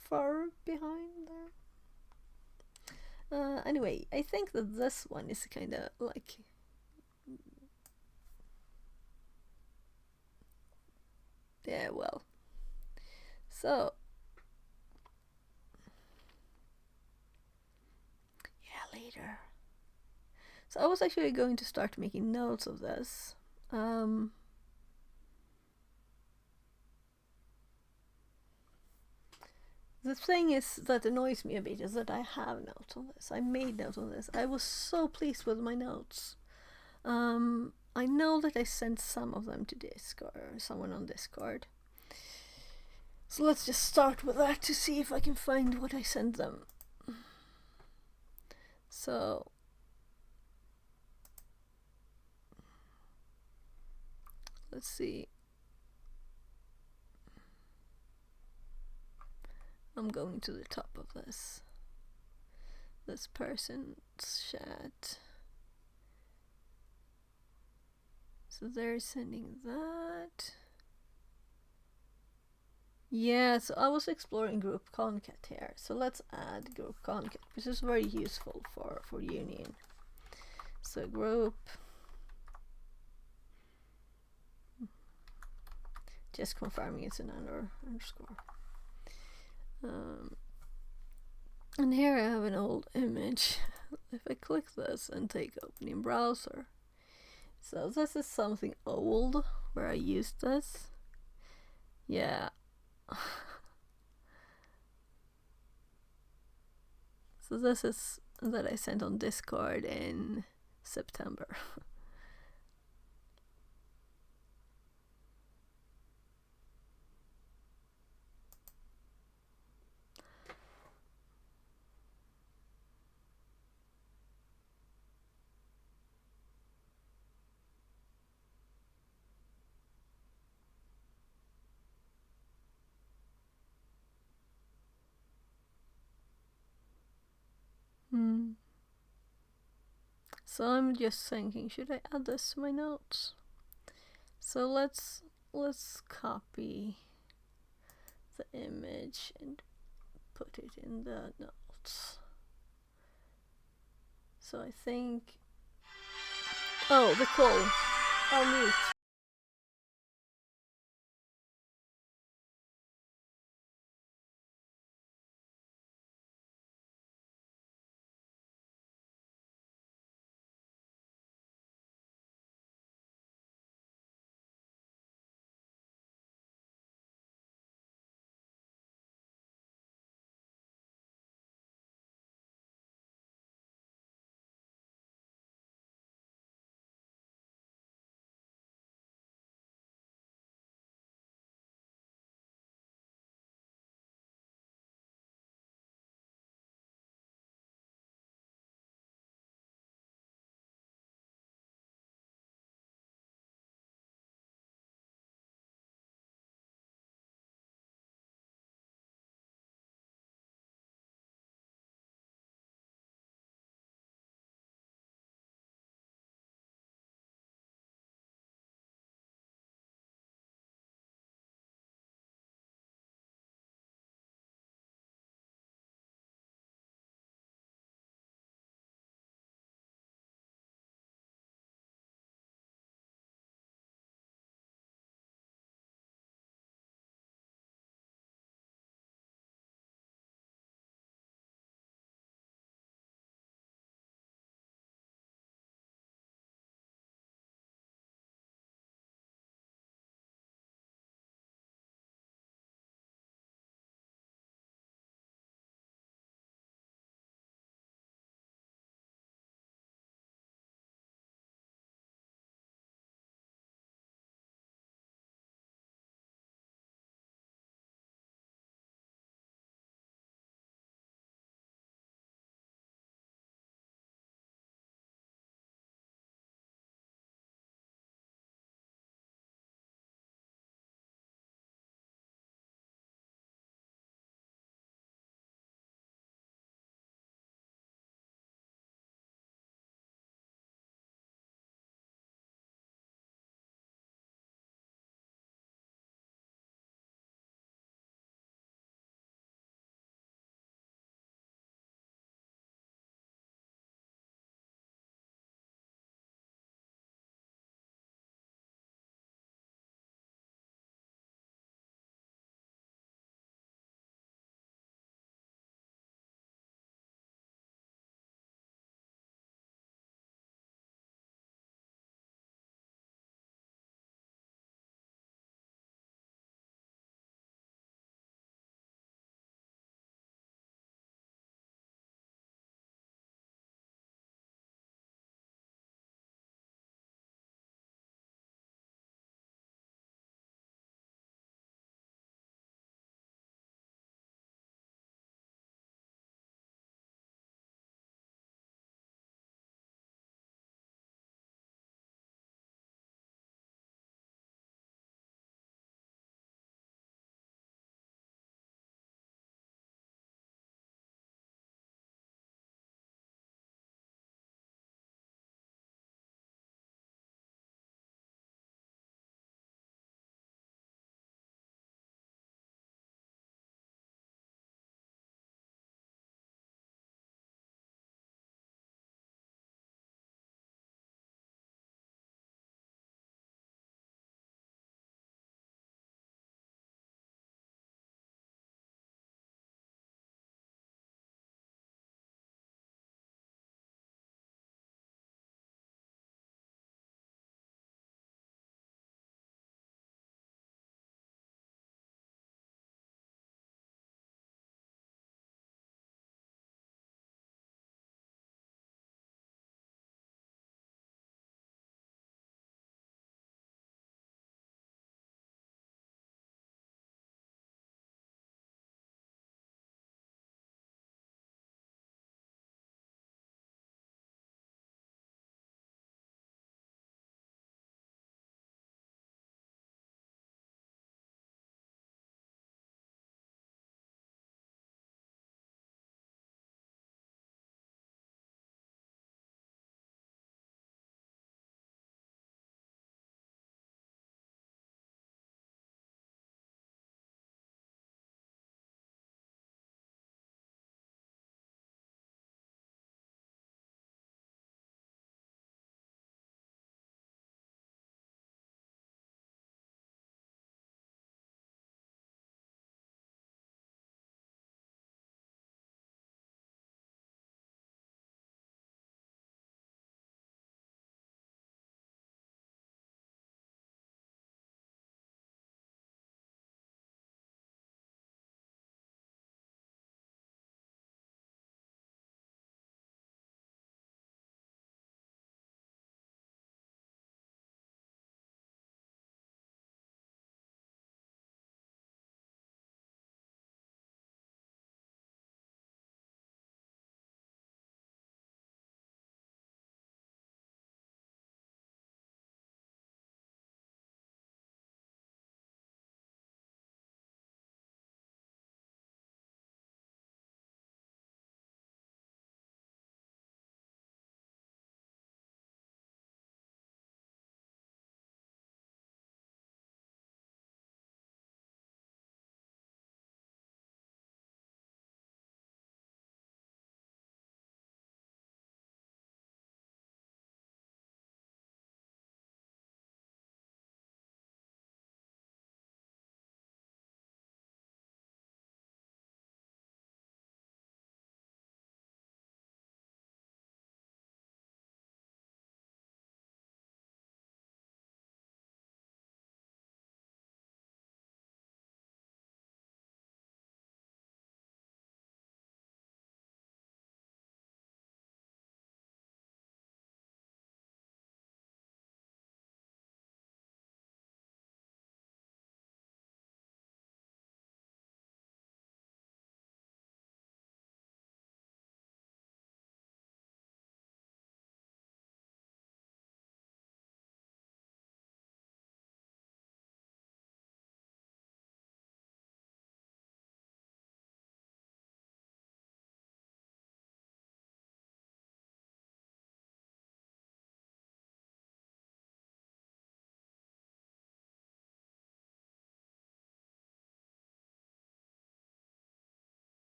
far behind there. Anyway, I think that this one is kind of like... yeah, well. So... yeah, later. So I was actually going to start making notes of this. The thing is that annoys me a bit is that I have notes on this. I made notes on this. I was so pleased with my notes. I know that I sent some of them to Discord, or someone on Discord. So let's just start with that to see if I can find what I sent them. So let's see. I'm going to the top of this person's chat. So they're sending that. Yeah, so I was exploring group concat here. So let's add group concat, which is very useful for union. So group, just confirming it's an underscore. And here I have an old image. If I click this and take open in browser, so this is something old where I used this. Yeah. So this is that I sent on Discord in September. So I'm just thinking, should I add this to my notes? So let's copy the image and put it in the notes. So I think, oh, the call. I'll mute.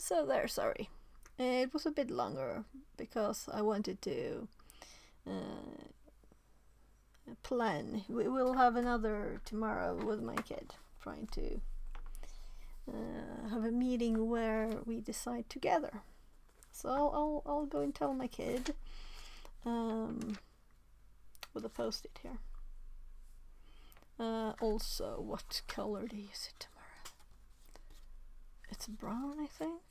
So there, sorry. It was a bit longer because I wanted to plan. We will have another tomorrow with my kid, trying to have a meeting where we decide together. So I'll go and tell my kid with a post-it here. Also, what color do you use it tomorrow? It's brown, I think.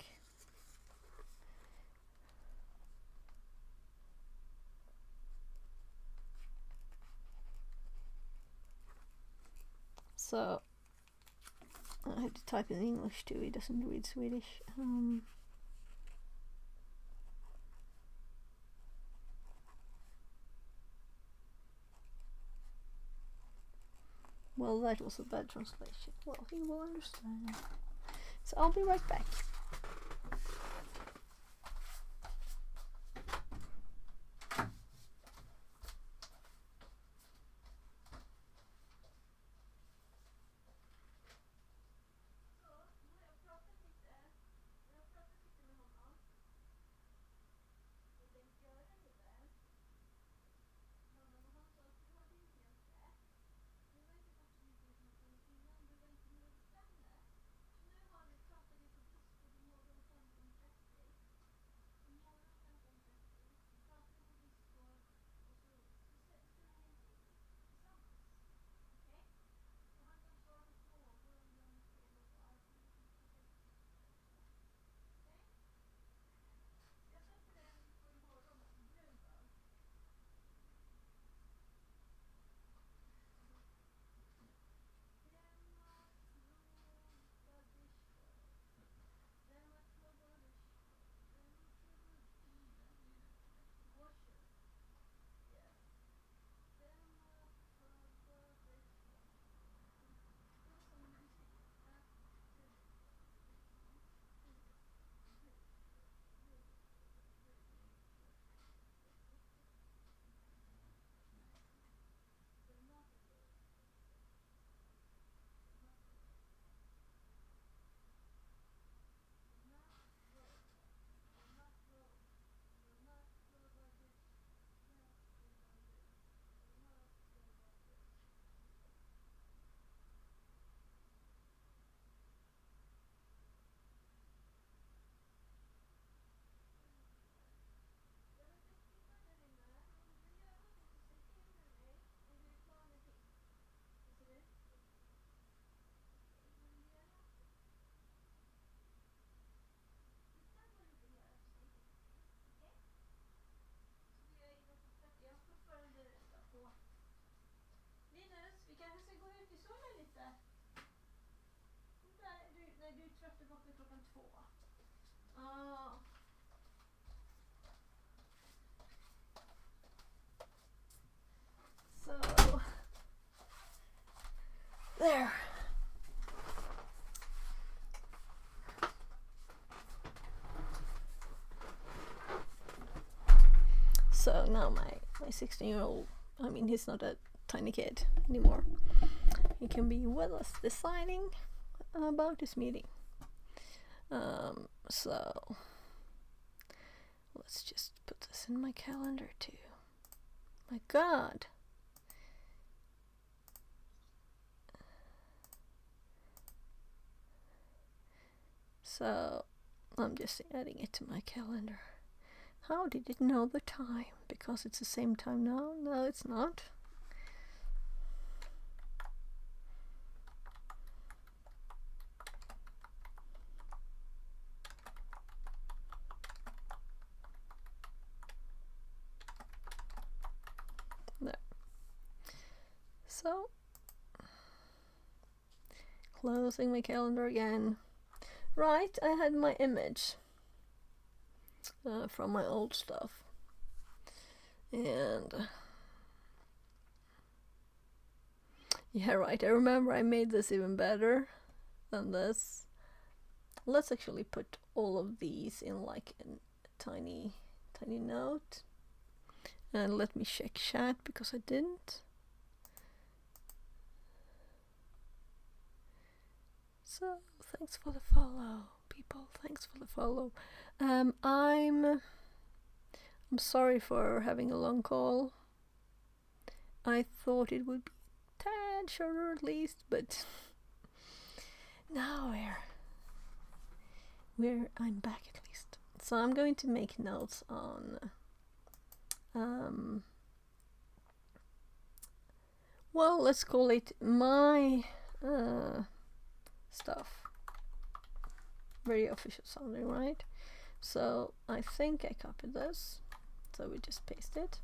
So I have to type in English too. He doesn't read Swedish. Well, that was a bad translation. Well, he will understand. So I'll be right back. So there. So now my 16-year-old, I mean, he's not a tiny kid anymore. He can be with us deciding about this meeting. So let's just put this in my calendar too. My God. So I'm just adding it to my calendar. How did it know the time? Because it's the same time now? No, it's not. There. So, closing my calendar again. Right, I had my image from my old stuff. And yeah, right, I remember I made this even better than this. Let's actually put all of these in like a tiny note. And let me check chat because I didn't. So, thanks for the follow, people. Thanks for the follow. I'm sorry for having a long call. I thought it would be a tad shorter at least, but now I'm back at least. So I'm going to make notes on well, let's call it my stuff. Very official sounding, right? So I think I copied this, so we just paste it,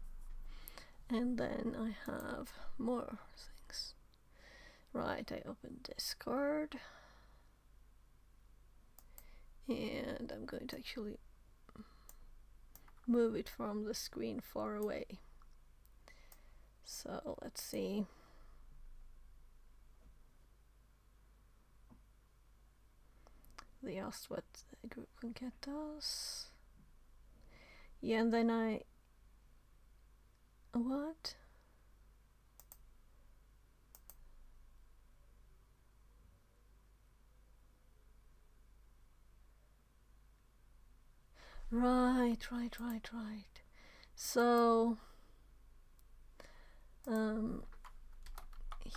and then I have more things. Right, I open Discord, and I'm going to actually move it from the screen far away. So let's see. They asked what the group concat does. Yeah, and then what? Right. So,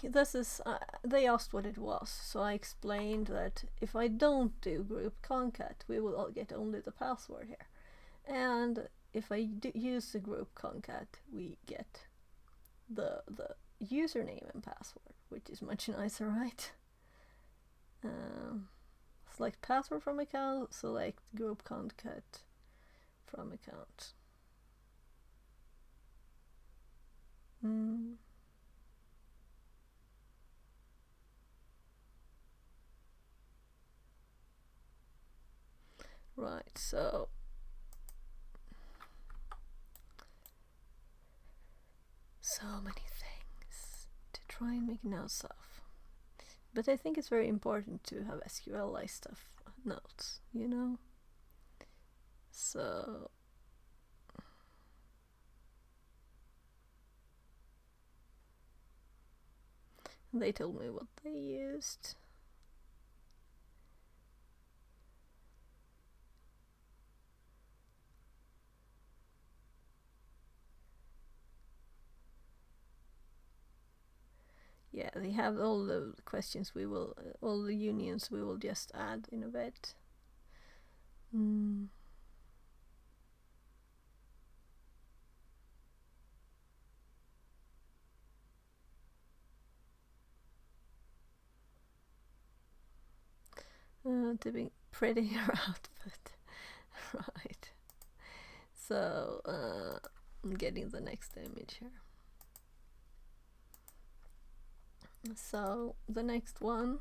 this is, they asked what it was, so I explained that if I don't do group concat, we will all get only the password here. And if I use the group concat, we get the username and password, which is much nicer, right? Select password from account, select group concat from account. Right, so many things to try and make notes of. But I think it's very important to have SQLi stuff notes, you know? So they told me what they used. Yeah, they have all the questions all the unions we will just add in a bit. To be prettier output. Right. So, I'm getting the next image here. So, the next one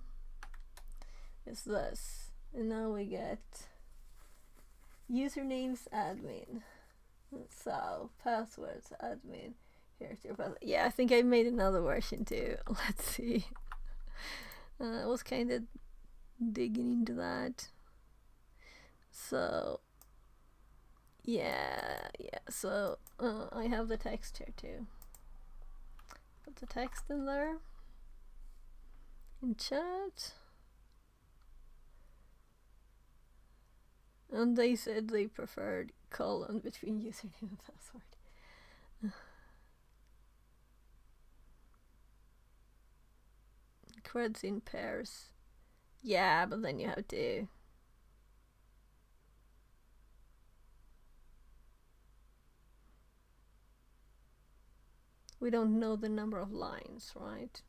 is this. And now we get usernames admin. So, passwords admin. Here's your password. Yeah, I think I made another version too. Let's see. I was kind of digging into that. So, yeah. So, I have the text here too. Put the text in there. In chat. And they said they preferred colon between username and password. Creds in pairs. Yeah, but then you have to. We don't know the number of lines, right?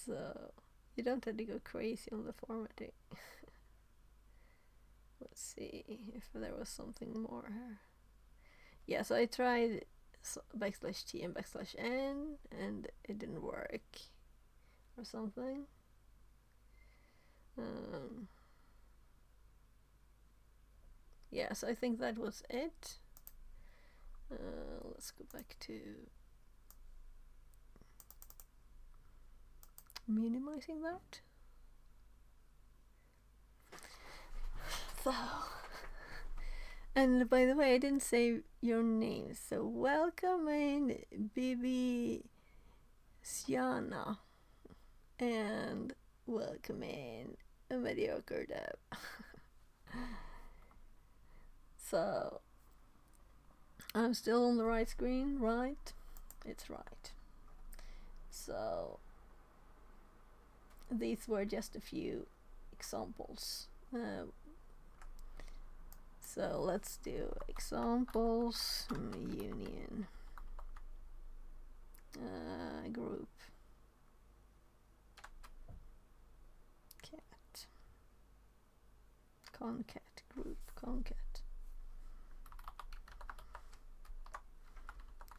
So you don't have to go crazy on the formatting. Let's see if there was something more here. Yeah, so I tried \t and \n and it didn't work or something. Yes, I think that was it. Let's go back to minimizing that. So, and by the way, I didn't say your name, so welcome in Bibi Siana, and welcome in a mediocre dev. So, I'm still on the right screen, right? It's right. So, these were just a few examples. So let's do examples, union, group, cat, concat, group, concat,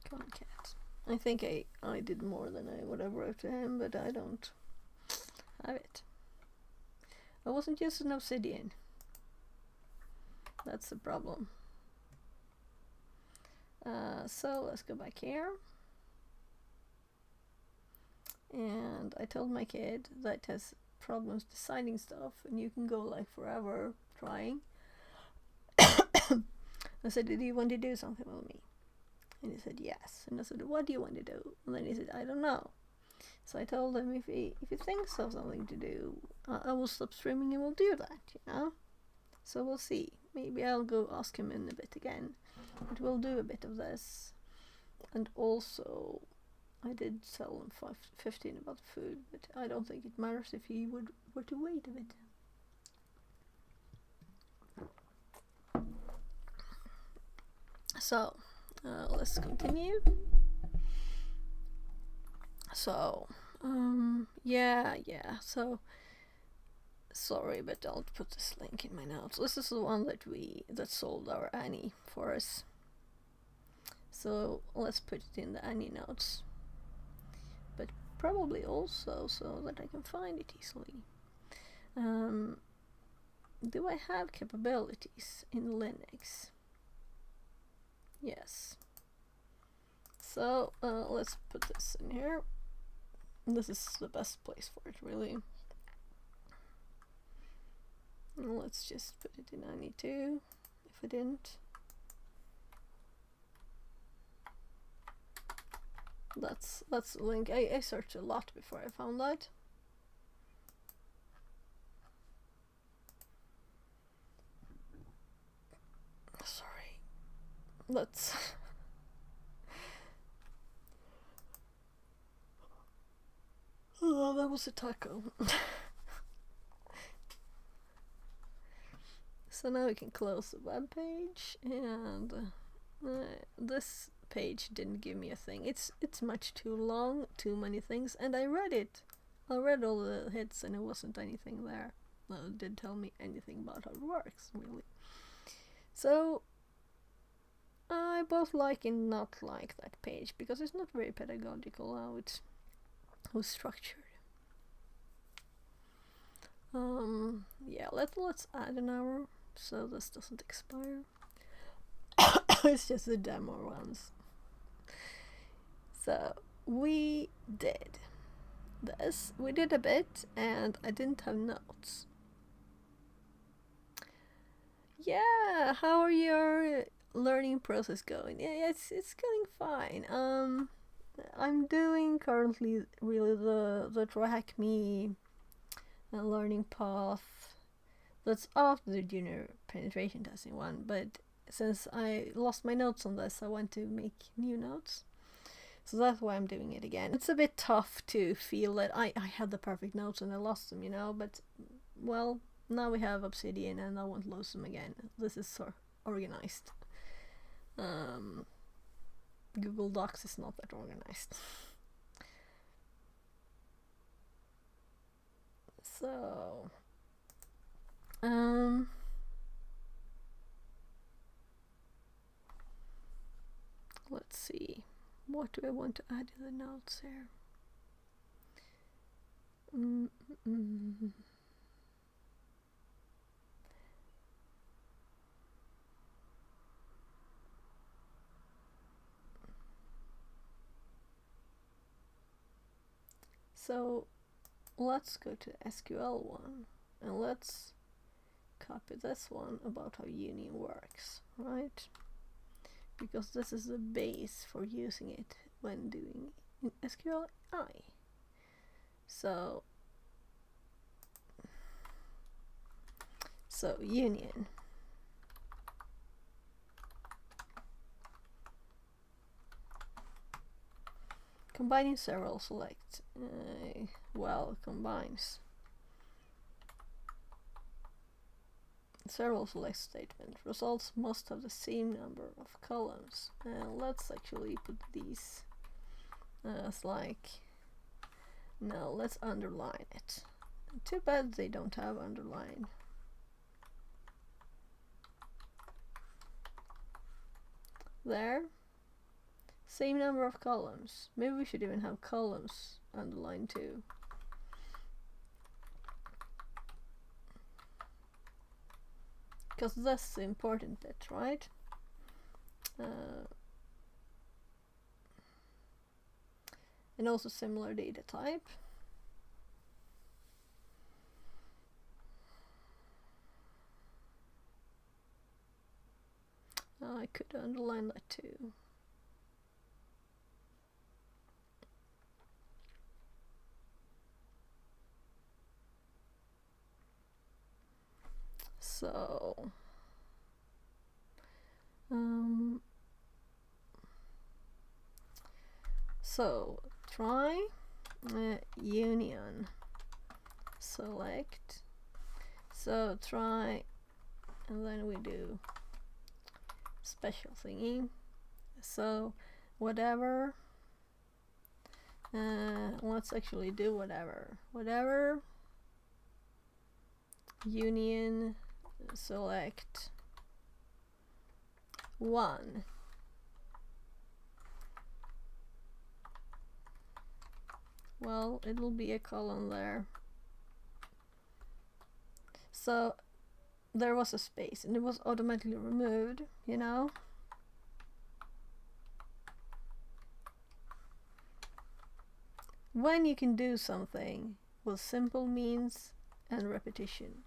concat. I think I did more than I would have wrote to him, but I don't have it. I wasn't using Obsidian. That's the problem. So let's go back here. And I told my kid that has problems deciding stuff, and you can go like forever trying. I said, do you want to do something with me? And he said, yes. And I said, what do you want to do? And then he said, I don't know. So I told him if he thinks of something to do, I will stop streaming and we'll do that, you know? So we'll see. Maybe I'll go ask him in a bit again. But we'll do a bit of this. And also, I did tell him 15 about food, but I don't think it matters if he were to wait a bit. So, let's continue. So, yeah, so, sorry, but I'll put this link in my notes. This is the one that sold our Annie for us. So, let's put it in the Annie notes. But probably also so that I can find it easily. Do I have capabilities in Linux? Yes. So let's put this in here. This is the best place for it, really. Let's just put it in 92 if I didn't. That's the link. I searched a lot before I found that. Sorry. Let's oh, that was a taco. So now we can close the web page, and this page didn't give me a thing. It's much too long, too many things, and I read it. I read all the hits and it wasn't anything there. Well, it didn't tell me anything about how it works, really. So I both like and not like that page because it's not very pedagogical how it was structured. Yeah, let's add an hour so this doesn't expire. It's just the demo ones. So we did this. We did a bit, and I didn't have notes. Yeah, how are your learning process going? Yeah, it's going fine. I'm doing currently really the TryHackMe learning path. That's after the junior penetration testing one, but since I lost my notes on this, I want to make new notes. So that's why I'm doing it again. It's a bit tough to feel that I had the perfect notes and I lost them, you know, but well, now we have Obsidian and I won't lose them again. This is so organized. Google Docs is not that organized. So, let's see. What do I want to add to the notes here? So let's go to SQL one and let's copy this one about how union works, right? Because this is the base for using it when doing SQLi. So union. Combining several select. Well, combines several select statement. Results must have the same number of columns. Let's actually put these as like. No, let's underline it. Too bad they don't have underline. There. Same number of columns. Maybe we should even have columns underlined too. Because that's the important bit, right? And also similar data type. I could underline that too. So try union select. So try, and then we do special thingy. So whatever. Let's actually do whatever union select 1. Well, it will be a column there. So there was a space and it was automatically removed, you know. When you can do something with simple means and repetition,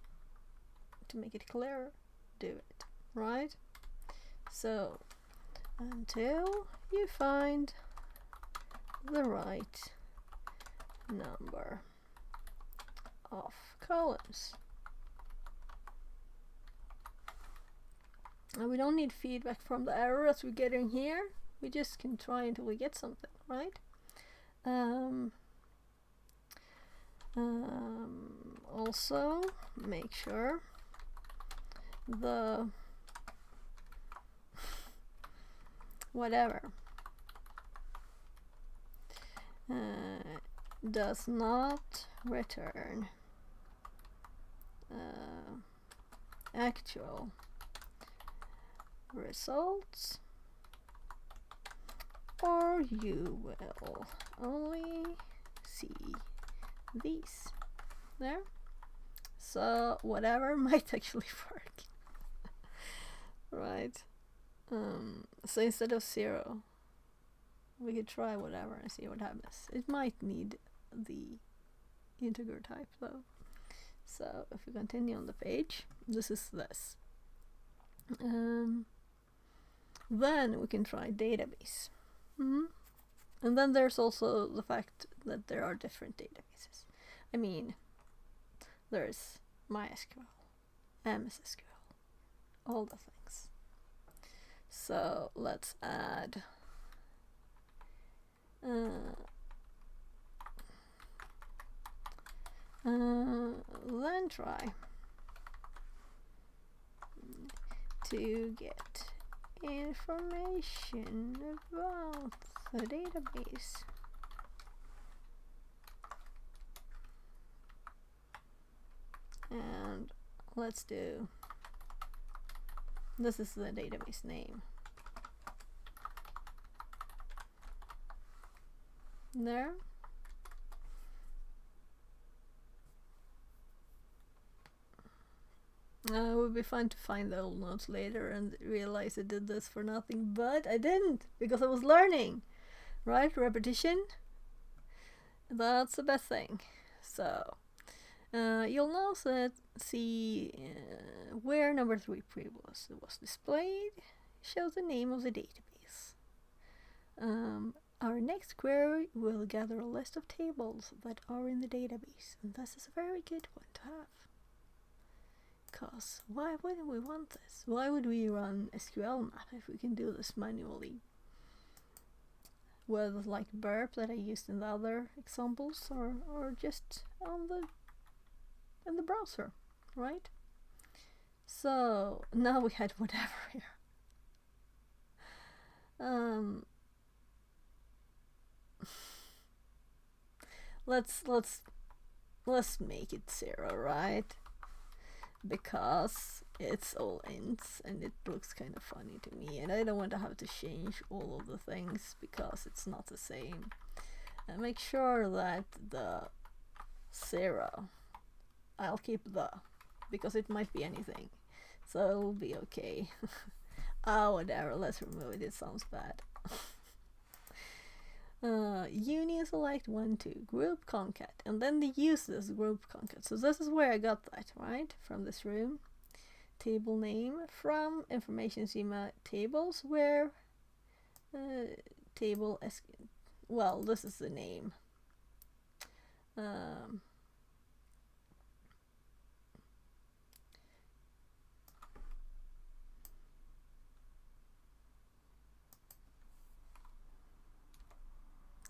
to make it clearer, do it, right? So until you find the right number of columns. And we don't need feedback from the error as we're getting here. We just can try until we get something, right? Also make sure the whatever does not return actual results, or you will only see these. There. So whatever might actually work. Right. So instead of 0, we could try whatever and see what happens. It might need the integer type though. So if we continue on the page, this is this. Then we can try database. And then there's also the fact that there are different databases. I mean, there's MySQL, MS SQL, all the things. So let's add then try to get information about the database. And let's do, this is the database name. There. It would be fun to find the old notes later and realize I did this for nothing, but I didn't, because I was learning, right? Repetition. That's the best thing. So, you'll now see where number 3 was displayed. Shows the name of the database. Our next query will gather a list of tables that are in the database, and this is a very good one to have. Because why wouldn't we want this? Why would we run SQL map if we can do this manually? With like burp that I used in the other examples, or just in the browser, right? So now we had whatever here. Let's make it 0, right? Because it's all ints and it looks kind of funny to me, and I don't want to have to change all of the things because it's not the same. And make sure that the 0, I'll keep the, because it might be anything, so it'll be okay. Whatever, let's remove it, it sounds bad. Union select 1, 2, group concat, and then they use this group concat. So this is where I got that, right? From this room. Table name from information schema tables, where table well, this is the name.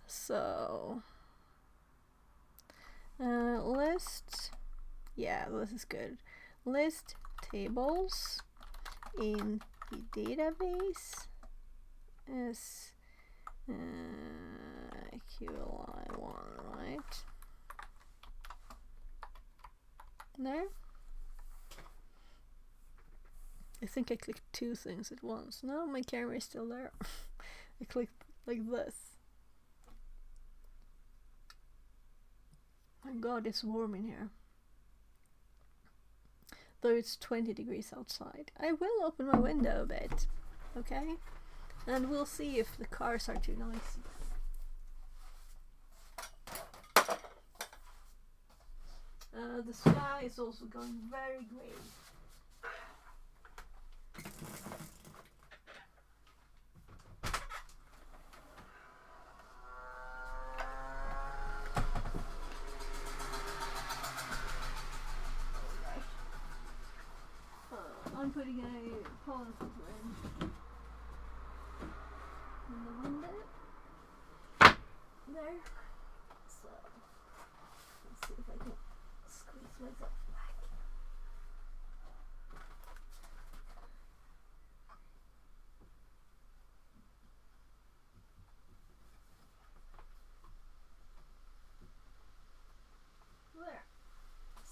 So list, yeah, this is good. List tables in the database as QLI1, right? There. I think I clicked 2 things at once. No, my camera is still there. I clicked like this. My god, it's warm in here. Though it's 20 degrees outside. I will open my window a bit, okay? And we'll see if the cars are too noisy. The sky is also going very grey. I'm putting a pollen filter in the window. There. So, let's see if I can squeeze myself back. There.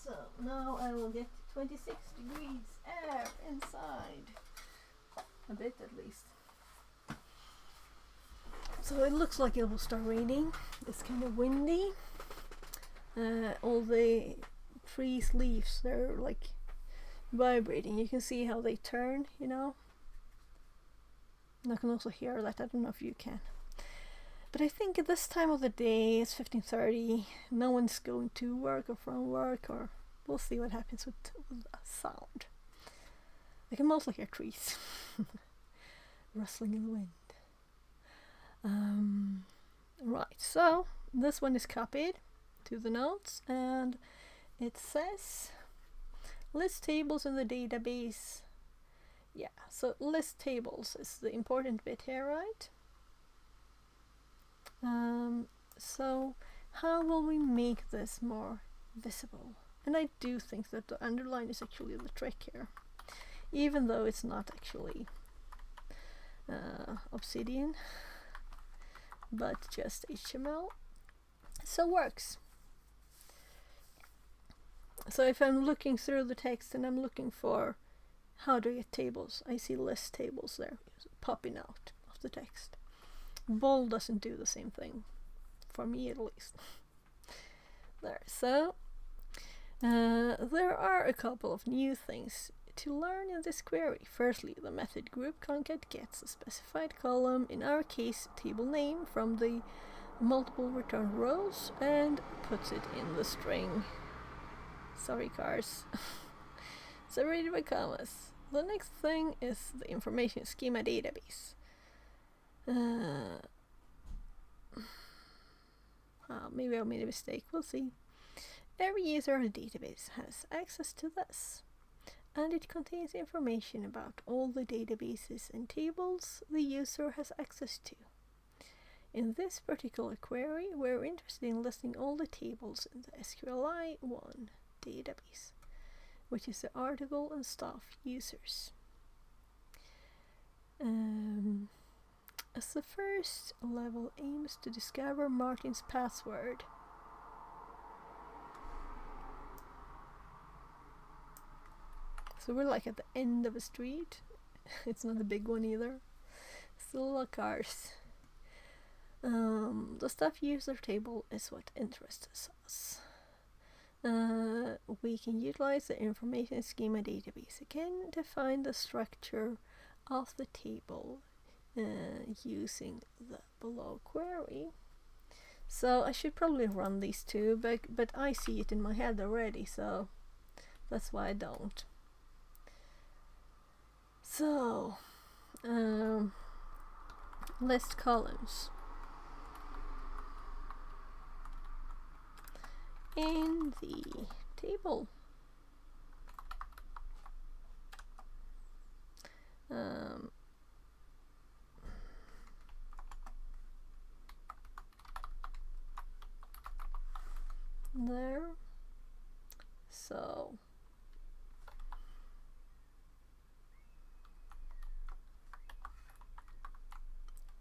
So, now I will get 26 degrees air inside. A bit at least. So it looks like it will start raining. It's kind of windy. All the trees' leaves, they're like vibrating. You can see how they turn, you know. And I can also hear that. I don't know if you can. But I think at this time of the day, it's 15:30. No one's going to work or from work, or we'll see what happens with the sound. I can mostly hear trees rustling in the wind. Right, so this one is copied to the notes, and it says list tables in the database. Yeah, so list tables is the important bit here, right? So how will we make this more visible? And I do think that the underline is actually the trick here, even though it's not actually Obsidian, but just HTML. So works. So if I'm looking through the text and I'm looking for how do I get tables, I see list tables there popping out of the text. Bold doesn't do the same thing, for me at least. There, so there are a couple of new things to learn in this query. Firstly, the method group concat gets a specified column, in our case table name, from the multiple return rows and puts it in the string. Sorry, cars. Separated by commas. The next thing is the information schema database. Maybe I made a mistake, we'll see. Every user in the database has access to this, and it contains information about all the databases and tables the user has access to. In this particular query, we're interested in listing all the tables in the SQLi1 database, which is the article and staff users. As the first level aims to discover Martin's password, so we're like at the end of a street. It's not a big one either. Still a lot of cars. The staff user table is what interests us. We can utilize the information schema database again to find the structure of the table using the below query. So I should probably run these two, but I see it in my head already, so that's why I don't. So list columns. In the table, there. So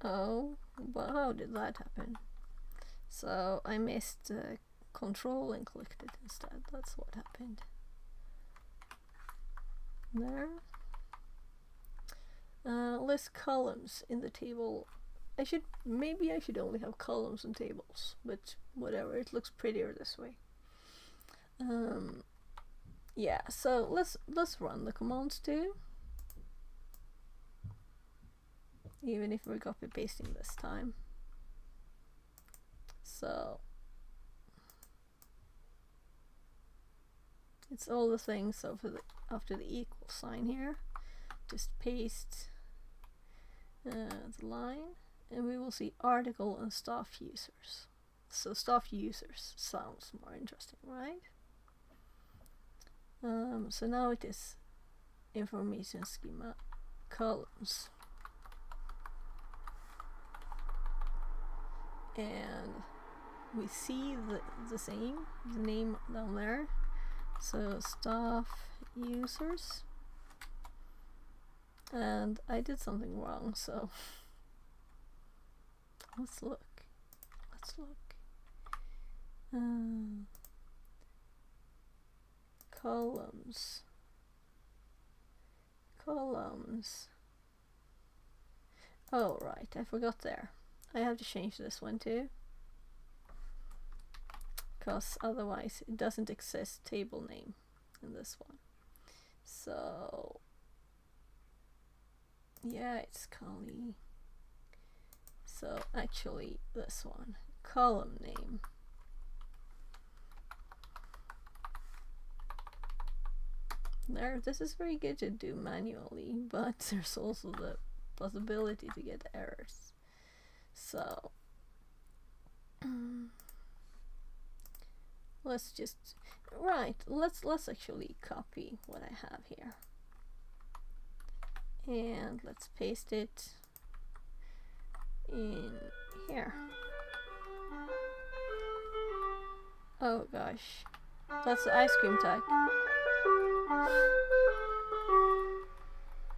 oh, but how did that happen? So I missed control and clicked it instead. That's what happened. There. List columns in the table. Maybe I should only have columns and tables, but whatever, it looks prettier this way. Yeah, so let's run the commands too. Even if we're copy pasting this time. So it's all the things after the equal sign here. Just paste the line, and we will see article and staff users. So staff users sounds more interesting, right? So now it is information schema columns, and we see the same, the name down there. So staff users, and I did something wrong, so let's look. Columns. Oh right, I forgot there. I have to change this one too, because otherwise it doesn't exist table name in this one. So yeah, it's Kali. So actually this one, column name. There, this is very good to do manually, but there's also the possibility to get errors. So let's actually copy what I have here, and let's paste it in here. Oh gosh, that's the ice cream track.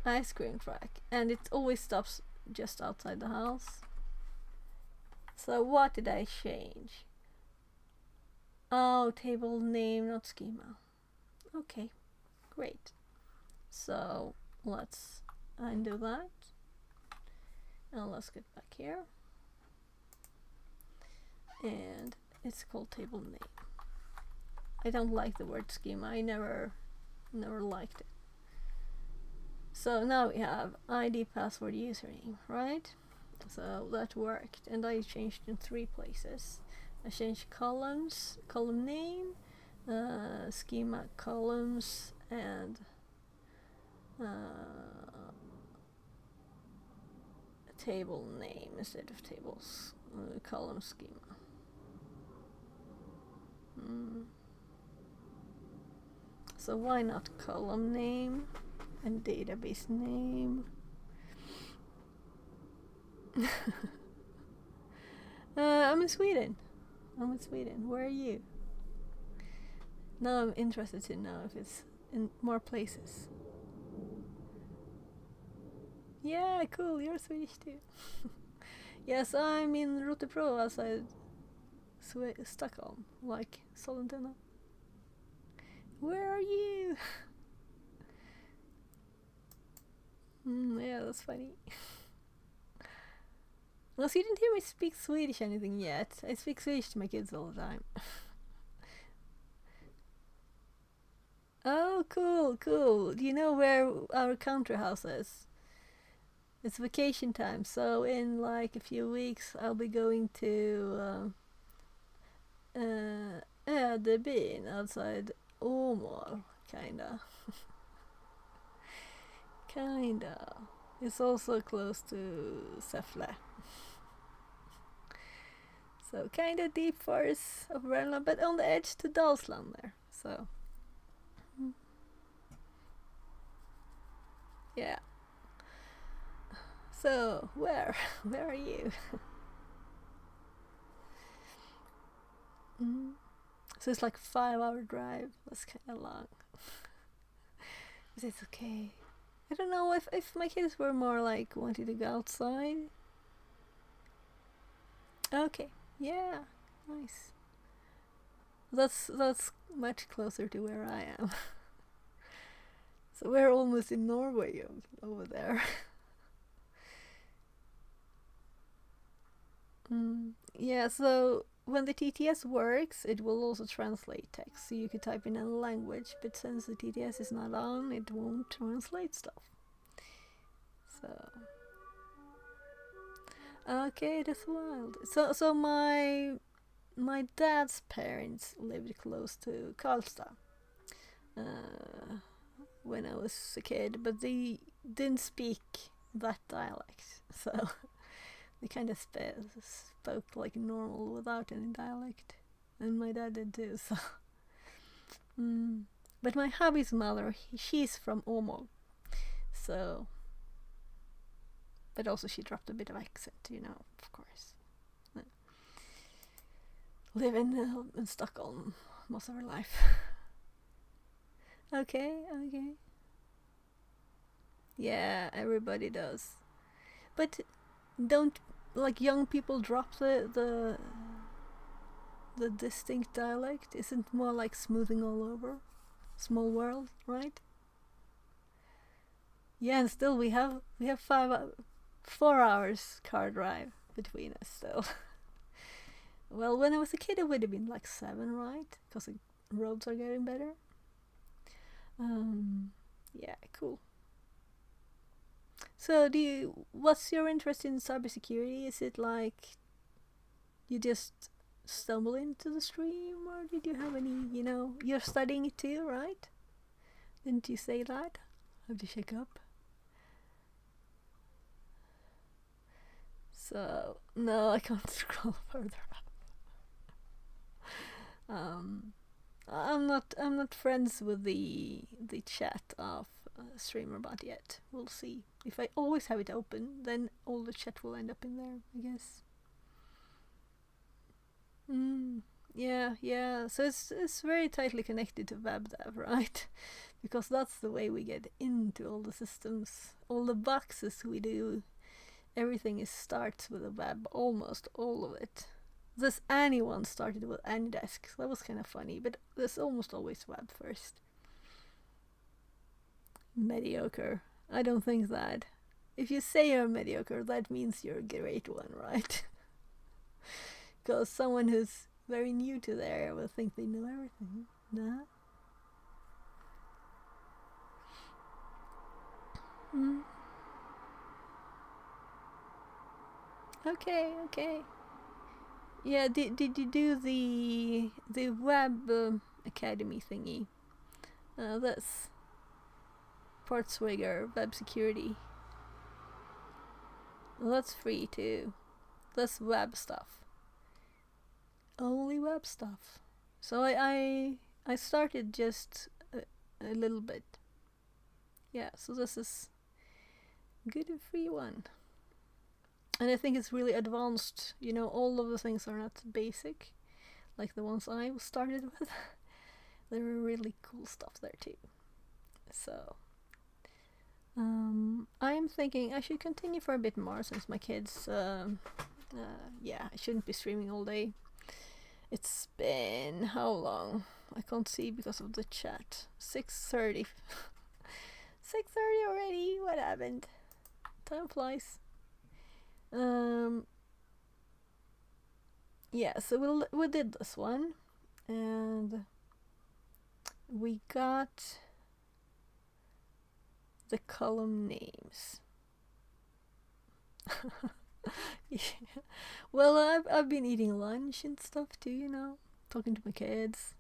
Ice cream track, and it always stops just outside the house. So what did I change? Oh, table name, not schema. Okay, great. So let's undo that, and let's get back here, and it's called table name. I don't like the word schema. I never liked it. So now we have ID, password, username, right? So that worked, and I changed in 3 places. I changed columns, column name, schema columns, and table name instead of tables, column schema. So why not column name and database name? I'm in Sweden. Where are you? Now I'm interested to know if it's in more places. Yeah, cool. You're Swedish too. Yes, I'm in Rotepro outside Stockholm, like Sollentuna. Where are you? Yeah, that's funny. Well, so you didn't hear me speak Swedish anything yet. I speak Swedish to my kids all the time. Oh, cool. Do you know where our country house is? It's vacation time, so in like a few weeks I'll be going to the bean outside Åmål, kinda. It's also close to Säffle. So kinda deep forest of Värmland, but on the edge to Dalsland there. So yeah. So where are you? So it's like 5-hour drive. That's kind of long. But it's okay. I don't know if my kids were more like wanting to go outside. Okay, yeah, nice. That's much closer to where I am. So we're almost in Norway over there. Yeah, so when the TTS works, it will also translate text. So you could type in a language, but since the TTS is not on, it won't translate stuff. So okay, that's wild. So my dad's parents lived close to Karlstad when I was a kid, but they didn't speak that dialect. So they kind of spoke like normal without any dialect, and my dad did too. So, but my hubby's mother, she's from Åmål, so, but also she dropped a bit of accent, of course. Live in Stockholm most of her life. Okay. Yeah, everybody does, but don't like young people drop the distinct dialect? Isn't more like smoothing all over? Small world, right? Yeah, and still we have 4 hours car drive between us still. Well, when I was a kid it would have been like 7, right? Because the roads are getting better. Yeah, cool. So what's your interest in cybersecurity? Is it like you just stumble into the stream, or did you have any, you're studying it too, right? Didn't you say that? I have to check up. So no, I can't scroll further up. I'm not friends with the chat of StreamerBot yet. We'll see. If I always have it open, then all the chat will end up in there, I guess. Yeah. So it's very tightly connected to web dev, right? Because that's the way we get into all the systems, all the boxes we do. Everything starts with the web, almost all of it. This anyone started with AnyDesk. That was kind of funny, but there's almost always web first. Mediocre. I don't think that. If you say you're mediocre, that means you're a great one, right? Because someone who's very new to there will think they know everything. Nah? Okay. Yeah, did you do the web academy thingy? This Portswigger web security. Well, that's free too. That's web stuff. Only web stuff. So I started just a little bit. Yeah, so this is good and free one. And I think it's really advanced. You know, all of the things are not basic, like the ones I started with. There are really cool stuff there too. So, I'm thinking I should continue for a bit more since my kids. Yeah, I shouldn't be streaming all day. It's been how long? I can't see because of the chat. 6:30. 6:30 already. What happened? Time flies. Yeah, so we did this one, and we got the column names. Yeah. Well, I've been eating lunch and stuff too, you know, talking to my kids.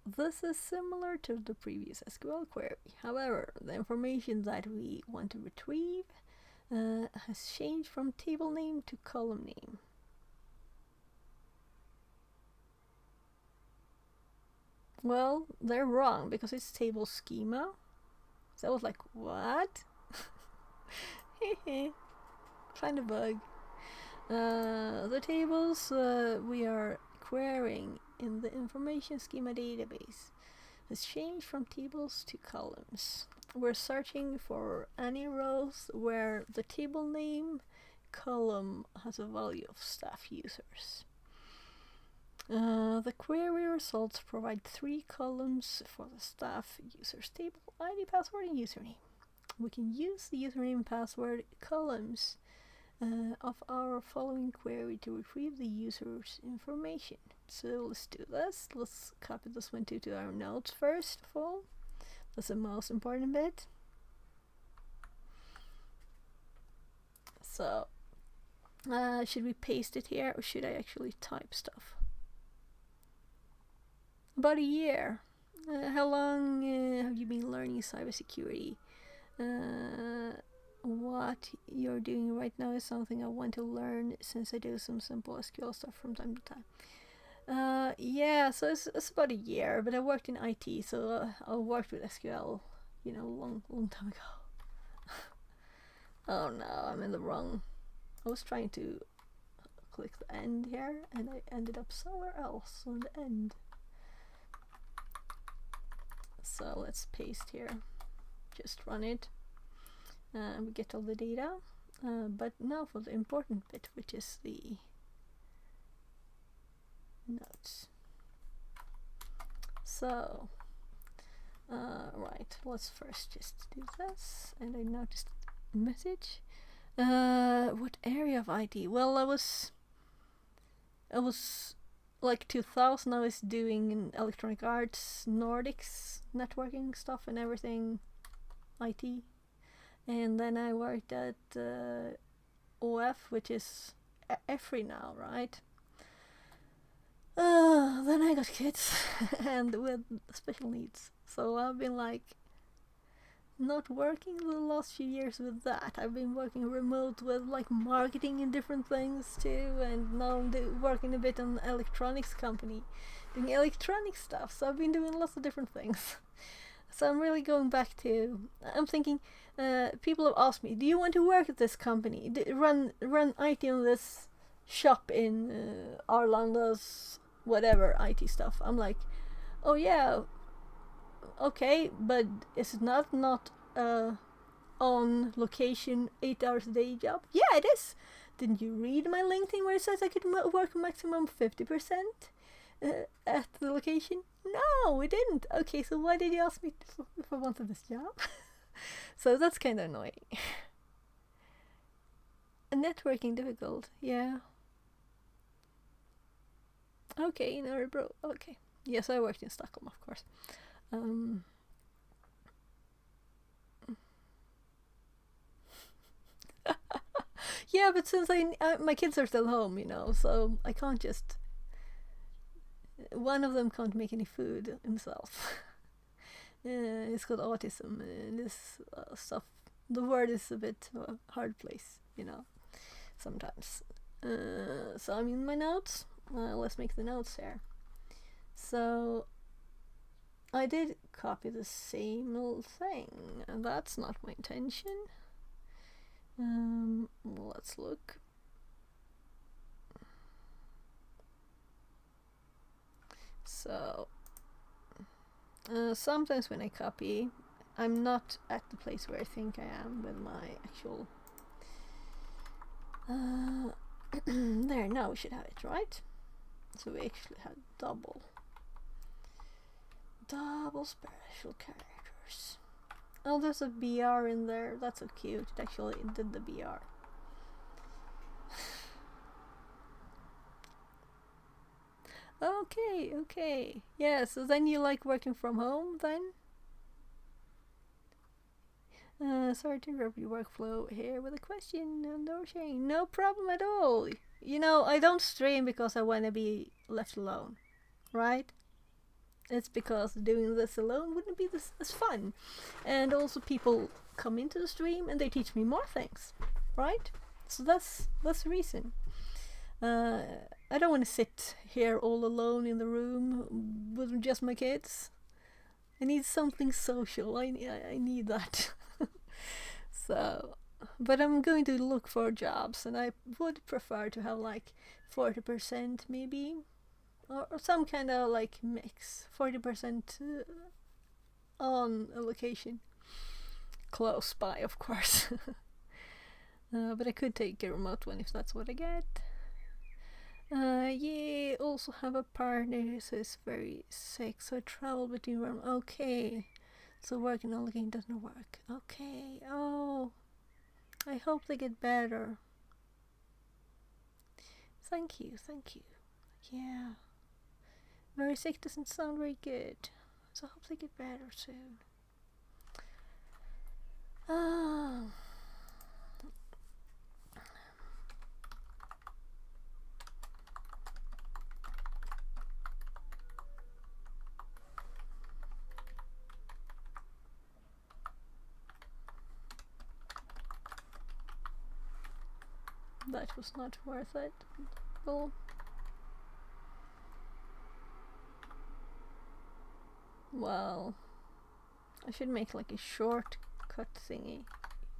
This is similar to the previous SQL query. However, the information that we want to retrieve has changed from table name to column name. Well, they're wrong because it's table schema. So I was like, what? Find a bug. The tables we are querying in the information schema database has changed from tables to columns. We're searching for any rows where the table name column has a value of staff users. The query results provide 3 columns for the staff users table: ID, password, and username. We can use the username and password columns of our following query to retrieve the user's information. So let's do this. Let's copy this one to our notes first of all. That's the most important bit. So should we paste it here or should I actually type stuff? About a year. How long have you been learning cybersecurity? What you're doing right now is something I want to learn since I do some simple SQL stuff from time to time. Yeah, so it's about a year, but I worked in IT, so I worked with SQL, you know, long time ago. Oh no, I'm in the wrong. I was trying to click the end here, and I ended up somewhere else on the end. So let's paste here. Just run it. We get all the data, but now for the important bit, which is the notes. So, right, let's first just do this, and I noticed a message. What area of IT? Well, I was like 2000. I was doing electronic arts, Nordics, networking stuff, and everything, IT. And then I worked at OF, which is EFRI now, right? Then I got kids and with special needs. So I've been like not working the last few years with that. I've been working remote with like marketing and different things too, and now I'm working a bit on an electronics company doing electronic stuff. So I've been doing lots of different things. So I'm really going back to, I'm thinking, people have asked me, do you want to work at this company? Run IT on this shop in Arlanda's whatever IT stuff. I'm like, oh yeah, okay, but is it not on location 8 hours a day job? Yeah, it is. Didn't you read my LinkedIn where it says I could work maximum 50% at the location? No, we didn't. Okay, so why did you ask me if I wanted this job? So that's kind of annoying. Networking difficult, yeah. Okay, in Örebro. Okay. Yes, I worked in Stockholm, of course. Yeah, but since my kids are still home, so I can't just. One of them can't make any food himself. He's got autism, and this stuff. The word is a bit hard place, sometimes. So I'm in my notes. Let's make the notes here. So I did copy the same little thing, and that's not my intention. Let's look. So sometimes when I copy, I'm not at the place where I think I am with my actual. There, now we should have it, right? So we actually had double special characters. Oh, there's a BR in there. That's so cute. It actually did the BR. Okay. Yeah, so then you like working from home then? Sorry to interrupt your workflow here with a question. No shame. No problem at all. I don't stream because I want to be left alone, right? It's because doing this alone wouldn't be as fun. And also people come into the stream and they teach me more things, right? So that's the reason. I don't want to sit here all alone in the room with just my kids. I need something social. I need that. So, but I'm going to look for jobs, and I would prefer to have like 40% maybe, or some kind of like mix. 40% on a location close by, of course. But I could take a remote one if that's what I get. Yeah, also have a partner who is very sick, so I travel between rooms. Okay, so working on the game doesn't work. Okay, oh, I hope they get better. Thank you. Yeah, very sick doesn't sound very good, so I hope they get better soon. Ah. That was not worth it. Well, I should make like a shortcut thingy.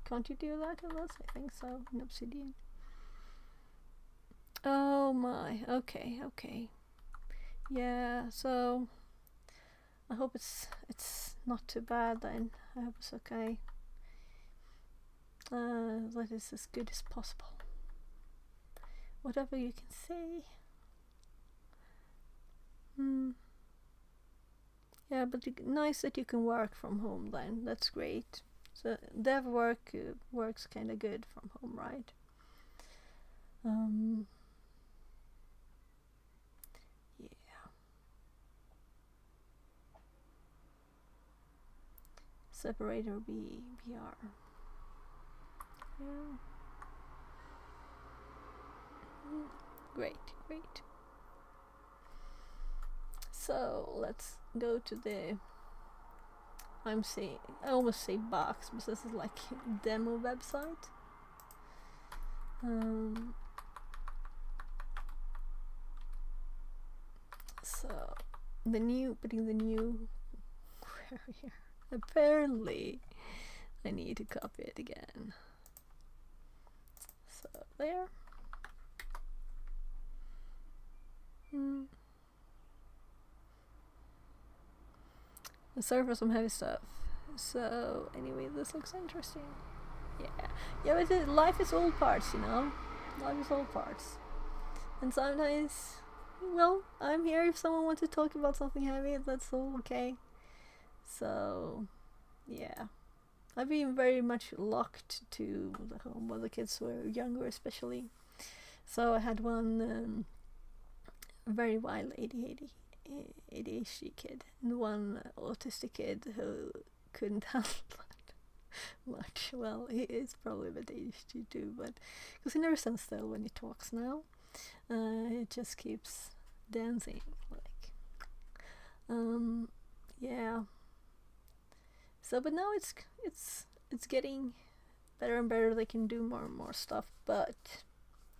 Can't you do that in this? I think so, in Obsidian. Oh my, okay. Yeah, so I hope it's not too bad then. I hope it's okay. That is as good as possible. Whatever you can say. Yeah, but nice that you can work from home then. That's great. So dev work works kind of good from home, right? Yeah. Separator BR. Yeah. Great. So let's go to the. I almost say box, but this is like demo website. So putting the new here. Apparently, I need to copy it again. So there. Sorry for some heavy stuff. So anyway, this looks interesting. Yeah, but life is all parts, Life is all parts. And sometimes, well, I'm here if someone wants to talk about something heavy, that's all okay. So, yeah. I've been very much locked to the home while the kids were younger, especially. So I had one very wild ADHD kid and one autistic kid who couldn't handle it. much. Well, he is probably a bit ADHD too, but because he never stands still when he talks now. It just keeps dancing, like, yeah. So, but now it's getting better and better. They can do more and more stuff, but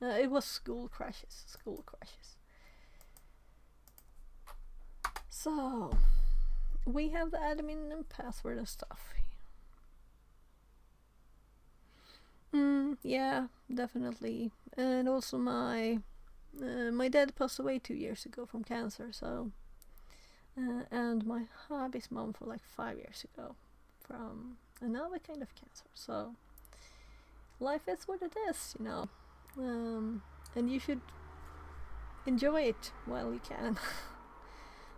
it was school crashes. So we have the admin and password and stuff. Yeah, definitely. And also my dad passed away 2 years ago from cancer, so and my hubby's mom for like 5 years ago from another kind of cancer. So life is what it is, you know. And you should enjoy it while you can.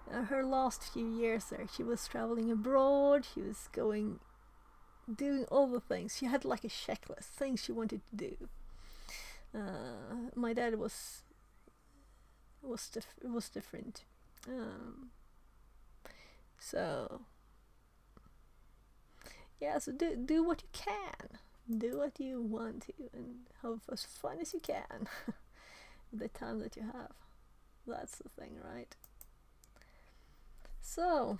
Her last few years there, she was traveling abroad, she was doing all the things. She had like a checklist, things she wanted to do. My dad was different. So yeah, so do what you can, do what you want to, and have as fun as you can with the time that you have. That's the thing, right? So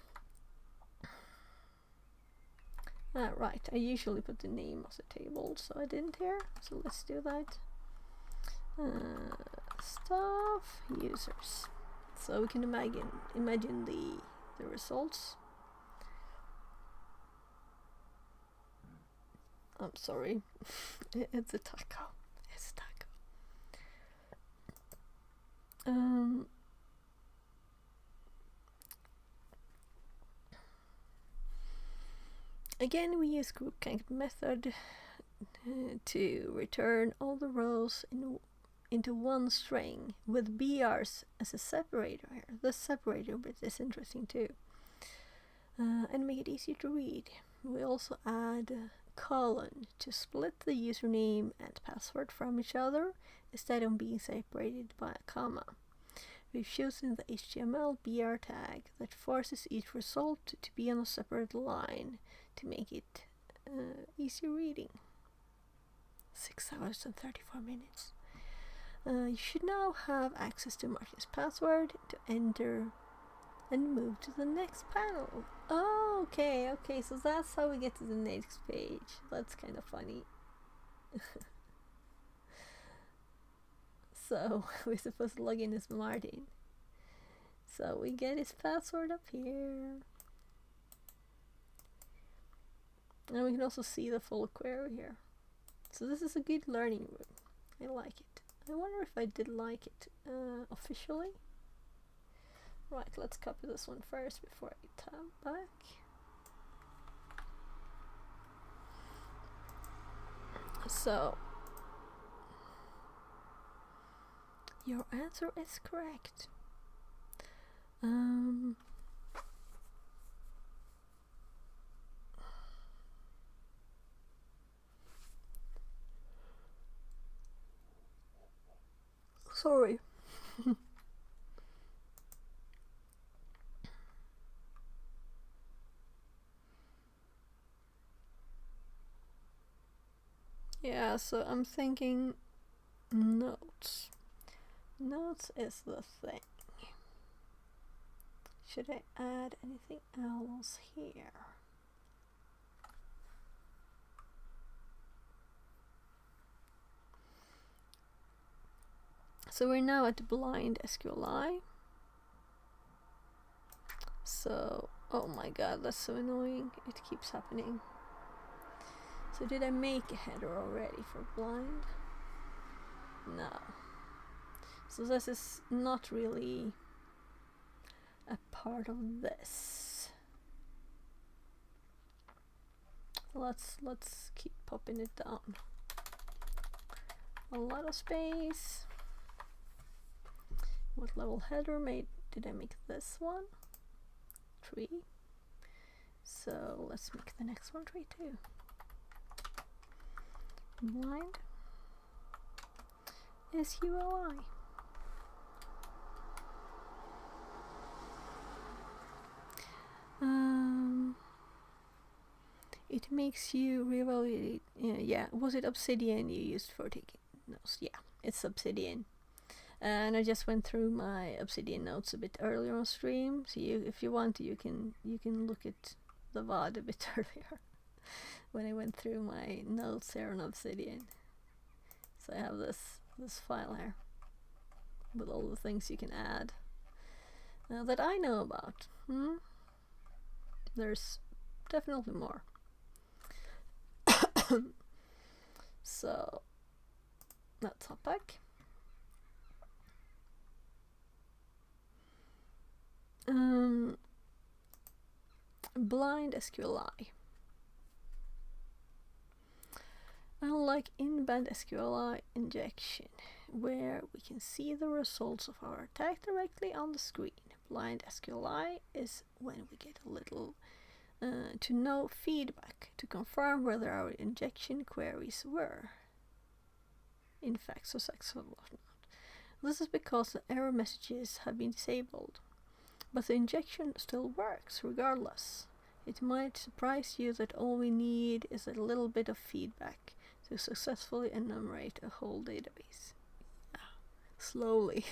right, I usually put the name of the table, so I didn't here, so let's do that. Staff users, so we can imagine the results. I'm sorry. It's a taco. Again, we use group count method to return all the rows into one string with BRs as a separator here. The separator bit is interesting too. And make it easier to read. We also add a colon to split the username and password from each other instead of being separated by a comma. We've chosen the HTML BR tag that forces each result to be on a separate line to make it easy reading. 6 hours and 34 minutes. You should now have access to Martin's password to enter and move to the next panel. Oh, okay, so that's how we get to the next page. That's kind of funny. So we're supposed to log in as Martin. So we get his password up here. And we can also see the full query here. So this is a good learning room. I like it. I wonder if I did like it officially. Right, let's copy this one first before I tab back. So your answer is correct. Sorry. Yeah, so I'm thinking notes. Notes is the thing. Should I add anything else here? So we're now at blind SQLi. So, oh my god, that's so annoying. It keeps happening. So did I make a header already for blind? No. So this is not really a part of this. Let's keep popping it down. A lot of space. What level header did I make this one? 3. So let's make the next one 3 too. Blind SQLi. it makes you reevaluate. Yeah, was it Obsidian you used for taking notes? Yeah, it's Obsidian. And I just went through my Obsidian notes a bit earlier on stream. So if you want, you can look at the VOD a bit earlier when I went through my notes here on Obsidian. So I have this file here with all the things you can add that I know about. There's definitely more. So let's hop back. Blind SQLi. Unlike in-band SQLi injection, where we can see the results of our attack directly on the screen, blind SQLi is when we get a little to no feedback to confirm whether our injection queries were in fact successful or not. This is because the error messages have been disabled, but the injection still works regardless. It might surprise you that all we need is a little bit of feedback to successfully enumerate a whole database. Yeah, slowly.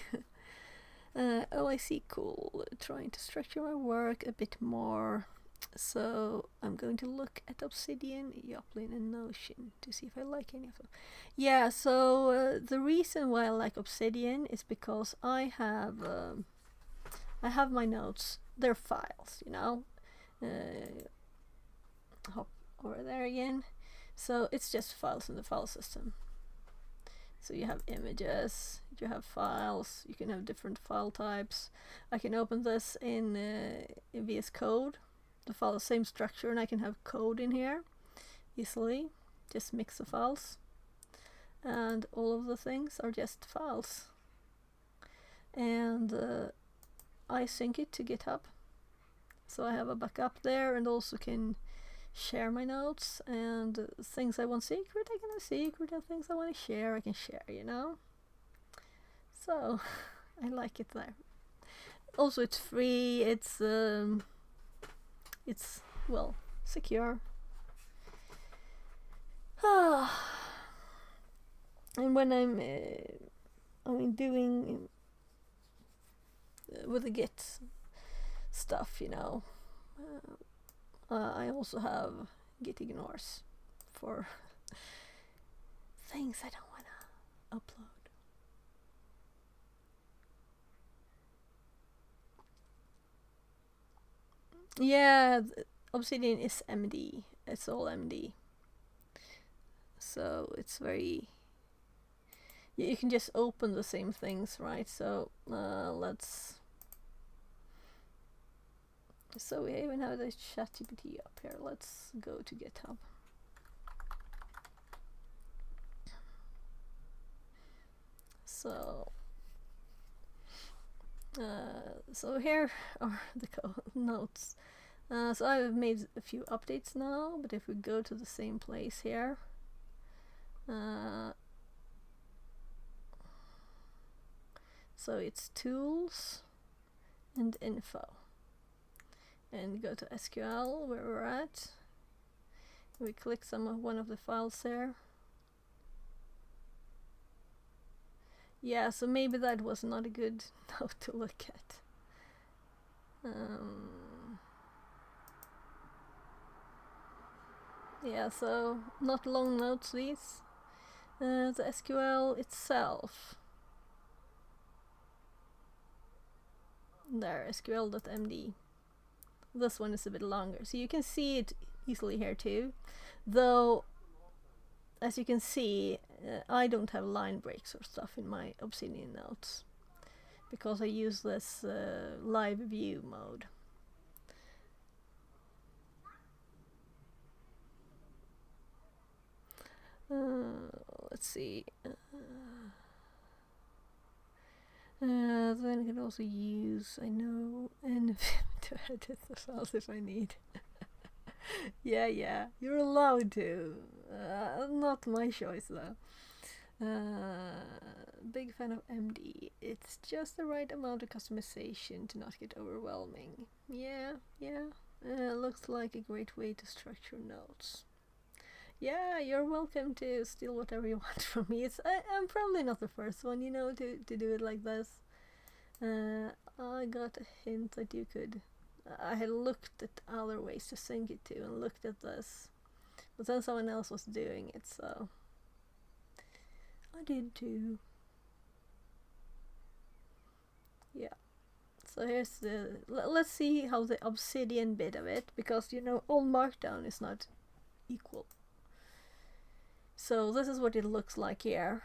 Oh, I see, cool. Trying to structure my work a bit more. So I'm going to look at Obsidian, Yoplin, and Notion to see if I like any of them. Yeah, so the reason why I like Obsidian is because I have my notes. They're files, you know. Hop over there again. So it's just files in the file system. So you have images, you have files, you can have different file types. I can open this in VS Code, the file, same structure, and I can have code in here easily. Just mix the files, and all of the things are just files. And I sync it to GitHub, so I have a backup there, and also can share my notes, and things I want secret I can have secret, and things I want to share I can share, you know. So I like it there. Also it's free, it's well secure. And when I'm doing with the Git stuff, you know, I also have Git ignores for things I don't want to upload. Yeah, Obsidian is MD. It's all MD. So it's very... you can just open the same things, right? So let's... So we even have the ChatGPT up here. Let's go to GitHub. So here are the notes. So I've made a few updates now, but if we go to the same place here, so it's tools and info, and go to SQL where we're at. We click one of the files there. Yeah, so maybe that was not a good note to look at. Yeah, so not long notes these. The SQL itself. There, SQL.md. This one is a bit longer, so you can see it easily here too. Though, as you can see, I don't have line breaks or stuff in my Obsidian notes, because I use this live view mode. Let's see. Then I can also use, I know, NVim to edit the files if I need. Yeah, you're allowed to. Not my choice though. Big fan of MD. It's just the right amount of customization to not get overwhelming. Yeah. Looks like a great way to structure notes. Yeah, you're welcome to steal whatever you want from me. I'm probably not the first one, to do it like this. I got a hint that you could. I had looked at other ways to sync it to and looked at this, but then someone else was doing it, so I did too. Yeah. So here's let's see how the obsidian bit of it, because all markdown is not equal. So this is what it looks like here.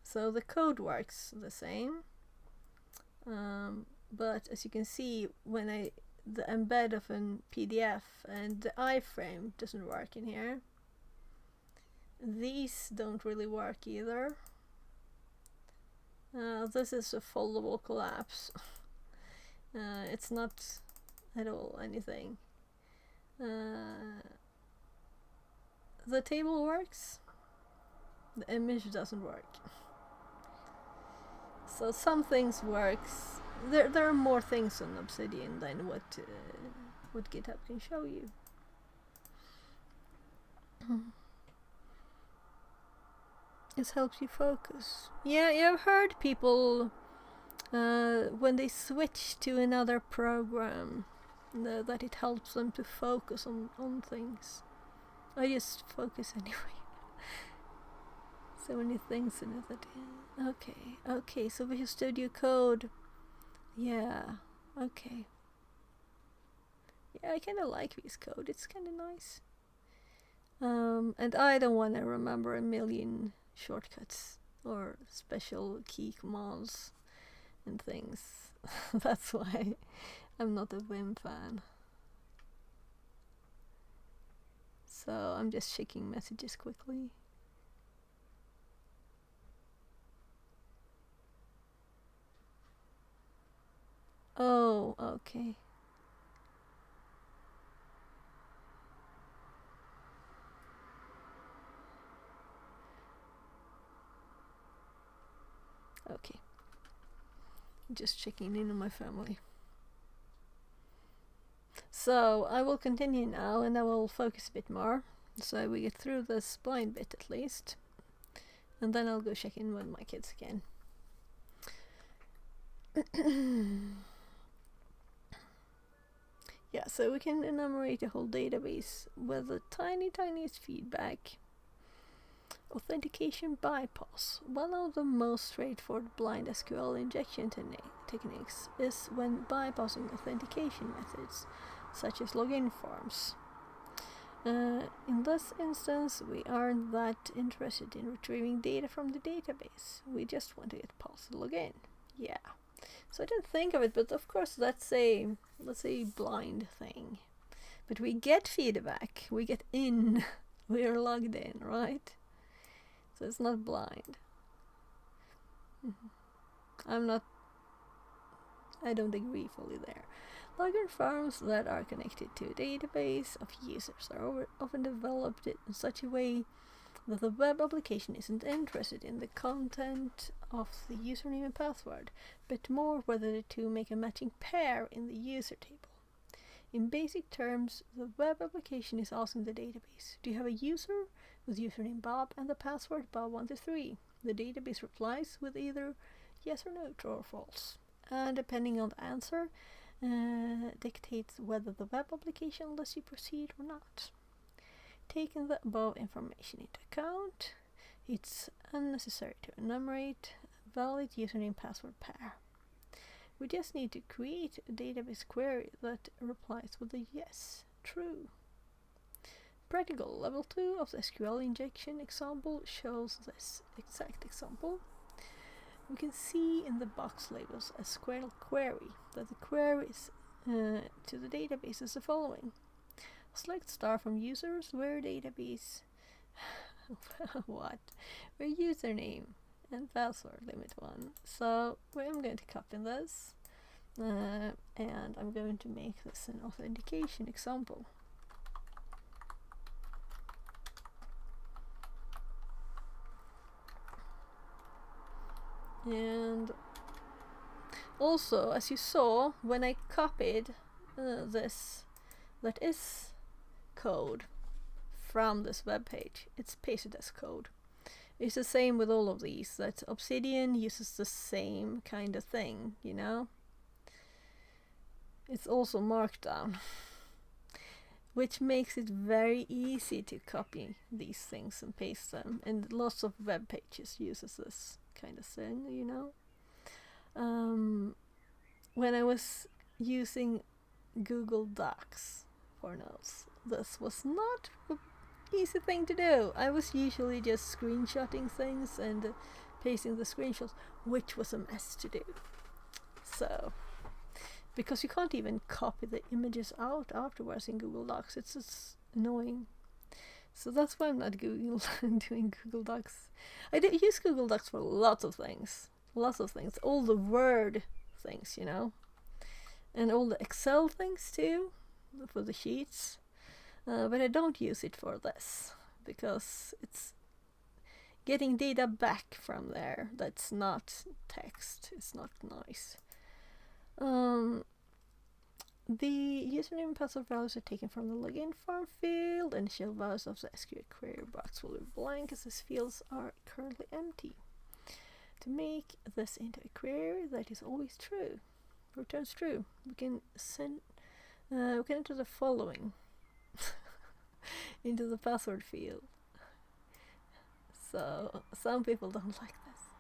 So the code works the same, but as you can see, when the embed of an PDF and the iframe doesn't work in here. These don't really work either. This is a foldable collapse. It's not at all anything. The table works. The image doesn't work. So some things works. There are more things on Obsidian than what GitHub can show you. It helps you focus. Yeah, I've heard people when they switch to another program that it helps them to focus on things. I just focus anyway. So many things in it that okay, so Visual Studio Code. Yeah, okay. Yeah, I kinda like VS Code, it's kinda nice. And I don't wanna remember a million shortcuts or special key commands and things. That's why I'm not a Vim fan. So I'm just checking messages quickly. Oh, okay. Okay. Just checking in on my family. So I will continue now, and I will focus a bit more, so we get through this blind bit at least, and then I'll go check in with my kids again. Yeah, so we can enumerate a whole database with the tiniest feedback. Authentication bypass. One of the most straightforward blind SQL injection techniques is when bypassing authentication methods, such as login forms. In this instance, we aren't that interested in retrieving data from the database. We just want to get past the login. Yeah. So I didn't think of it, but of course that's a blind thing. But we get feedback. We get in. We are logged in, right? So it's not blind. I don't agree fully there. Login forms that are connected to a database of users are often developed in such a way that the web application isn't interested in the content of the username and password, but more whether the two make a matching pair in the user table. In basic terms, the web application is asking the database, do you have a user with username Bob and the password Bob123? The database replies with either yes or no, true or false. And depending on the answer, dictates whether the web application lets you proceed or not. Taking the above information into account, it's unnecessary to enumerate a valid username password pair. We just need to create a database query that replies with a yes, true. Practical level 2 of the SQL injection example shows this exact example. We can see in the box labels a SQL query that the queries to the database is the following. Select star from users where database what? Where username and password limit 1. So I'm going to copy this and I'm going to make this an authentication example. And also, as you saw, when I copied this, that is code from this web page, it's pasted as code. It's the same with all of these, that Obsidian uses the same kind of thing, you know? It's also Markdown, which makes it very easy to copy these things and paste them, and lots of web pages uses this kind of thing, you know? When I was using Google Docs for notes, this was not an easy thing to do. I was usually just screenshotting things and pasting the screenshots, which was a mess to do. So, because you can't even copy the images out afterwards in Google Docs, it's just annoying. So that's why I'm not doing Google Docs. I use Google Docs for lots of things, all the Word things, you know, and all the Excel things too, for the sheets. But I don't use it for this because it's getting data back from there that's not text. It's not nice. The username and password values are taken from the login form field, and initial values of the SQL query box will be blank as these fields are currently empty. To make this into a query that is always true, returns true, we can enter the following into the password field. So some people don't like this.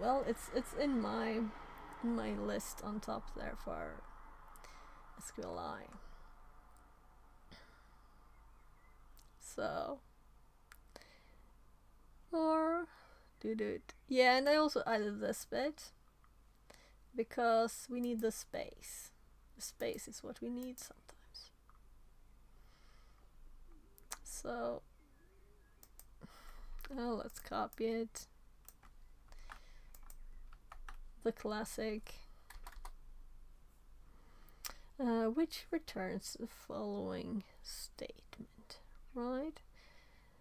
Well, it's in my list on top there for SQLi. So, or do it. Yeah, and I also added this bit because we need the space. The space is what we need sometimes. So, let's copy it. The classic, which returns the following statement, right?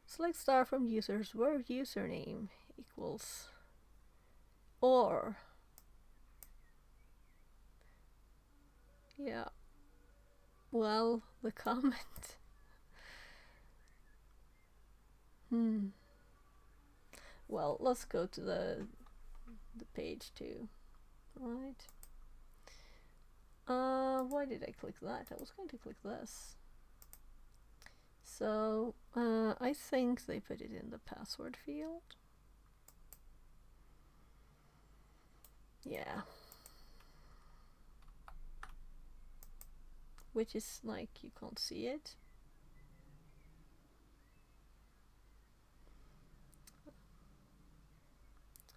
Select star from users where username equals or. Yeah. Well, the comment. Well, let's go to the page too, right? Why did I click that? I was going to click this. So, I think they put it in the password field. Yeah. Which is like, you can't see it.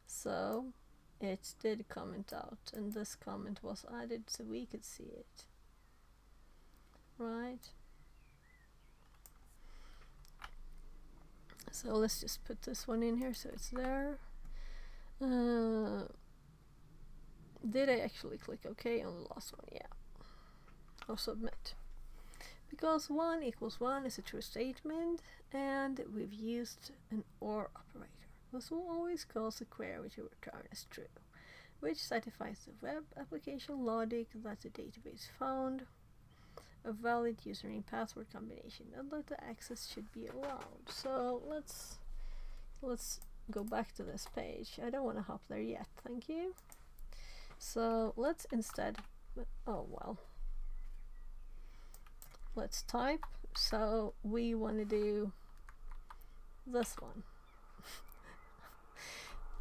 So, it did comment out, and this comment was added so we could see it. Right? So let's just put this one in here so it's there. Did I actually click OK on the last one? Yeah. Or submit. Because 1 equals 1 is a true statement, and we've used an OR operator. This will always cause a query to return as true, which satisfies the web application logic that the database found a valid username password combination and that the access should be allowed. So let's go back to this page. I don't want to hop there yet, thank you. So let's instead, oh well, let's type. So we want to do this one.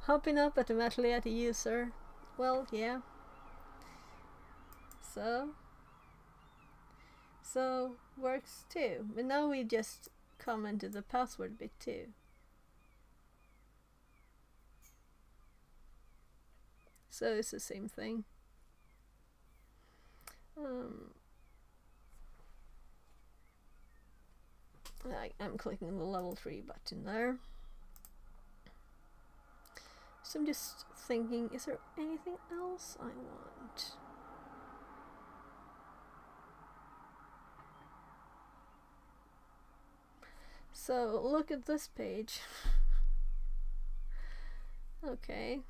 Hopping up automatically at a user. Well, yeah. So works too. But now we just commented the password bit too. So it's the same thing. I'm clicking the level 3 button there. So I'm just thinking, is there anything else I want? So look at this page. Okay.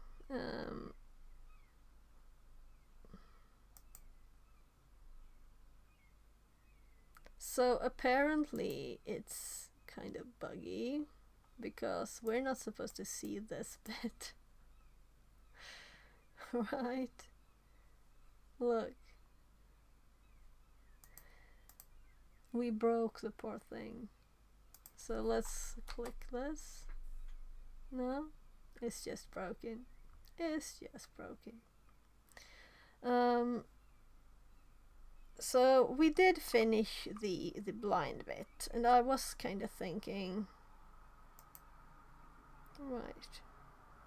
So apparently it's kind of buggy because we're not supposed to see this bit. Right? Look. We broke the poor thing. So let's click this. No? It's just broken. It's just broken. So we did finish the blind bit, and I was kind of thinking, right?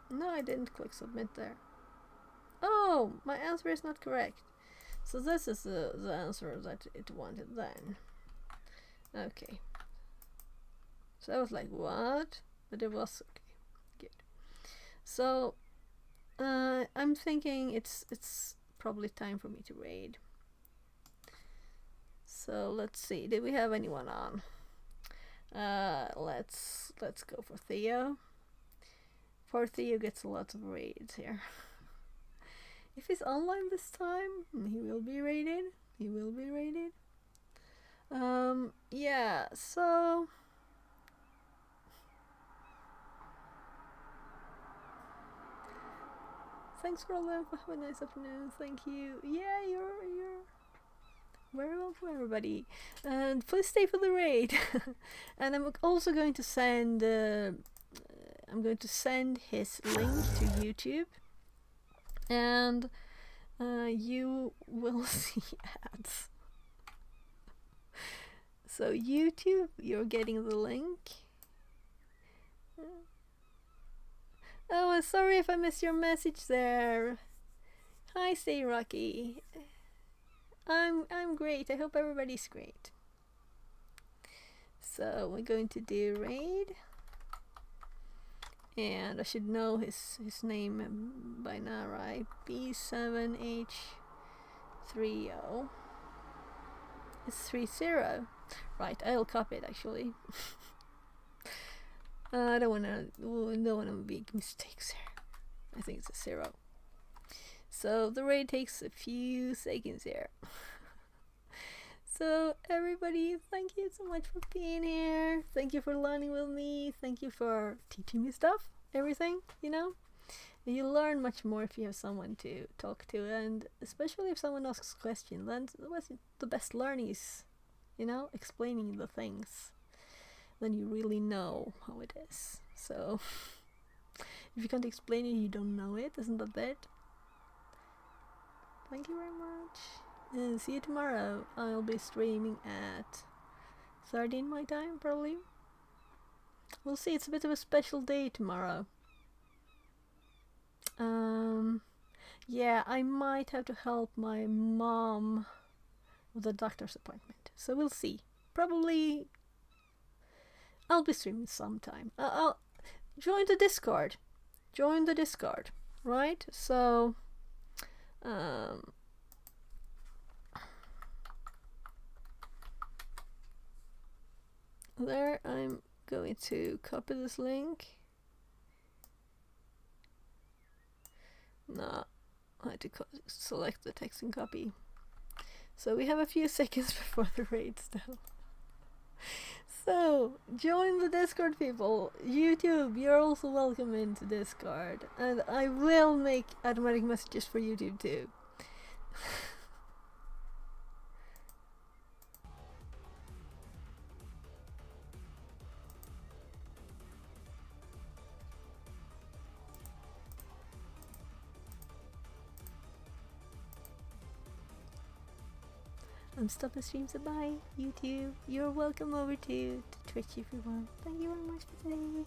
No, I didn't click submit there. Oh, my answer is not correct. So this is the answer that it wanted then. Okay. So I was like, what? But it was okay. Good. So I'm thinking it's probably time for me to raid. So let's see. Did we have anyone on? Let's go for Theo. Poor Theo gets a lot of raids here. If he's online this time, he will be raided. He will be raided. Yeah, so thanks for all the info. Have a nice afternoon. Thank you. Yeah, you're very welcome, everybody. And please stay for the raid. And I'm also going to send his link to YouTube, and you will see ads. So YouTube, you're getting the link. Oh, sorry if I missed your message there. Hi, Stay Rocky. I'm great. I hope everybody's great. So we're going to do raid, and I should know his name by now, right? B7H30. It's 30. Right, I'll copy it actually. I don't wanna make mistakes here. I think it's a 0. So the raid takes a few seconds here. So everybody, thank you so much for being here. Thank you for learning with me. Thank you for teaching me stuff, everything, you know. You learn much more if you have someone to talk to, and especially if someone asks questions. Then the best learning is, you know, explaining the things. Then you really know how it is. So if you can't explain it, you don't know it. Isn't that bad? Thank you very much. And see you tomorrow. I'll be streaming at 13 my time, probably. We'll see. It's a bit of a special day tomorrow. Yeah, I might have to help my mom with a doctor's appointment. So we'll see. Probably I'll be streaming sometime. I'll join the Discord. Join the Discord, right? So there, I'm going to copy this link. No, I had to select the text and copy. So we have a few seconds before the raid still. So join the Discord, people. YouTube, you're also welcome into Discord, and I will make automatic messages for YouTube too. I'm stopping streams. Bye, YouTube. You're welcome over to Twitch if you want. Thank you very much for today.